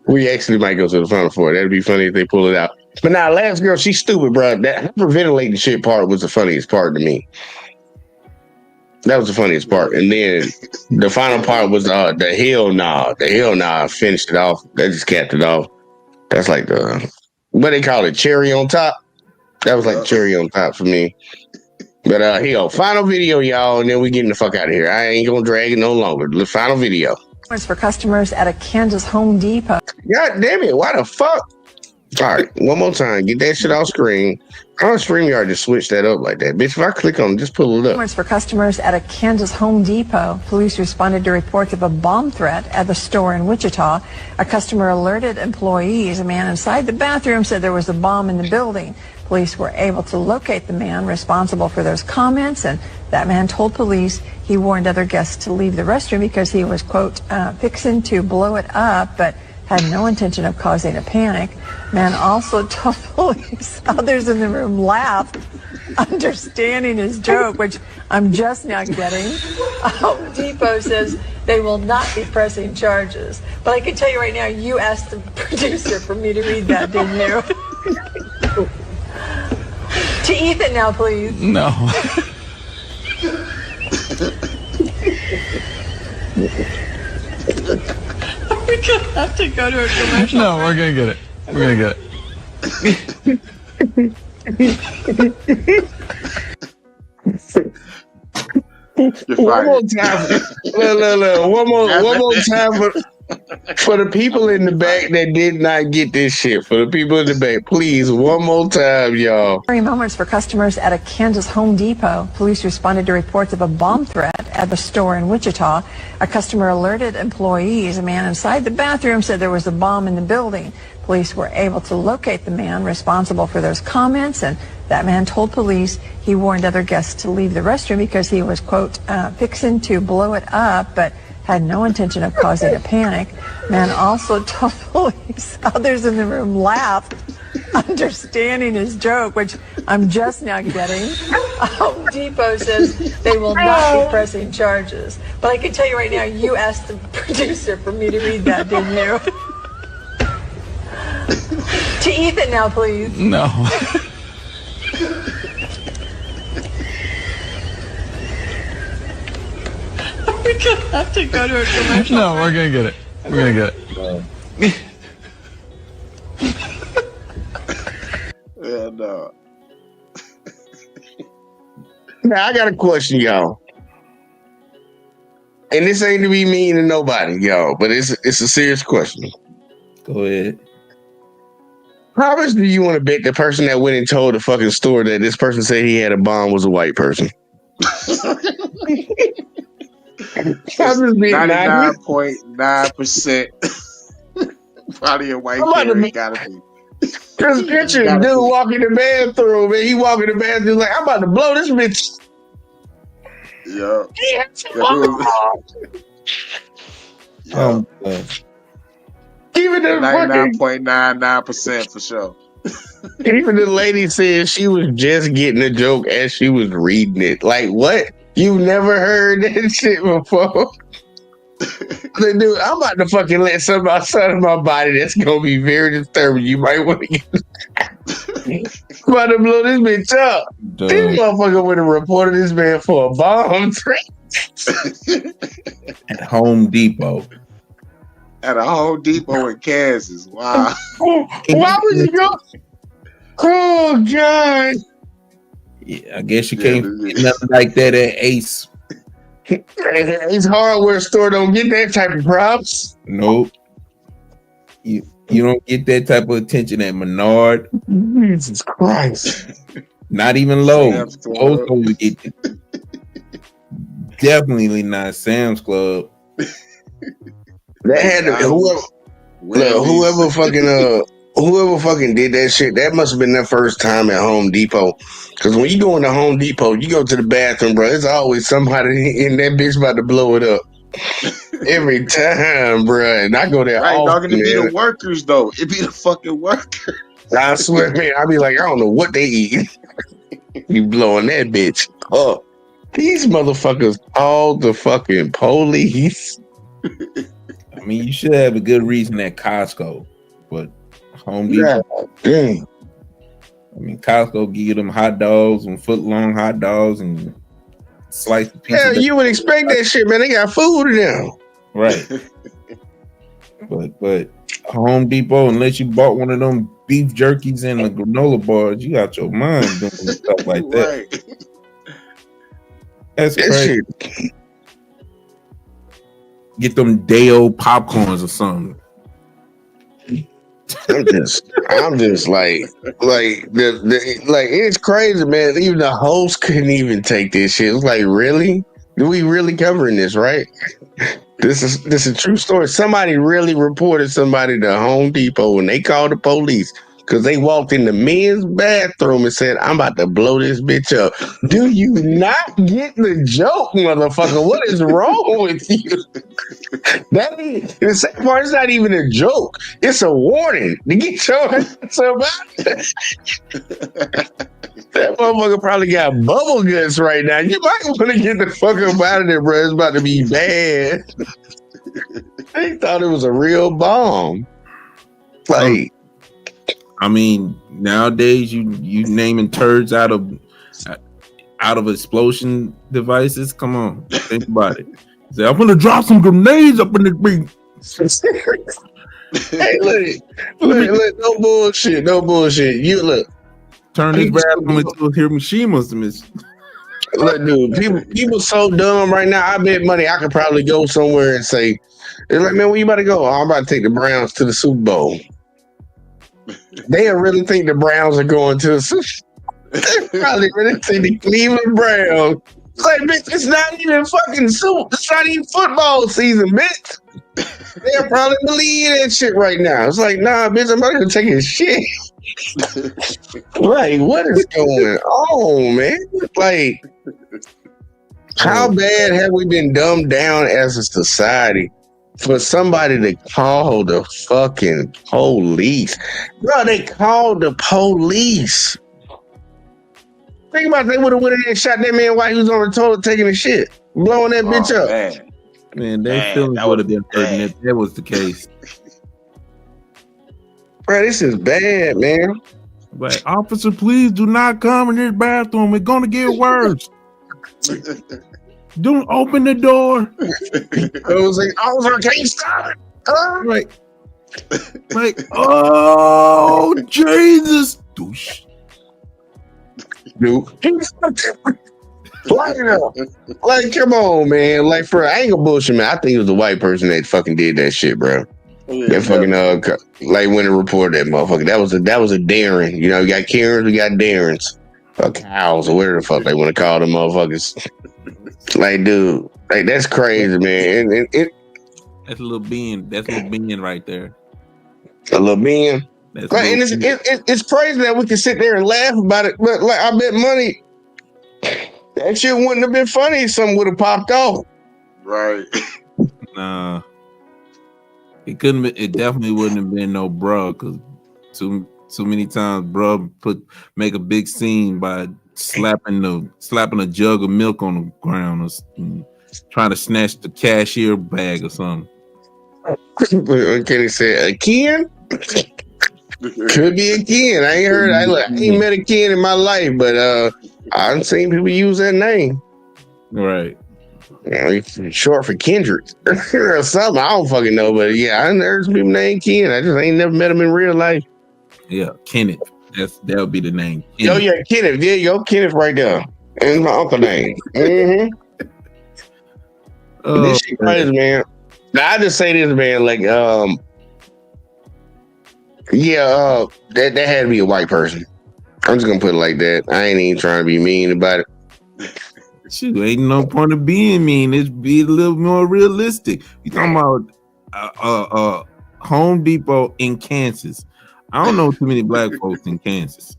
We actually might go to the Final Four. That'd be funny if they pull it out. But now, last girl, she's stupid, bro. That hyperventilating shit part was the funniest part to me. That was the funniest part. And then the final part was the hell nah. The hell nah finished it off. That just capped it off. That's like what they call it, cherry on top. That was like cherry on top for me. But hell, final video, y'all, and then we getting the fuck out of here. I ain't gonna drag it no longer. The final video. For customers at a Kansas Home Depot. God damn it, why the fuck? All right, one more time. Get that shit off screen. On StreamYard, just switch that up like that. Bitch, if I click on it, just pull it up. For customers at a Kansas Home Depot, police responded to reports of a bomb threat at the store in Wichita. A customer alerted employees. A man inside the bathroom said there was a bomb in the building. Police were able to locate the man responsible for those comments, and that man told police he warned other guests to leave the restroom because he was, quote, fixing to blow it up, but had no intention of causing a panic. Man also told police others in the room laughed, understanding his joke, which I'm just now getting. Home Depot says they will not be pressing charges. But I can tell you right now, you asked the producer for me to read that, didn't you? To Ethan now, please. No. We're gonna have to go to a commercial. No, we're gonna get it. We're gonna get it. One more time. Look. One more time for the people in the back that did not get this shit. For the people in the back, please, one more time, y'all. Moments for customers at a Kansas Home Depot. Police responded to reports of a bomb threat at the store in Wichita. A customer alerted employees. A man inside the bathroom said there was a bomb in the building. Police were able to locate the man responsible for those comments, and that man told police he warned other guests to leave the restroom because he was, quote, fixing to blow it up, but had no intention of causing a panic. Man also told police others in the room laughed, understanding his joke, which I'm just now getting. Home Depot says they will not be pressing charges. But I can tell you right now, you asked the producer for me to read that, didn't you? To Ethan now, please. No. We're gonna have to go to a commercial. No, we're gonna get it. We're gonna get it. Yeah, no. Now I got a question, y'all. And this ain't to be mean to nobody, y'all, but it's a serious question. Go ahead. How much do you want to bet the person that went and told the fucking store that this person said he had a bomb was a white person? 99.9% probably a white parent. Gotta be. Because picture dude walking the bathroom and he walking the bathroom like, I'm about to blow this bitch. Yeah. Even the 99.99% for sure. Even the lady said she was just getting a joke as she was reading it. Like, what? You never heard that shit before? Like, dude, I'm about to fucking let something outside of my body that's gonna be very disturbing. You might want to get about to blow this bitch up. Dude. This motherfucker would have reported this man for a bomb threat. At Home Depot. At a Home Depot in Kansas. Wow. Why would you go? Oh, God. Yeah, I guess you can't get nothing like that at Ace. Ace Hardware Store don't get that type of props. Nope. You don't get that type of attention at Menard. Jesus Christ. Not even Lowe's. Lowe's don't get it. Definitely not Sam's Club. That had to whoever fucking did that shit. That must have been their first time at Home Depot. Because when you go into Home Depot, you go to the bathroom, bro. There's always somebody in that bitch about to blow it up every time, bro. And I go there. Right, often, dog. It be the workers though. It be the fucking workers. I swear, man. I be like, I don't know what they eat. You blowing that bitch up. These motherfuckers, all the fucking police. I mean, you should have a good reason at Costco, but Home Depot. Dang. I mean, Costco give you them hot dogs and foot-long hot dogs and sliced pizza. Yeah, you would expect that shit, man. They got food in them. Right. but Home Depot, unless you bought one of them beef jerkies and the granola bars, you got your mind doing stuff like that. Right. That's crazy. Shit. Get them Dale popcorns or something. I'm just like it's crazy, man. Even the host couldn't even take this shit. It's like, really? Do we really covering this, right? This is a true story. Somebody really reported somebody to Home Depot and they called the police. because they walked in the men's bathroom and said, I'm about to blow this bitch up. Do you not get the joke, motherfucker? What is wrong with you? That ain't, the second part is not even a joke. It's a warning to get your ass about. That motherfucker probably got bubble guts right now. You might want to get the fuck up out of there, bro. It's about to be bad. They thought it was a real bomb. Like, I mean, nowadays you naming turds out of explosion devices. Come on, think about it. Say, I'm gonna drop some grenades up in this beat. Hey, look, no bullshit. You look. Turn this bathroom into a Hiroshima. Look, dude, people so dumb right now. I bet money I could probably go somewhere and say, they're like, man, where you about to go? Oh, I'm about to take the Browns to the Super Bowl. They really think the Browns are going to the Super Bowl. They probably really think the Cleveland Browns. It's like, bitch, it's not even fucking it's not even football season, bitch. They'll probably believe that shit right now. It's like, nah, bitch, I'm about to take a shit. Like, what is going on, man? Like, how bad have we been dumbed down as a society for somebody to call the fucking police? Bro, they called the police. Think about it, they would have went in and shot that man while he was on the toilet taking a shit, blowing that bitch up. Man, their feelings would have been hurting if that was the case. Bro, this is bad, man. Like, officer, please do not come in this bathroom. It's gonna get worse. Don't open the door. I was like, officer, can't you stop it? Like, oh Jesus, douche. Dude, like, come on, man. Like, for I ain't gonna bullshit, man. I think it was a white person that fucking did that shit, bro. That fucking like when it reported that motherfucker. That was a Darren. You know, you got Karens, we got Darrens. Or cows, or whatever the fuck they want to call them motherfuckers. Like, dude, like that's crazy, man. And that's a little being. That's a little being right there. A little being. Right, and it's crazy that we can sit there and laugh about it, but like I bet money that shit wouldn't have been funny if something would have popped off. Right. Nah. It couldn't. It definitely wouldn't have been no bruh, because too many times bruh make a big scene by slapping a jug of milk on the ground or trying to snatch the cashier bag or something. Can he say a Ken? Could be a Ken. I ain't met a Ken in my life, but I've seen people use that name. Right. It's short for Kendrick or something. I don't fucking know, but yeah, I heard some people named Ken. I just ain't never met him in real life. Yeah, Kenneth. That would be the name. Kenneth. Oh yeah, Kenneth. There you go, Kenneth right there. That's my uncle name. Mm-hmm. This shit crazy, man. Now I just say this, man. Like, that had to be a white person. I'm just gonna put it like that. I ain't even trying to be mean about it. Shoot, ain't no point of being mean. It's be a little more realistic. You talking about Home Depot in Kansas? I don't know too many black folks in Kansas.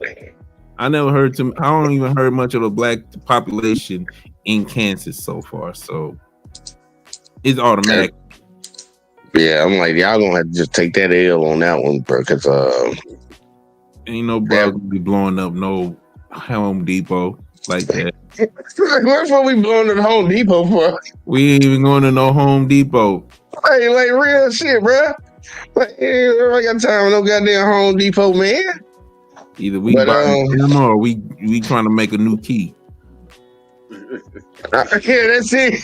I don't even heard much of a black population in Kansas so far. So it's automatic. Yeah, I'm like, y'all gonna have to just take that L on that one, bro. Cause ain't no bro be blowing up no Home Depot like that. That's what we blowing up Home Depot for. We ain't even going to no Home Depot. Hey, like real shit, bro. Like, I got time for no goddamn Home Depot, man. Either we buy them or we trying to make a new key. Yeah, that's it.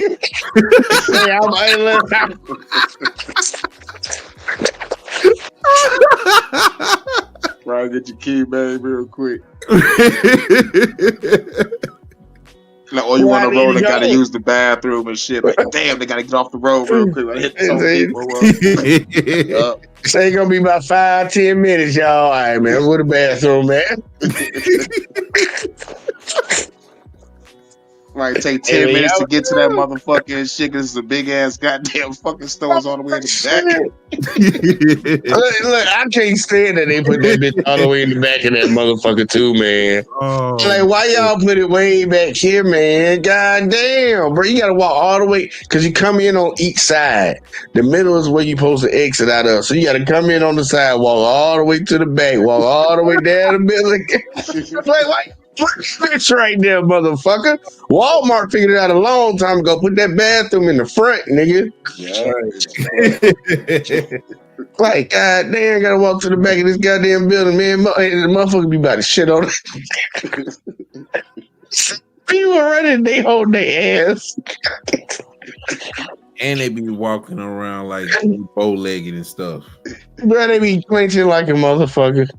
Bro, get your key, man, real quick. Like, or you want to roll and gotta use the bathroom and shit. Like, damn, they gotta get off the road real quick. Like, hit the It's ain't gonna be about 5-10 minutes, y'all. All right, man. With the bathroom, man. Right, take 10 minutes to get to that motherfucking shit because it's a big ass goddamn fucking stores all the way in the back. Look, I can't stand that they put that bitch all the way in the back of that motherfucker too, man. Like, why y'all put it way back here, man? God damn, bro. You gotta walk all the way because you come in on each side. The middle is where you're supposed to exit out of. So you gotta come in on the side, walk all the way to the back, walk all the way down the middle again. Like, why? Bitch right there, motherfucker. Walmart figured it out a long time ago. Put that bathroom in the front, nigga. Like, god damn, gotta walk to the back of this goddamn building, man. The motherfucker be about to shit on it. People running, they hold their ass. And they be walking around like bow-legged and stuff. Bro, they be clenching like a motherfucker.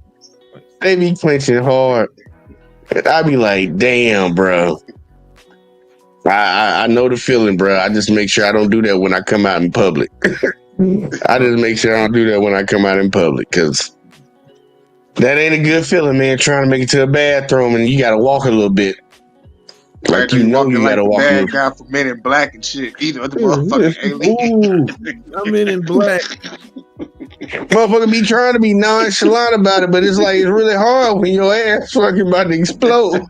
They be clenching hard. I be like, damn, bro. I know the feeling, bro. I just make sure I don't do that when I come out in public. I just make sure I don't do that when I come out in public, because that ain't a good feeling, man. Trying to make it to a bathroom and you gotta walk a little bit. Like, you know, you gotta walk. Bad guy for Men in Black and shit. Either the motherfucking alien. I'm Men in Black. Motherfucker be trying to be nonchalant about it, but it's like, it's really hard when your ass fucking about to explode.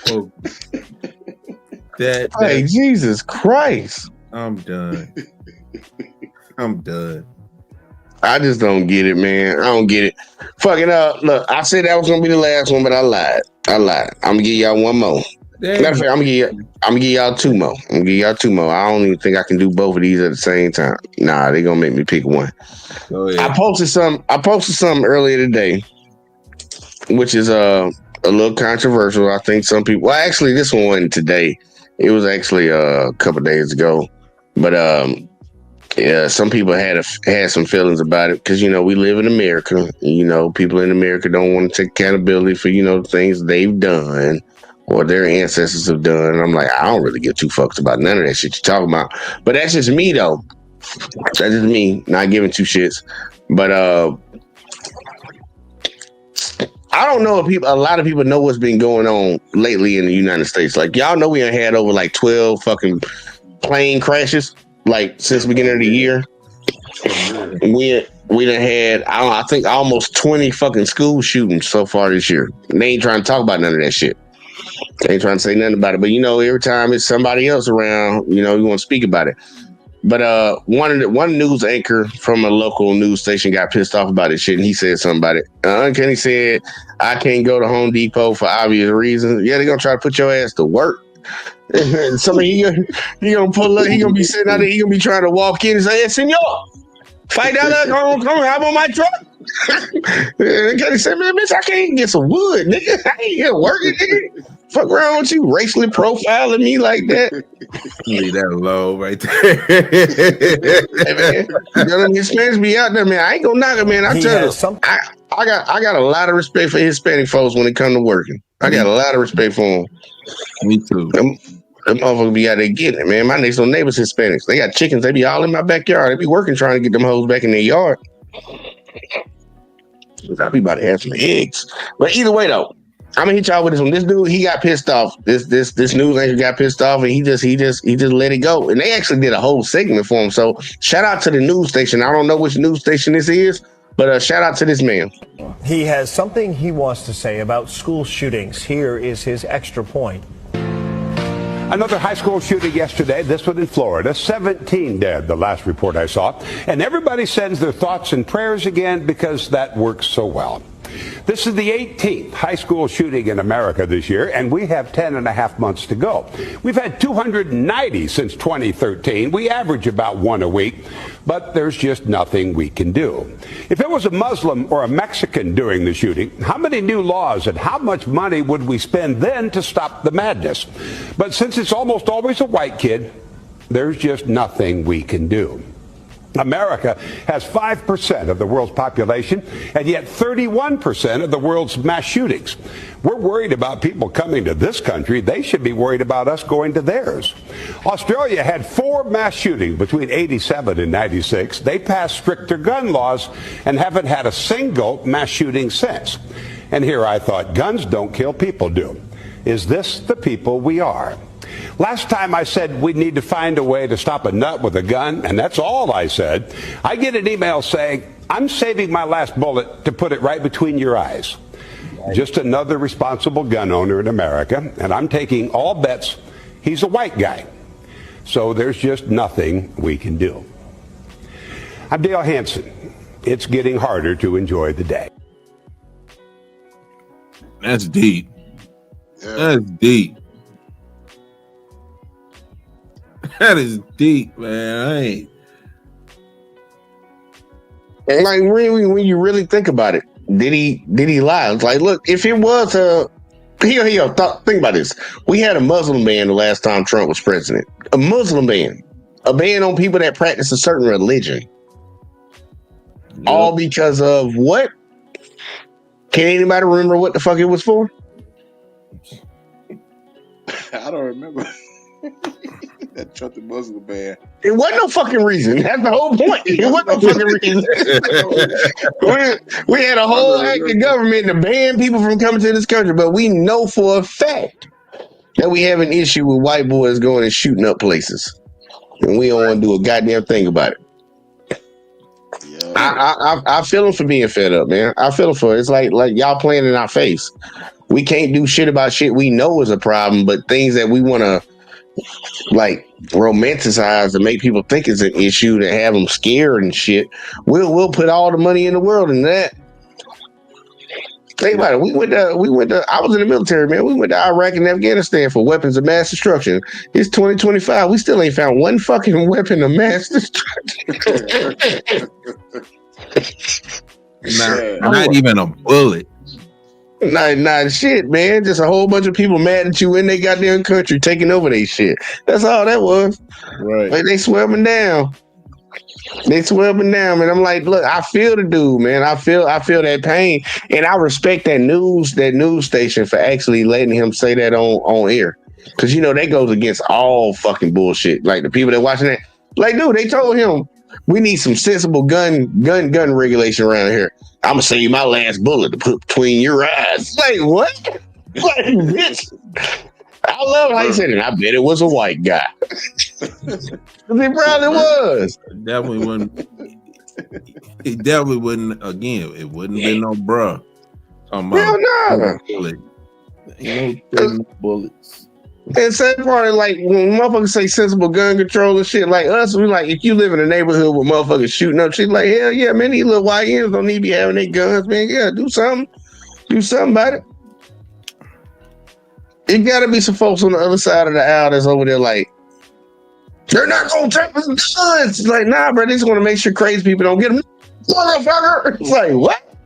Oh. That hey, Jesus Christ. I'm done. I'm done. I just don't get it, man. I don't get it. Fucking up. Look, I said that was gonna be the last one, but I lied. I'm gonna give y'all one more. Matter of fact, I'm gonna give y'all two more. I don't even think I can do both of these at the same time. Nah, they gonna make me pick one. Oh, yeah. I posted something earlier today, which is a little controversial. I think some people. Well, actually, this one wasn't today. It was actually a couple days ago. But yeah, some people had some feelings about it because, you know, we live in America. You know, people in America don't want to take accountability for, you know, things they've done or their ancestors have done. And I'm like, I don't really give two fucks about none of that shit you're talking about. But that's just me, though. That's just me not giving two shits. But I don't know if a lot of people know what's been going on lately in the United States. Like, y'all know we done had over like 12 fucking plane crashes, like, since the beginning of the year. We done had, I think, almost 20 fucking school shootings so far this year. And they ain't trying to talk about none of that shit. They ain't trying to say nothing about it. But, you know, every time it's somebody else around, you know, you want to speak about it. But one news anchor from a local news station got pissed off about this shit, and he said something about it. Kenny said, I can't go to Home Depot for obvious reasons. Yeah, they're going to try to put your ass to work. Somebody, he gonna pull up, he gonna be sitting out there, he gonna be trying to walk in and say, hey, senor, fight down there, come hop on my truck. And Kenny said, man, bitch, I can't get some wood, nigga. I ain't here working, nigga. Fuck around with you, racially profiling me like that. Leave that low right there. Hey, man, you know, them Hispanics be out there, man. I ain't gonna knock it, man. I tell you, I got a lot of respect for Hispanic folks when it come to working. I got a lot of respect for them. Me too. Them motherfuckers be out there getting it, man. My next door neighbors Hispanics. They got chickens. They be all in my backyard. They be working trying to get them hoes back in their yard. I be about to have some eggs. But either way, though, I'm gonna hit y'all with this one. This dude, he got pissed off. This news anchor got pissed off, and he just let it go. And they actually did a whole segment for him. So shout out to the news station. I don't know which news station this is, but shout out to this man. He has something he wants to say about school shootings. Here is his extra point. Another high school shooting yesterday, this one in Florida. 17 dead, the last report I saw. And everybody sends their thoughts and prayers again because that works so well. This is the 18th high school shooting in America this year, and we have 10 and a half months to go. We've had 290 since 2013. We average about one a week, but there's just nothing we can do. If it was a Muslim or a Mexican doing the shooting, how many new laws and how much money would we spend then to stop the madness? But since it's almost always a white kid, there's just nothing we can do. America has 5% of the world's population and yet 31% of the world's mass shootings. We're worried about people coming to this country. They should be worried about us going to theirs. Australia had 4 mass shootings between 87 and 96. They passed stricter gun laws and haven't had a single mass shooting since. And here I thought, guns don't kill, people do. Is this the people we are? Last time I said we need to find a way to stop a nut with a gun, and that's all I said, I get an email saying, I'm saving my last bullet to put it right between your eyes. Just another responsible gun owner in America, and I'm taking all bets he's a white guy. So there's just nothing we can do. I'm Dale Hansen. It's getting harder to enjoy the day. That's deep. That's deep. That is deep, man. I ain't. And like really, when you really think about it, did he lie? It's like, look, if it was think about this. We had a Muslim ban the last time Trump was president. A Muslim ban. A ban on people that practice a certain religion. Yep. All because of what? Can anybody remember what the fuck it was for? I don't remember. That Trump the Muslim ban. It wasn't no fucking reason. That's the whole point. It wasn't no fucking reason. we had a whole act of government to ban people from coming to this country, but we know for a fact that we have an issue with white boys going and shooting up places. And we don't want to do a goddamn thing about it. Yeah. I feel them for being fed up, man. I feel them for it. It's like y'all playing in our face. We can't do shit about shit we know is a problem, but things that we want to like romanticize to make people think it's an issue, to have them scared and shit. We'll put all the money in the world in that. Think about it. We went to I was in the military, man. We went to Iraq and Afghanistan for weapons of mass destruction. It's 2025. We still ain't found one fucking weapon of mass destruction. not even a bullet. Not shit, man. Just a whole bunch of people mad at you in their goddamn country taking over their shit. That's all that was. Right. Like they swearing down. They swearing down, man. I'm like, look, I feel the dude, man. I feel that pain, and I respect that news station for actually letting him say that on air, because you know that goes against all fucking bullshit. Like the people that watching that, like, dude, they told him we need some sensible gun regulation around here. I'm gonna save my last bullet to put between your eyes. Like what? Like bitch. I love how he said it. I bet it was a white guy. It probably was. Definitely wasn't. It definitely wouldn't. Again, it wouldn't been no bruh. Hell no. Ain't no bullets. And second part, like when motherfuckers say sensible gun control and shit, like us, we like if you live in a neighborhood with motherfuckers shooting up shit, like hell yeah, man, these little YNs don't need to be having their guns, man. Yeah, do something about it. It gotta be some folks on the other side of the aisle that's over there like, they're not gonna take the guns. It's like, nah, bro, they just want to make sure crazy people don't get them. Motherfucker. It's like, what?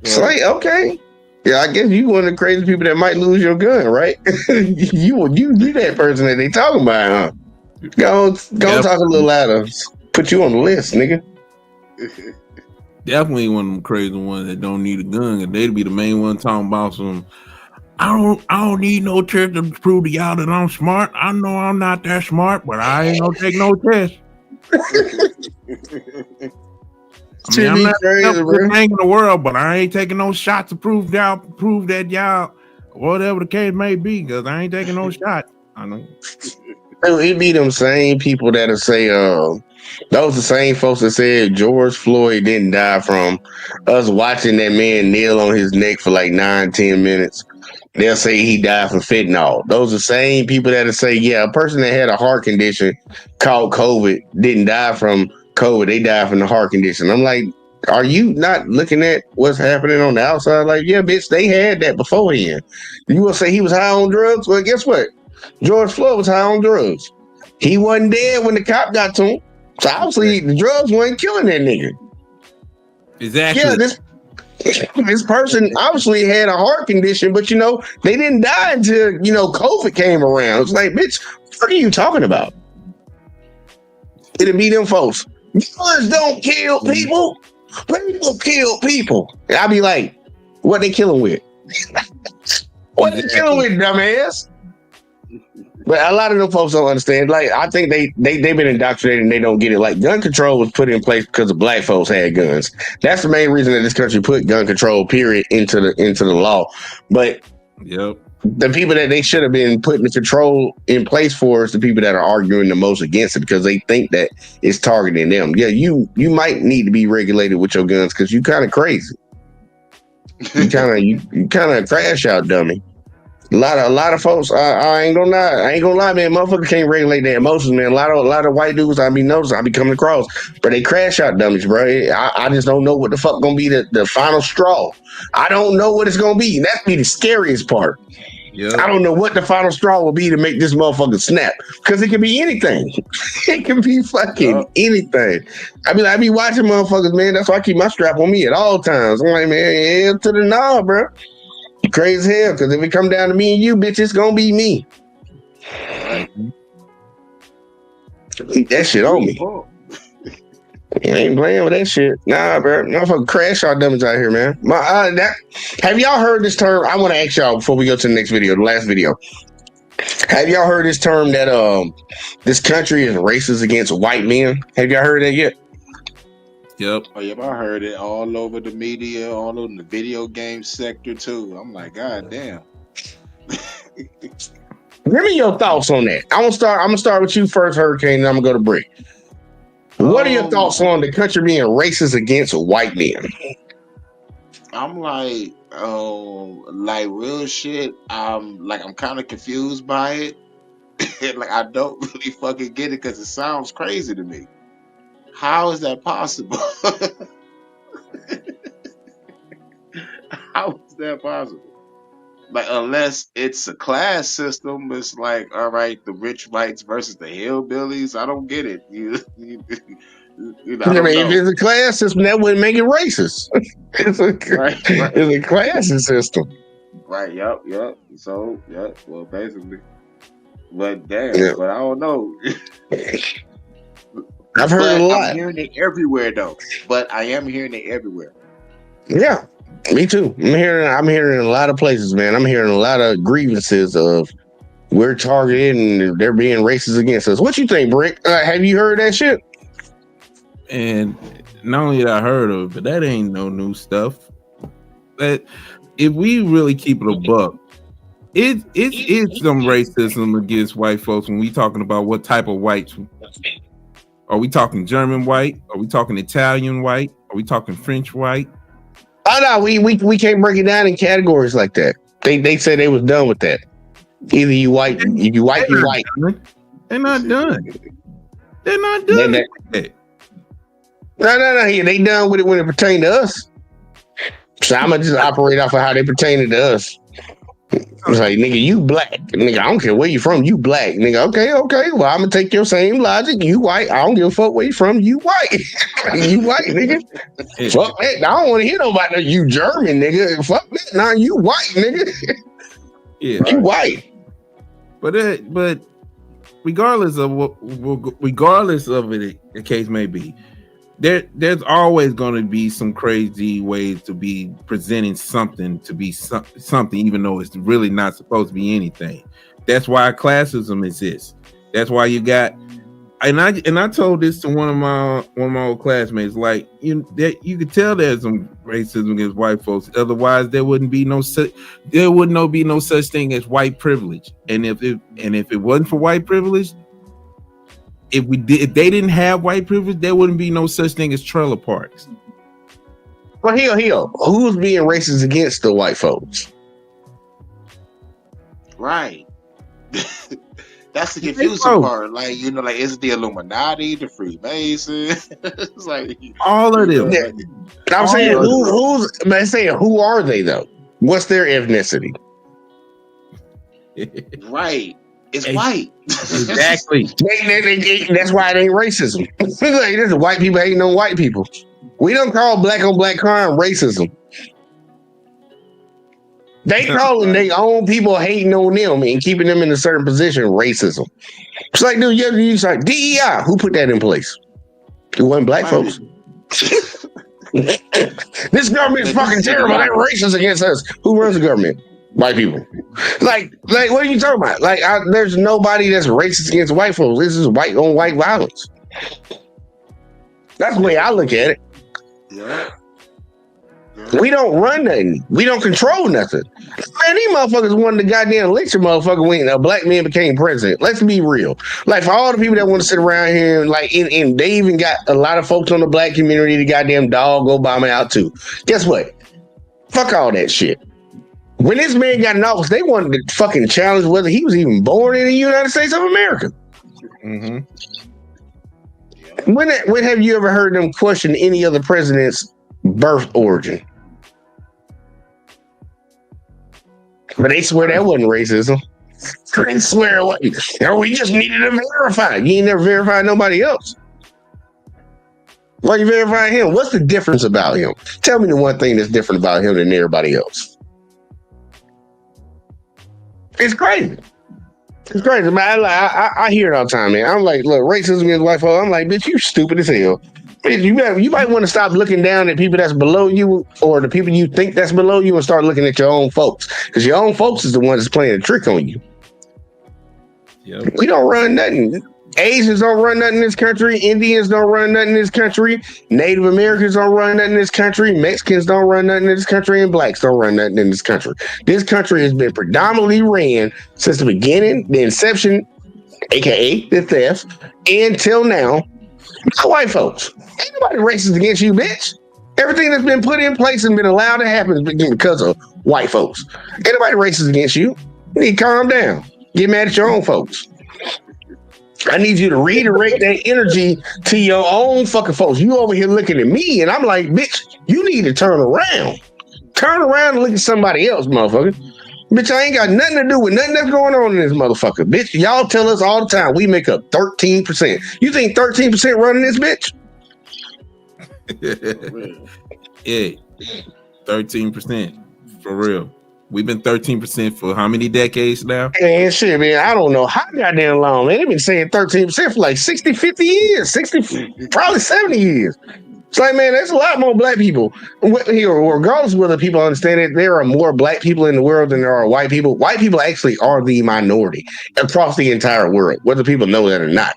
It's like, okay. Yeah, I guess you one of the crazy people that might lose your gun, right? you that person that they talking about, huh? Go talk a little louder. Put you on the list, nigga. Definitely one of them crazy ones that don't need a gun, and they'd be the main one talking about some. I don't need no test to prove to y'all that I'm smart. I know I'm not that smart, but I ain't gonna take no test. I mean, I'm not the thing in the world, but I ain't taking no shot to prove that y'all, whatever the case may be, because I ain't taking no shot. I know. It be them same people that'll say, those the same folks that said George Floyd didn't die from us watching that man kneel on his neck for like 9-10 minutes. They'll say he died from fentanyl. Those are the same people that'll say, yeah, a person that had a heart condition called COVID didn't die from COVID. They died from the heart condition. I'm like, are you not looking at what's happening on the outside? Like, yeah, bitch, they had that beforehand. You will say he was high on drugs? Well, guess what? George Floyd was high on drugs. He wasn't dead when the cop got to him. So obviously the drugs weren't killing that nigga. Exactly. Yeah, this person obviously had a heart condition, but they didn't die until COVID came around. It's like, bitch, what are you talking about? It'll be them folks. Guns don't kill people. People kill people. And I'll be like, what they killing with? What they killing with, dumbass? But a lot of them folks don't understand. Like, I think they've been indoctrinated and they don't get it. Like, gun control was put in place because the black folks had guns. That's the main reason that this country put gun control, period, into the law. But yep, the people that they should have been putting the control in place for is the people that are arguing the most against it because they think that it's targeting them. Yeah, you might need to be regulated with your guns because you kind of crazy. You kind of crash out, dummy. A lot of folks. I ain't gonna lie, man. Motherfuckers can't regulate their emotions, man. A lot of white dudes I be coming across, but they crash out dummies, bro. I just don't know what the fuck gonna be the final straw. I don't know what it's gonna be. That's be the scariest part. Yep. I don't know what the final straw will be to make this motherfucker snap because it can be anything. It can be fucking anything. I be watching motherfuckers, man. That's why I keep my strap on me at all times. I'm like, man, hell to the nah, bro. Crazy as hell, because if it come down to me and you, bitch, it's gonna be me. Keep that shit on me. I ain't playing with that shit. Nah, bro. Motherfucker crash our dummies out here, man. Have y'all heard this term? I want to ask y'all before we go to the next video, the last video. Have y'all heard this term that this country is racist against white men? Have y'all heard that yet? Yep. Oh, yep, I heard it all over the media, all over the video game sector too. I'm like, God damn. Give me your thoughts on that. I'm gonna start with you first, Hurricane, and I'm gonna go to Brick. What are your thoughts on the country being racist against white men? I'm like real shit. I'm kind of confused by it. Like I don't really fucking get it because it sounds crazy to me. How is that possible? How is that possible? Like, unless it's a class system, it's like, all right, the rich whites versus the hillbillies. I don't get it. If it's a class system, that wouldn't make it racist. It's a class system. Right. Yep. So, well, basically. But damn, but I don't know. I've heard a lot. I'm hearing it everywhere, though. But I am hearing it everywhere. Yeah, me too. I'm hearing a lot of places, man. I'm hearing a lot of grievances of we're targeted and they're being racist against us. What you think, Brick? Have you heard that shit? And not only that I heard of it, but that ain't no new stuff. That if we really keep it a buck, it's some racism against white folks when we talking about what type of whites. Are we talking German white? Are we talking Italian white? Are we talking French white? Oh no, we can't break it down in categories like that. They said they was done with that. Either you white, if you white, you white. They're not done. They're not done with it. No. They done with it when it pertained to us. So I'm gonna just operate off of how they pertain to us. It's like, nigga, you black. Nigga, I don't care where you from. You black. Nigga, okay. Well, I'm gonna take your same logic. You white. I don't give a fuck where you from. You white. You white, nigga. Fuck that. I don't want to hear nobody. You German, nigga. Fuck that. Nah, you white, nigga. Yeah, you white. But regardless of it, the case may be, there's always going to be some crazy ways to be presenting something to be something, even though it's really not supposed to be anything. That's why classism exists. That's why you got, and I told this to one of my old classmates, like you could tell there's some racism against white folks. Otherwise, there wouldn't be no such thing as white privilege. And if it wasn't for white privilege, if they didn't have white privilege, there wouldn't be no such thing as trailer parks. Well, hell, who's being racist against the white folks? Right. That's the confusing part. Like, is it the Illuminati, the Freemasons? It's like all of them. I'm saying who are they though? What's their ethnicity? Right. It's white. Exactly. That's why it ain't racism. Like, this is white people hating on white people. We don't call black on black crime racism. They calling their own people hating on them and keeping them in a certain position racism. It's like, dude, it's like DEI. Who put that in place? It wasn't black folks. This government is fucking terrible. They're racist against us. Who runs the government? White people. Like, what are you talking about? Like, there's nobody that's racist against white folks. This is white on white violence. That's the way I look at it. Yeah. We don't run nothing. We don't control nothing. Man, these motherfuckers wanted the goddamn election motherfucker when a black man became president. Let's be real. Like, for all the people that want to sit around here and like, and they even got a lot of folks on the black community, the goddamn dog Obama out too. Guess what? Fuck all that shit. When this man got in office, they wanted to fucking challenge whether he was even born in the United States of America. Mm-hmm. When have you ever heard them question any other president's birth origin? But they swear that wasn't racism. They swear it wasn't. No, we just needed to verify. You ain't never verified nobody else. Why you verifying him? What's the difference about him? Tell me the one thing that's different about him than everybody else. It's crazy. It's crazy, man. I hear it all the time, man. I'm like, look, racism against white folks. I'm like, bitch, you stupid as hell. Bitch, you might want to stop looking down at people that's below you or the people you think that's below you and start looking at your own folks. Because your own folks is the one that's playing a trick on you. Yep. We don't run nothing. Asians don't run nothing in this country. Indians don't run nothing in this country. Native Americans don't run nothing in this country. Mexicans don't run nothing in this country. And blacks don't run nothing in this country. This country has been predominantly ran since the beginning, the inception, aka the theft, until now. By white folks. Ain't nobody racist against you, bitch. Everything that's been put in place and been allowed to happen is because of white folks. Ain't nobody racist against you. You need to calm down. Get mad at your own folks. I need you to redirect that energy to your own fucking folks. You over here looking at me, and I'm like, bitch, you need to turn around. Turn around and look at somebody else, motherfucker. Bitch, I ain't got nothing to do with nothing that's going on in this motherfucker. Bitch, y'all tell us all the time we make up 13%. You think 13% running this bitch? Yeah, 13%. For real. We've been 13% for how many decades now? Man, shit, man. I don't know how goddamn long, man. They've been saying 13% for like 60, 50 years, 60, probably 70 years. It's like, man, there's a lot more black people. Regardless of whether people understand it, there are more black people in the world than there are white people. White people actually are the minority across the entire world, whether people know that or not.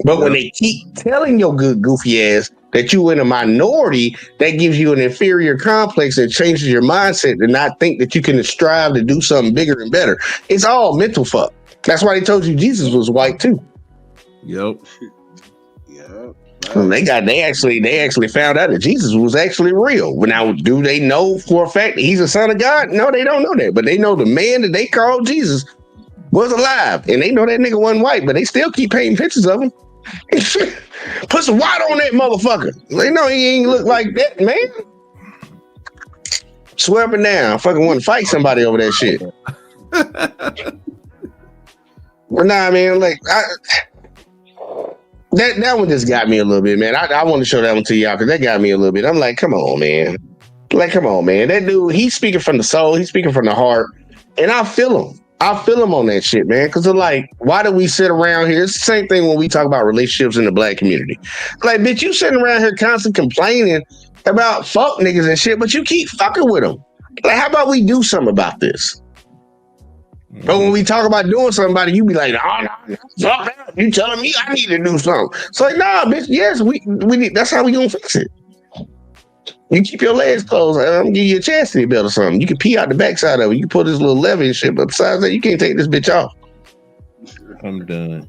But when they keep telling your good goofy ass that you in a minority, that gives you an inferior complex that changes your mindset to not think that you can strive to do something bigger and better. It's all mental fuck. That's why they told you Jesus was white too. Yep. They actually found out that Jesus was actually real. Now, do they know for a fact that he's a son of God? No, they don't know that. But they know the man that they called Jesus was alive. And they know that nigga wasn't white, but they still keep painting pictures of him. Put some white on that motherfucker. They know he ain't look like that, man. Swear up and down. I fucking want to fight somebody over that shit. But nah, man, like that one just got me a little bit, man. I want to show that one to y'all because that got me a little bit. I'm like, come on, man. Like, come on, man. That dude, he's speaking from the soul. He's speaking from the heart. And I feel him. I feel him on that shit, man. Because they're like, why do we sit around here? It's the same thing when we talk about relationships in the black community. Like, bitch, you sitting around here constantly complaining about fuck niggas and shit, but you keep fucking with them. Like, how about we do something about this? But when we talk about doing something about it, you be like, oh, no, fuck that. You telling me I need to do something. It's like, nah, bitch, yes, we need, that's how we gonna fix it. You keep your legs closed. I'm gonna give you a chastity belt or something. You can pee out the backside of it. You can put this little lever and shit, but besides that, you can't take this bitch off. I'm done.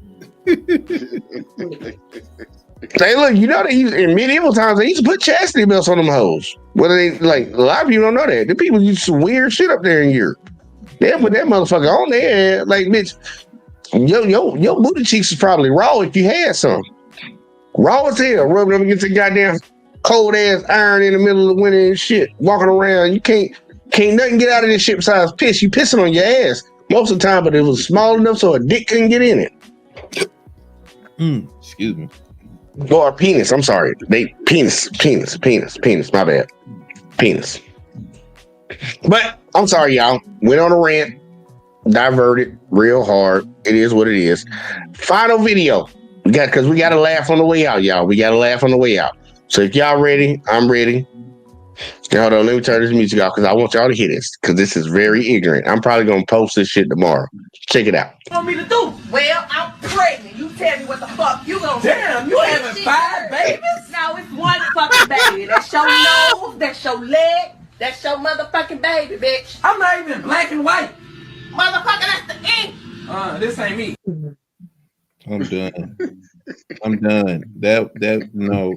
Hey, look, you know they used in medieval times they used to put chastity belts on them hoes. Whether they like a lot of people don't know that. The people use some weird shit up there in Europe. They'll put that motherfucker on there. Like, bitch, your booty cheeks is probably raw if you had some. Raw as hell, rubbing up against the goddamn cold ass iron in the middle of the winter and shit. Walking around, you can't nothing get out of this shit besides piss. You pissing on your ass most of the time, but it was small enough so a dick couldn't get in it. Excuse me. Or penis, I'm sorry. Penis, my bad. Penis. But I'm sorry, y'all. Went on a rant, diverted real hard. It is what it is. Final video. Because we got to laugh on the way out, y'all. We got to laugh on the way out. So if y'all ready, I'm ready. Hold on, let me turn this music off because I want y'all to hear this because this is very ignorant. I'm probably going to post this shit tomorrow. Check it out. What you want me to do? Well, I'm pregnant. You tell me what the fuck you gonna do. Damn, you having 5 babies? No, it's one fucking baby. That's your nose, that's your leg, That's your motherfucking baby, bitch. I'm not even black and white. Motherfucker, that's the ink. This ain't me. I'm done. I'm done. That no.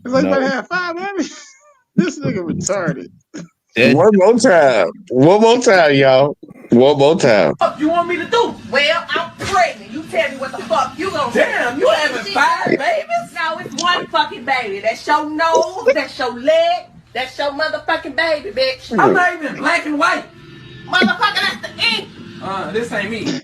It's like about half five, man. This nigga retarded. One more time, y'all. One more time. What you want me to do? Well, I'm pregnant. You tell me what the fuck you gonna do. Damn, you having 5 babies? No, it's one fucking baby. That's your nose, that's your leg, that's your motherfucking baby, bitch. I'm not even black and white. Motherfucker, that's the ink. This ain't me.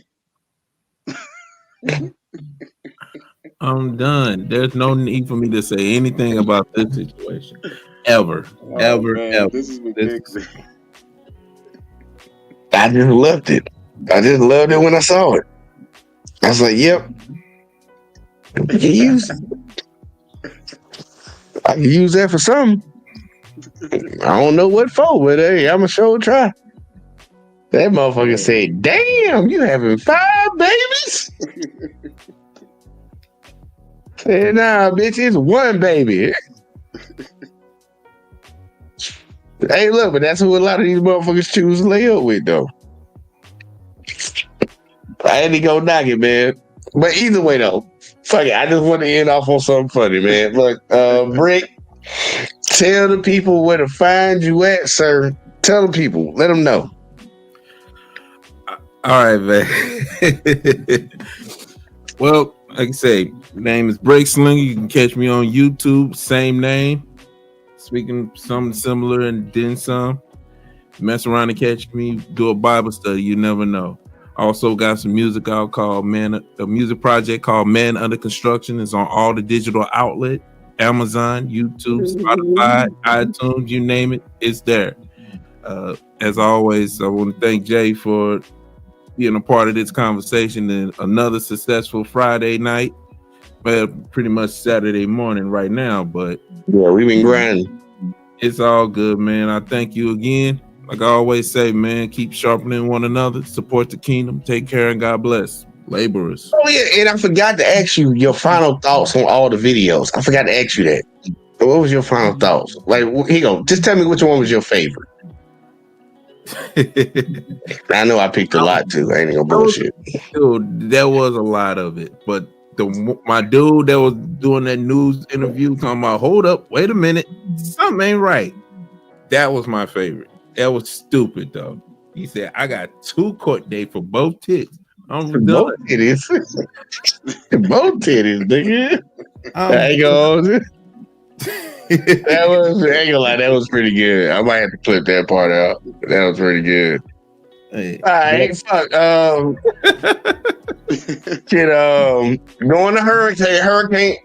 I'm done. There's no need for me to say anything about this situation. Ever. This is ridiculous. I just loved it. I just loved it when I saw it. I was like, yep. I can use that for something. I don't know what for, but hey, I'm a sure try. That motherfucker said, damn, you having 5 babies? Said, nah, bitch, it's 1 baby. Hey, look, but that's who a lot of these motherfuckers choose to lay up with, though. I had to go knock it, man. But either way, though, fuck it. I just want to end off on something funny, man. Look, Brick, tell the people where to find you at, sir. Tell the people. Let them know. All right, man. Well, like I say, my name is Break Slinger. You can catch me on YouTube, same name. Speaking something similar and then some. Mess around and catch me, do a Bible study. You never know. Also got some music out called a music project called Man Under Construction. It's on all the digital outlet, Amazon, YouTube, Spotify, iTunes, you name it, it's there. As always, I want to thank Jay for being a part of this conversation and another successful Friday night. Well, pretty much Saturday morning right now, but yeah, we've been grinding. It's all good, man. I thank you again. Like I always say, man, keep sharpening one another, support the kingdom, take care, and God bless. Laborers. Oh, yeah, and I forgot to ask you your final thoughts on all the videos. I forgot to ask you that. What was your final thoughts? Like, here you go. Just tell me which one was your favorite. I know I picked a lot, too. I ain't gonna bullshit. Dude, there was a lot of it, but my dude that was doing that news interview talking about, hold up, wait a minute, something ain't right. That was my favorite. That was stupid though. He said, I got 2 court dates for both tits. I'm done. Both titties. Both titties, nigga. There you go. That was, I ain't gonna lie, that was pretty good. I might have to clip that part out. That was pretty good. Hey, all right, fuck. Going to Hurricane.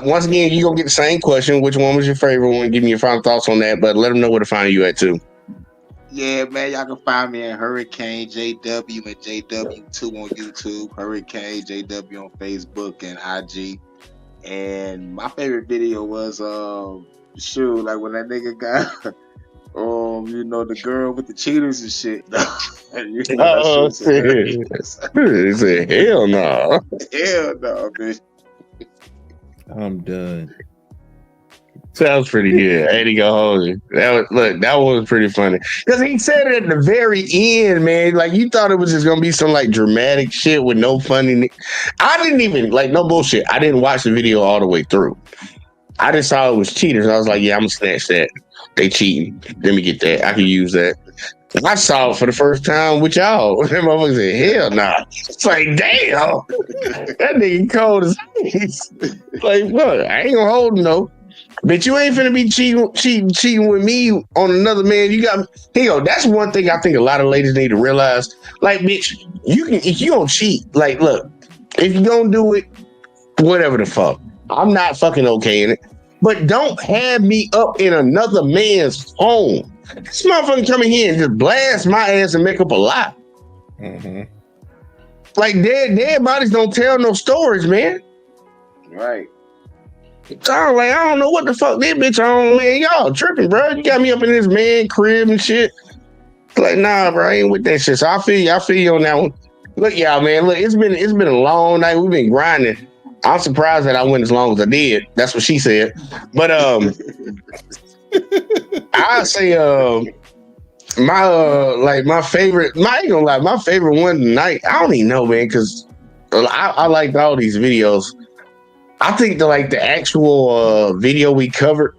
Once again, you're gonna get the same question. Which one was your favorite one? Give me your final thoughts on that, but let them know where to find you at too. Yeah, man, y'all can find me at Hurricane JW and JW2 on YouTube, Hurricane JW on Facebook and IG. And my favorite video was shoot, like when that nigga got the girl with the cheaters and shit. He said, hell no. Hell no, bitch. I'm done. Sounds pretty good. I ain't gonna hold you. That one was pretty funny. Because he said it at the very end, man. Like, you thought it was just gonna be some like dramatic shit with no funny. I didn't even, like, no bullshit. I didn't watch the video all the way through. I just saw it was cheaters. I was like, yeah, I'm gonna snatch that. They cheating. Let me get that. I can use that. I saw it for the first time with y'all. That motherfucker said, hell nah. It's like, damn. That nigga cold as ice. Like, look, I ain't gonna hold him though. But you ain't finna be cheating with me on another man. You got, here, that's one thing I think a lot of ladies need to realize. Like, bitch, if you don't cheat, like, look, if you don't do it, whatever the fuck, I'm not fucking okay in it. But don't have me up in another man's home. This motherfucker come in here and just blast my ass and make up a lie. Mm-hmm. Like, dead bodies don't tell no stories, man. Right. So I don't know what the fuck this bitch on, man. Y'all tripping, bro. You got me up in this man crib and shit. Like, nah, bro, I ain't with that shit. So I feel you on that one. Look, y'all, man. Look, it's been a long night. We've been grinding. I'm surprised that I went as long as I did. That's what she said. But I say my favorite. I ain't gonna lie, my favorite one tonight. I don't even know, man, because I liked all these videos. I think the actual video we covered,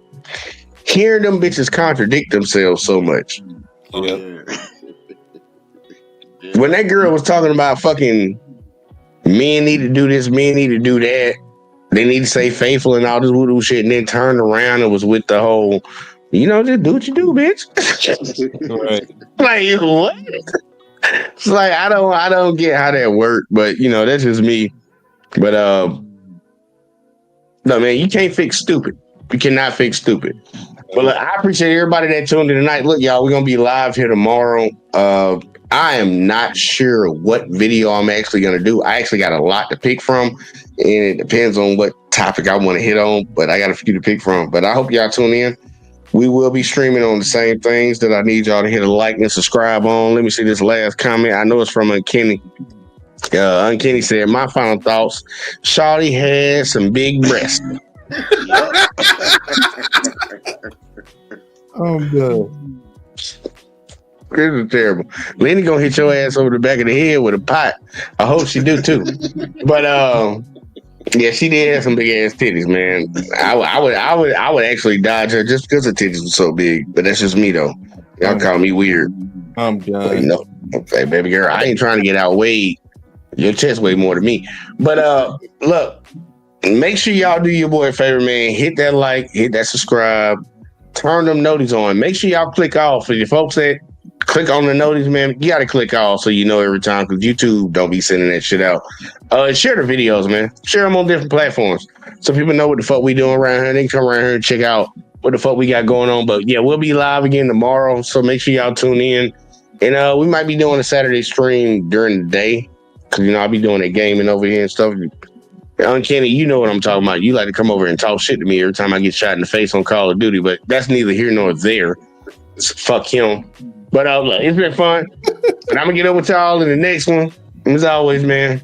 hearing them bitches contradict themselves so much. Yeah. When that girl was talking about fucking men need to do this, men need to do that, they need to stay faithful and all this voodoo shit, and then turned around and was with the whole, just do what you do, bitch. Right. Like what? It's like I don't get how that worked, but that's just me. But no, man, you can't fix stupid. You cannot fix stupid. But look, I appreciate everybody that tuned in tonight. Look, y'all, we're gonna be live here tomorrow. I am not sure what video I'm actually gonna do. I actually got a lot to pick from, and it depends on what topic I want to hit on. But I got a few to pick from. But I hope y'all tune in. We will be streaming on the same things that I need y'all to hit a like and subscribe on. Let me see this last comment. I know it's from Unkenny. Unkenny said, "My final thoughts: Shawty had some big breasts." Oh no. This is terrible. Lenny gonna hit your ass over the back of the head with a pot. I hope she do too. But yeah, she did have some big ass titties, man. I would actually dodge her just because her titties were so big. But that's just me though. Y'all call me weird. I'm done. Like, no, okay, baby girl, I ain't trying to get outweighed. Your chest weigh more than me. But look, make sure y'all do your boy a favor, man. Hit that like, hit that subscribe, turn them notices on. Make sure y'all click off for your folks that click on the notice, man. You gotta click off so you know every time, because YouTube don't be sending that shit out. Share the videos, man. Share them on different platforms so people know what the fuck we doing around here. They can come around here and check out what the fuck we got going on. But yeah, we'll be live again tomorrow, so make sure y'all tune in. And we might be doing a Saturday stream during the day, because I'll be doing that gaming over here and stuff. Uncanny, you know what I'm talking about. You like to come over and talk shit to me every time I get shot in the face on Call of Duty, but that's neither here nor there. Fuck him. But it's been fun. And I'm gonna get up with y'all in the next one. And as always, man,